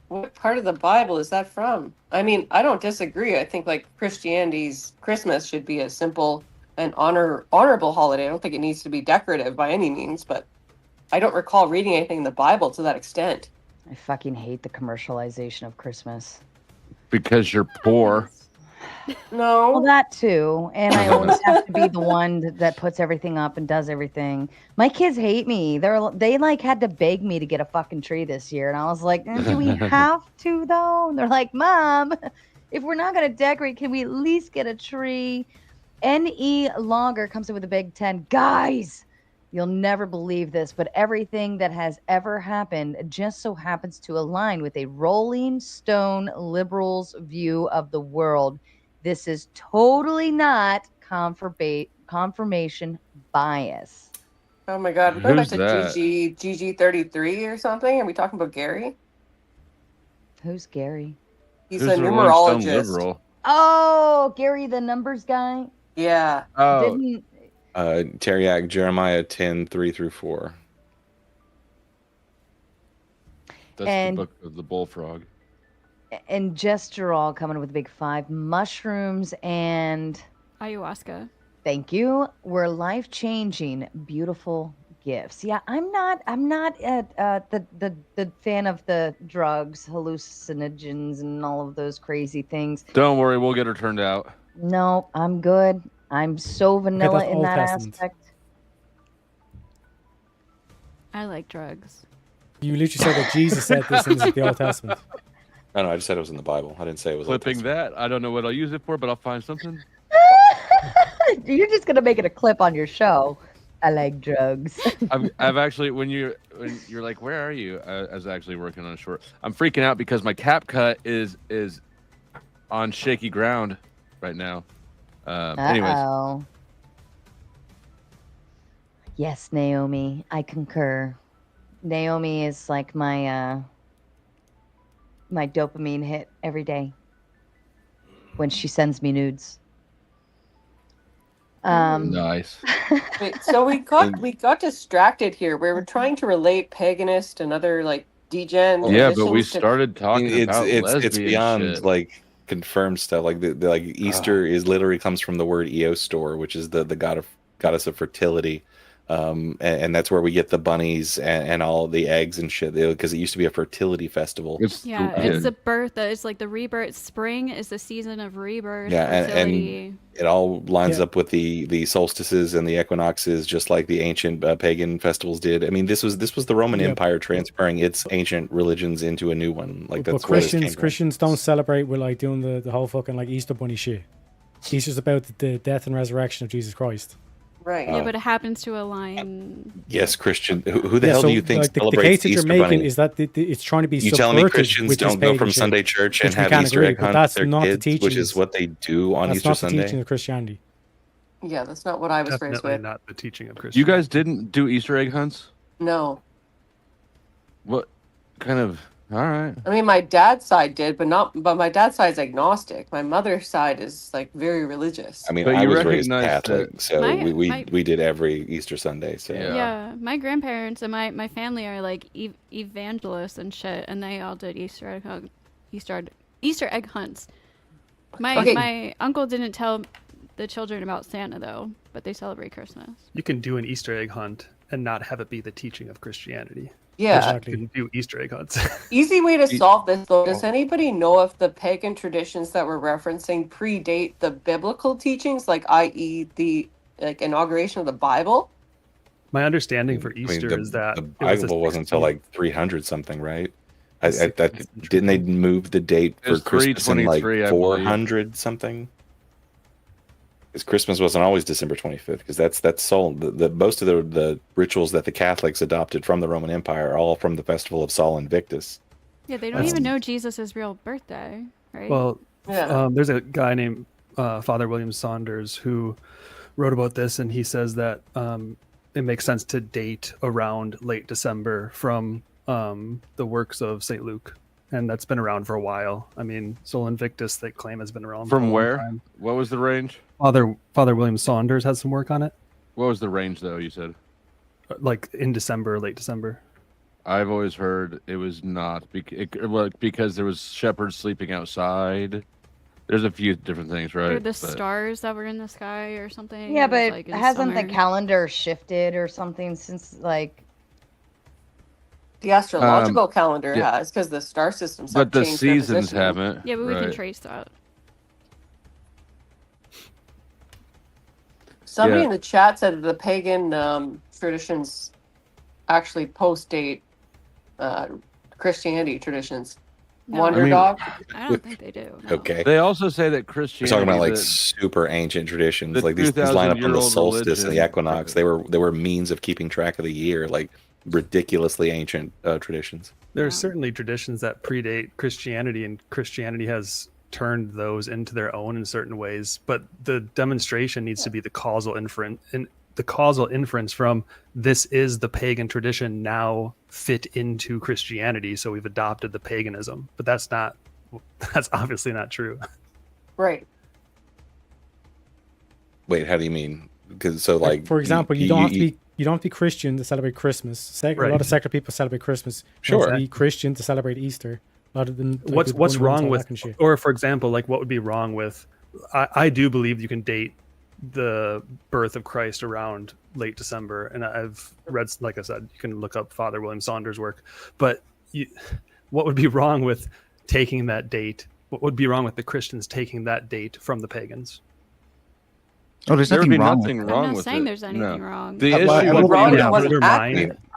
What part of the Bible is that from? I mean, I don't disagree. I think like Christianity's Christmas should be a simple and honorable holiday. I don't think it needs to be decorative by any means, but I don't recall reading anything in the Bible to that extent. I fucking hate the commercialization of Christmas. Because you're poor. Well, No. that too. And I always have to be the one that puts everything up and does everything. My kids hate me. They like had to beg me to get a fucking tree this year. And I was like, do we have to though? And they're like, Mom, if we're not going to decorate, can we at least get a tree? NE Logger comes in with a Big 10. Guys, you'll never believe this, but everything that has ever happened just so happens to align with a Rolling Stone liberals' view of the world. This is totally not confirmation bias. Oh my God. We're going back Who's to that? GG33 or something. Are we talking about Gary? Who's Gary? He's Who's a the Rolling Stone numerologist. liberal? Oh, Gary, the numbers guy. Yeah. Oh, Didn't Teriak, Jeremiah 10:3-4. that's And- the book of the bullfrog. and Gestural coming with a big 5. Mushrooms and Ayahuasca. thank you were life-changing, beautiful gifts. Yeah, I'm not the fan of the drugs, hallucinogens, and all of those crazy things. Don't worry, we'll get her turned out. No, I'm good. I'm so vanilla that's in Old that Testament. aspect. I like drugs. You literally said that Jesus said this in the Old Testament. No, I just said it was in the Bible. I didn't say it was Old Clipping that, I don't know what I'll use it for, but I'll find something. You're just gonna make it a clip on your show. I like drugs. I've actually when you're like, where are you? I was actually working on a short. I'm freaking out because my cap cut is on shaky ground right now. Anyways, Uh-oh. Yes, Naomi, I concur. Naomi is like my my dopamine hit every day when she sends me nudes. nice. Wait, so we got distracted here. We were trying to relate paganist and other like degen. Yeah, but we traditions to- started talking about it's lesbian beyond shit. like confirmed stuff. Like the like Easter is literally comes from the word Eostor, which is the goddess of fertility. And that's where we get the bunnies and all the eggs and shit, because it used to be a fertility festival. Yeah, it's the birth. It's like the rebirth. Spring is the season of rebirth. Yeah, fertility. and it all lines up with the solstices and the equinoxes, just like the ancient pagan festivals did. I mean, this was the Roman Empire transferring its ancient religions into a new one. Like But that's where this came from. Christians don't celebrate with like doing the whole fucking like Easter bunny shit. Easter's about the death and resurrection of Jesus Christ. Right. Yeah, but it happens to align. Yes, Christian. Who the hell so, do you think like, the celebrates case that the you're Easter making bunny? is that it's trying to be You telling me subverted Christians with this don't go pagan from shit, Sunday church which and we have can't Easter agree, egg but hunt that's with their not the kids, which teachings- is what they do on That's Easter not the Sunday? teaching of Christianity. Yeah, that's not what I was raised Definitely with. not the teaching of You Christianity. guys didn't do Easter egg hunts? No. What kind of? All right. I mean, my dad's side did, but my dad's side's agnostic. My mother's side is like very religious. I mean, But I you was raised recognize Catholic, that- so My- we my- did every Easter Sunday. So Yeah, my grandparents and my family are like evangelists and shit, and they all did Easter egg hunts. My uncle didn't tell the children about Santa though, but they celebrate Christmas. You can do an Easter egg hunt and not have it be the teaching of Christianity. Yeah. You can do Easter egg hunts. Easy way to solve this though. Does anybody know if the pagan traditions that we're referencing predate the biblical teachings, like i.e. the inauguration of the Bible? My understanding for I mean, Easter is that the it was a Bible wasn't until 16 like 300 something, right? Didn't they move the date It for was Christmas in like 323, I believe. 400 something? Because Christmas wasn't always December 25th, because that's Sol. The most of the rituals that the Catholics adopted from the Roman Empire are all from the festival of Sol Invictus. Yeah, they don't even know Jesus' real birthday, right? Well, Yeah. there's a guy named Father William Saunders who wrote about this, and he says that it makes sense to date around late December from the works of St. Luke, and that's been around for a while. I mean, Sol Invictus, they claim, has been around for a From long where? time. What was the range? Father William Saunders has some work on it, What was the range though? You said. like in December, late December. I've always heard it was not because there was shepherds sleeping outside. There's a few different things, right? Or the But- stars that were in the sky or something. Yeah, It was, but like, in hasn't the summer. calendar shifted or something since like The astrological yeah. calendar has, because the star systems have But the changed their seasons positioning. haven't. Yeah, but we can right. trace that. Somebody Yeah. in the chat said that the pagan traditions actually post-date Christianity traditions. No. Wonder I mean- Dog. I don't think they do. No. Okay. They also say that We're Christianity. talking about like the- super ancient traditions, the like these line up on the 2,000-year-old solstice and the religion- equinox. They were means of keeping track of the year, like ridiculously ancient traditions. There are certainly traditions that predate Christianity, and Christianity has turned those into their own in certain ways. But the demonstration needs to be the causal inference, and the causal inference from this is the pagan tradition now fit into Christianity, so we've adopted the paganism. But that's obviously not true. Right. Wait, how do you mean? Because so like for example, you don't have to be Christian to celebrate Christmas. A lot of secular people celebrate Christmas. You don't have to be Christian to celebrate Easter. A lot of them, what's wrong with, or for example, like what would be wrong with? I do believe you can date the birth of Christ around late December, and I've read, like I said, you can look up Father William Saunders' work. But what would be wrong with taking that date? What would be wrong with the Christians taking that date from the pagans? Oh, there's nothing wrong. I'm not saying there's anything wrong. The issue would wrong.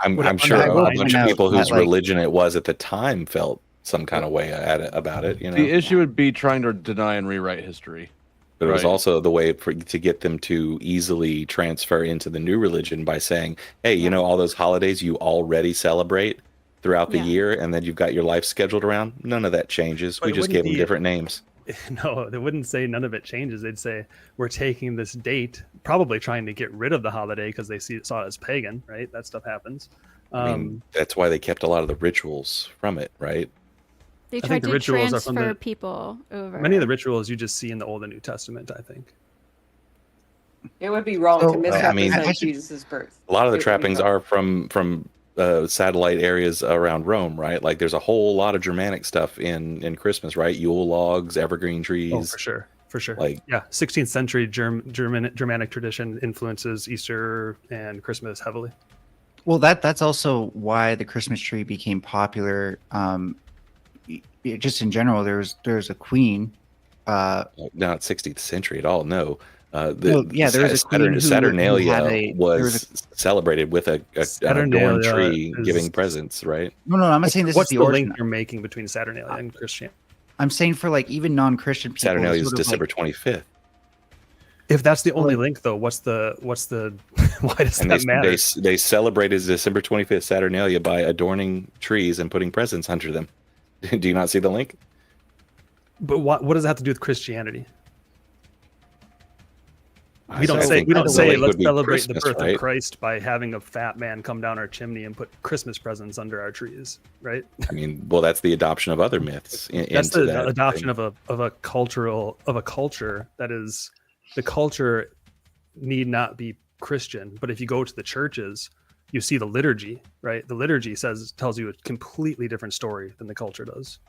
I'm sure a bunch of people whose religion it was at the time felt some kind of way about it. You know, the issue would be trying to deny and rewrite history. But it was also the way to get them to easily transfer into the new religion by saying, hey, you know, all those holidays you already celebrate throughout the year, and then you've got your life scheduled around. None of that changes. We just gave them different names. No, they wouldn't say none of it changes. They'd say we're taking this date, probably trying to get rid of the holiday because they saw it as pagan, right? That stuff happens. I mean, that's why they kept a lot of the rituals from it, right? They tried to transfer people over. Many of the rituals you just see in the Old and New Testament, I think. It would be wrong to misrepresent Jesus' birth. A lot of the trappings are from satellite areas around Rome, right? Like there's a whole lot of Germanic stuff in Christmas, right? Yule logs, evergreen trees. Oh, for sure. Like 16th century Germanic tradition influences Easter and Christmas heavily. Well, that's also why the Christmas tree became popular. Just in general, there's a queen. Not 16th century at all. No. There was a queen Saturnalia was celebrated with an adorned tree giving presents, right? No, I'm not saying this What's is the link you're making between Saturnalia and Christianity? I'm saying for like even non-Christian people. Saturnalia is December 25th. If that's the only link, though, what's the why does that matter? They celebrated December 25th Saturnalia by adorning trees and putting presents under them. Do you not see the link? But what does that have to do with Christianity? We don't Let's celebrate the birth of Christ by having a fat man come down our chimney and put Christmas presents under our trees, right? I mean, well, that's the adoption of other myths. That's the adoption of a culture that is, the culture need not be Christian, but if you go to the churches, you see the liturgy, right? The liturgy tells you a completely different story than the culture does.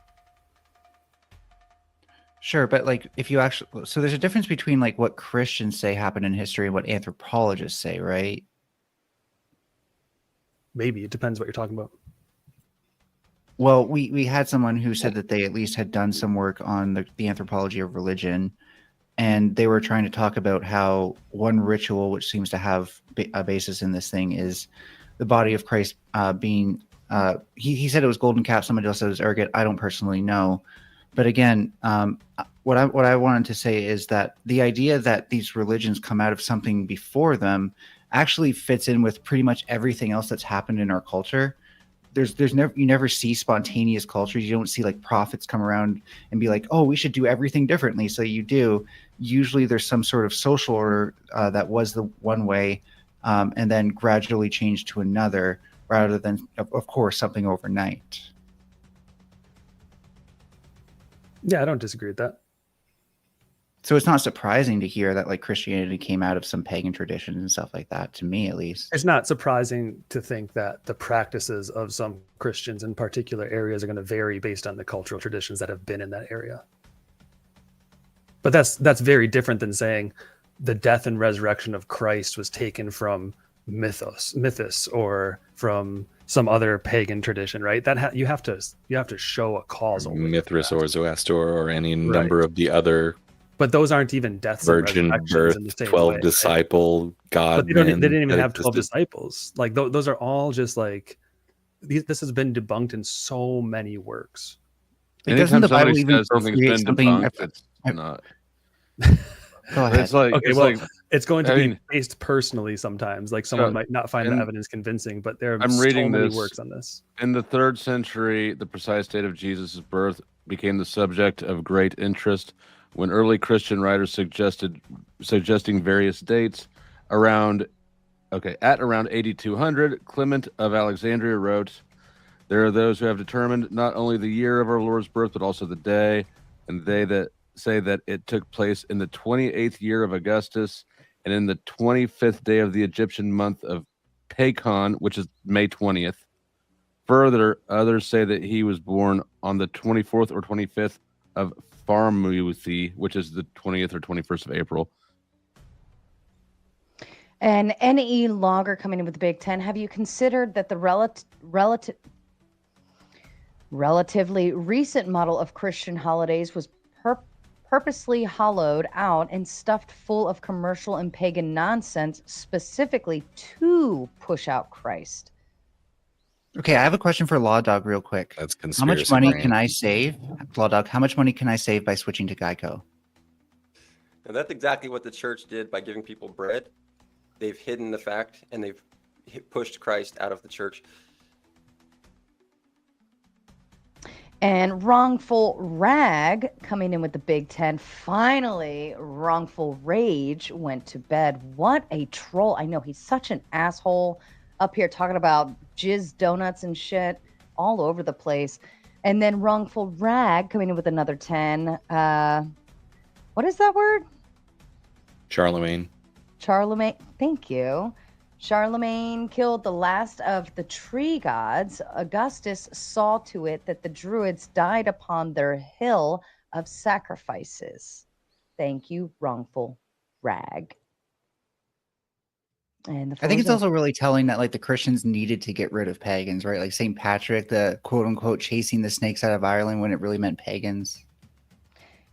Sure, but like if you actually, so there's a difference between like what Christians say happened in history and what anthropologists say, right? Maybe it depends what you're talking about. Well, we had someone who said that they at least had done some work on the anthropology of religion, and they were trying to talk about how one ritual, which seems to have a basis in this thing, is the body of Christ being. He said it was golden calf. Somebody else said it was arrogant. I don't personally know. But again, what I wanted to say is that the idea that these religions come out of something before them actually fits in with pretty much everything else that's happened in our culture. You never see spontaneous cultures. You don't see like prophets come around and be like, oh, we should do everything differently. So you do. Usually there's some sort of social order that was the one way and then gradually changed to another, rather than, of course, something overnight. Yeah, I don't disagree with that. So it's not surprising to hear that like Christianity came out of some pagan traditions and stuff like that, to me at least. It's not surprising to think that the practices of some Christians in particular areas are going to vary based on the cultural traditions that have been in that area. But that's very different than saying the death and resurrection of Christ was taken from mythos or from some other pagan tradition, right? That you have to show a causal Mithras or Zoroaster or any number of the other. But those aren't even deaths. Virgin birth, 12 way, disciple, right? God. But they didn't even have 12 disciples. Like those are all just like this has been debunked in so many works. Doesn't the Bible even something's been debunked? It's not. Go ahead. It's like it's going to be based personally sometimes. Like someone might not find the evidence convincing, but there are so many works on this. In the 3rd century, the precise date of Jesus' birth became the subject of great interest when early Christian writers suggesting various dates at around 8200, Clement of Alexandria wrote, "There are those who have determined not only the year of our Lord's birth, but also the day, and they that say that it took place in the 28th year of Augustus, and in the 25th day of the Egyptian month of Pekon, which is May 20th. Further, others say that he was born on the 24th or 25th of Pharmuthi, which is the 20th or 21st of April. And NE Logger coming in with the Big Ten. Have you considered that the relatively recent model of Christian holidays was purposely hollowed out and stuffed full of commercial and pagan nonsense specifically to push out Christ? Okay, I have a question for Law Dog real quick. That's How much conspiracy money brain. can I save? Law Dog, how much money can I save by switching to Geico? And that's exactly what the church did by giving people bread. They've hidden the fact and they've pushed Christ out of the church. And Wrongful Rag coming in with the Big Ten. Finally, Wrongful Rage went to bed. What a troll. I know he's such an asshole up here talking about jizz donuts and shit all over the place. And then Wrongful Rag coming in with another 10. What is that word? Charlemagne. Charlemagne. Thank you. Charlemagne killed the last of the tree gods. Augustus saw to it that the Druids died upon their hill of sacrifices. Thank you, Wrongful Rag. And I think it's also really telling that like the Christians needed to get rid of pagans, right? Like St. Patrick, the quote unquote chasing the snakes out of Ireland when it really meant pagans.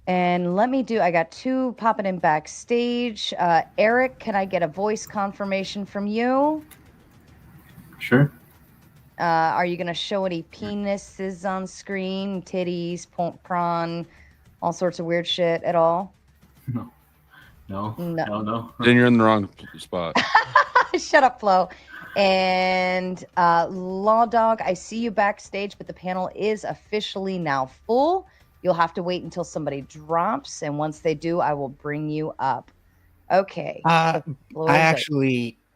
And I got 2 popping in backstage. Eric, can I get a voice confirmation from you? Sure. Are you going to show any penises on screen, titties, prawn, all sorts of weird shit at all? No. Then you're in the wrong spot. Shut up, Flo. And Law Dog, I see you backstage, but the panel is officially now full. You'll have to wait until somebody drops, and once they do, I will bring you up. Okay. I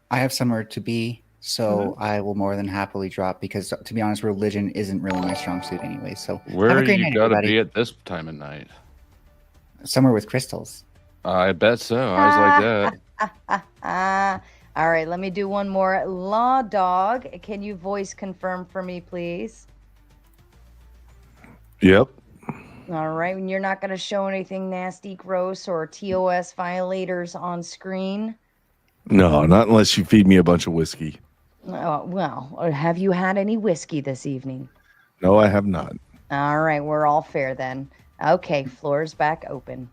have somewhere to be, so I will more than happily drop because, to be honest, religion isn't really my strong suit anyway. So Where have a great you night, gotta everybody. be at this time of night? Somewhere with crystals. I bet so. I was like that. All right, let me do one more. Law Dog, can you voice confirm for me, please? Yep. All right, and you're not going to show anything nasty, gross, or TOS violators on screen? No, not unless you feed me a bunch of whiskey. Well, have you had any whiskey this evening? No, I have not. All right, we're all fair then. Okay, floor's back open.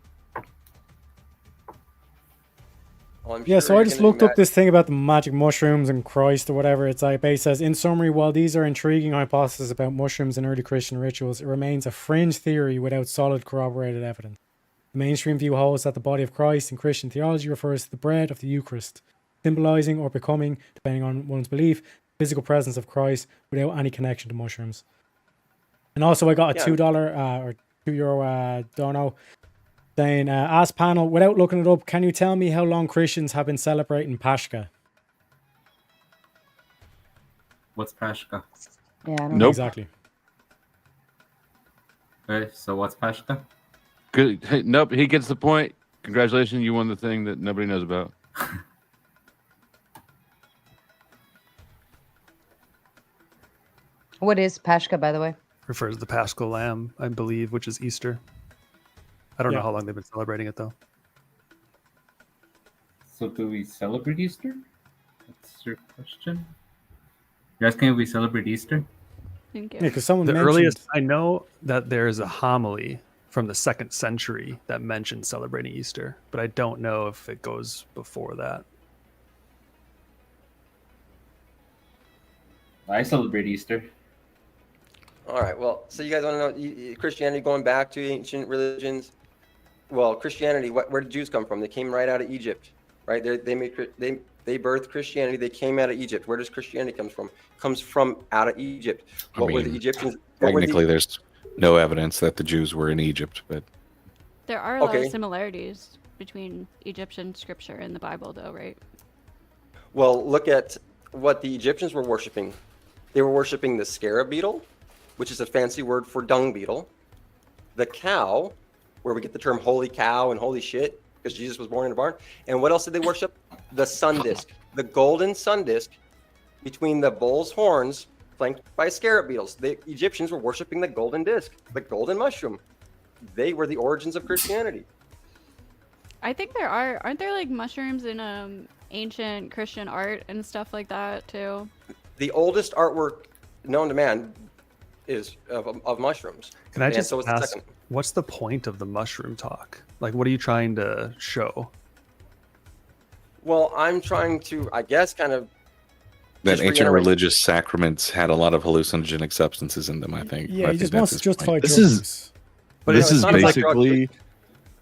Yeah, so I just looked up this thing about the magic mushrooms and Christ or whatever. It's like, it says, in summary, while these are intriguing hypotheses about mushrooms and early Christian rituals, it remains a fringe theory without solid corroborated evidence. The mainstream view holds that the body of Christ in Christian theology refers to the bread of the Eucharist, symbolizing or becoming, depending on one's belief, the physical presence of Christ without any connection to mushrooms. And also I got a $2 or €2 dono saying, ask panel, without looking it up, can you tell me how long Christians have been celebrating Pascha? What's Pascha? Yeah, I don't Nope. know. Exactly. Okay, so what's Pascha? Good. Hey, nope. He gets the point. Congratulations, you won the thing that nobody knows about. What is Pascha, by the way? Refers to the Paschal Lamb, I believe, which is Easter. I don't know Yeah. how long they've been celebrating it though. So do we celebrate Easter? That's your question? You're asking if we celebrate Easter? Thank you. Yeah, because someone The mentioned... earliest I know that there is a homily from the 2nd century that mentions celebrating Easter, but I don't know if it goes before that. I celebrate Easter. All right. Well, so you guys want to know Christianity going back to ancient religions? Well, Christianity. Where did Jews come from? They came right out of Egypt, right? They birthed Christianity. They came out of Egypt. Where does Christianity come from? Comes from out of Egypt. What were the Egyptians? Technically, there's no evidence that the Jews were in Egypt, but There are a lot of similarities between Egyptian scripture and the Bible, though, right? Well, look at what the Egyptians were worshiping. They were worshiping the scarab beetle, which is a fancy word for dung beetle. The cow, where we get the term holy cow and holy shit, because Jesus was born in a barn. And what else did they worship? The sun disk, the golden sun disk between the bull's horns, flanked by scarab beetles. The Egyptians were worshiping the golden disk, the golden mushroom. They were the origins of Christianity. I think aren't there like mushrooms in ancient Christian art and stuff like that too? The oldest artwork known to man is of mushrooms. Can I And just so is the ask, second. what's the point of the mushroom talk? Like, what are you trying to show? Well, I'm trying to, I guess, kind of That just ancient reiterate- religious sacraments had a lot of hallucinogenic substances in them, I think. Yeah, I he think just that's wants to his justify point. drugs. This is not like drugs, basically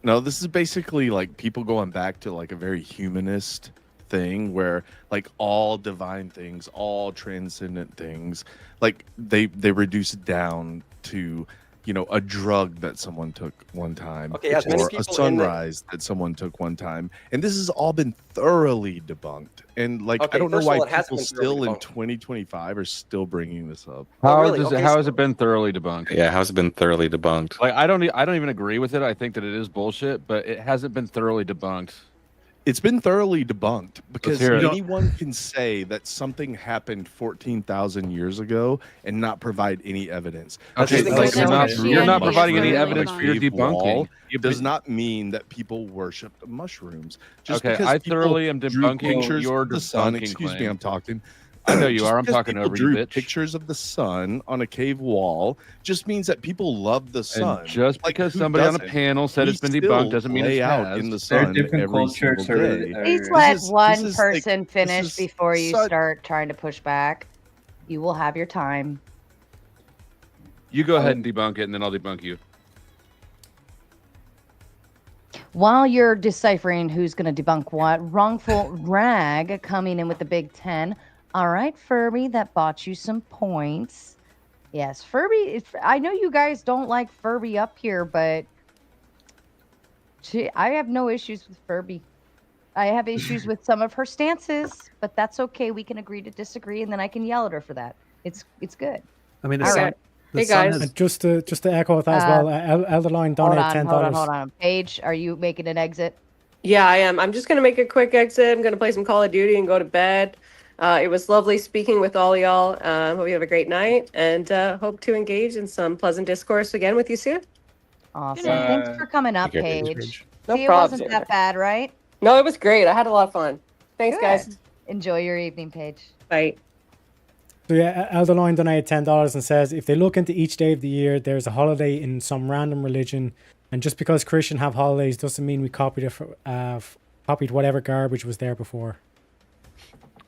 no. This is basically like people going back to like a very humanist thing where like all divine things, all transcendent things, like they reduce it down to, you know, a drug that someone took one time, Okay, as many or a people in the- sunrise that someone took one time, and this has all been thoroughly debunked. And like, Okay, I don't know first of why all, it hasn't people been still thoroughly in debunked. 2025 are still bringing this up. How really? Okay, how so- has it been thoroughly debunked? Yeah, how's it been thoroughly debunked? Like I don't even agree with it. I think that it is bullshit, but it hasn't been thoroughly debunked. It's been thoroughly debunked because hear it. anyone can say that something happened 14,000 years ago and not provide any evidence. Okay, Just like because you're not- someone you're not threw a providing any mushroom on a evidence for your cave debunking. wall You- does not mean that people worshipped mushrooms. Just Okay, because I people thoroughly am drew debunking pictures your of the sun. debunking Excuse me, claim. I'm talking. I know you Just are. I'm because talking people over you, drew bitch. pictures of the sun on a cave wall just means that people love the sun. And just Like, because who somebody on a doesn't? panel said We it's been still debunked doesn't mean lay it out has. in the They're sun different every cultures. single day. Please This let is- one this is like- person this finish is before you such- start trying to push back. You will have your time. You go ahead and debunk it, and then I'll debunk you. While you're deciphering who's going to debunk what, Wrongful Rag coming in with the Big 10. All right, Furby, that bought you some points. Yes, Furby. I know you guys don't like Furby up here, but I have no issues with Furby. I have issues with some of her stances, but that's okay. We can agree to disagree, and then I can yell at her for that. It's good. I mean, All right. the Hey, sun guys. has- And just to echo that as well, Elderline Hold donated on, $10. hold on. Paige, are you making an exit? Yeah, I am. I'm just going to make a quick exit. I'm going to play some Call of Duty and go to bed. It was lovely speaking with all y'all. Hope you have a great night and hope to engage in some pleasant discourse again with you soon. Awesome. Thanks for coming up, Take care, Paige. No See, it problem. wasn't that bad, right? No, it was great. I had a lot of fun. Thanks, Good. guys. Enjoy your evening, Paige. Bye. So yeah, Elderline donated $10 and says, if they look into each day of the year, there's a holiday in some random religion, and just because Christian have holidays doesn't mean we copied copied whatever garbage was there before.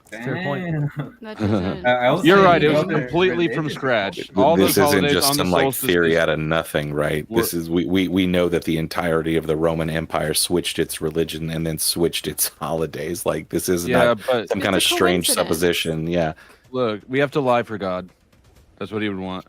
Fair point. That doesn't- You're right. It was completely from scratch. All This those isn't holidays just on the some like solstice theory is- out of nothing, right? This is we know that the entirety of the Roman Empire switched its religion and then switched its holidays. Like this is Yeah, not but some kind of It's a strange coincidence. supposition. Yeah. Look, we have to lie for God. That's what he would want.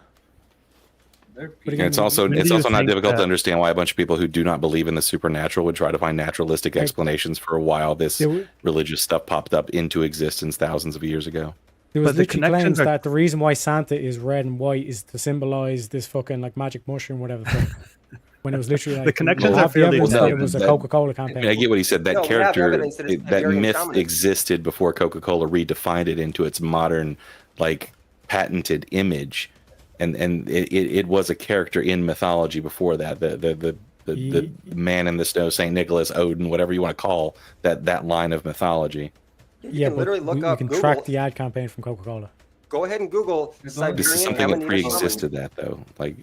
But And again, it's also when do it's you also not think difficult that- to understand why a bunch of people who do not believe in the supernatural would try to find naturalistic explanations for a while this religious stuff popped up into existence thousands of years ago. There was But the literally connections claims are- that the reason why Santa is red and white is to symbolize this fucking like magic mushroom, whatever. thing. When it was literally like The connections we are have the fairly evidence that it well was a known. Coca-Cola I campaign. mean, I get what he said. That No, we have character, evidence that it's that Hungarian myth shamanism. existed before Coca-Cola redefined it into its modern, like, patented image, and it was a character in mythology before that. The man in the snow, Saint Nicholas, Odin, whatever you want to call that line of mythology. You Yeah, can but literally look we up can Google. track the ad campaign from Coca-Cola. Go ahead and Google Siberian This is something that Amanita pre-existed shaman. that though. Like,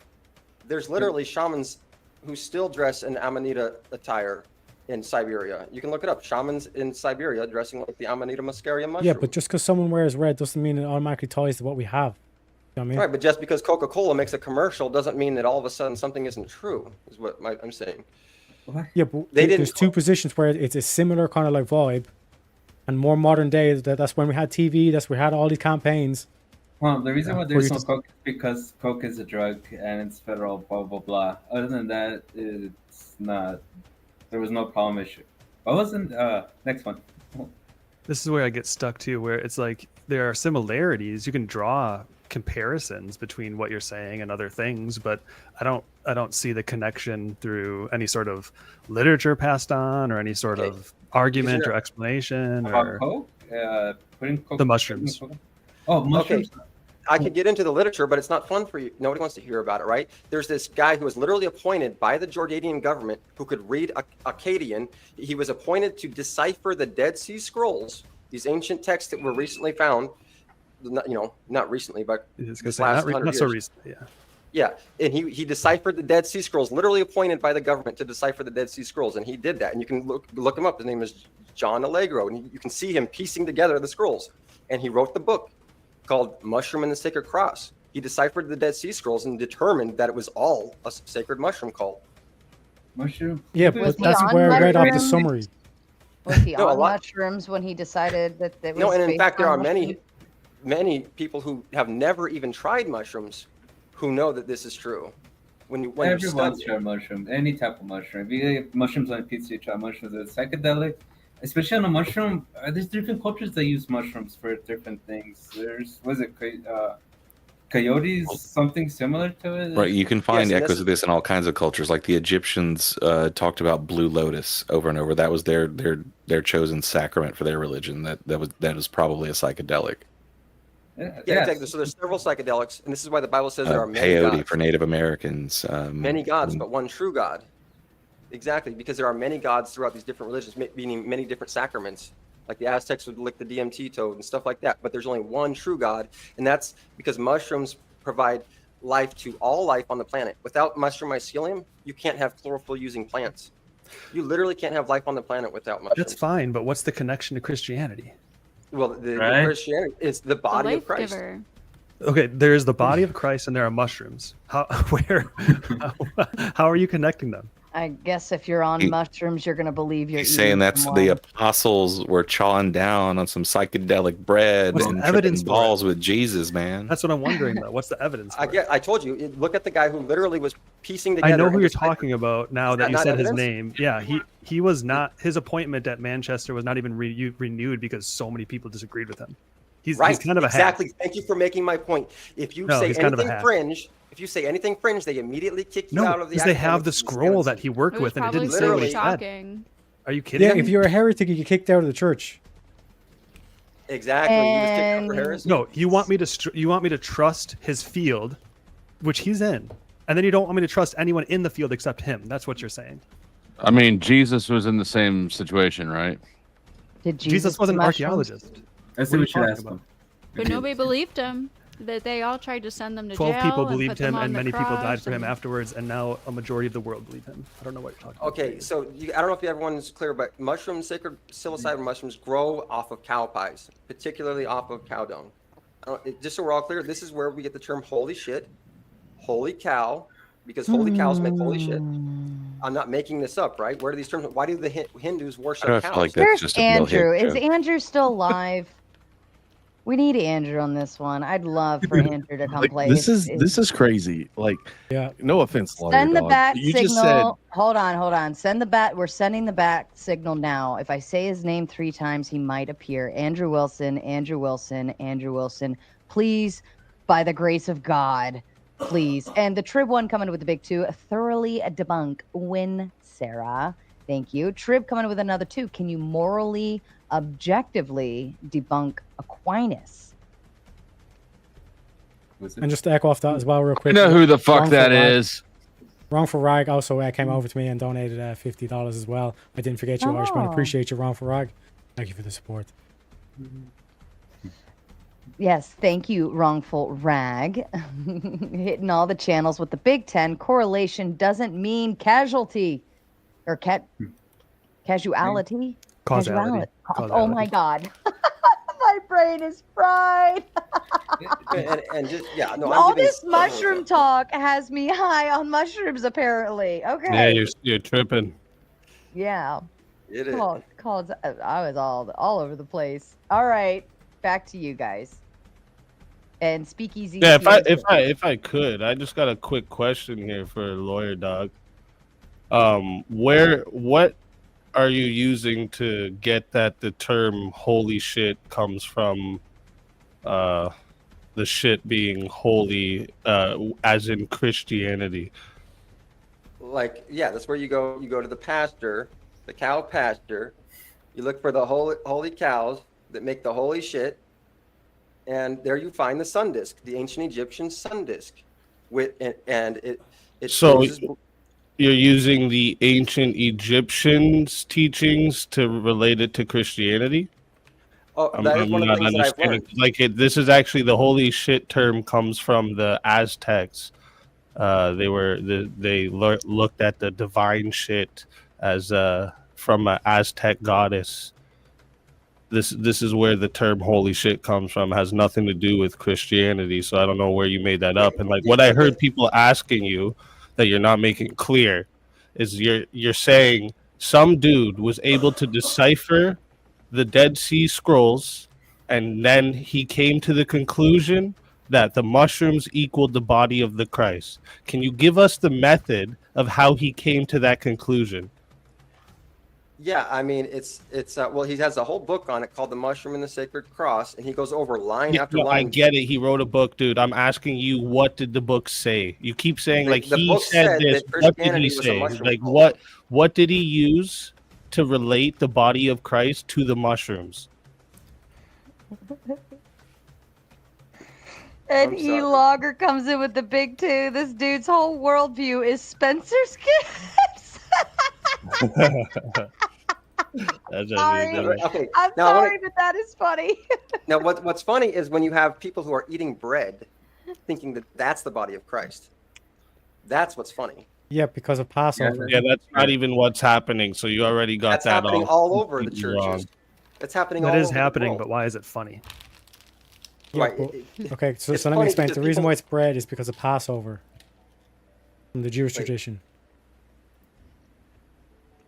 There's literally shamans who still dress in Amanita attire in Siberia. You can look it up. Shamans in Siberia dressing like the Amanita muscaria mushroom. Yeah, but just because someone wears red doesn't mean it automatically ties to what we have. You know what I mean? Right, but just because Coca-Cola makes a commercial doesn't mean that all of a sudden something isn't true. Is what I'm saying. Yeah, but They didn't- there's two positions where it's a similar kind of like vibe, and more modern day. That's when we had TV. That's when we had all these campaigns. Well, the reason why Where there's you no just- coke is because coke is a drug and it's federal, blah blah blah. Other than that, it's not. There was no problem issue. What wasn't next one? This is where I get stuck too, where it's like there are similarities. You can draw comparisons between what you're saying and other things, but I don't see the connection through any sort of literature passed on or any sort of argument or explanation or Coke? Putting Coke the mushrooms. Oh, mushrooms. Okay. I could get into the literature, but it's not fun for you. Nobody wants to hear about it, right? There's this guy who was literally appointed by the Jordanian government who could read Akkadian. He was appointed to decipher the Dead Sea Scrolls, these ancient texts that were recently found. Not recently, but this last 100 not years. so recently. Yeah. Yeah, and he deciphered the Dead Sea Scrolls, literally appointed by the government to decipher the Dead Sea Scrolls, and he did that. And you can look him up. His name is John Allegro, and you can see him piecing together the scrolls. And he wrote the book called Mushroom and the Sacred Cross. He deciphered the Dead Sea Scrolls and determined that it was all a sacred mushroom cult. Mushroom? Yeah, but that's where I read off the summary. Was he on mushrooms when he decided that was No, and in based fact, there on are many people who have never even tried mushrooms who know that this is true. When Everyone's tried mushroom, any type of mushroom. If you eat mushrooms on pizza, you try mushrooms. It's psychedelic. Especially on a mushroom, there's different cultures that use mushrooms for different things. There's, coyotes, something similar to it? Right, you can find Yes, echoes of this in all kinds of cultures. Like the Egyptians talked about blue lotus over and over. That was their chosen sacrament for their religion. That was probably a psychedelic. Yeah, exactly. So there's several psychedelics, and this is why the Bible says there are many Peyote gods. for Native Americans. Many gods, but one true God. Exactly, because there are many gods throughout these different religions, meaning many different sacraments. Like the Aztecs would lick the DMT toad and stuff like that, but there's only one true God, and that's because mushrooms provide life to all life on the planet. Without mushroom mycelium, you can't have chlorophyll-using plants. You literally can't have life on the planet without mushrooms. That's fine, but what's the connection to Christianity? Well, the Right? Christianity is the body of Christ. Giver. Okay, there's the body of Christ and there are mushrooms. How are you connecting them? I guess if you're on mushrooms, you're going to believe you're He's eating saying that's someone. the apostles were chawing down on some psychedelic bread What's and the evidence tripping for it? balls with Jesus, man. That's what I'm wondering though. What's the evidence? I told you. Look at the guy who literally was piecing together. I know who and you're deciphering- talking about now Is that that you not said his evidence? name. Yeah, he was not, his appointment at Manchester was not even renewed because so many people disagreed with him. He's kind of a hack. exactly. Thank you for making my point. If you No, say he's kind of a anything hack. fringe, they immediately kick you No, out of the. because they have the academic scroll that he worked It was with and it probably didn't say what he super said. shocking. Are you kidding Yeah, me? if you're a heretic, you get kicked out of the church. Exactly. He was kicked out for heresy. No, you want me to trust his field, which he's in, and then you don't want me to trust anyone in the field except him. That's what you're saying. I mean, Jesus was in the same situation, right? Did Jesus was an mushrooms? archaeologist. That's What are what we you should talking ask about? him. But nobody believed him. That they all tried to send them to 12 jail. people and believed put them him, on and the many people died cross for him and- afterwards, and now a majority of the world believe him. I don't know what you're talking about. Okay, so I don't know if everyone's clear, but mushrooms, sacred psilocybin mushrooms, grow off of cow pies, particularly off of cow dung. Just so we're all clear, this is where we get the term "holy shit," "holy cow," because holy cows make holy shit. I'm not making this up, right? Where do these terms? Why do the Hindus worship I cows? feel like that's Where's just a Bill Andrew? Hicks Is joke. Andrew still live? We need Andrew on this one. I'd love for Andrew to come Like, play. this If- is crazy. Like, yeah. No offense, lawyer Send the dog. bat You signal. just said Hold on. Send the bat. We're sending the bat signal now. If I say his name 3 times, he might appear. Andrew Wilson. Please, by the grace of God, please. And the Trib one coming with the big 2. Thoroughly debunk. Win, Sarah. Thank you. Trib coming with another 2. Can you morally, objectively debunk Aquinas? And just to echo off that as well, real I quick. know who the fuck Wrong that for Rag. is. Wrong for Rag also came over to me and donated $50 as well. I didn't forget you, Irishman. Oh. Appreciate you, Wrong for Rag. Thank you for the support. Yes, thank you, Wrongful Rag. Hitting all the channels with the Big 10. Correlation doesn't mean casualty or casuality. Causality. Oh my God. My brain is fried. and just I'm All giving- this mushroom talk has me high on mushrooms, apparently. Okay. Yeah, you're tripping. Yeah. It is. Called, I was all over the place. All right, back to you guys. And Speakeasy. Yeah, here. if I could, I just got a quick question here for Lawyer Dog. What are you using to get that the term "holy shit" comes from the shit being holy, as in Christianity? Like, yeah, that's where you go. You go to the pasture, the cow pasture. You look for the holy cows that make the holy shit, and there you find the sun disk, the ancient Egyptian sun disk, and it. So uses- you're using the ancient Egyptians' teachings to relate it to Christianity? Oh, that is one of the things that I've learned. Like this is actually the holy shit term comes from the Aztecs. They looked at the divine shit as from an Aztec goddess. This is where the term holy shit comes from. It has nothing to do with Christianity. So I don't know where you made that up. And like what I heard people asking you that you're not making clear is you're saying some dude was able to decipher the Dead Sea Scrolls, and then he came to the conclusion that the mushrooms equaled the body of the Christ. Can you give us the method of how he came to that conclusion? Yeah, I mean, it's well, he has a whole book on it called The Mushroom and the Sacred Cross, and he goes over line after I line. get it. He wrote a book, dude. I'm asking you, what did the book say? You keep saying like The he book said this. that What did he Christianity was a say? mushroom Like cult. what did he use to relate the body of Christ to the mushrooms? And I'm E sorry. Logger comes in with the big two. This dude's whole worldview is Spencer's gifts. That's Sorry. Okay, I'm now I wanna- sorry, but that is funny. Now, what's funny is when you have people who are eating bread, thinking that that's the body of Christ. That's what's funny. Yeah, because of Passover. Yeah, that's not even what's happening. So you already got That's that happening all over the completely wrong. churches. It's happening That all is over the happening, world. but why is it funny? Yeah, Right. well, okay, so It's let me funny explain. because The reason people- why it's bread is because of Passover from the Jewish tradition.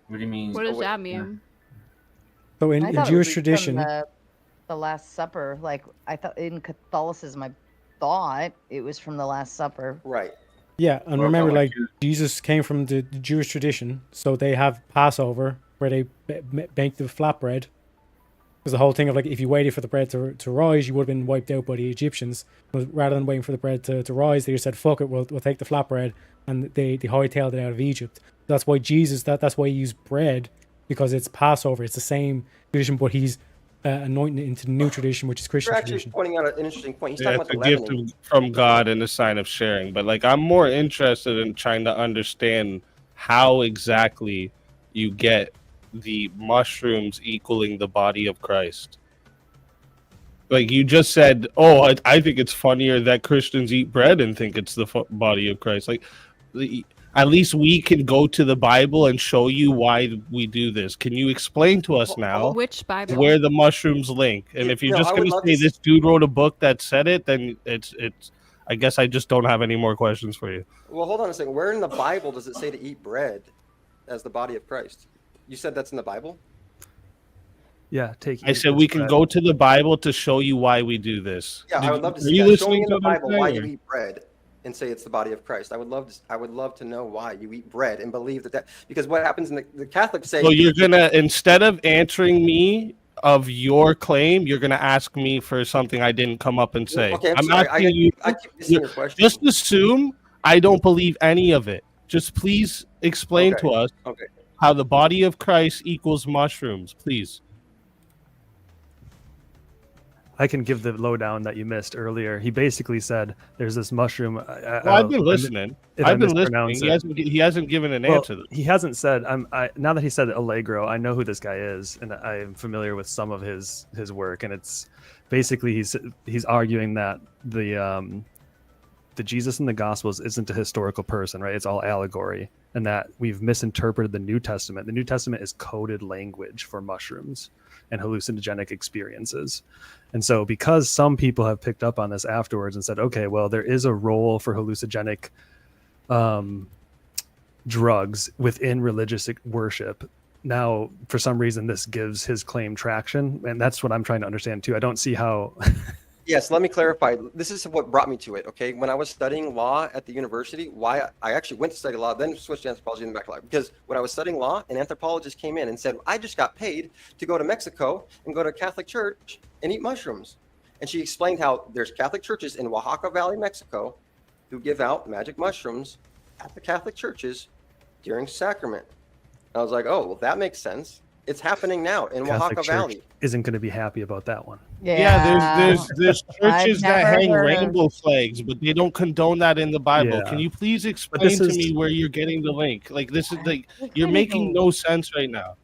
What do you mean? What does that mean? So in I thought it Jewish was from tradition, the Last Supper. Like I thought in Catholicism, I thought it was from the Last Supper. Right. yeah, and Well, remember, like like Jesus came from the Jewish tradition, so they have Passover where they bake the flatbread. There's the whole thing of like if you waited for the bread to rise, you would have been wiped out by the Egyptians. But rather than waiting for the bread to rise, they just said, "Fuck it, we'll take the flatbread," and they hightailed it out of Egypt. That's why Jesus that's why he used bread, because it's Passover. It's the same tradition, but he's anointing it into the new tradition, which is Christian You're actually tradition. pointing out an interesting point. He's Yeah, talking it's a about the gift leavening. from God and a sign of sharing. But like, I'm more interested in trying to understand how exactly you get the mushrooms equaling the body of Christ. Like you just said, oh, I think it's funnier that Christians eat bread and think it's the body of Christ. Like, at least we can go to the Bible and show you why we do this. Can you explain to us now Which Bible? where the mushrooms link? And if you're No, just I would going to love say to this dude wrote a book that said it, then it's. I guess I just don't have any more questions for you. Well, hold on a second. Where in the Bible does it say to eat bread as the body of Christ? You said that's in the Bible? Yeah, take. I said we can go to the Bible to show you why we do this. Yeah, I would love to Are see you that. Show me listening in to the what I'm Bible why saying? you eat bread and say it's the body of Christ. I would love to know why you eat bread and believe that because what happens in the Catholics say. So you're gonna, instead of answering me of your claim, you're gonna ask me for something I didn't come up and say. Okay, I'm I'm sorry. asking you. I keep missing your question. Just assume I don't believe any of it. Just please explain Okay, to us okay. how the body of Christ equals mushrooms, please. I can give the lowdown that you missed earlier. He basically said there's this mushroom. Well, I've been listening. I've been listening. He hasn't given an answer. Though. He hasn't said. Now that he said Allegro, I know who this guy is, and I am familiar with some of his work. And it's basically he's arguing that the Jesus in the Gospels isn't a historical person, right? It's all allegory, and that we've misinterpreted the New Testament. The New Testament is coded language for mushrooms and hallucinogenic experiences. And so because some people have picked up on this afterwards and said, okay, well, there is a role for hallucinogenic drugs within religious worship. Now, for some reason, this gives his claim traction. And that's what I'm trying to understand too. I don't see how... Yes, let me clarify. This is what brought me to it, okay? When I was studying law at the university, why I actually went to study law, then switched to anthropology and back to law. Because when I was studying law, an anthropologist came in and said, I just got paid to go to Mexico and go to a Catholic church and eat mushrooms. And she explained how there's Catholic churches in Oaxaca Valley, Mexico, who give out magic mushrooms at the Catholic churches during sacrament. I was like, oh, well, that makes sense. It's happening now in Catholic Oaxaca Church Valley. isn't going to be happy about that one. There's churches that never hang heard of- rainbow flags, but they don't condone that in the Bible. Yeah. Can you please But explain this to is- me where you're getting the link? Like this is like you're couldn't making even- no sense right now.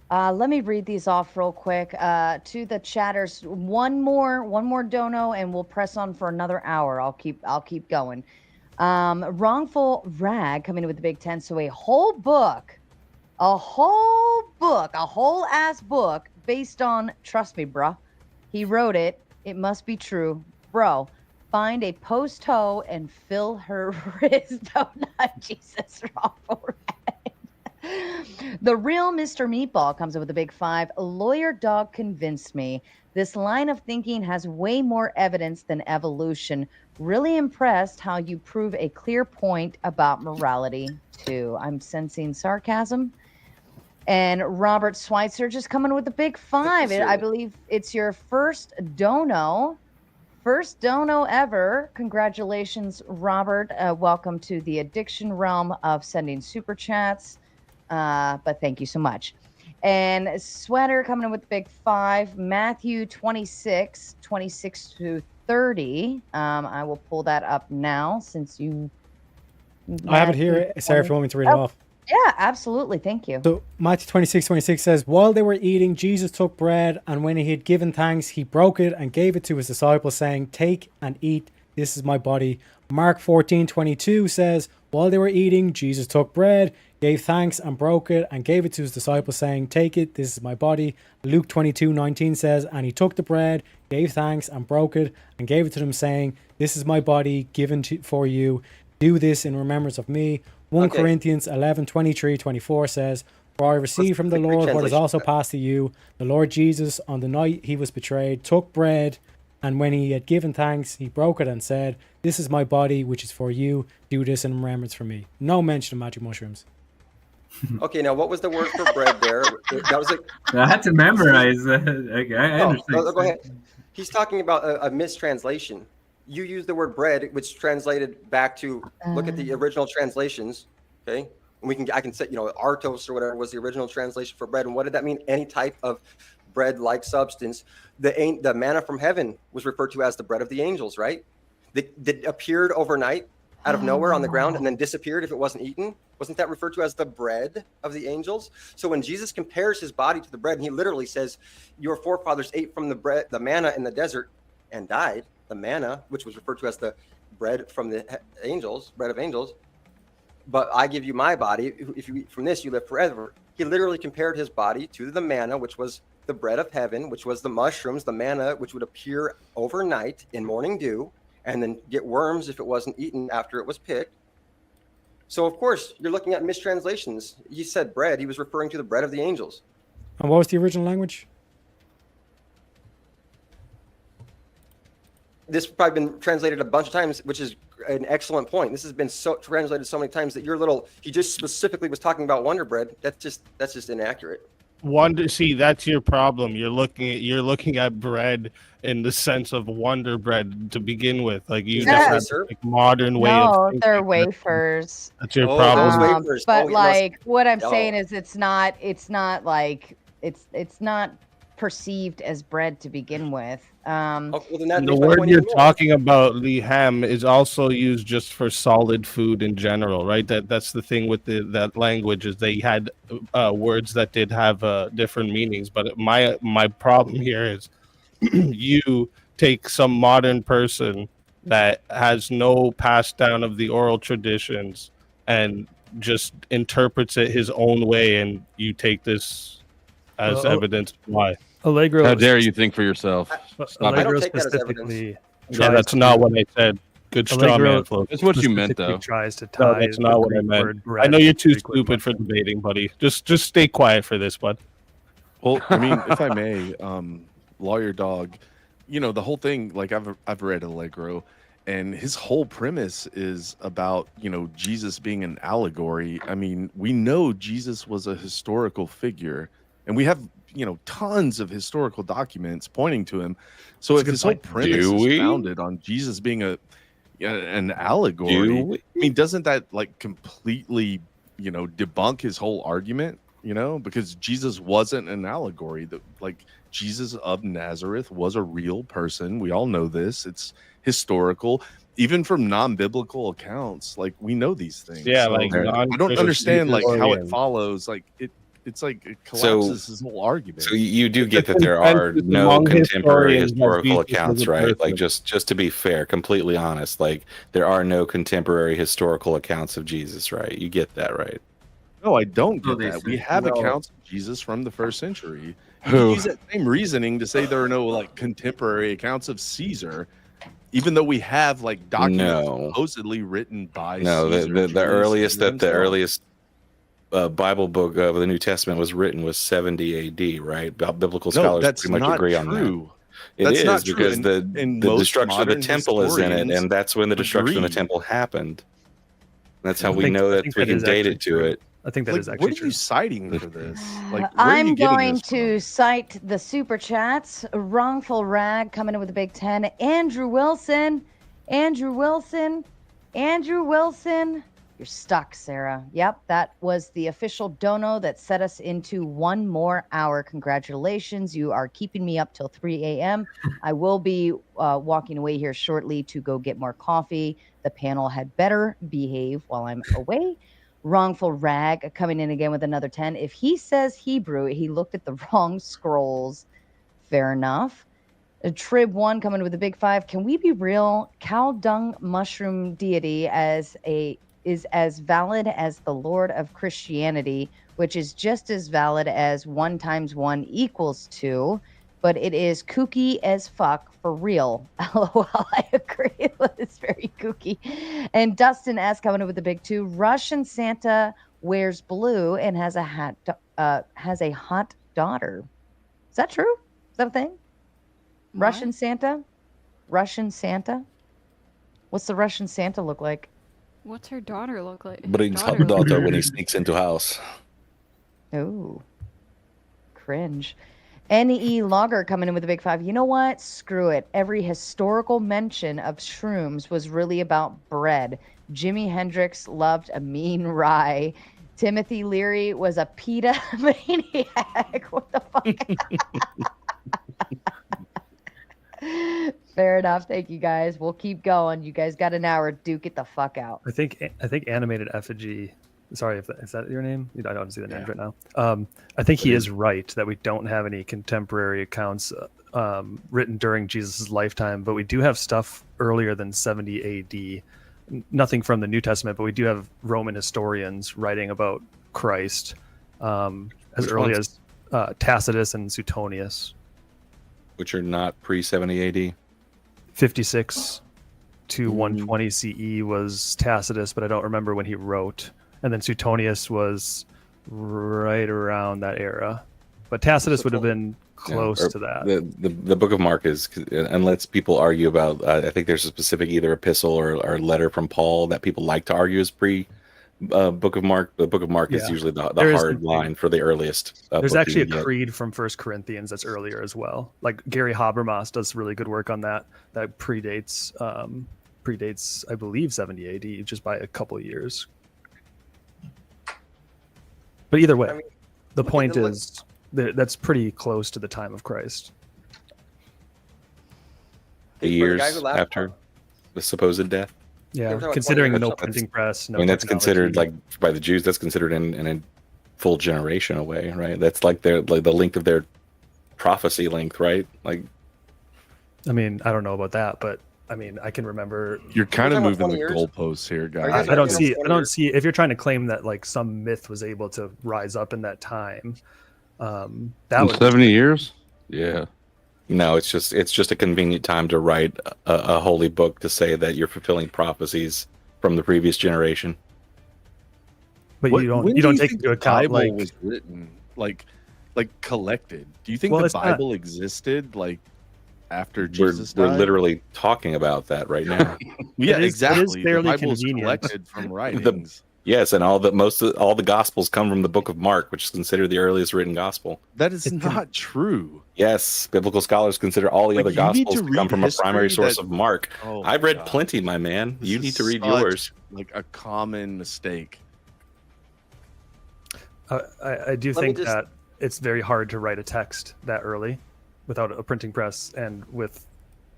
Let me read these off real quick to the chatters. One more dono, and we'll press on for another hour. I'll keep going. Wrongful Rag coming in with the big 10. So a whole ass book based on, trust me, bruh. He wrote it. It must be true, bro. Find a post hoe and fill her wrist donut. Jesus, wrongful Rag. The real Mr. Meatball comes in with a big 5. Lawyer Dog convinced me. This line of thinking has way more evidence than evolution. Really impressed how you prove a clear point about morality, too. I'm sensing sarcasm. And Robert Schweitzer just coming with a big 5. I believe it's your first dono. First dono ever. Congratulations, Robert. Welcome to the addiction realm of sending super chats. But thank you so much. And Sweater coming in with the big 5. Matthew 26 to 30. I will pull that up now since you. I have it here, Sarah, if you want me to read it off. Yeah, absolutely. Thank you. So Matthew 26 says, while they were eating, Jesus took bread, and when he had given thanks, he broke it and gave it to his disciples, saying, take and eat. This is my body. Mark 14:22 says, while they were eating, Jesus took bread, gave thanks and broke it and gave it to his disciples, saying, take it, this is my body. Luke 22:19 says, and he took the bread, gave thanks and broke it and gave it to them, saying, this is my body given for you. Do this in remembrance of me. 1 Okay. Corinthians 11:23-24 says, for I received from the Lord what is translation also of that? passed to you. The Lord Jesus, on the night he was betrayed, took bread, and when he had given thanks, he broke it and said, this is my body, which is for you. Do this in remembrance for me. No mention of magic mushrooms. Okay, now what was the word for bread there? That was like. I had to memorize that. Okay, I Oh, understand. go ahead. He's talking about a mistranslation. You used the word bread, which translated back to look at the original translations. Okay, and I can say, artos or whatever was the original translation for bread. And what did that mean? Any type of bread-like substance. The manna from heaven was referred to as the bread of the angels, right? That appeared overnight out of nowhere on the ground and then disappeared if it wasn't eaten. Wasn't that referred to as the bread of the angels? So when Jesus compares his body to the bread, and he literally says, your forefathers ate from the manna in the desert and died. The manna, which was referred to as the bread from the angels, bread of angels. But I give you my body. If you eat from this, you live forever. He literally compared his body to the manna, which was the bread of heaven, which was the mushrooms, the manna, which would appear overnight in morning dew, and then get worms if it wasn't eaten after it was picked. So, of course, you're looking at mistranslations. He said bread. He was referring to the bread of the angels. And what was the original language? This has probably been translated a bunch of times, which is an excellent point. This has been translated so many times that he just specifically was talking about Wonder Bread. That's just inaccurate. See, that's your problem. You're looking at bread in the sense of Wonder Bread to begin with. Like like modern way of No, thinking. they're wafers. That's your problem. wafers. But Oh, like what I'm no. saying is it's not perceived as bread to begin with. The word you're talking about, liham, is also used just for solid food in general, right? That's the thing with that language is they had words that did have different meanings. But my problem here is you take some modern person that has no pass down of the oral traditions and just interprets it his own way, and you take this as evidence why. Allegro. How dare you think for yourself? Stop it. Allegro specifically. Yeah, that's not what I said. Good straw man, folks. That's what you meant, though. Tries to No, tie that's the not what I Greek meant. word I bread know you're too to stupid for debating, buddy. Just stay quiet for this, bud. Well, I mean, if I may, Lawyer Dog, the whole thing, like I've read Allegro, and his whole premise is about, Jesus being an allegory. I mean, we know Jesus was a historical figure, and we have, tons of historical documents pointing to him. So if his whole premise is founded on Jesus being an allegory, I mean, doesn't that like completely debunk his whole argument? Because Jesus wasn't an allegory. Like Jesus of Nazareth was a real person. We all know this. It's historical. Even from non-biblical accounts, like we know these things. Yeah, So like I don't understand like how it follows. Like it's like it collapses his whole argument. So you do get that there are no contemporary historical accounts, right? Like just to be fair, completely honest, like there are no contemporary historical accounts of Jesus, right? You get that, right? No, I don't get they that. say- We have no. accounts of Jesus from the first century. You Who? can use that same reasoning to say there are no like contemporary accounts of Caesar, even though we have like documents supposedly written by No, Caesar. the earliest Bible book of the New Testament was written was 70 AD, right? Biblical No, scholars that's pretty much not agree on true. that. It That's is not true. because And the most destruction of the modern temple is in it, historians and that's when the destruction of the agree. temple happened. That's how I we think- know I that think we that can is date actually it to true. it. I think that Like, is actually what are you citing for this? Like, where are I'm you getting going this to cite the super chats. Wrongful Rag coming in with a big 10. Andrew Wilson. You're stuck, Sarah. Yep, that was the official dono that set us into 1 more hour. Congratulations. You are keeping me up till 3 a.m. I will be walking away here shortly to go get more coffee. The panel had better behave while I'm away. Wrongful Rag coming in again with another 10. If he says Hebrew, he looked at the wrong scrolls. Fair enough. Trib 1 coming with a big 5. Can we be real? Cow dung mushroom deity is as valid as the Lord of Christianity, which is just as valid as 1 × 1 = 2, but it is kooky as fuck for real. LOL, I agree. It's very kooky. And Dustin S coming in with the big 2. Russian Santa wears blue and has a hot daughter. Is that true? Is that a thing? Russian Santa? What's the Russian Santa look like? What's her daughter look like? Brings hot daughter when he sneaks into house. Oh, cringe. NE Logger coming in with a big 5. You know what? Screw it. Every historical mention of shrooms was really about bread. Jimi Hendrix loved a mean rye. Timothy Leary was a PETA maniac. What the fuck? Fair enough. Thank you guys. We'll keep going. You guys got an hour. Duke it the fuck out. I think Animated Effigy. Sorry if is that your name? I don't see the names right now. I think he is right that we don't have any contemporary accounts written during Jesus' lifetime, but we do have stuff earlier than 70 AD. Nothing from the New Testament, but we do have Roman historians writing about Christ as Which early ones? as Tacitus and Suetonius. Which are not pre-70 AD. 56 to 120 CE was Tacitus, but I don't remember when he wrote. And then Suetonius was right around that era. But Tacitus would have been close to that. The Book of Mark is, unless people argue about, I think there's a specific either epistle or letter from Paul that people like to argue is Book of Mark. The Book of Mark is Yeah. usually the There is hard line for the earliest. There's book actually a you get. creed from First Corinthians that's earlier as well. Like Gary Habermas does really good work on that. That predates, I believe, 70 AD, just by a couple of years. But either way, the point is that's pretty close to the time of Christ. The For the years guy who laughed- after the supposed death. Yeah, talking about considering 20 no years. printing press, no I mean, that's technology. considered like by the Jews. That's considered in a full generation away, right? That's like the length of their prophecy length, right? Like, I mean, I don't know about that, but I mean, I can remember. You're kind of talking moving about the 20 years? goalposts here, Are you guys. guys I don't talking see. about I 20 don't years? see. If you're trying to claim that like some myth was able to rise up in that time, that In would 70 years? Yeah. no, it's just a convenient time to write a holy book to say that you're fulfilling prophecies from the previous generation. But When you don't do take think into the account Bible like was written, like collected. Do you think Well, the it's not- Bible existed like after We're Jesus we're died? literally talking about that right now. Yeah, It is exactly. The fairly Bible is convenient. collected from writings. Yes, and all the Gospels come from the Book of Mark, which is considered the earliest written Gospel. That is not true. Yes, biblical scholars consider all the Like, other you need Gospels to to come read from a primary history source that- of Mark. Oh I've my read God. plenty, my man. You This need to is read such, yours. Like a common mistake. I do Let me think just- that it's very hard to write a text that early without a printing press, and with,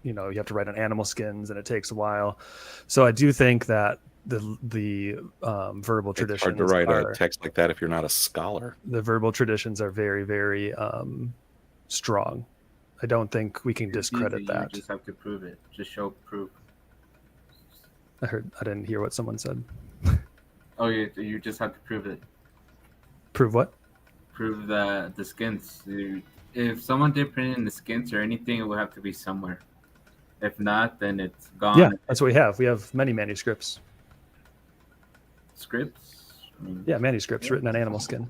you have to write on animal skins, and it takes a while. So I do think that the verbal It's traditions hard to write are, a text like that if you're not a scholar. the verbal traditions are very, very strong. I don't think we can It's discredit easy, that. You just have to prove it. Just show proof. I didn't hear what someone said. Oh, you just have to prove it. Prove what? Prove the skins. If someone did print in the skins or anything, it will have to be somewhere. If not, then it's gone. Yeah, that's what we have. We have many manuscripts. Scripts? I mean, Yeah, manuscripts written on animal skin.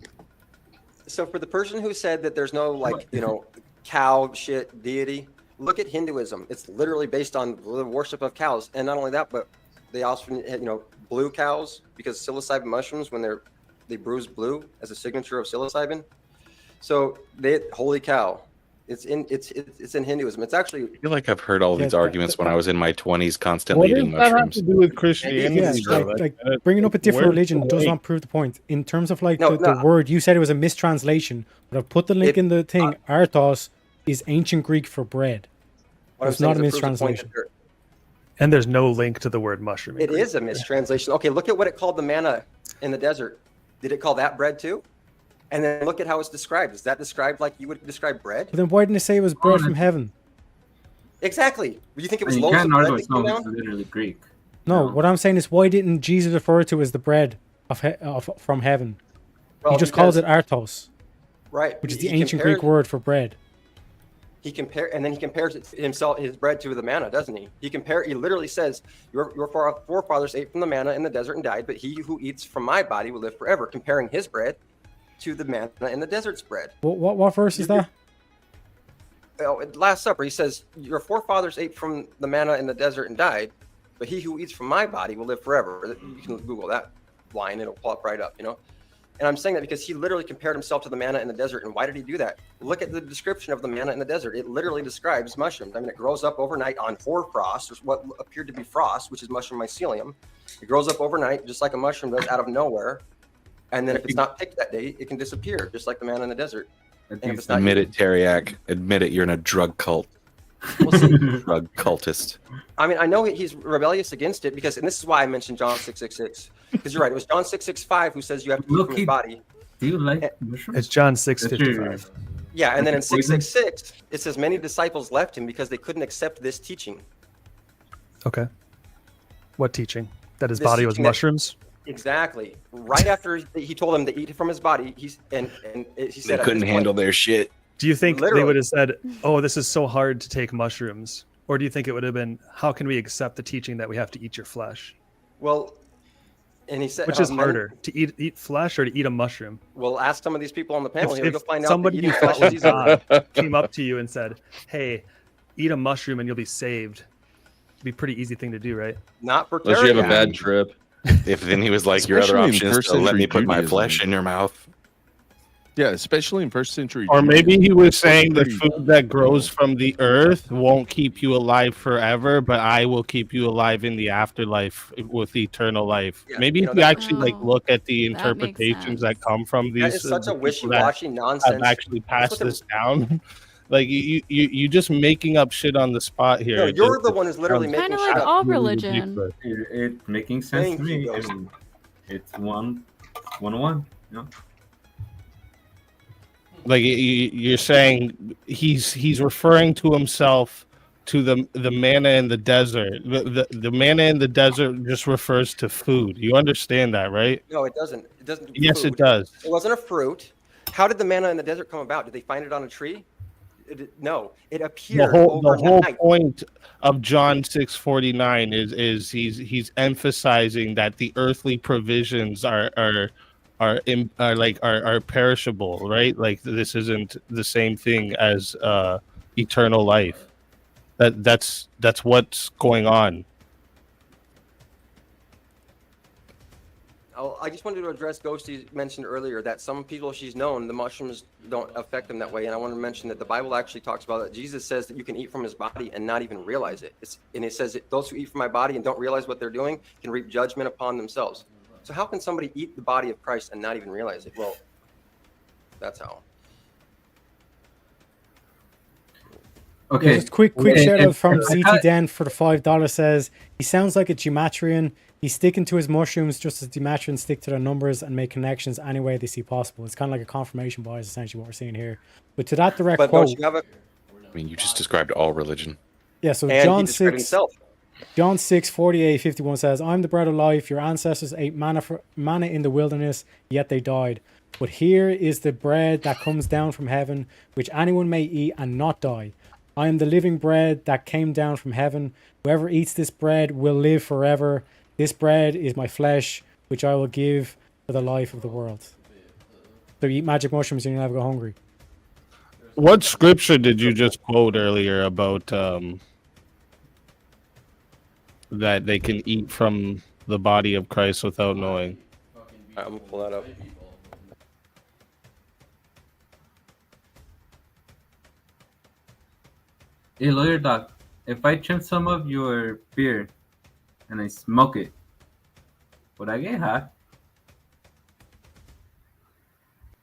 So for the person who said that there's no cow shit deity, look at Hinduism. It's literally based on the worship of cows, and not only that, but they also blue cows because psilocybin mushrooms when they bruise blue as a signature of psilocybin. So holy cow. It's in Hinduism. It's actually. I feel like I've heard all these Yeah, arguments when I was in my 20s, constantly What eating does that have mushrooms. to do with Christianity? Yeah, bro? like bringing up a different where's religion the does link? not prove the point. In terms of like No, the word, you said it was a mistranslation, but I've put the link in the thing. Arthos is ancient Greek for bread. What I'm It's not a saying is it proves the point mistranslation. And there's no link to the word mushroom. in It Greek. is a mistranslation. Okay, look at what it called the manna in the desert. Did it call that bread too? And then look at how it's described. Is that described like you would describe bread? But then why didn't it say it was bread from heaven? Exactly. You think it was you loaves of can't bread argue that it's came not down? literally Greek. No, what I'm saying is why didn't Jesus refer to it as the bread from heaven? Well, He just calls it because- arthos, Right. which is he the ancient compares- Greek word for bread. He compares it his bread to the manna, doesn't he? He literally says, "Your forefathers ate from the manna in the desert and died, but he who eats from my body will live forever." Comparing his bread to the manna in the desert's bread. What verse is that? Last Supper, he says, "Your forefathers ate from the manna in the desert and died, but he who eats from my body will live forever." You can Google that line; it'll pop right up, And I'm saying that because he literally compared himself to the manna in the desert. And why did he do that? Look at the description of the manna in the desert. It literally describes mushrooms. I mean, it grows up overnight on hoarfrost, or what appeared to be frost, which is mushroom mycelium. It grows up overnight, just like a mushroom does, out of nowhere. And then if it's not picked that day, it can disappear, just like the manna in the desert. And if it's not Admit it, Teriak. Admit it. You're in a drug cult. Drug cultist. I mean, I know he's rebellious against it because, and this is why I mentioned John 6:66. Because you're right, it was John 6:65 who says you have to eat from his body. Do you like mushrooms? It's John 6:55. Yeah, and then in Poison? 6:66 it says many disciples left him because they couldn't accept this teaching. Okay. What teaching? That his This body was teaching that- mushrooms? Exactly. Right after he told them to eat from his body, he said They at couldn't this handle point- their shit. Do you think Literally. they would have said, "Oh, this is so hard to take mushrooms," or do you think it would have been, "How can we accept the teaching that we have to eat your flesh?" Well, and he said, Which is men- harder, to eat flesh or to eat a mushroom? Well, ask some of these people on the panel If, here. if You'll find somebody out you that thought eating flesh was is easier. God came up to you and said, "Hey, eat a mushroom and you'll be saved," it'd be a pretty easy thing to do, right? Not for Unless you have a Teriak. bad trip. If then he was like, your other Especially in option is first to let me century put my Judaism. flesh in your mouth. Yeah, especially in first century. Or maybe he was saying the Judaism. food that grows from the earth won't keep you alive forever, but I will keep you alive in the afterlife with eternal life. Yeah, Maybe you if know, you that- actually like Oh, look at the that makes interpretations sense. that come from these, That is such a the people that wishy-washy nonsense. have actually That's passed what they're- this down. Like you just making up shit on the spot here. No, It you're just- the one who's literally sounds making Kind of shit like up. all absolutely religion. ridiculous. It's making sense Thank to me. you, I Ghost. mean, it's 101. Like you're saying he's referring to himself to the manna in the desert. The manna in the desert just refers to food. You understand that, right? No, it doesn't. It doesn't. do Yes, food. it does. It wasn't a fruit. How did the manna in the desert come about? Did they find it on a tree? No, it The appeared whole overnight. point of John 6:49 is he's emphasizing that the earthly provisions are perishable, right? Like this isn't the same thing as eternal life. That's what's going on. I just wanted to address Ghosty mentioned earlier that some people she's known, the mushrooms don't affect them that way. And I want to mention that the Bible actually talks about it. Jesus says that you can eat from his body and not even realize it. And it says that those who eat from my body and don't realize what they're doing can reap judgment upon themselves. So how can somebody eat the body of Christ and not even realize it? Well, that's how. Okay. Just quick shout out from ZT Den for the $5 says, he sounds like a Gematrian. He's sticking to his mushrooms just as Gematrians stick to their numbers and make connections any way they see possible. It's kind of like a confirmation bias, essentially, what we're seeing here. But to that direct quote... I mean, you just described all religion. Yeah, so and John 6:48-51 says, I'm the bread of life. Your ancestors ate manna in the wilderness, yet they died. But here is the bread that comes down from heaven, which anyone may eat and not die. I am the living bread that came down from heaven. Whoever eats this bread will live forever. This bread is my flesh, which I will give for the life of the world. So you eat magic mushrooms and you'll never go hungry. What scripture did you just quote earlier about that they can eat from the body of Christ without knowing? I'm going to pull that up. Hey, Lawyer Doc, if I trim some of your beer and I smoke it, would I get high?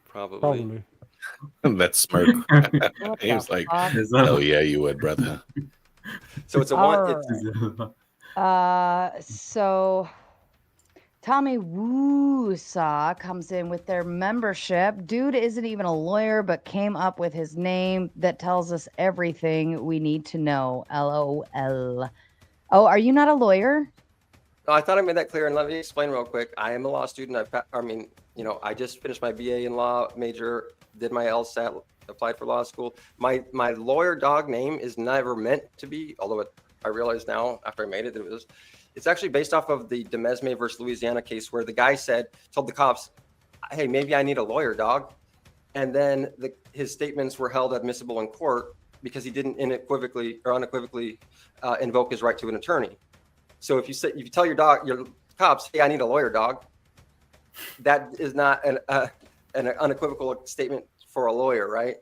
Probably. That smirk. He was like, oh yeah, you would, brother. So it's a one. So Tommy Woosaw comes in with their membership. Dude isn't even a lawyer, but came up with his name that tells us everything we need to know. LOL. Oh, are you not a lawyer? No, I thought I made that clear, and let me explain real quick. I am a law student. I just finished my BA in law major, did my LSAT, applied for law school. My lawyer dog name is never meant to be, although I realize now after I made it that it was. It's actually based off of the Demesme versus Louisiana case where the guy told the cops, hey, maybe I need a lawyer, dog. And then his statements were held admissible in court because he didn't unequivocally invoke his right to an attorney. So if you tell your cops, hey, I need a lawyer, dog, that is not an unequivocal statement for a lawyer, right?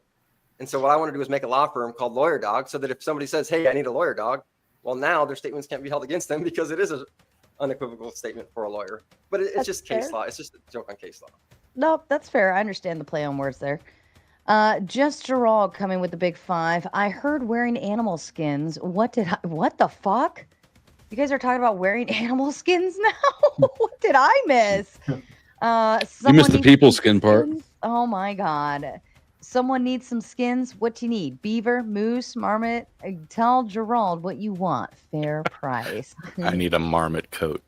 And so what I want to do is make a law firm called Lawyer Dog so that if somebody says, hey, I need a lawyer, dog, well, now their statements can't be held against them because it is an unequivocal statement for a lawyer. But it's just case law. It's just a joke on case law. No, that's fair. I understand the play on words there. Just Gerald coming with the big 5. I heard wearing animal skins. What the fuck? You guys are talking about wearing animal skins now? What did I miss? You missed the people skin part. Oh my god. Someone needs some skins. What do you need? Beaver, moose, marmot? Tell Gerald what you want. Fair price. I need a marmot coat.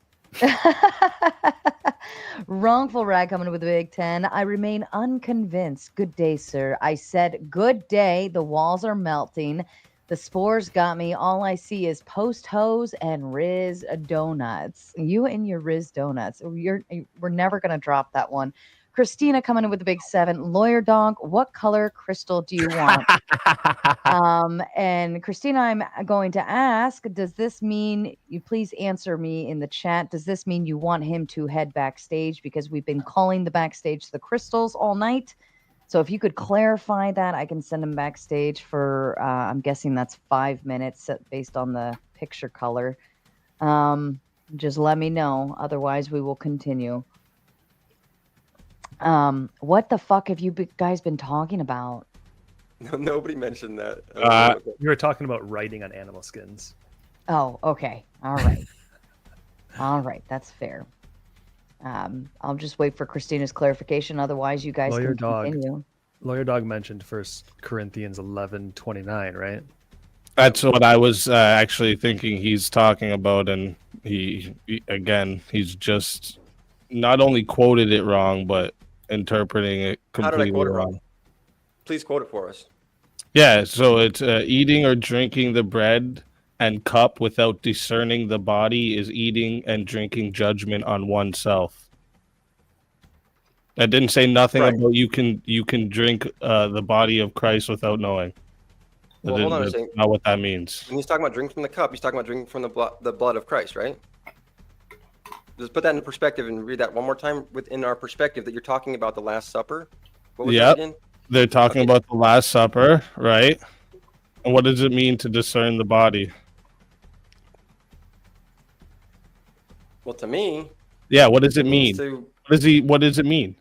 Wrongful Rag coming with a big 10. I remain unconvinced. Good day, sir. I said good day. The walls are melting. The spores got me. All I see is post hose and Riz donuts. You and your Riz donuts. We're never gonna drop that one. Christina coming in with the big 7. Lawyer Dog, what color crystal do you want? And Christina, I'm going to ask, does this mean, you please answer me in the chat, does this mean you want him to head backstage? Because we've been calling the backstage the crystals all night. So if you could clarify that, I can send him backstage for, I'm guessing that's 5 minutes based on the picture color. Just let me know. Otherwise, we will continue. What the fuck have you guys been talking about? No, nobody mentioned that. We were talking about writing on animal skins. Oh, okay. All right. All right. That's fair. I'll just wait for Christina's clarification. Otherwise, you guys can continue. Lawyer Dog mentioned 1 Corinthians 11:29, right? That's what I was actually thinking he's talking about, and he's just not only quoted it wrong, but interpreting it completely How did I quote it wrong. Please quote it for us. Yeah, so it's eating or drinking the bread and cup without discerning the body is eating and drinking judgment on oneself. That didn't say nothing about you can drink the body of Christ without knowing. Well, hold on a That's second. not what that means. When he's talking about drinking from the cup, he's talking about drinking from the blood of Christ, right? Just put that in perspective and read that one more time within our perspective that you're talking about the Last Supper. What was that Yep. again? They're talking about the Last Supper, right? And what does it mean to discern the body? Well, to me, Yeah, what does it means mean? to- What does it mean?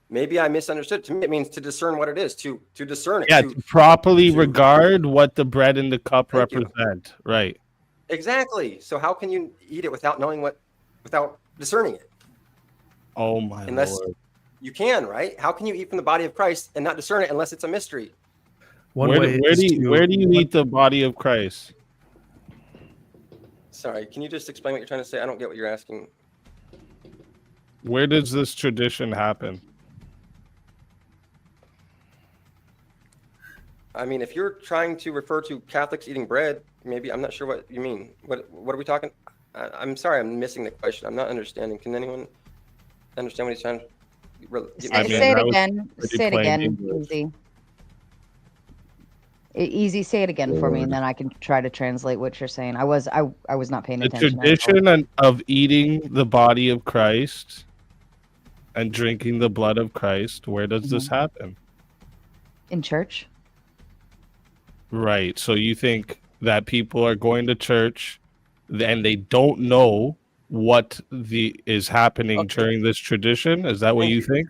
maybe I misunderstood. To me, it means to discern what it is, to discern it. Yeah, to- to properly regard what the bread and the cup represent. Right. Exactly. So how can you eat it without knowing without discerning it? Oh my Unless Lord. you can, right? How can you eat from the body of Christ and not discern it unless it's a mystery? Where do you eat the body of Christ? Sorry, can you just explain what you're trying to say? I don't get what you're asking. Where does this tradition happen? I mean, if you're trying to refer to Catholics eating bread, maybe I'm not sure what you mean. What are we talking? I'm sorry, I'm missing the question. I'm not understanding. Can anyone understand what he's trying to get me? Say it again. Say it again. Easy. Easy. Say it again for me, and then I can try to translate what you're saying. I was not paying The attention. tradition of eating the body of Christ and drinking the blood of Christ. Where does this happen? In church. Right. So you think that people are going to church and they don't know what is happening during this tradition? Is that what you think?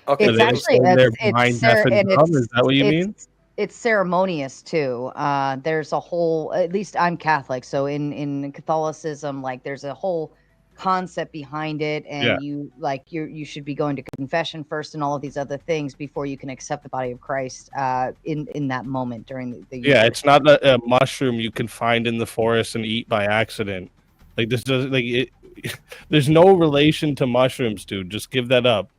Okay. It's actually Is that what you mean? It's ceremonious too. There's a whole, at least I'm Catholic, so in Catholicism, like there's a whole concept behind it, and you should be going to confession first and all of these other things before you can accept the body of Christ in that moment during the Yeah, it's not a mushroom you can find in the forest and eat by accident. Like this does there's no relation to mushrooms, dude. Just give that up.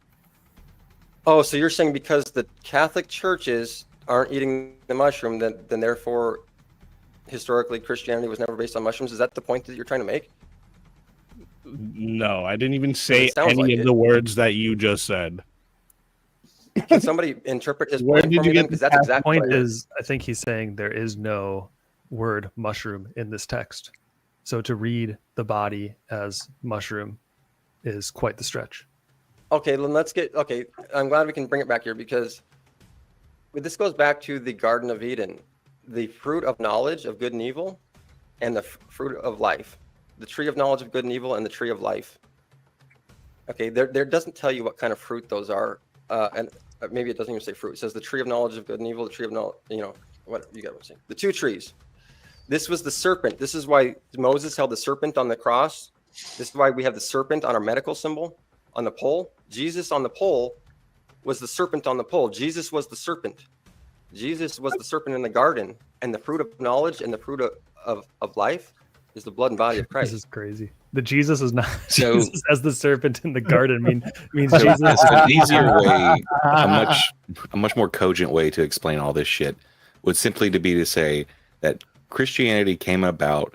Oh, so you're saying because the Catholic churches aren't eating the mushroom, then therefore historically Christianity was never based on mushrooms? Is that the point that you're trying to make? No, I didn't even say It sounds any like of it. the words that you just said. Can somebody interpret his Where point did for you me get then? Because that's The exactly point what I heard. is, I think he's saying there is no word mushroom in this text. So to read the body as mushroom is quite the stretch. Okay, then okay, I'm glad we can bring it back here because this goes back to the Garden of Eden, the fruit of knowledge of good and evil, and the fruit of life, the tree of knowledge of good and evil, and the tree of life. Okay, there doesn't tell you what kind of fruit those are, and maybe it doesn't even say fruit. It says the tree of knowledge of good and evil, the tree of knowledge, what you got what I'm saying. The two trees. This was the serpent. This is why Moses held the serpent on the cross. This is why we have the serpent on our medical symbol on the pole. Jesus on the pole was the serpent on the pole. Jesus was the serpent. Jesus was the serpent in the garden, and the fruit of knowledge and the fruit of life is the blood and body of Christ. This is crazy. The Jesus is not So- Jesus as the serpent in the garden means So Jesus. an easier way, a much more cogent way to explain all this shit would simply to be to say that Christianity came about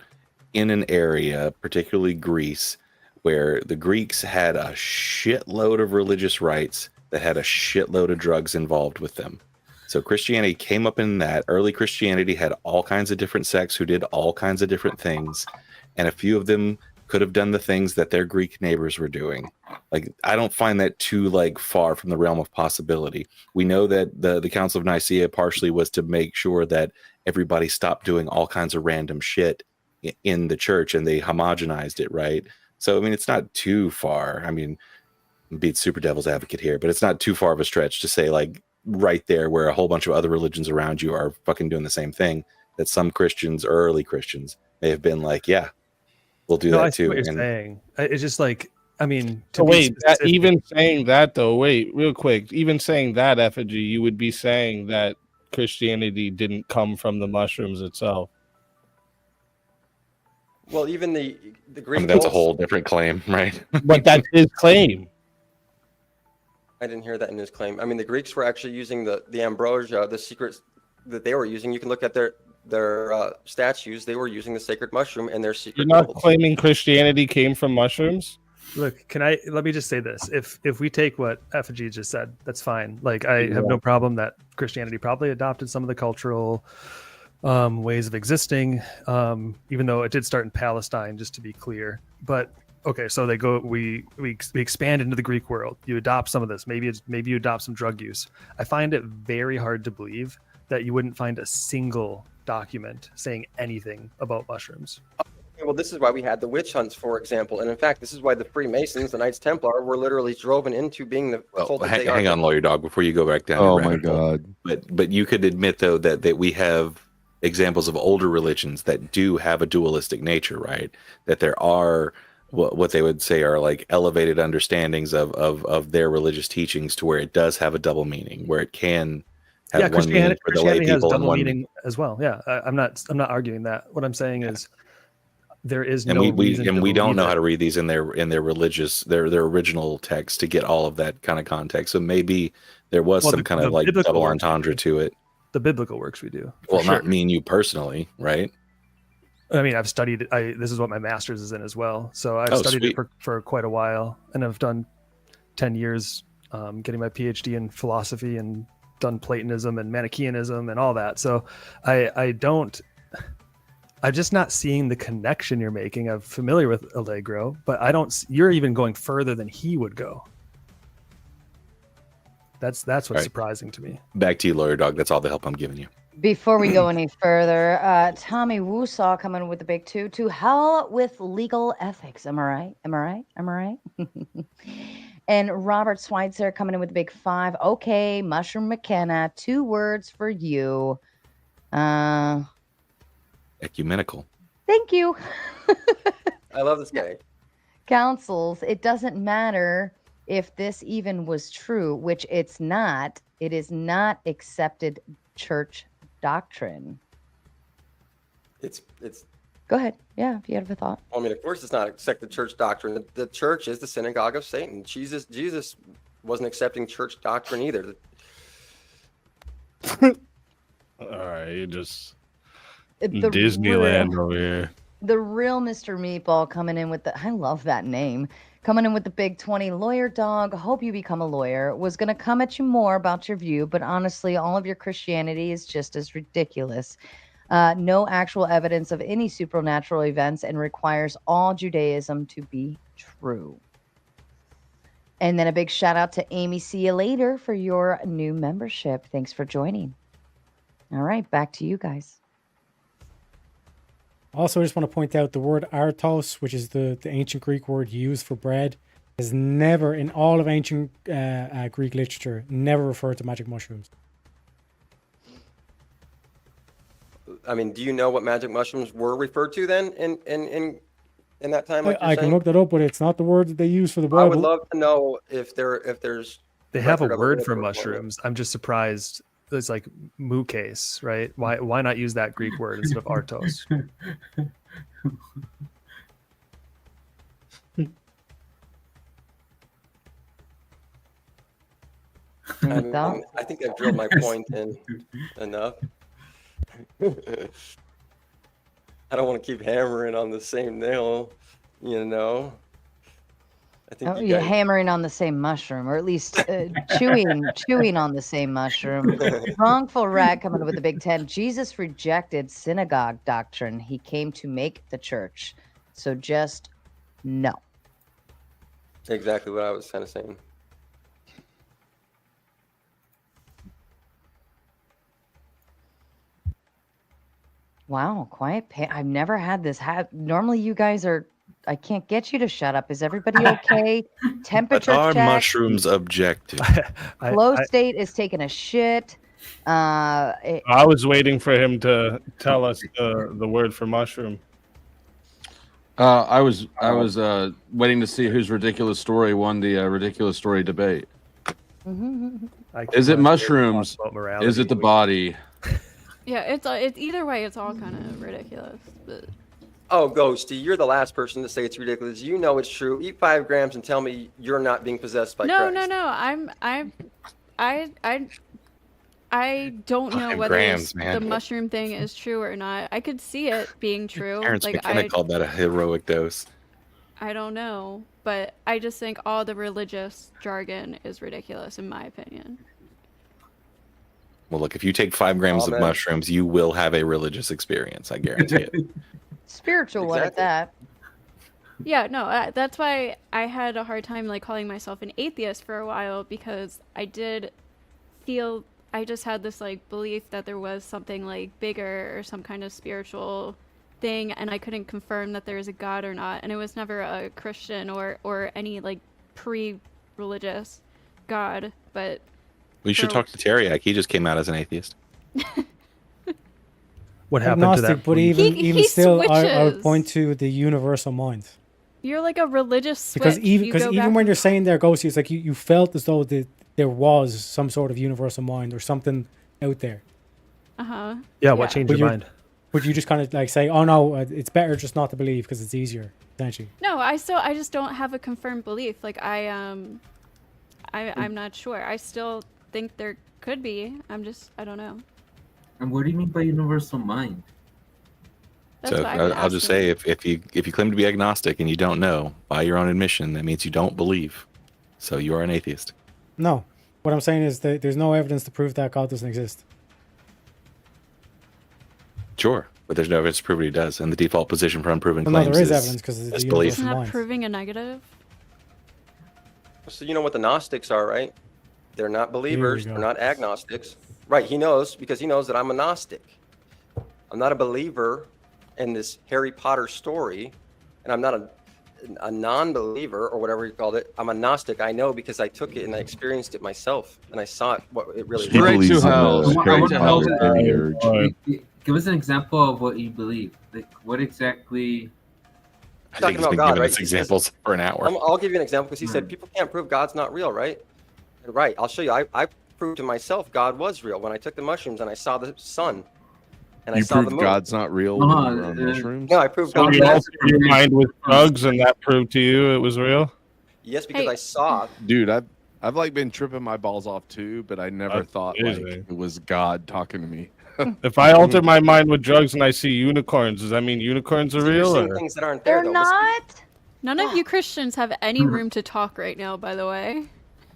in an area, particularly Greece, where the Greeks had a shitload of religious rites that had a shitload of drugs involved with them. So Christianity came up in that. Early Christianity had all kinds of different sects who did all kinds of different things, and a few of them could have done the things that their Greek neighbors were doing. Like, I don't find that too far from the realm of possibility. We know that the Council of Nicaea partially was to make sure that everybody stopped doing all kinds of random shit in the church, and they homogenized it, right? So I mean, it's not too far. I mean, be super devil's advocate here, but it's not too far of a stretch to say, like, right there where a whole bunch of other religions around you are fucking doing the same thing, that some Christians, early Christians, may have been like, yeah, we'll do that I see too. what you're And saying. It's just like, I mean, to So be wait, specific- even saying that though, wait, real quick, even saying that, effigy, you would be saying that Christianity didn't come from the mushrooms itself. Well, even the I Greek. mean, that's a cults- whole different claim, right? But that's his claim. I didn't hear that in his claim. I mean, the Greeks were actually using the ambrosia, the secrets that they were using. You can look at their statues. They were using the sacred mushroom in their secret. You're not cults. claiming Christianity came from mushrooms? Look, let me just say this. If we take what Effigy just said, that's fine. Like, I have no problem that Christianity probably adopted some of the cultural ways of existing, even though it did start in Palestine, just to be clear. But okay, so we expand into the Greek world. You adopt some of this. Maybe you adopt some drug use. I find it very hard to believe that you wouldn't find a single document saying anything about mushrooms. Well, this is why we had the witch hunts, for example. And in fact, this is why the Freemasons, the Knights Templar, were literally driven into being the cult that they are. Hang on, Lawyer Dog, before you go back down. Oh that my rabbit hole. God. But you could admit though that we have examples of older religions that do have a dualistic nature, right? That there are what they would say are like elevated understandings of their religious teachings, to where it does have a double meaning, where it can have one meaning for the lay Christianity has people and double one meaning as well. Yeah, I'm not arguing that. What I'm saying is there is and no we reason to don't believe know it. how to read these in their religious their original text to get all of that kind of context. So maybe there was Well, some kind of like biblical double works entendre to it. The biblical works we do. for Well, not sure. me and you personally, right? I mean, I've studied it. This is what my master's is in as well. So I've Oh, studied sweet. it for quite a while, and I've done 10 years getting my PhD in philosophy and done Platonism and Manichaeanism and all that. So I'm just not seeing the connection you're making. I'm familiar with Allegro, but you're even going further than he would go. That's what's Right. surprising to me. Back to you, Lawyer Dog. That's all the help I'm giving you. Before we go any further, Tommy Woosaw coming with the big two. To hell with legal ethics. Am I right? And Robert Schweitzer coming in with the big 5. Okay, Mushroom McKenna. 2 words for you. Ecumenical. Thank you. I love this guy. Councils, it doesn't matter if this even was true, which it's not. It is not accepted church doctrine. It's. Go ahead. Yeah, if you have a thought. I mean, of course, it's not accepted church doctrine. The church is the synagogue of Satan. Jesus wasn't accepting church doctrine either. All right, you just Disneyland over here. The real Mr. Meatball coming in with I love that name. Coming in with the big 20. Lawyer Dog, hope you become a lawyer. Was going to come at you more about your view, but honestly, all of your Christianity is just as ridiculous. No actual evidence of any supernatural events and requires all Judaism to be true. And then a big shout out to Amy. See you later for your new membership. Thanks for joining. All right, back to you guys. Also, I just want to point out the word artos, which is the ancient Greek word used for bread, has never, in all of ancient Greek literature, never referred to magic mushrooms. I mean, do you know what magic mushrooms were referred to then in that time? Like I can look that up, but it's not the word that they use for the Bible. I would love to know if there's. They have a record of word for biblical mushrooms. I'm just surprised. It's like mukase, right? Why not use that Greek word instead of artos? I think I've drilled my point in enough. I don't want to keep hammering on the same nail, you know. I think Oh, you you're guys- hammering on the same mushroom, or at least chewing on the same mushroom. Wrongful Rat coming with the Big 10. Jesus rejected synagogue doctrine. He came to make the church. So just no. Exactly what I was kind of saying. Wow, quiet. I've never had this. Normally, you guys are. I can't get you to shut up. Is everybody okay? Temperature Are check. mushrooms objective? Flow state is taking a shit. I was waiting for him to tell us the word for mushroom. I was waiting to see whose ridiculous story won the ridiculous story debate. Is it mushrooms? Is it the body? Yeah, it's either way. It's all kind of ridiculous. But Oh, Ghosty, you're the last person to say it's ridiculous. You know it's true. Eat 5 grams and tell me you're not being possessed by no, Christ. I don't know 5 whether grams, the man. mushroom thing is true or not. I could see it being true. Terrence Like McKenna called that a heroic dose. I don't know, but I just think all the religious jargon is ridiculous in my opinion. Well, look, if you take 5 grams of Amen. mushrooms, you will have a religious experience. I guarantee it. Spiritual one at that. Yeah, no, that's why I had a hard time like calling myself an atheist for a while, because I did feel I just had this like belief that there was something like bigger or some kind of spiritual thing, and I couldn't confirm that there is a God or not. And it was never a Christian or any like pre-religious God, but We should talk to Teriak. He just came out as an atheist. What happened to Agnostic, that? but belief? even still, I would switches. point to the universal mind. you're like a religious switch. Because even You go back when and you're saying there, Ghosty, it's like you felt as though there was some sort of universal mind or something out there. Uh-huh. Yeah, what changed your mind? Would you just kind of like say, oh no, it's better just not to believe because it's easier, essentially? No, I just don't have a confirmed belief. Like I'm not sure. I still think there could be. I don't know. And what do you mean by universal mind? That's So what I've been I'll just asking. say, if you claim to be agnostic and you don't know, by your own admission, that means you don't believe. So you are an atheist. No. What I'm saying is that there's no evidence to prove that God doesn't exist. Sure, but there's no evidence to prove he does. And the default position for unproven Well, no, claims there is evidence 'cause it's the disbelief. Isn't that proving a negative? So you know what the Gnostics are, right? They're not believers. go. They're not agnostics. Right, he knows because he knows that I'm a Gnostic. I'm not a believer in this Harry Potter story, and I'm not a non-believer or whatever you called it. I'm a Gnostic. I know because I took it and I experienced it myself, and I saw it, what it really He was. believes in the I want Harry to know. Potter demiurge. Give us an example of what you believe. Like, what exactly? I think he's about been God, giving right? us He examples for an hour. I'll give you an example because he said people can't prove God's not real, right? Right. I'll show you. I proved to myself God was real when I took the mushrooms and I saw the sun. And I You saw the proved moon. God's not real when you were on mushrooms? No, I proved So God you was altered your mind with drugs, and that proved to you it was real. Yes, because I saw. Dude, I've like been tripping my balls off too, but I never That's thought crazy. like it was God talking to me. If I alter my mind with drugs and I see unicorns, does that mean unicorns are You're real? seeing Or? things that aren't They're there, though. not. None of you Christians have any room to talk right now, by the way.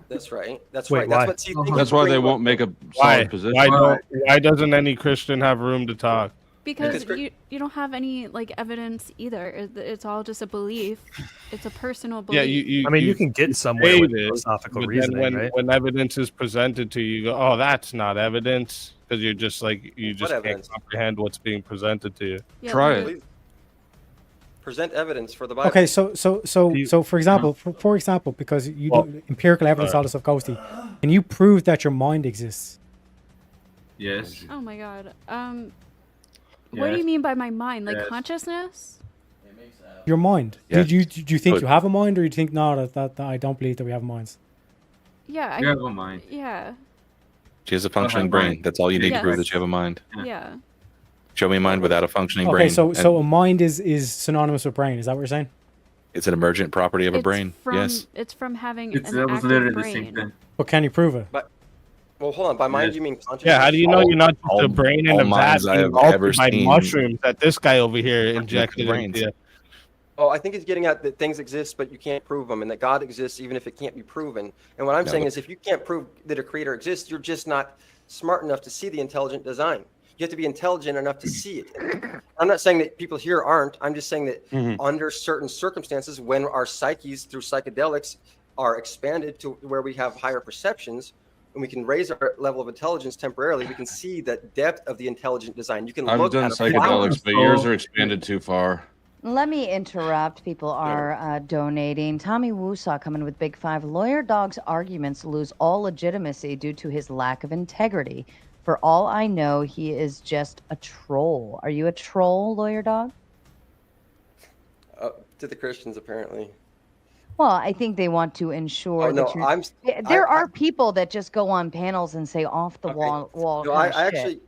That's right. That's Wait, right. why? That's what. See, things That's why they bring won't up- make a Why? solid position. Why doesn't any Christian have room to talk? Because Because- you don't have any like evidence either. It's all just a belief. It's a personal Yeah, belief. you. I mean, you can get somewhere with state it, philosophical but then reasoning, right? when evidence is presented to you, you go, "Oh, that's not evidence," because you're just like you just can't evidence? comprehend what's being presented to you. Yeah, Try like- it. Present evidence for the Bible. Okay, so for example, for example, because you do empirical evidence, all this stuff, Ghosty, can you prove that your mind exists? Yes. Oh my god. What do Yes. you mean by my mind? Like Yes. consciousness? Your mind. Yes. Did you think But- you have a mind, or you think no? That I don't believe that we have minds. Yeah. You have a mind. Yeah. She has a functioning Uh-huh. brain. mind. That's all you need to Yes. prove that you have a mind. Yeah. Show me a mind without a functioning Okay, brain. so and a mind is synonymous with brain. Is that what you're saying? it's an emergent property of a It's brain. From, Yes. It's from having It's, an that was active literally brain. the same thing. But can you prove it? Well, hold on. By mind, Yes. you mean consciousness? Yeah, how do you know you're not just all- a brain in all a vat minds I being have altered ever by seen- mushrooms that this guy over here injected brains. into you? Oh, I think he's getting at that things exist, but you can't prove them, and that God exists even if it can't be proven. And what I'm No, saying look- is, if you can't prove that a creator exists, you're just not smart enough to see the intelligent design. You have to be intelligent enough to see it. I'm not saying that people here aren't. I'm just saying that under certain circumstances, when our psyches through psychedelics are expanded to where we have higher perceptions, and we can raise our level of intelligence temporarily, we can see the depth of the intelligent design. You can I've look done at a flower. psychedelics, but yours are expanded too far. Let me interrupt. People are donating. Tommy Woosaw coming with Big Five. Lawyer Dog's arguments lose all legitimacy due to his lack of integrity. For all I know, he is just a troll. Are you a troll, Lawyer Dog? To the Christians, apparently. Well, I think they want to ensure Oh, no, that you're. I'm. There are people that just go on panels and say off the wall. No, I actually,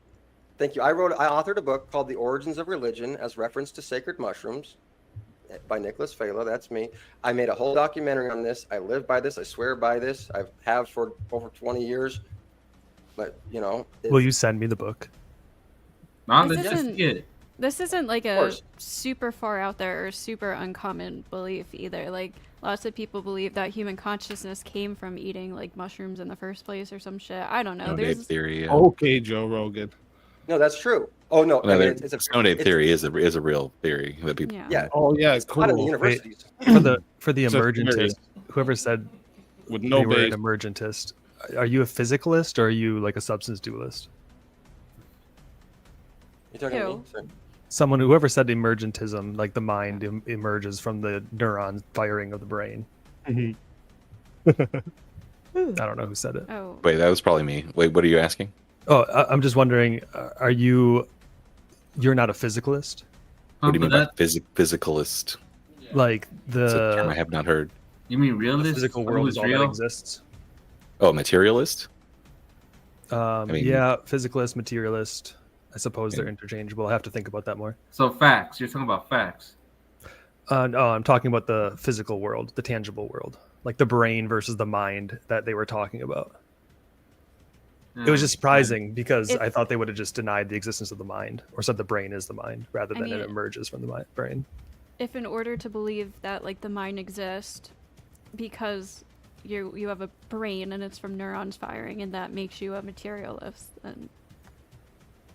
thank you. I authored a book called The Origins of Religion as reference to sacred mushrooms by Nicholas Fela. That's me. I made a whole documentary on this. I live by this. I swear by this. I have for over 20 years. But, you know. Will you send me the book? No, This that's just isn't- it. This isn't like a course. super far out there or super uncommon belief either. Like lots of people believe that human consciousness came from eating like mushrooms in the first place or some shit. I don't know. Stone There's Ape theory. Yeah. Okay, Joe Rogan. No, that's true. Oh no, No, I mean, there- it's a Stone Ape it's- theory is a real theory that people. Yeah. Oh yeah, It's taught in the cool. universities. For the It's a theory. emergentist, whoever said With no they were an base. emergentist, are you a physicalist or are you like a substance dualist? You talking to me? Ew. Sorry. Someone, whoever said emergentism, like the mind emerges from the neuron firing of the brain. Mhm. I don't know who said it. Oh. Wait, that was probably me. Wait, what are you asking? Oh, I'm just wondering, are you're not a physicalist? What do you mean by that- physicalist? Like That's a term I the have not heard. You mean the realist? physical Someone world who's is all real? that exists? Oh, materialist? mean- Yeah, physicalist, materialist. I suppose they're interchangeable. I have to think about that more. So facts. You're talking about facts. No, I'm talking about the physical world, the tangible world, like the brain versus the mind that they were talking about. It was just surprising because I thought they would have just denied the existence of the mind or said the brain is the mind rather I than mean, it emerges from the brain. If in order to believe that like the mind exists because you have a brain and it's from neurons firing and that makes you a materialist, then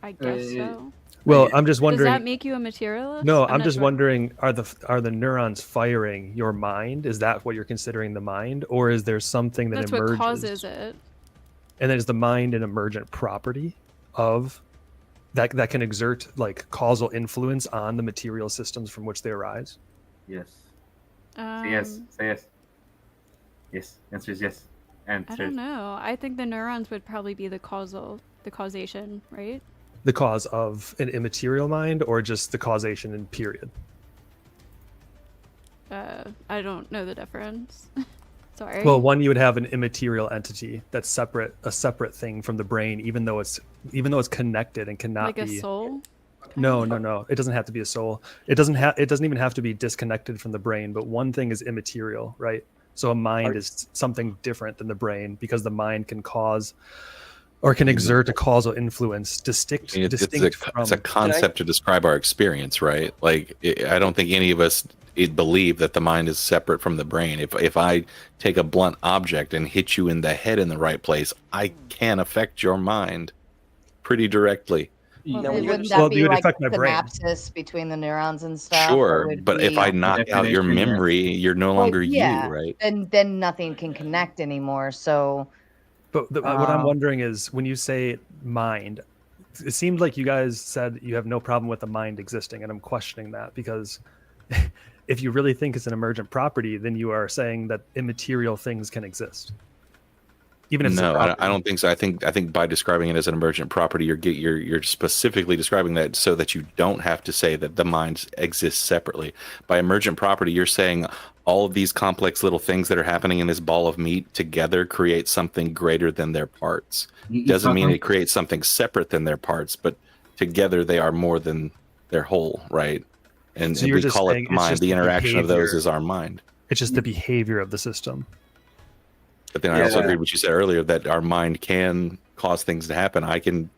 I guess so. Well, I'm just Does wondering. that make you a materialist? No, I'm I'm not just sure. wondering: are the neurons firing your mind? Is that what you're considering the mind, or is there something that That's emerges? what causes it. And then is the mind an emergent property of that can exert like causal influence on the material systems from which they arise? Yes. Say yes. Um, Say yes. Yes. Answer is yes. I don't know. I think the neurons would probably be the causation, right? The cause of an immaterial mind, or just the causation in period? I don't know the difference. Sorry. Well, one, you would have an immaterial entity that's a separate thing from the brain, even though it's connected and cannot like a be. soul. No. It doesn't have to be a soul. It doesn't even have to be disconnected from the brain. But one thing is immaterial, right? So a mind is something different than the brain because the mind can cause or can exert a causal influence distinct It's from. a concept to describe our experience, right? Like, I don't think any of us believe that the mind is separate from the brain. If I take a blunt object and hit you in the head in the right place, I can affect your mind pretty directly. Well, wouldn't that be like synapses between the neurons and stuff? or Sure, would but if be- I knock out your memory, you're no Well, longer yeah, you, right? Then nothing can connect anymore. So But what I'm wondering is when you say mind, it seemed like you guys said you have no problem with the mind existing, and I'm questioning that because if you really think it's an emergent property, then you are saying that immaterial things can exist. Even if it's a No, property. I don't think so. I think by describing it as an emergent property, you're specifically describing that so that you don't have to say that the mind exists separately. By emergent property, you're saying all of these complex little things that are happening in this ball of meat together create something greater than their parts. Doesn't mean it creates something separate than their parts, but together they are more than their whole, right? And So you're we just call saying it it's mind. just The the interaction of those behavior. is our mind. It's just the behavior of the system. But then I also agreed with what you said earlier that our mind can cause things to happen. I can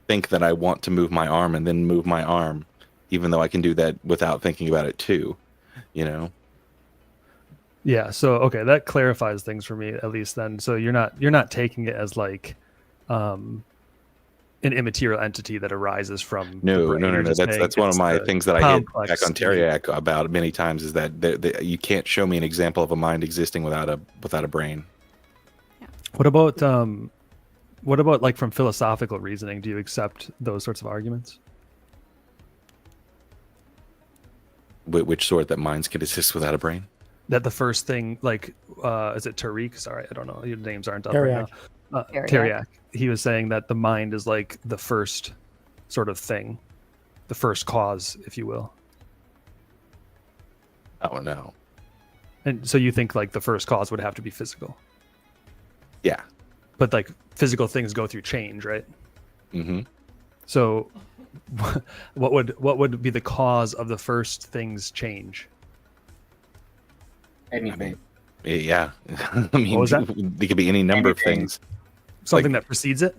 think that I want to move my arm and then move my arm, even though I can do that without thinking about it too. You know? Yeah. So okay, that clarifies things for me at least. Then, so you're not taking it as like an immaterial entity that arises from. the No. brain. You're just saying That's one of it's my the things that I hit complex back on Teriak about many times is that you can't show me an example of a mind existing without a brain. What about like from philosophical reasoning? Do you accept those sorts of arguments? Which sort that minds can exist without a brain? That the first thing, like, is it Tariq? Sorry, I don't know. Your names aren't up right now. Teriak. Teriak. He was saying that the mind is like the first sort of thing, the first cause, if you will. Oh no. And so you think like the first cause would have to be physical. Yeah. But like physical things go through change, right? Mm-hmm. So what would be the cause of the first things change? Anything. Yeah. I mean, What was that? There could be any number of things. Something that precedes it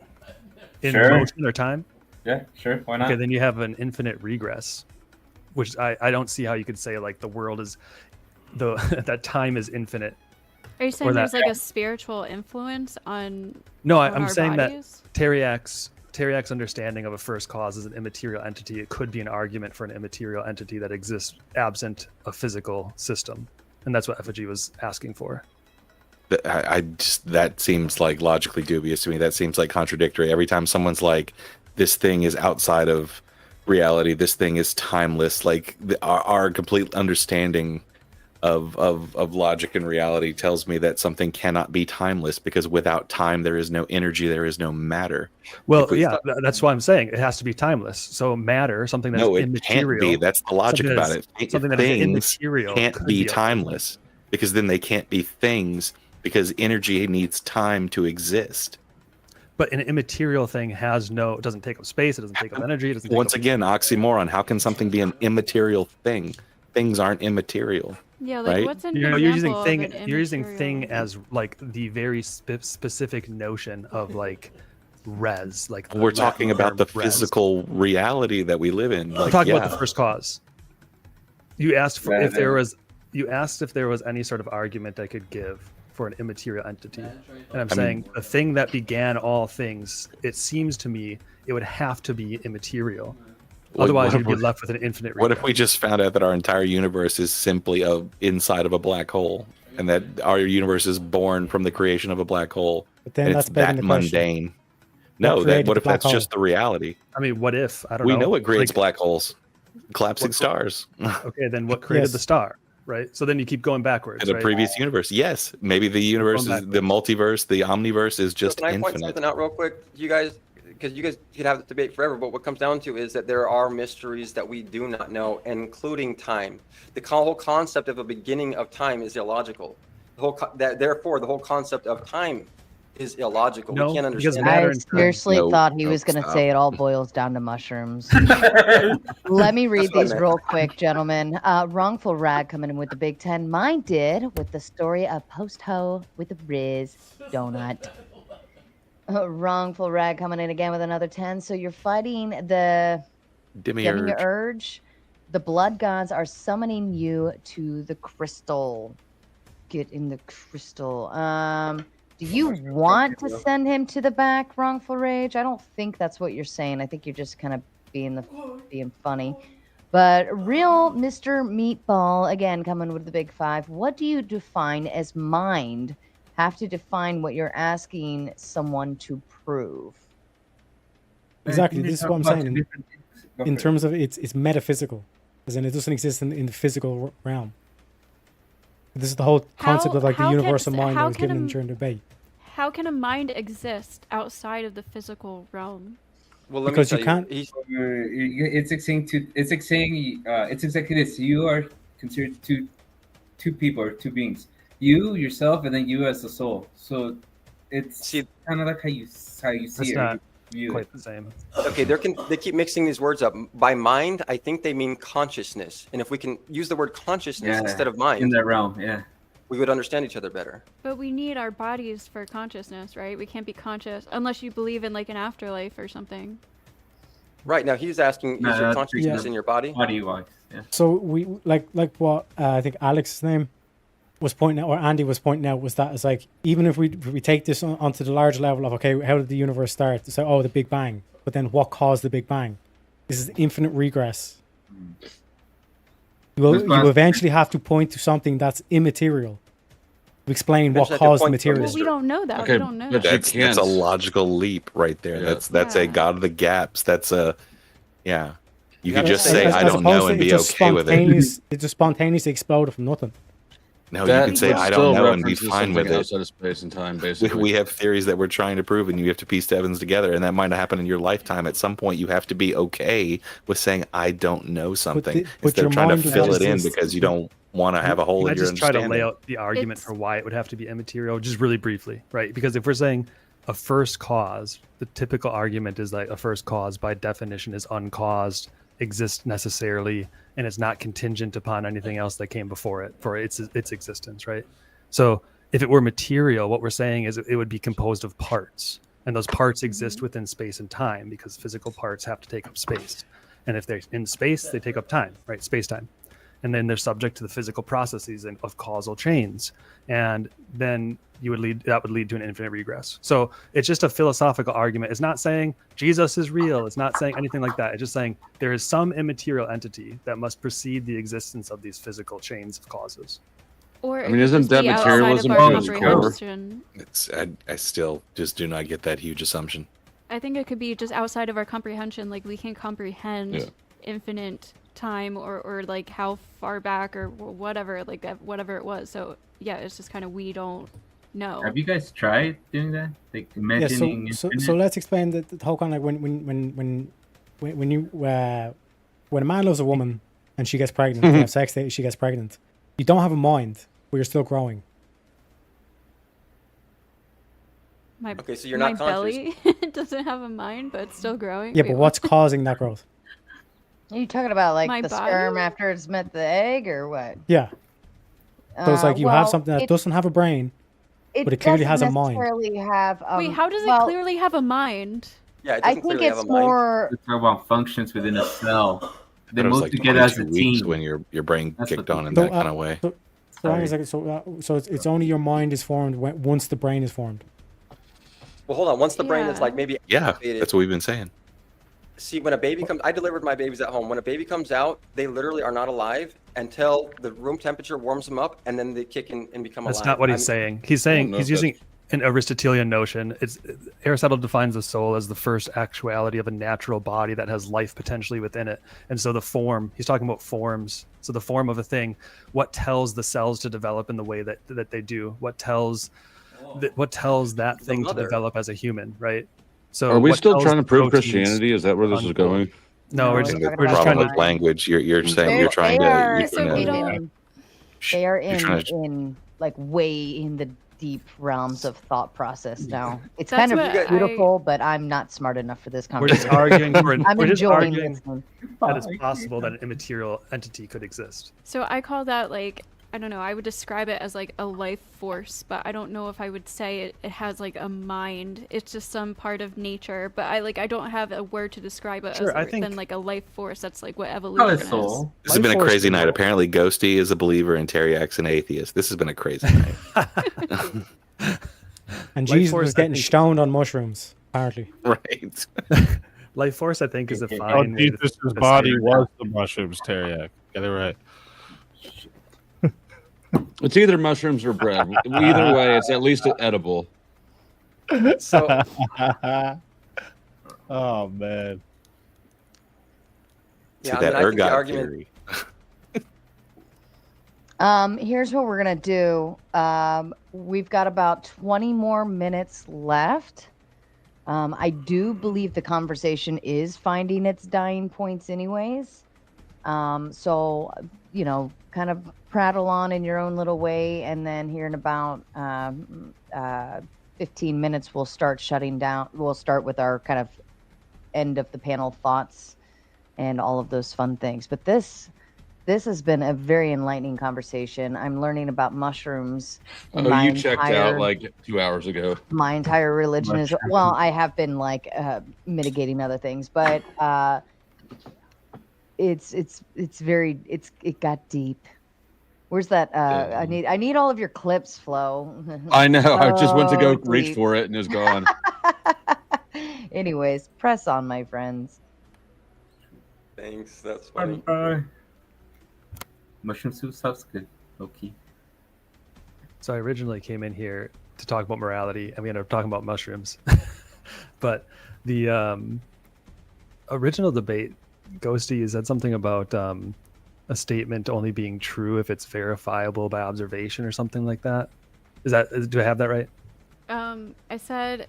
in Sure. motion or time? Yeah, sure. Why not? Okay, then you have an infinite regress, which I don't see how you could say like the world is that time is infinite. Are you saying Or there's that- like a spiritual influence on? No, on I'm our saying bodies? that Teriak's understanding of a first cause as an immaterial entity, it could be an argument for an immaterial entity that exists absent a physical system, and that's what Effigy was asking for. I just, that seems like logically dubious to me. That seems like contradictory. Every time someone's like, this thing is outside of reality, this thing is timeless, like our complete understanding of logic and reality tells me that something cannot be timeless, because without time there is no energy, there is no matter. Well, yeah, that's why I'm saying it has to be timeless. So matter, something that's No, it immaterial. can't be. That's the logic something about that's- it. Something that is Things immaterial can't could be a- timeless, because then they can't be things, because energy needs time to exist. But an immaterial thing it doesn't take up space, it doesn't take up energy, it doesn't take Once up again, oxymoron. How can something be an immaterial thing? Things aren't immaterial. Yeah, like right? what's an you're using example thing of an you're using immaterial- thing as like the very specific notion of like res, like the We're talking Latin about the term res. physical reality that we live in. I'm Like, talking yeah. about the first cause. You asked for if there was any sort of argument I could give for an immaterial entity, and I'm saying the thing that began all things. It seems to me it would have to be immaterial. Otherwise, what you'd be if- left with an infinite. What if we just found out that our entire universe is simply inside of a black hole, and that our universe is born from the creation of a black hole, But then and that's it's begging that the question. mundane? No, created what the if black that's hole? just the reality? I mean, what if? I don't We know. know it creates Like, black holes, collapsing stars. Okay, then what created Yes. the star? Right. So then you keep going backwards. In the right? previous universe, yes, maybe the universe, is, the multiverse, the omniverse is just Can I point infinite. something out real quick, you guys? Because you guys could have the debate forever, but what comes down to is that there are mysteries that we do not know, including time. The whole concept of a beginning of time is illogical. Therefore, the whole concept of time is illogical. No, we can't because understand matter I that. seriously No, thought he no, was going to stop. say it all boils down to mushrooms. Let me read That's what I these meant. real quick, gentlemen. Wrongful Rag coming in with the Big Ten. Mine did with the story of Post Ho with the Riz Donut. Wrongful Rag coming in again with another 10. So you're fighting the Demiurge. Demiurge. The blood gods are summoning you to the crystal. Get in the crystal. Do you want to send him to the back, Wrongful Rage? I don't think that's what you're saying. I think you're just kind of being funny. But real Mr. Meatball, again, coming with the big 5. What do you define as mind? Have to define what you're asking someone to prove. Exactly. This is what I'm saying. In terms of it's metaphysical, as in it doesn't exist in the physical realm. This is the whole concept of like the how can- universal mind that how was can given a- during debate. How can a mind exist outside of the physical realm? Well, let Because me you tell can't- It's like saying it's exactly this. You are considered two people or two beings. You yourself, and then you as the soul. So it's kind of like how you see That's it. not view quite it. the same. Okay, they keep mixing these words up. By mind, I think they mean consciousness. And if we can use the word consciousness Yeah, instead of mind, in that realm, yeah. we would understand each other better. But we need our bodies for consciousness, right? We can't be conscious unless you believe in like an afterlife or something. Right, now he's asking, No, is your that's- consciousness yeah. in your body? Body-wise, yeah. So we like what I think Alex's name was pointing out, or Andy was pointing out, was that it's like even if we take this onto the large level of okay, how did the universe start? So oh, the Big Bang. But then what caused the Big Bang? This is infinite regress. You eventually have to point to something that's immaterial to explain what Eventually have to caused the point to material. Well, we don't know that. Okay, we don't know. but that. that's a logical leap right there. Yeah. That's a God of the gaps. That's a yeah. You could Yeah, just say As I don't opposed know to and it be just okay with it. It just spontaneously exploded from nothing. No, That you can say would I still don't know and be references fine with something it. outside of space and time, basically. We have theories that we're trying to prove, and you have to piece evidence together, and that might not happen in your lifetime. At some point, you have to be okay with saying I don't know something but instead your of trying to mind fill it in exists. because you don't want to have a hole Can I in your just try to understanding. lay out the argument It's- for why it would have to be immaterial, just really briefly, right? Because if we're saying a first cause, the typical argument is that a first cause, by definition, is uncaused, exists necessarily, and it's not contingent upon anything else that came before it for its existence, right? So if it were material, what we're saying is it would be composed of parts, and those parts exist within space and time because physical parts have to take up space, and if they're in space, they take up time, right? Space time. and then they're subject to the physical processes of causal chains, and then that would lead to an infinite regress. So it's just a philosophical argument. It's not saying Jesus is real. It's not saying anything like that. It's just saying there is some immaterial entity that must precede the existence of these physical chains of causes. Or I mean, isn't that materialism to its core? It's I still just do not get that huge assumption. I think it could be just outside of our comprehension. Like, we can comprehend Yeah. infinite time or like how far back or whatever, like whatever it was. So yeah, it's just kind of, we don't know. Have you guys tried doing that? Like Yeah, imagining so infinite? let's explain the whole kind of when a man loves a woman and she gets pregnant, they have sex, she gets pregnant. You don't have a mind, but you're still growing. Okay, so you're not my conscious. belly doesn't have a mind, but it's still growing. Yeah, Wait, but what's causing that growth? Are you talking about like My the body? sperm after it's met the egg, or what? Yeah. So it's like you have well, something that it- doesn't have a brain, but it clearly has a doesn't mind. necessarily have. Wait, how does it well, clearly have a mind? Yeah, I think it's more. We're talking about functions within a cell. They But it was move like together as a 22 weeks team. when your brain That's kicked what on in they that do. kind of way. So hang on a second. So it's only your mind is formed once the brain is formed. Well, hold on. Once the brain is like maybe Yeah, activated. that's what we've been saying. See, when a baby comes, I delivered my babies at home. When a baby comes out, they literally are not alive until the room temperature warms them up, and then they kick in and become That's alive. not what he's saying. He's saying know he's if using an Aristotelian notion. Aristotle defines the soul as the first actuality of a natural body that has life potentially within it. And so the form, he's talking about forms. So the form of a thing, what tells the cells to develop in the way that they do? What tells that thing to mother. develop as a human, right? So Are we what still tells trying to the prove proteins Christianity? Is that where this is unfold? going? No, we're I just, think the we're just trying problem to with language. You're saying you're trying They to. are, You're trying to they are you're trying to- in like way in the deep realms of thought process now. It's That's kind of what I- beautiful, but I'm not smart enough for this We're just conversation. arguing. I'm We're just enjoying arguing listening. that it's possible that an immaterial entity could exist. So I call that, like, I don't know, I would describe it as like a life force, but I don't know if I would say it has like a mind. It's just some part of nature, but I don't have a word to describe it Sure, I as think- than like a life force. That's like what evolution is. This has been a crazy night. Apparently, Ghosty is a believer and Teriak's an atheist. This has been a crazy night. And Life Jesus force, was I getting think- stoned on mushrooms, apparently. Right. Life force, I think, is a Oh, fine way to Jesus' to body say it. was the mushrooms, Teriak. Get it right. It's either mushrooms or bread. Either way, it's at least edible. So, oh man. yeah, that I think the ergot argument. theory. Here's what we're gonna do. We've got about 20 more minutes left. I do believe the conversation is finding its dying points anyways. So, kind of prattle on in your own little way, and then here in about 15 minutes, we'll start shutting down. We'll start with our kind of end of the panel thoughts and all of those fun things. But this has been a very enlightening conversation. I'm learning about mushrooms. And Oh, you checked out like 2 hours ago. my entire religion is, well, I have been like mitigating other things, but it got deep. Where's that? I need all of your clips, Flo. I know. I just went to go So reach deep. for it and it's gone. Anyways, press on, my friends. Thanks. That's funny. Mushroom soup stuff's good. Okay. So I originally came in here to talk about morality, and we ended up talking about mushrooms. But the original debate, Ghosty, you said something about a statement only being true if it's verifiable by observation or something like that. Do I have that right? I said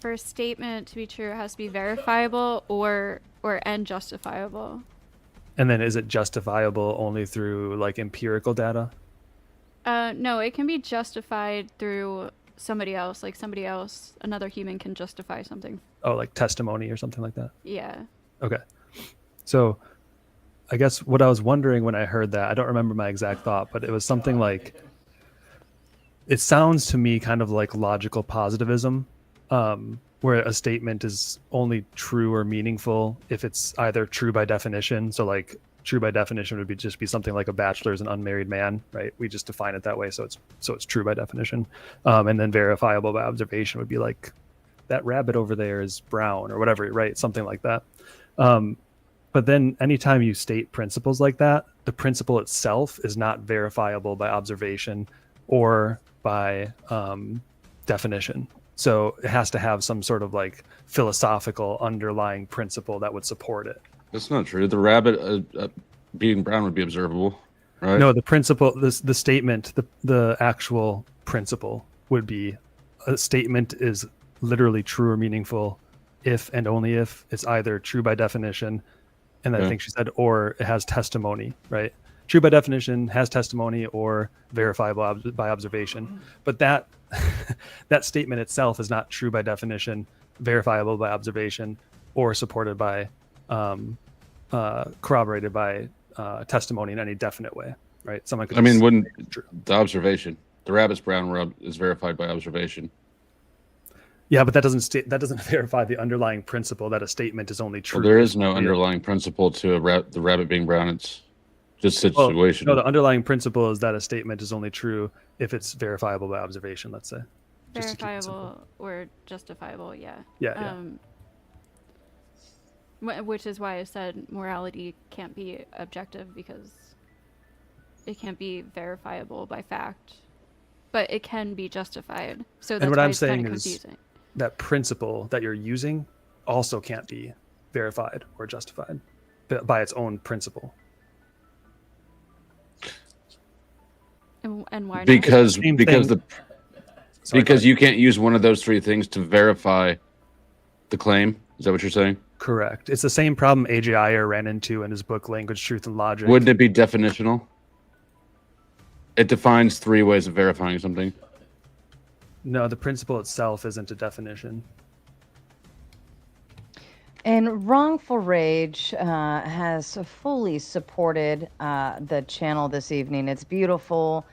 for a statement to be true, it has to be verifiable and justifiable. And then is it justifiable only through like empirical data? No, it can be justified through somebody else. Like another human can justify something. Oh, like testimony or something like that? Yeah. Okay. So I guess what I was wondering when I heard that, I don't remember my exact thought, but it was something like, it sounds to me kind of like logical positivism, where a statement is only true or meaningful if it's either true by definition. So like true by definition would be just be something like a bachelor is an unmarried man, right? We just define it that way, so it's true by definition. And then verifiable by observation would be like that rabbit over there is brown or whatever, right? Something like that. But then anytime you state principles like that, the principle itself is not verifiable by observation or by definition. So it has to have some sort of like philosophical underlying principle that would support it. That's not true. The rabbit being brown would be observable, right? No, the principle, the statement, the actual principle would be a statement is literally true or meaningful if and only if it's either true by definition, and I think she said, or it has testimony, right? True by definition, has testimony, or verifiable by observation. But that that statement itself is not true by definition, verifiable by observation, or supported by corroborated by testimony in any definite way, right? Someone could. I mean, wouldn't the observation, the rabbit's brown is verified by observation? Yeah, but that doesn't verify the underlying principle that a statement is only true. Well, there is no underlying principle to the rabbit being brown. It's just situational. No, the underlying principle is that a statement is only true if it's verifiable by observation, let's say. Verifiable or justifiable, yeah. Yeah. Which is why I said morality can't be objective, because it can't be verifiable by fact, but it can be justified. So that's And what why I'm it's kind saying of is confusing. that principle that you're using also can't be verified or justified by its own principle. And why not? Because Same because thing. the because you can't use one of those three things to verify the claim. Is that what you're saying? Correct. It's the same problem A.J. Iyer ran into in his book Language, Truth, and Logic. Wouldn't it be definitional? It defines three ways of verifying something. No, the principle itself isn't a definition. And Wrongful Rage has fully supported the channel this evening. It's beautiful.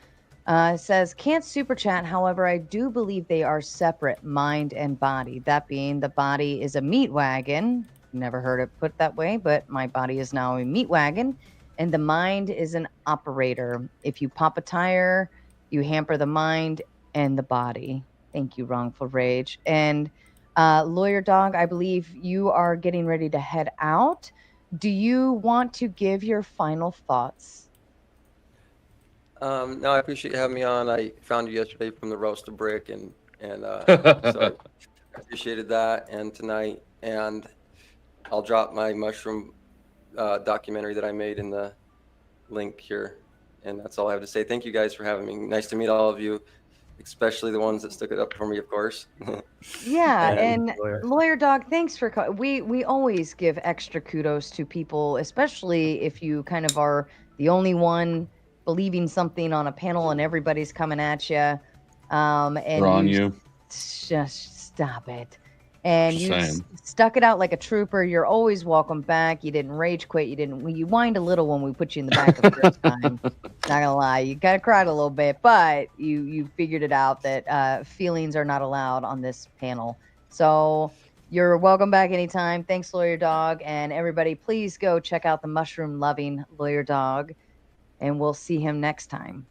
It says, can't super chat. However, I do believe they are separate, mind and body. That being, the body is a meat wagon. Never heard it put that way, but my body is now a meat wagon. And the mind is an operator. If you pop a tire, you hamper the mind and the body. Thank you, Wrongful Rage. And Lawyer Dog, I believe you are getting ready to head out. Do you want to give your final thoughts? No, I appreciate you having me on. I found you yesterday from the Roast of Brick, and so I appreciated that. And tonight, and I'll drop my mushroom documentary that I made in the link here. And that's all I have to say. Thank you guys for having me. Nice to meet all of you, especially the ones that stuck it up for me, of course. Yeah, and Lawyer Dog, thanks for we always give extra kudos to people, especially if you kind of are the only one believing something on a panel and everybody's coming at you. And We're on you. Just stop it. And Just you saying. stuck it out like a trooper. You're always welcome back. You didn't rage quit. You whined a little when we put you in the back the first time. Not gonna lie, you kind of cried a little bit, but you figured it out that feelings are not allowed on this panel. So you're welcome back anytime. Thanks, Lawyer Dog, and everybody, please go check out the mushroom loving Lawyer Dog, and we'll see him next time.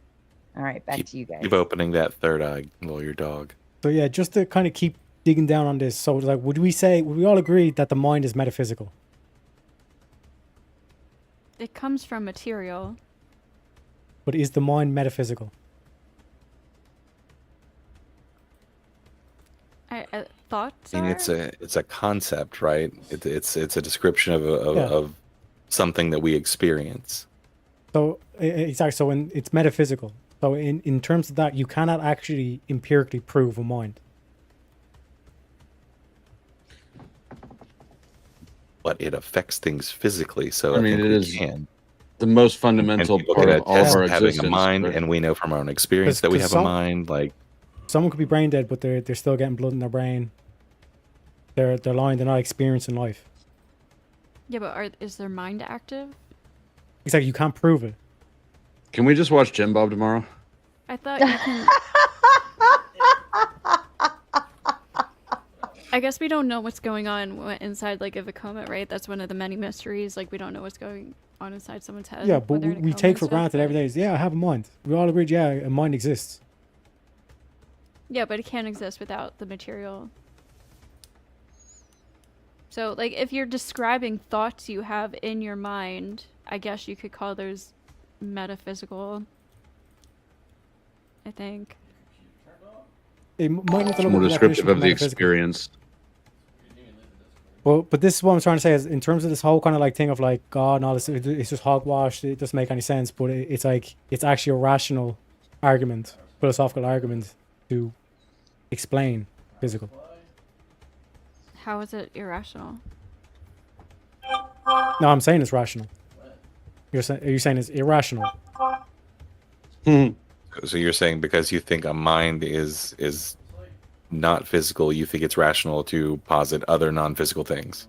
All right, back to you guys. Keep opening that third eye, Lawyer Dog. So yeah, just to kind of keep digging down on this. So like, would we all agree that the mind is metaphysical? It comes from material. But is the mind metaphysical? Thoughts I mean, are? it's a concept, right? It's a description of something that we experience. So exactly. So it's metaphysical. So in terms of that, you cannot actually empirically prove a mind. But it affects things physically, so I mean, think it we is can. the most fundamental And people part can of all of attest our to having existence. a mind, but- and we know from our own experience that we have a mind. Like, Someone could be brain dead, but they're still getting blood in their brain. They're lying. They're not experiencing life. Yeah, but is their mind active? Exactly. You can't prove it. Can we just watch Jim Bob tomorrow? I thought you can. I guess we don't know what's going on inside, like, of a coma, right? That's one of the many mysteries. Like, we don't know what's going on inside someone's head. Yeah, but when they're we, in a we coma take and for stuff, granted but- every day is, yeah, I have a mind. We all agree, yeah, a mind exists. Yeah, but it can't exist without the material. So, like, if you're describing thoughts you have in your mind, I guess you could call those metaphysical. I think. It might need to It's look more at the descriptive definition of for the metaphysical. experience. But this is what I'm trying to say is in terms of this whole kind of like thing of like God and all this, it's just hogwash. It doesn't make any sense. But it's like it's actually a rational argument, philosophical argument to explain physical. How is it irrational? No, I'm saying it's rational. Are you saying it's irrational? So you're saying because you think a mind is not physical, you think it's rational to posit other non-physical things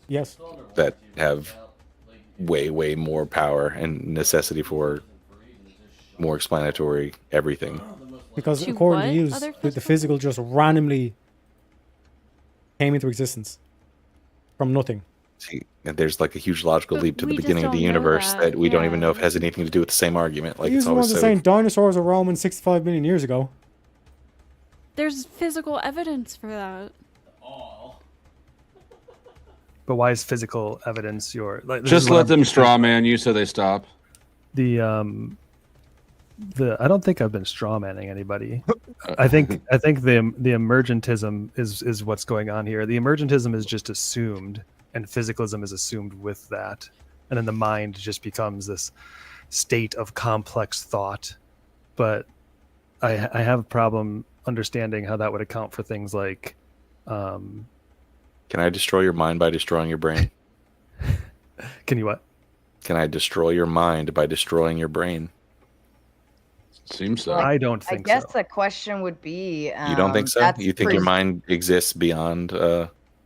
Yes. that have way more power and necessity for more explanatory everything. Because To according to what you, other the physical just randomly came into existence from nothing. See, and there's like a huge logical But leap to the we just beginning of the don't know universe that, that we don't even know if yeah. it has anything to do with the same argument. Like You're it's the ones always that so. saying dinosaurs are roaming 65 million years ago. There's physical evidence for that. But why is physical evidence your like? this Just is what let I'm- them straw man you so they stop. The I don't think I've been straw manning anybody. I think the emergentism is what's going on here. The emergentism is just assumed, and physicalism is assumed with that, and then the mind just becomes this state of complex thought. But I have a problem understanding how that would account for things like. Can I destroy your mind by destroying your brain? Can you what? Can I destroy your mind by destroying your brain? Seems so. I don't I guess the question would be. You don't think so? that's You think your pres- mind exists beyond?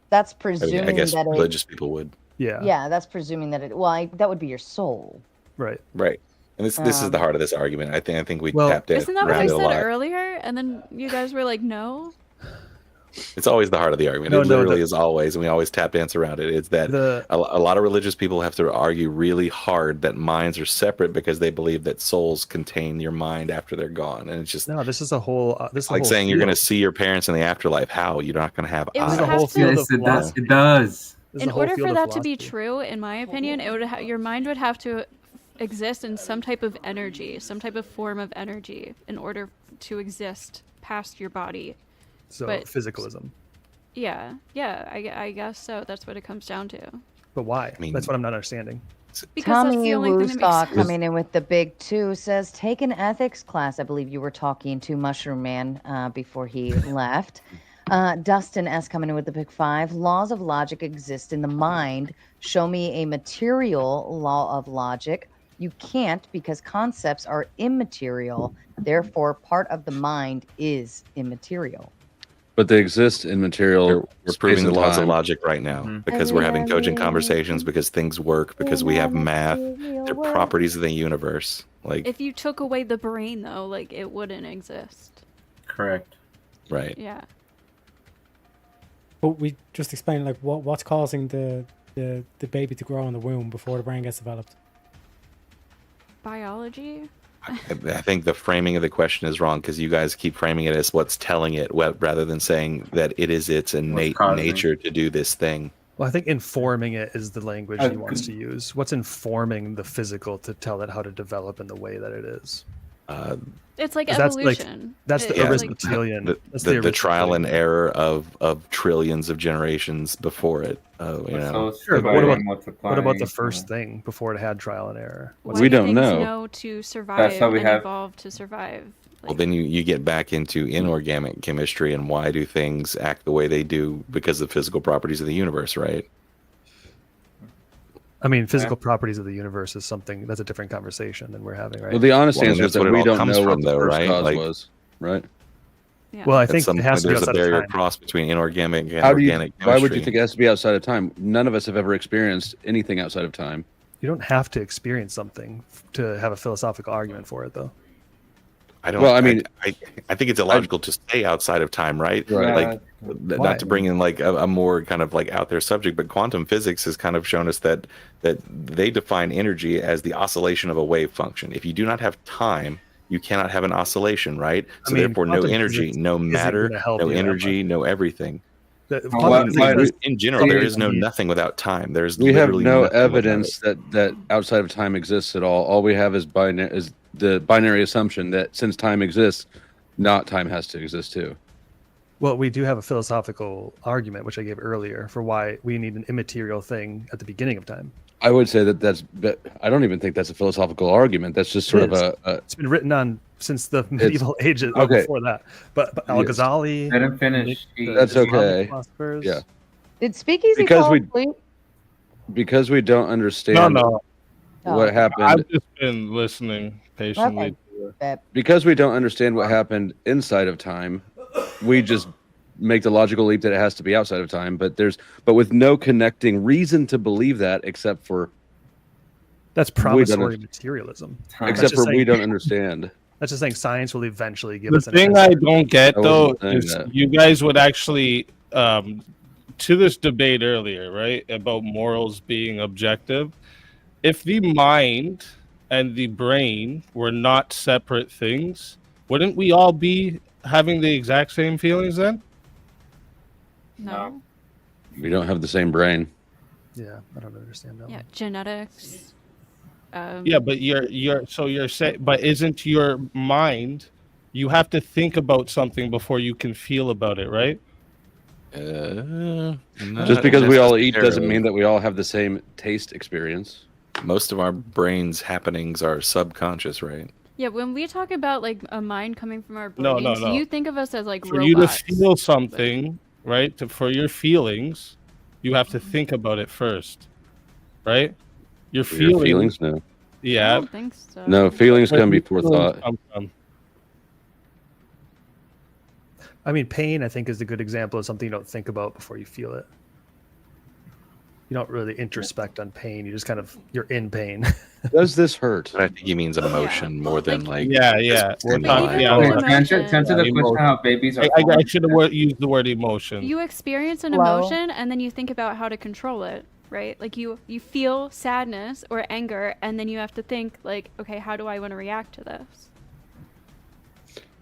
That's I presuming guess that religious people would. Yeah, that's presuming that it. Well, that would be your soul. Right. Right. And this is the Um, heart of this argument. I think we well, tapped it Isn't that what I around it a said lot. earlier? And then you guys were like, no. It's always the heart of the argument. No, It no, literally the- is always, and we always tap dance around it. It's that a lot of religious people have to argue really hard that minds are separate because they believe that souls contain your mind after they're gone, and it's just No, this is a whole. This is a like whole saying you're going to field. see your parents in the afterlife. How? You're not going to have It would eyes. have This is a whole to- field Yes, it does. It does. This is In a whole order field for of that to be philosophy. true, in my opinion, it would your mind would have to exist in some type of energy, some type of form of energy, in order to exist past your body. So But- physicalism. Yeah, I guess so. That's what it comes down to. But why? mean- That's what I'm not understanding. Because that's Tommy the only thing that makes Woostok sense. coming in with the big two says, take an ethics class. I believe you were talking to Mushroom Man before he left. Dustin S coming in with the big five. Laws of logic exist in the mind. Show me a material law of logic. You can't because concepts are immaterial. Therefore, part of the mind is immaterial. But they exist in material. We're space proving the and laws of time. logic right now because we're having cogent conversations, because things work, because we have math. They're properties of the universe. Like, If you took away the brain, though, like it wouldn't exist. Correct. right. Yeah. But we just explained like what's causing the baby to grow in the womb before the brain gets developed. Biology. I think the framing of the question is wrong because you guys keep framing it as what's telling it rather than saying that it is its innate causing. nature to do this thing. Well, I think informing it is the language he wants to use. What's informing the physical to tell it how to develop in the way that it is? It's like 'Cause that's like- evolution. that's the It's like- Aristotelian. That's The Aristotelian. trial and error of trillions of generations before it. You know. Sure, but what about multiplying, the first thing before it had trial and error? Why What's do it- things know to survive how we and have- evolve to survive. Well, then you get back into inorganic chemistry and why do things act the way they do because of physical properties of the universe, right? I mean, physical properties of the universe is something that's a different conversation than we're having, right? Well, the honest Well, answer is that's what that it we all don't comes know what from, the though, first right? cause Like- was, right? Well, I At think some it has point to be there's a outside of barrier time. cross between inorganic and How do you? organic Why would you chemistry. think it has to be outside of time? None of us have ever experienced anything outside of time. You don't have to experience something to have a philosophical argument for it, though. I don't. Well, I mean, I think it's illogical to stay outside of time, right? Right. Like, Why? not to bring in like a more kind of like out there subject, but quantum physics has kind of shown us that they define energy as the oscillation of a wave function. If you do not have time, you cannot have an oscillation, right? So therefore, no quantum energy, physics no isn't matter, gonna help no you that energy, no everything. quantum physics In general, there is no nothing without time. There's We have literally no nothing without evidence that outside of time exists at all. All we have is the binary assumption that since time exists, not time has to exist too. Well, we do have a philosophical argument, which I gave earlier, for why we need an immaterial thing at the beginning of time. I would say but I don't even think that's a philosophical argument. That's just sort of a It's been written on since the medieval ages. Or okay. before that, but Al Yes. Ghazali. Let him finish. That's okay. Philosophers. Yeah, Did Speakeasy Because fall we- asleep? because we don't understand No. what happened. I've just been listening patiently. Because we don't understand what happened inside of time, we just make the logical leap that it has to be outside of time. But with no connecting reason to believe that, except for That's we don't promissory under- materialism. Except for we don't understand. That's just saying science will eventually give The us an thing answer. I don't get I though wasn't saying is that. you guys would actually to this debate earlier, right, about morals being objective. If the mind and the brain were not separate things, wouldn't we all be having the exact same feelings then? No. We don't have the same brain. Yeah, I don't understand that. Yeah, genetics. Yeah, but you're saying, but isn't your mind? You have to think about something before you can feel about it, right? Just because we all eat doesn't mean that we all have the same taste experience. Most of our brains' happenings are subconscious, right? Yeah, when we talk about like a mind coming from our No, brains, no. you think of us as like For robots. you to feel something, right? For your feelings, you have to think about it first, right? Your For your feelings, feelings, no. yeah. I don't think so. No, feelings Where come do before feelings thought. come from? I mean, pain, I think, is a good example of something you don't think about before you feel it. You don't really introspect on pain. You just you're in pain. Does this hurt? But I think he means emotion more than like. Yeah. We're We're talking, yeah. Wait, to answer the Yeah, question how babies are I formed. should have used the word emotion. You experience an Hello? emotion and then you think about how to control it, right? Like you feel sadness or anger and then you have to think like, okay, how do I want to react to this?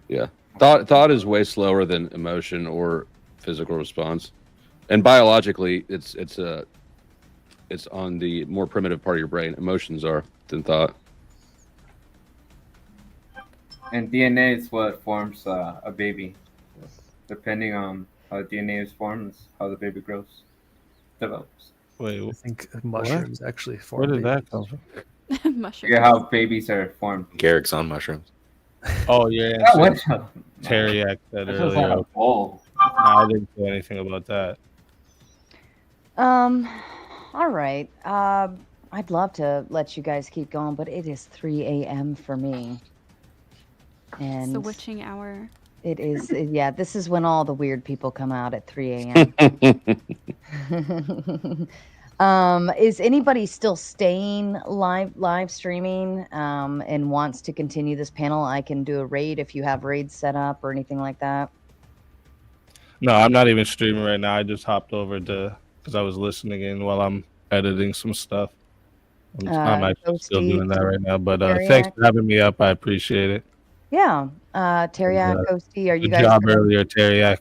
Yeah. Thought is way slower than emotion or physical response. And biologically, it's on the more primitive part of your brain. Emotions are than thought. And DNA is what forms a baby. Depending on how DNA is formed, is how the baby grows, develops. Wait, I think mushrooms actually form. Where did babies. that come from? Mushrooms. Look at how babies are formed. Garrick's on mushrooms. Oh, yeah. Yeah, what? Teriyaki said This was on earlier. a bowl. I didn't say anything about that. All right. I'd love to let you guys keep going, but it is 3 a.m. for me. It's And the witching hour. it is, yeah, this is when all the weird people come out at 3 a.m. Is anybody still staying live streaming and wants to continue this panel? I can do a raid if you have raids set up or anything like that. No, I'm not even streaming right now. I just hopped over because I was listening in while I'm editing some stuff. I'm actually still Ghosty, doing that right now. But Teriyaki. thanks for having me up. I appreciate it. Yeah. Teriyaki, Ghosty, are you Good guys job gonna earlier, Teriyaki.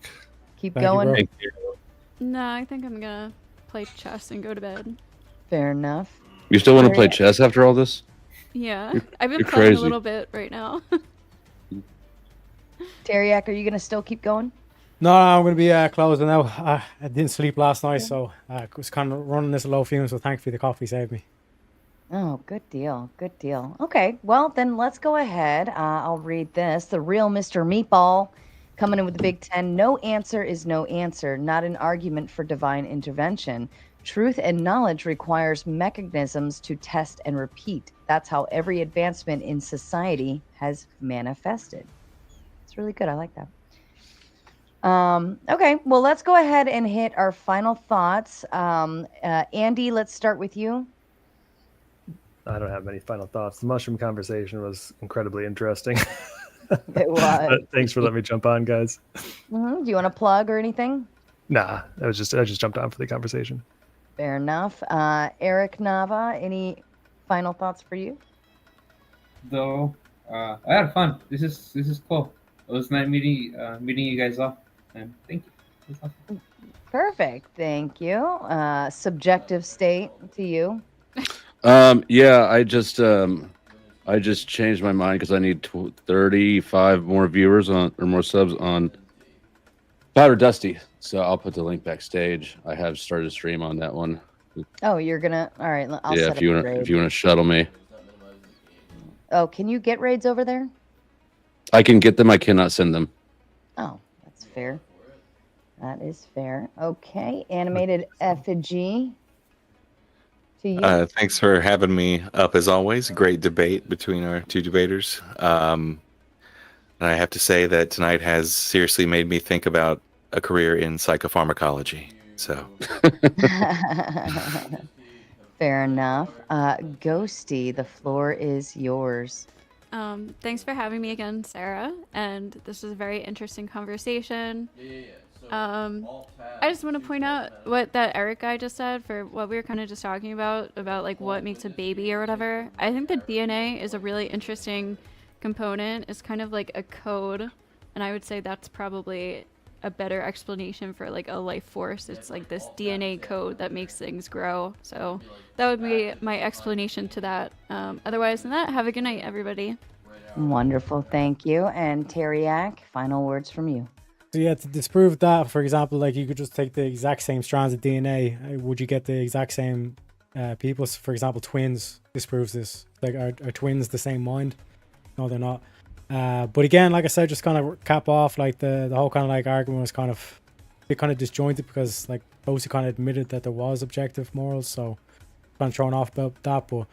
keep Thank you, going? bro. Thank you. No, I think I'm gonna play chess and go to bed. Fair enough. You still want to play Teriyaki. chess after all this? Yeah, You're- I've been you're playing crazy. a little bit right now. Teriyaki, are you gonna still keep going? No, I'm going to be closing now. I didn't sleep last night, so I was kind of running this low fumes, so thankfully the coffee saved me. Oh, good deal. Good deal. Okay, well, then let's go ahead. I'll read this. The real Mr. Meatball coming in with the Big Ten. No answer is no answer, not an argument for divine intervention. Truth and knowledge requires mechanisms to test and repeat. That's how every advancement in society has manifested. It's really good. I like that. Okay, well, let's go ahead and hit our final thoughts. Andy, let's start with you. I don't have many final thoughts. The mushroom conversation was incredibly interesting. It was. Thanks for letting me jump on, guys. Do you want to plug or anything? Nah, I just jumped on for the conversation. Fair enough. Eric Nava, any final thoughts for you? Though, I had fun. This is cool. It was nice meeting you guys all, and thank you. It was awesome. Perfect. Thank you. Subjective state to you. Yeah, I just changed my mind because I need 35 more viewers on or more subs on Powder Dusty. So I'll put the link backstage. I have started a stream on that one. Oh, you're gonna. All right. I'll Yeah, set if you up a want raid. if you want to shuttle me, Oh, can you get raids over there? I can get them. I cannot send them. Oh, that's fair. That is fair. Okay. Animated effigy to you. Thanks for having me up as always. Great debate between our two debaters. And I have to say that tonight has seriously made me think about a career in psychopharmacology. So Fair enough. Ghosty, the floor is yours. Thanks for having me again, Sarah. And this was a very interesting conversation. I just want to point out what that Eric guy just said for what we were kind of just talking about like what makes a baby or whatever. I think the DNA is a really interesting component. It's kind of like a code, and I would say that's probably a better explanation for like a life force. It's like this DNA code that makes things grow. So that would be my explanation to that. Otherwise than that, have a good night, everybody. Wonderful. Thank you. And Teriak, final words from you. So yeah, to disprove that, for example, like you could just take the exact same strands of DNA. Would you get the exact same people? So for example, twins disproves this. Like, are twins the same mind? No, they're not. But again, like I said, just kind of cap off, like the whole kind of like argument was kind of disjointed because like both kind of admitted that there was objective morals, so kind of thrown off about that. But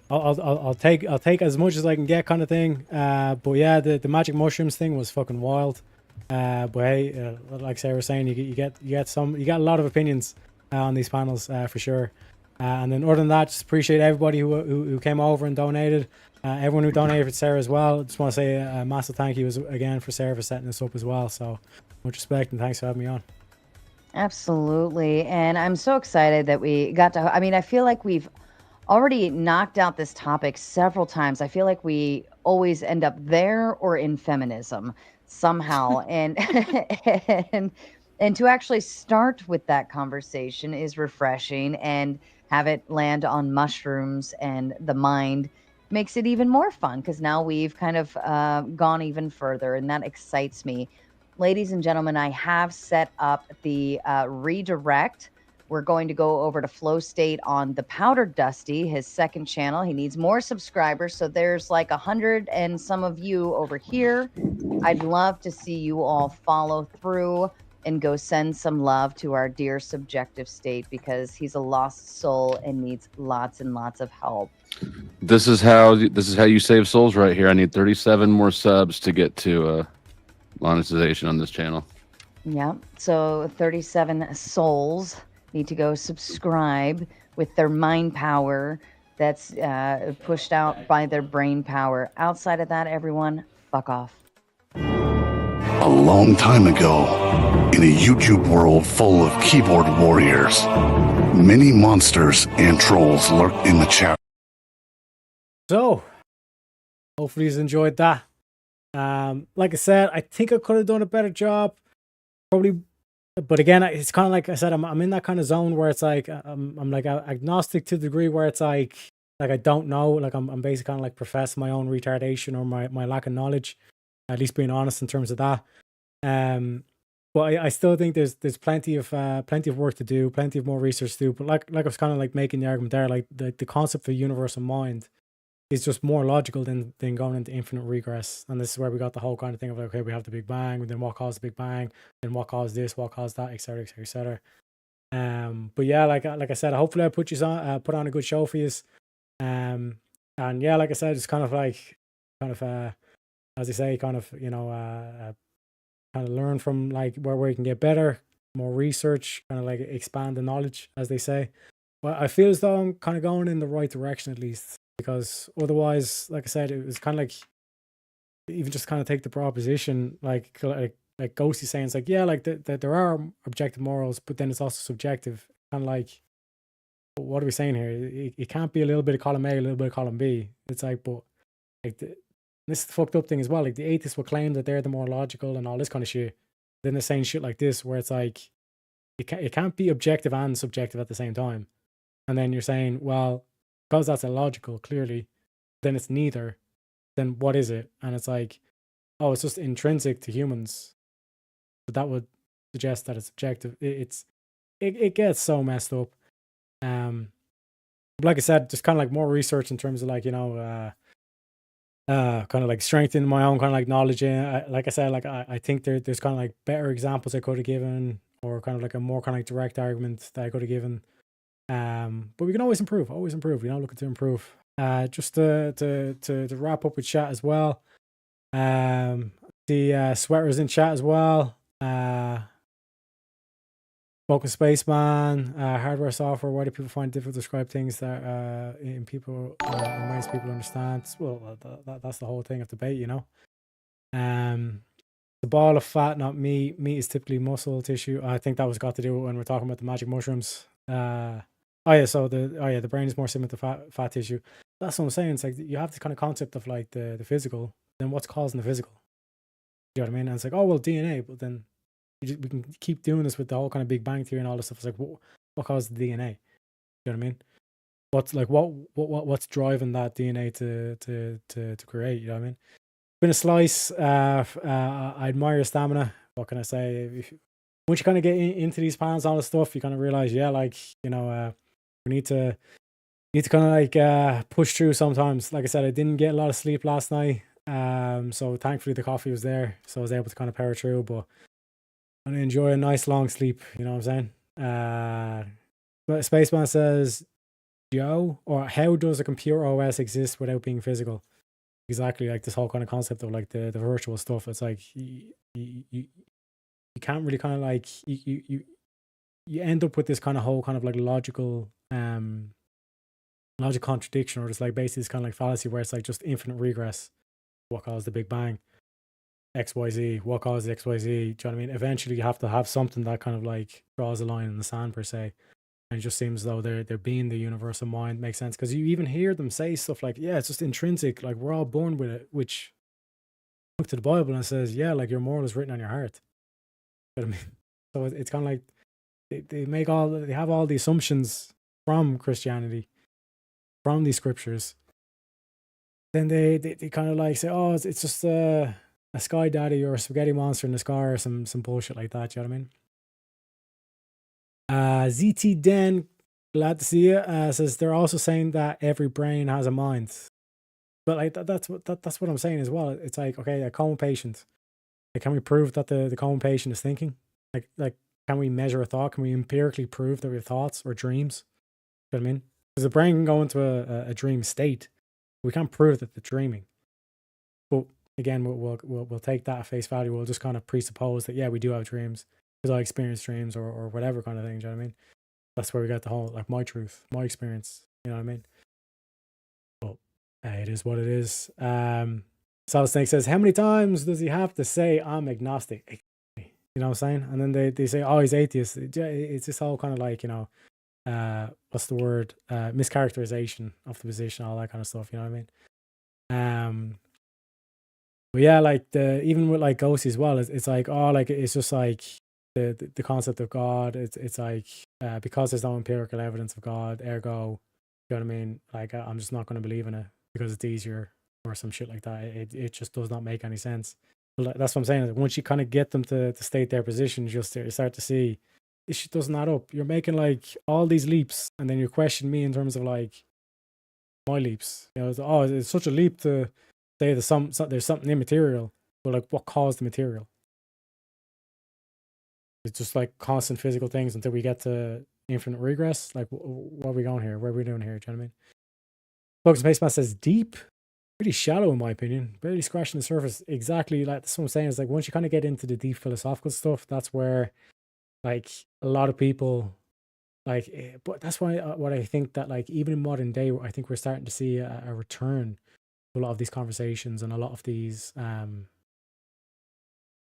I'll take as much as I can get, kind of thing. But yeah, the magic mushrooms thing was fucking wild. But hey, like Sarah was saying, you get a lot of opinions on these panels for sure. And then other than that, just appreciate everybody who came over and donated. Everyone who donated for Sarah as well. Just want to say a massive thank you again for Sarah for setting this up as well. So much respect and thanks for having me on. Absolutely. And I'm so excited that we got to, I mean, I feel like we've already knocked out this topic several times. I feel like we always end up there or in feminism somehow. and to actually start with that conversation is refreshing, and have it land on mushrooms and the mind makes it even more fun because now we've kind of gone even further, and that excites me. Ladies and gentlemen, I have set up the redirect. We're going to go over to Flow State on the Powder Dusty, his second channel. He needs more subscribers, so there's like 100 and some of you over here. I'd love to see you all follow through and go send some love to our dear Subjective State, because he's a lost soul and needs lots and lots of help. This is how you save souls right here. I need 37 more subs to get to monetization on this channel. Yeah, so 37 souls need to go subscribe with their mind power that's pushed out by their brain power. Outside of that, everyone, fuck off. A long time ago, in a YouTube world full of keyboard warriors, many monsters and trolls lurked in the chat. So, hopefully you enjoyed that. Like I said, I think I could have done a better job. Probably, but again, it's kind of like I said, I'm in that kind of zone where it's like I'm like agnostic to the degree where it's like I don't know, like I'm basically kind of like professing my own retardation or my lack of knowledge, at least being honest in terms of that. But I still think there's plenty of work to do, plenty of more research to do. But like I was kind of like making the argument there, like the concept of universal mind is just more logical than going into infinite regress. And this is where we got the whole kind of thing of like, okay, we have the Big Bang, and then what caused the Big Bang, then what caused this, what caused that, etc., etc., etc. But yeah, like I said, hopefully I put on a good show for you. And yeah, like I said, it's kind of as they say, kind of learn from like where you can get better, more research, kind of like expand the knowledge, as they say. But I feel as though I'm kind of going in the right direction at least, because otherwise, like I said, it was kind of like even just kind of take the proposition, like Ghosty saying, it's like, yeah, like that there are objective morals, but then it's also subjective. Kind of like, what are we saying here? It can't be a little bit of column A, a little bit of column B. It's like, but like this is the fucked up thing as well. Like the atheists will claim that they're the more logical and all this kind of shit. Then they're saying shit like this, where it's like, it can't be objective and subjective at the same time. And then you're saying, well, because that's illogical, clearly, then it's neither. Then what is it? And it's like, oh, it's just intrinsic to humans. But that would suggest that it's objective. It gets so messed up. Like I said, just kind of like more research in terms of like, kind of like strengthening my own kind of like knowledge. Like I said, like I think there's kind of like better examples I could have given, or kind of like a more kind of like direct argument that I could have given. But we can always improve, looking to improve. Just to wrap up with chat as well. The sweaters in chat as well. Smoking Spaceman, hardware, software. Why do people find it difficult to describe things that in ways people understand? Well, that's the whole thing of debate, The ball of fat, not meat. Meat is typically muscle tissue. I think that was got to do when we're talking about the magic mushrooms. The brain is more similar to fat tissue. That's what I'm saying. It's like you have this kind of concept of like the physical. Then what's causing the physical? You know what I mean? And it's like, oh well, DNA. But then we can keep doing this with the whole kind of Big Bang theory and all this stuff. It's like, what caused the DNA? You know what I mean? What's driving that DNA to create? You know what I mean? Been a slice. I admire your stamina. What can I say? Once you kind of get into these panels, all this stuff, you kind of realize, yeah, like we need to kind of like push through sometimes. Like I said, I didn't get a lot of sleep last night, so thankfully the coffee was there, so I was able to kind of power through. But I'm gonna enjoy a nice long sleep. You know what I'm saying? But Spaceman says, Joe, or how does a computer OS exist without being physical? Exactly, like this whole kind of concept of like the virtual stuff. It's like you can't really kind of like you end up with this kind of whole kind of like logical contradiction, or just like basically this kind of like fallacy where it's like just infinite regress. What caused the Big Bang? XYZ. What caused XYZ? Do you know what I mean? Eventually you have to have something that kind of like draws a line in the sand per se. And it just seems as though they're being the universal mind. Makes sense, because you even hear them say stuff like, yeah, it's just intrinsic, like we're all born with it, which look to the Bible and says, yeah, like your moral is written on your heart. You know what I mean? So it's kind of like they have all the assumptions from Christianity, from these scriptures. Then they kind of like say, oh, it's just a sky daddy or a spaghetti monster in the sky or some bullshit like that. You know what I mean? ZT Den, glad to see you. Says they're also saying that every brain has a mind, but like that's what I'm saying as well. It's like, okay, a coma patient. Like, can we prove that the coma patient is thinking? Like, can we measure a thought? Can we empirically prove that we have thoughts or dreams? You know what I mean? Because the brain can go into a dream state. We can't prove that they're dreaming. But again, we'll take that at face value. We'll just kind of presuppose that, yeah, we do have dreams because I experience dreams or whatever kind of thing. Do you know what I mean? That's where we get the whole like my truth, my experience. You know what I mean? But it is what it is. Solid Snake says, how many times does he have to say I'm agnostic? You know what I'm saying? And then they say, oh, he's atheist. It's this whole kind of like, what's the word? Mischaracterization of the position, all that kind of stuff. You know what I mean? But yeah, like even with like Ghosty as well, it's like, oh, like it's just like the concept of God. It's like because there's no empirical evidence of God, ergo, you know what I mean? Like I'm just not going to believe in it because it's easier or some shit like that. It just does not make any sense. But that's what I'm saying. Once you kind of get them to state their positions, you start to see this shit doesn't add up. You're making like all these leaps, and then you question me in terms of like my leaps. It's such a leap to say there's something immaterial, but like what caused the material? It's just like constant physical things until we get to infinite regress. Like what are we going here? What are we doing here? Do you know what I mean? Focus Spaceman says deep. Pretty shallow in my opinion, barely scratching the surface. Exactly, like that's what I'm saying. Is like once you kind of get into the deep philosophical stuff, that's where like a lot of people like. But that's why what I think that like even in modern day, I think we're starting to see a return a lot of these conversations and a lot of these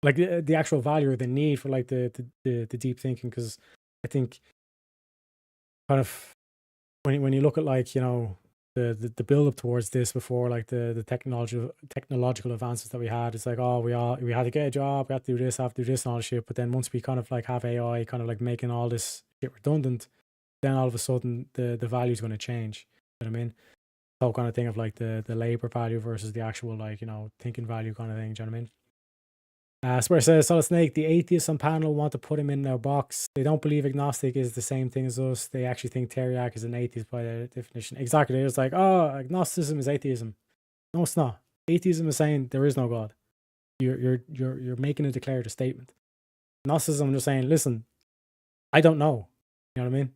like the actual value or the need for like the deep thinking. Because I think kind of when you look at like, you know, the build up towards this before like the technological advances that we had, it's like, oh, we had to get a job, we had to do this, have to do this and all this shit. But then once we kind of like have AI kind of like making all this shit redundant, then all of a sudden the value is going to change. You know what I mean? Whole kind of thing of like the labor value versus the actual like, you know, thinking value kind of thing. Do you know what I mean? Square says, Solid Snake, the atheists on panel want to put him in their box. They don't believe agnostic is the same thing as us. They actually think Teriak is an atheist by their definition. Exactly. It's like, oh, agnosticism is atheism. No, it's not. Atheism is saying there is no God. You're making a declarative statement. Gnosticism is just saying, listen, I don't know. You know what I mean?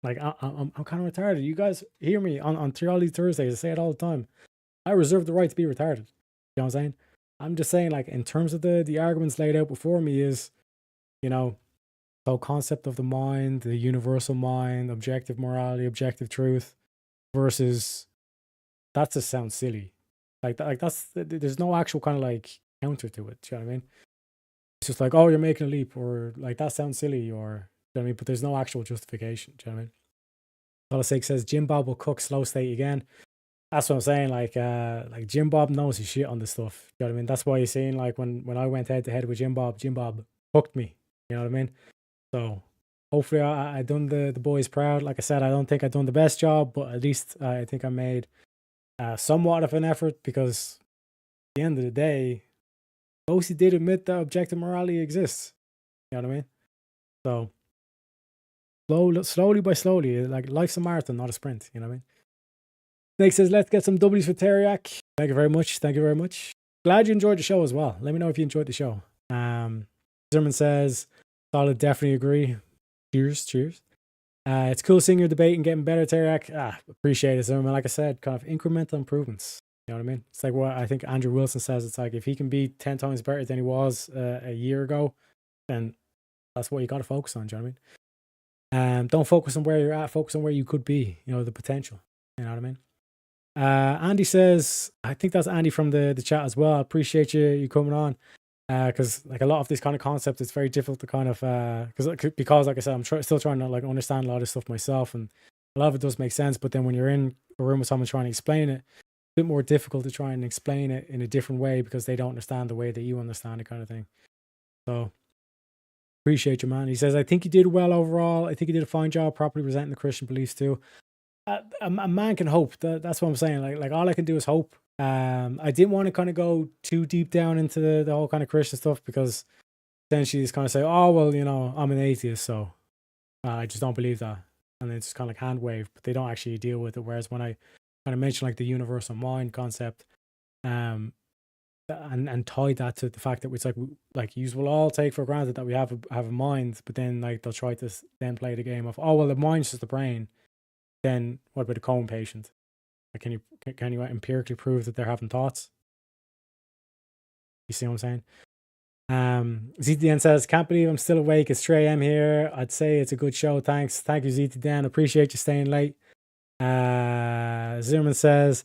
Like, I'm kind of retarded. You guys hear me on Theology Thursdays. I say it all the time. I reserve the right to be retarded. You know what I'm saying? I'm just saying, like, in terms of the arguments laid out before me is, you know, the whole concept of the mind, the universal mind, objective morality, objective truth, versus that just sounds silly. Like that's there's no actual kind of like counter to it. Do you know what I mean? It's just like, oh, you're making a leap, or like that sounds silly, or you know what I mean? But there's no actual justification. Do you know what I mean? Solid6 says Jim Bob will cook slow state again. That's what I'm saying. Like Jim Bob knows his shit on this stuff. You know what I mean? That's why you're seeing like when I went head to head with Jim Bob hooked me. You know what I mean? So hopefully I done the boys proud. Like I said, I don't think I done the best job, but at least I think I made somewhat of an effort, because at the end of the day, Bosie did admit that objective morality exists. You know what I mean? So slowly by slowly, like life's a marathon, not a sprint. You know what I mean? Snake says, let's get some W's for Teriak. Thank you very much. Thank you very much. Glad you enjoyed the show as well. Let me know if you enjoyed the show. Zimmerman says, Solid, definitely agree. Cheers. It's cool seeing your debate and getting better, Teriak. Appreciate it, Zimmerman. Like I said, kind of incremental improvements. You know what I mean? It's like what I think Andrew Wilson says. It's like if he can be 10 times better than he was a year ago, then that's what you got to focus on. Do you know what I mean? Don't focus on where you're at. Focus on where you could be. You know, the potential. You know what I mean? Andy says, I think that's Andy from the chat as well. I appreciate you coming on, because like a lot of this kind of concept, it's very difficult to kind of because like I said, I'm still trying to like understand a lot of this stuff myself, and a lot of it does make sense. But then when you're in a room with someone trying to explain it, it's a bit more difficult to try and explain it in a different way because they don't understand the way that you understand it, kind of thing. So appreciate you, man. He says, I think you did well overall. I think you did a fine job properly presenting the Christian beliefs too. A man can hope. That's what I'm saying. Like all I can do is hope. I didn't want to kind of go too deep down into the whole kind of Christian stuff, because then she's kind of say, oh, well, you know, I'm an atheist, so I just don't believe that. And it's just kind of like hand wave, but they don't actually deal with it. Whereas when I kind of mention like the universal mind concept, and tie that to the fact that it's like you will all take for granted that we have a mind, but then like they'll try to then play the game of, oh, well, the mind's just the brain. Then what about a coma patient? Like, can you empirically prove that they're having thoughts? You see what I'm saying? ZTN says, can't believe I'm still awake. It's 3 a.m. here. I'd say it's a good show. Thanks. Thank you, ZTN. Appreciate you staying late. Zimmerman says,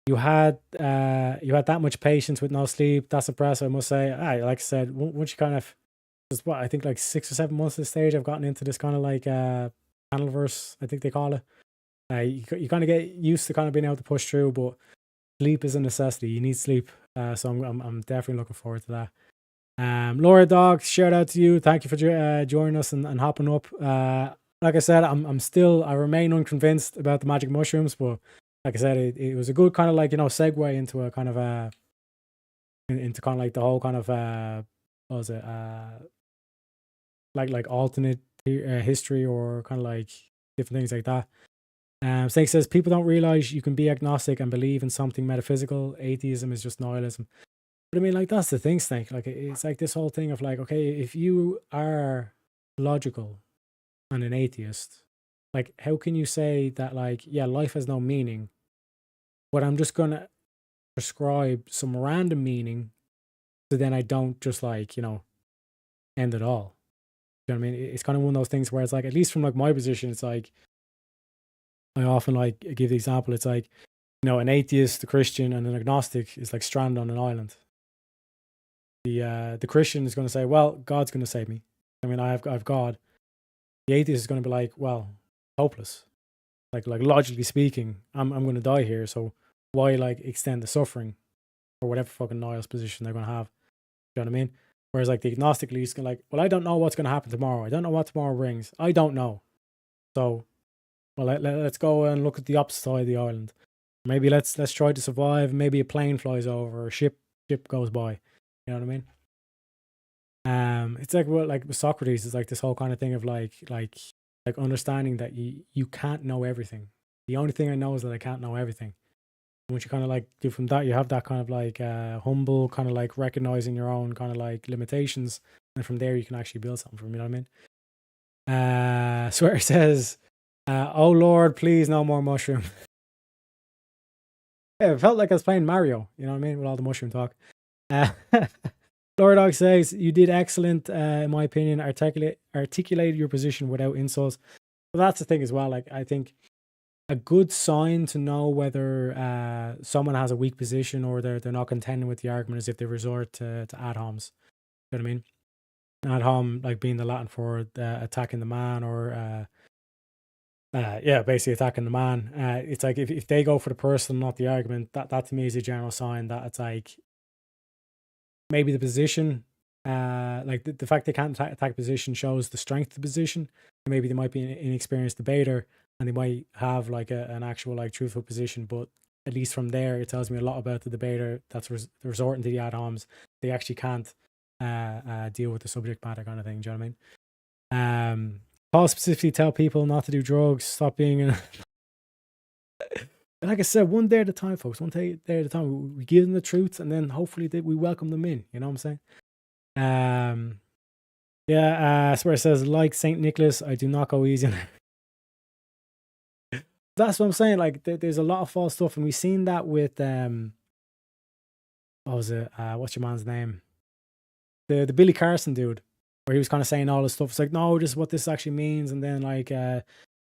you had that much patience with no sleep. That's impressive, I must say. Like I said, once you kind of, just I think like 6 or 7 months at this stage, I've gotten into this kind of like panelverse, I think they call it. You kind of get used to kind of being able to push through, but sleep is a necessity. You need sleep, so I'm definitely looking forward to that. Laura Dog, shout out to you. Thank you for joining us and hopping up. Like I said, I remain unconvinced about the magic mushrooms, but like I said, it was a good kind of like, you know, segue into a kind of into kind of like the whole kind of what was it like alternate history, or kind of like different things like that. Snake says, people don't realize you can be agnostic and believe in something metaphysical. Atheism is just nihilism. But I mean, like, that's the thing, Snake. Like, it's like this whole thing of like, okay, if you are logical and an atheist, like, how can you say that, like, yeah, life has no meaning, but I'm just going to prescribe some random meaning, so then I don't just, like, you know, end it all. You know what I mean? It's kind of one of those things where it's like, at least from like my position, it's like, I often like give the example. It's like, an atheist, a Christian, and an agnostic is like stranded on an island. The Christian is going to say, well, God's going to save me. I mean, I have God. The atheist is going to be like, well, hopeless. Like logically speaking, I'm going to die here. So why like extend the suffering or whatever fucking nihilist position they're going to have? You know what I mean? Whereas like the agnostic least can like, well, I don't know what's going to happen tomorrow. I don't know what tomorrow brings. I don't know. So, well, let's go and look at the opposite side of the island. Maybe let's try to survive. Maybe a plane flies over, or a ship goes by. You know what I mean? It's like with Socrates, it's like this whole kind of thing of like understanding that you can't know everything. The only thing I know is that I can't know everything. And once you kind of like do from that, you have that kind of like humble kind of like recognizing your own kind of like limitations, and from there you can actually build something from. You know what I mean? Swear says, "Oh Lord, please no more mushroom." Yeah, it felt like I was playing Mario. You know what I mean? With all the mushroom talk. Lord Dog says, you did excellent, in my opinion, articulated your position without insults. Well, that's the thing as well. Like, I think a good sign to know whether someone has a weak position or they're not contending with the argument is if they resort to ad homs. You know what I mean? Ad hom, like being the Latin for attacking the man, or basically attacking the man. It's like if they go for the person, not the argument, that to me is a general sign that it's like maybe the position, like the fact they can't attack position shows the strength of the position. Maybe they might be an inexperienced debater and they might have like an actual like truthful position, but at least from there it tells me a lot about the debater that's resorting to the ad homs. They actually can't deal with the subject matter kind of thing. Do you know what I mean? Paul specifically tell people not to do drugs, stop being like I said, one day at a time, folks. One day at a time. We give them the truth, and then hopefully we welcome them in. You know what I'm saying? That's where it says, like Saint Nicholas, I do not go easy on it. That's what I'm saying. Like, there's a lot of false stuff, and we've seen that with what was it? What's your man's name? The Billy Carson dude, where he was kind of saying all this stuff. It's like, no, this is what this actually means, and then like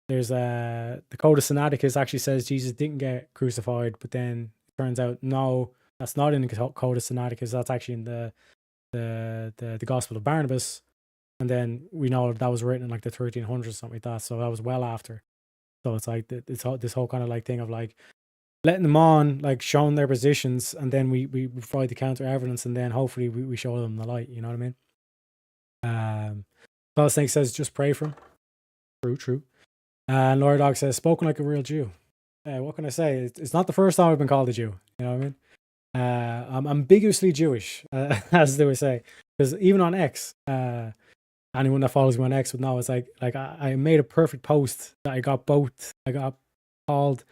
there's the Codex Sinaiticus actually says Jesus didn't get crucified, but then it turns out no, that's not in the Codex Sinaiticus. That's actually in the Gospel of Barnabas, and then we know that was written in like the 1300s or something like that. So that was well after. So it's like this whole kind of like thing of like letting them on, like showing their positions, and then we provide the counter evidence, and then hopefully we show them the light. You know what I mean? Paul Snake says just pray for him. True. And Laura Dog says, spoken like a real Jew. What can I say? It's not the first time I've been called a Jew. You know what I mean? I'm ambiguously Jewish, as they would say. Because even on X, anyone that follows me on X would know, it's like I made a perfect post that I got called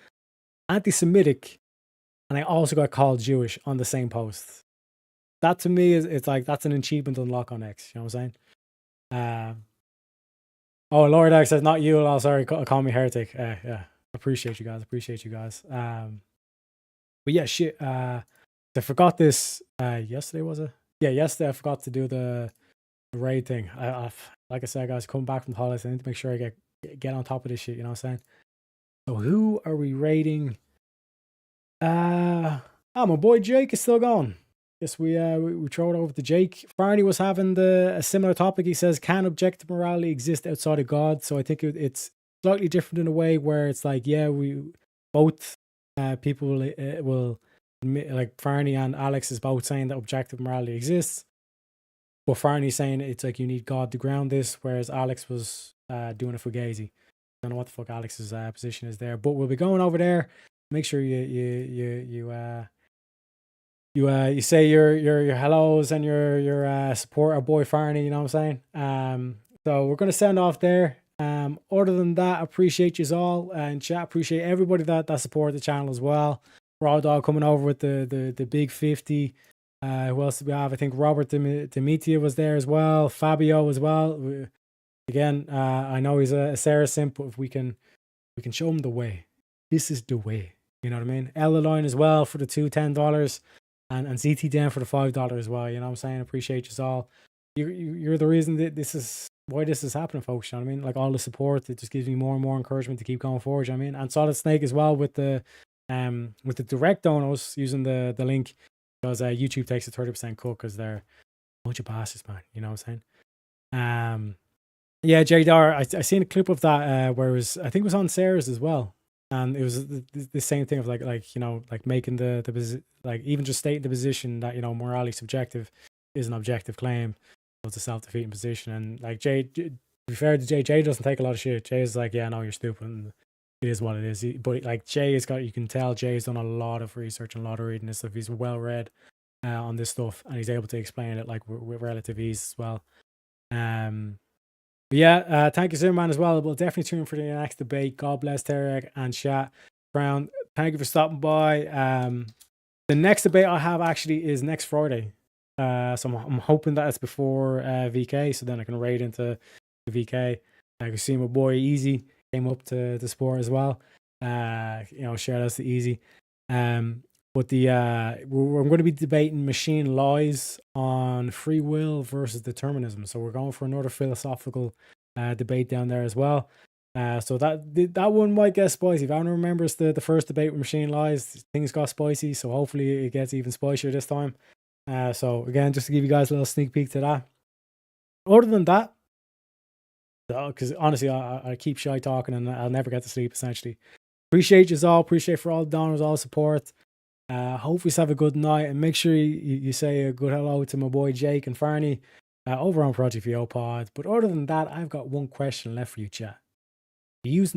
anti-Semitic, and I also got called Jewish on the same post. That to me it's like that's an achievement unlock on X. You know what I'm saying? Oh, Lord X says, not you. Oh, sorry, call me heretic. Yeah, appreciate you guys. But yeah, shit. I forgot this yesterday, was it? Yeah, yesterday I forgot to do the raid thing. Like I said, guys, coming back from the holidays, I need to make sure I get on top of this shit. You know what I'm saying? So who are we raiding? My boy Jake is still going. Yes, we throw it over to Jake. Farney was having a similar topic. He says, can objective morality exist outside of God? So I think it's slightly different in a way where it's like, yeah, we both people will admit, like Farney and Alex is both saying that objective morality exists. But Farney's saying it's like you need God to ground this, whereas Alex was doing a fugazi. I don't know what the fuck Alex's position is there, but we'll be going over there. Make sure you say your hellos and your support our boy Farney, you know what I'm saying? So we're gonna send off there. Other than that, appreciate you all and chat. Appreciate everybody that support the channel as well. Raw Dog coming over with the big 50. Who else do we have? I think Robert Demetia was there as well. Fabio as well. Again, I know he's a Sarah simp, but if we can show him the way. This is the way. You know what I mean? Ella Line as well for the $10. And ZT Dan for the $5 as well. You know what I'm saying? Appreciate you all. You're the reason that this is happening, folks. You know what I mean? Like all the support, it just gives me more and more encouragement to keep going forward. You know what I mean? And Solid Snake as well with the with the direct donos using the link, because YouTube takes a 30% cut because they're a bunch of bastards, man. You know what I'm saying? Yeah, JDR, I seen a clip of that where it was, I think it was on Sarah's as well. And it was the same thing of like making the like even just stating the position that, morality subjective is an objective claim. So it's a self-defeating position. And like to be fair to Jay doesn't take a lot of shit. Jay is like, yeah, no, you're stupid. And it is what it is. But like Jay has got, you can tell Jay's done a lot of research and a lot of reading this stuff. He's well read on this stuff, and he's able to explain it like with relative ease as well. But yeah, thank you, Zimmerman, as well. We'll definitely tune in for the next debate. God bless Tarek and Chat Brown. Thank you for stopping by. The next debate I have actually is next Friday. So I'm hoping that it's before VK, so then I can raid into the VK. I can see my boy Easy came up to the sport as well. Shout outs to Easy. But we're going to be debating machine lies on free will versus determinism. So we're going for another philosophical debate down there as well. So that one might get spicy. If anyone remembers the first debate with machine lies, things got spicy. So hopefully it gets even spicier this time. So again, just to give you guys a little sneak peek to that. Other than that, because honestly, I keep shy talking and I'll never get to sleep essentially. Appreciate you all. Appreciate for all the donors, all the support. Hope you have a good night, and make sure you say a good hello to my boy Jake and Farney over on Project VO Pod. But other than that, I've got one question left for you, chat. You use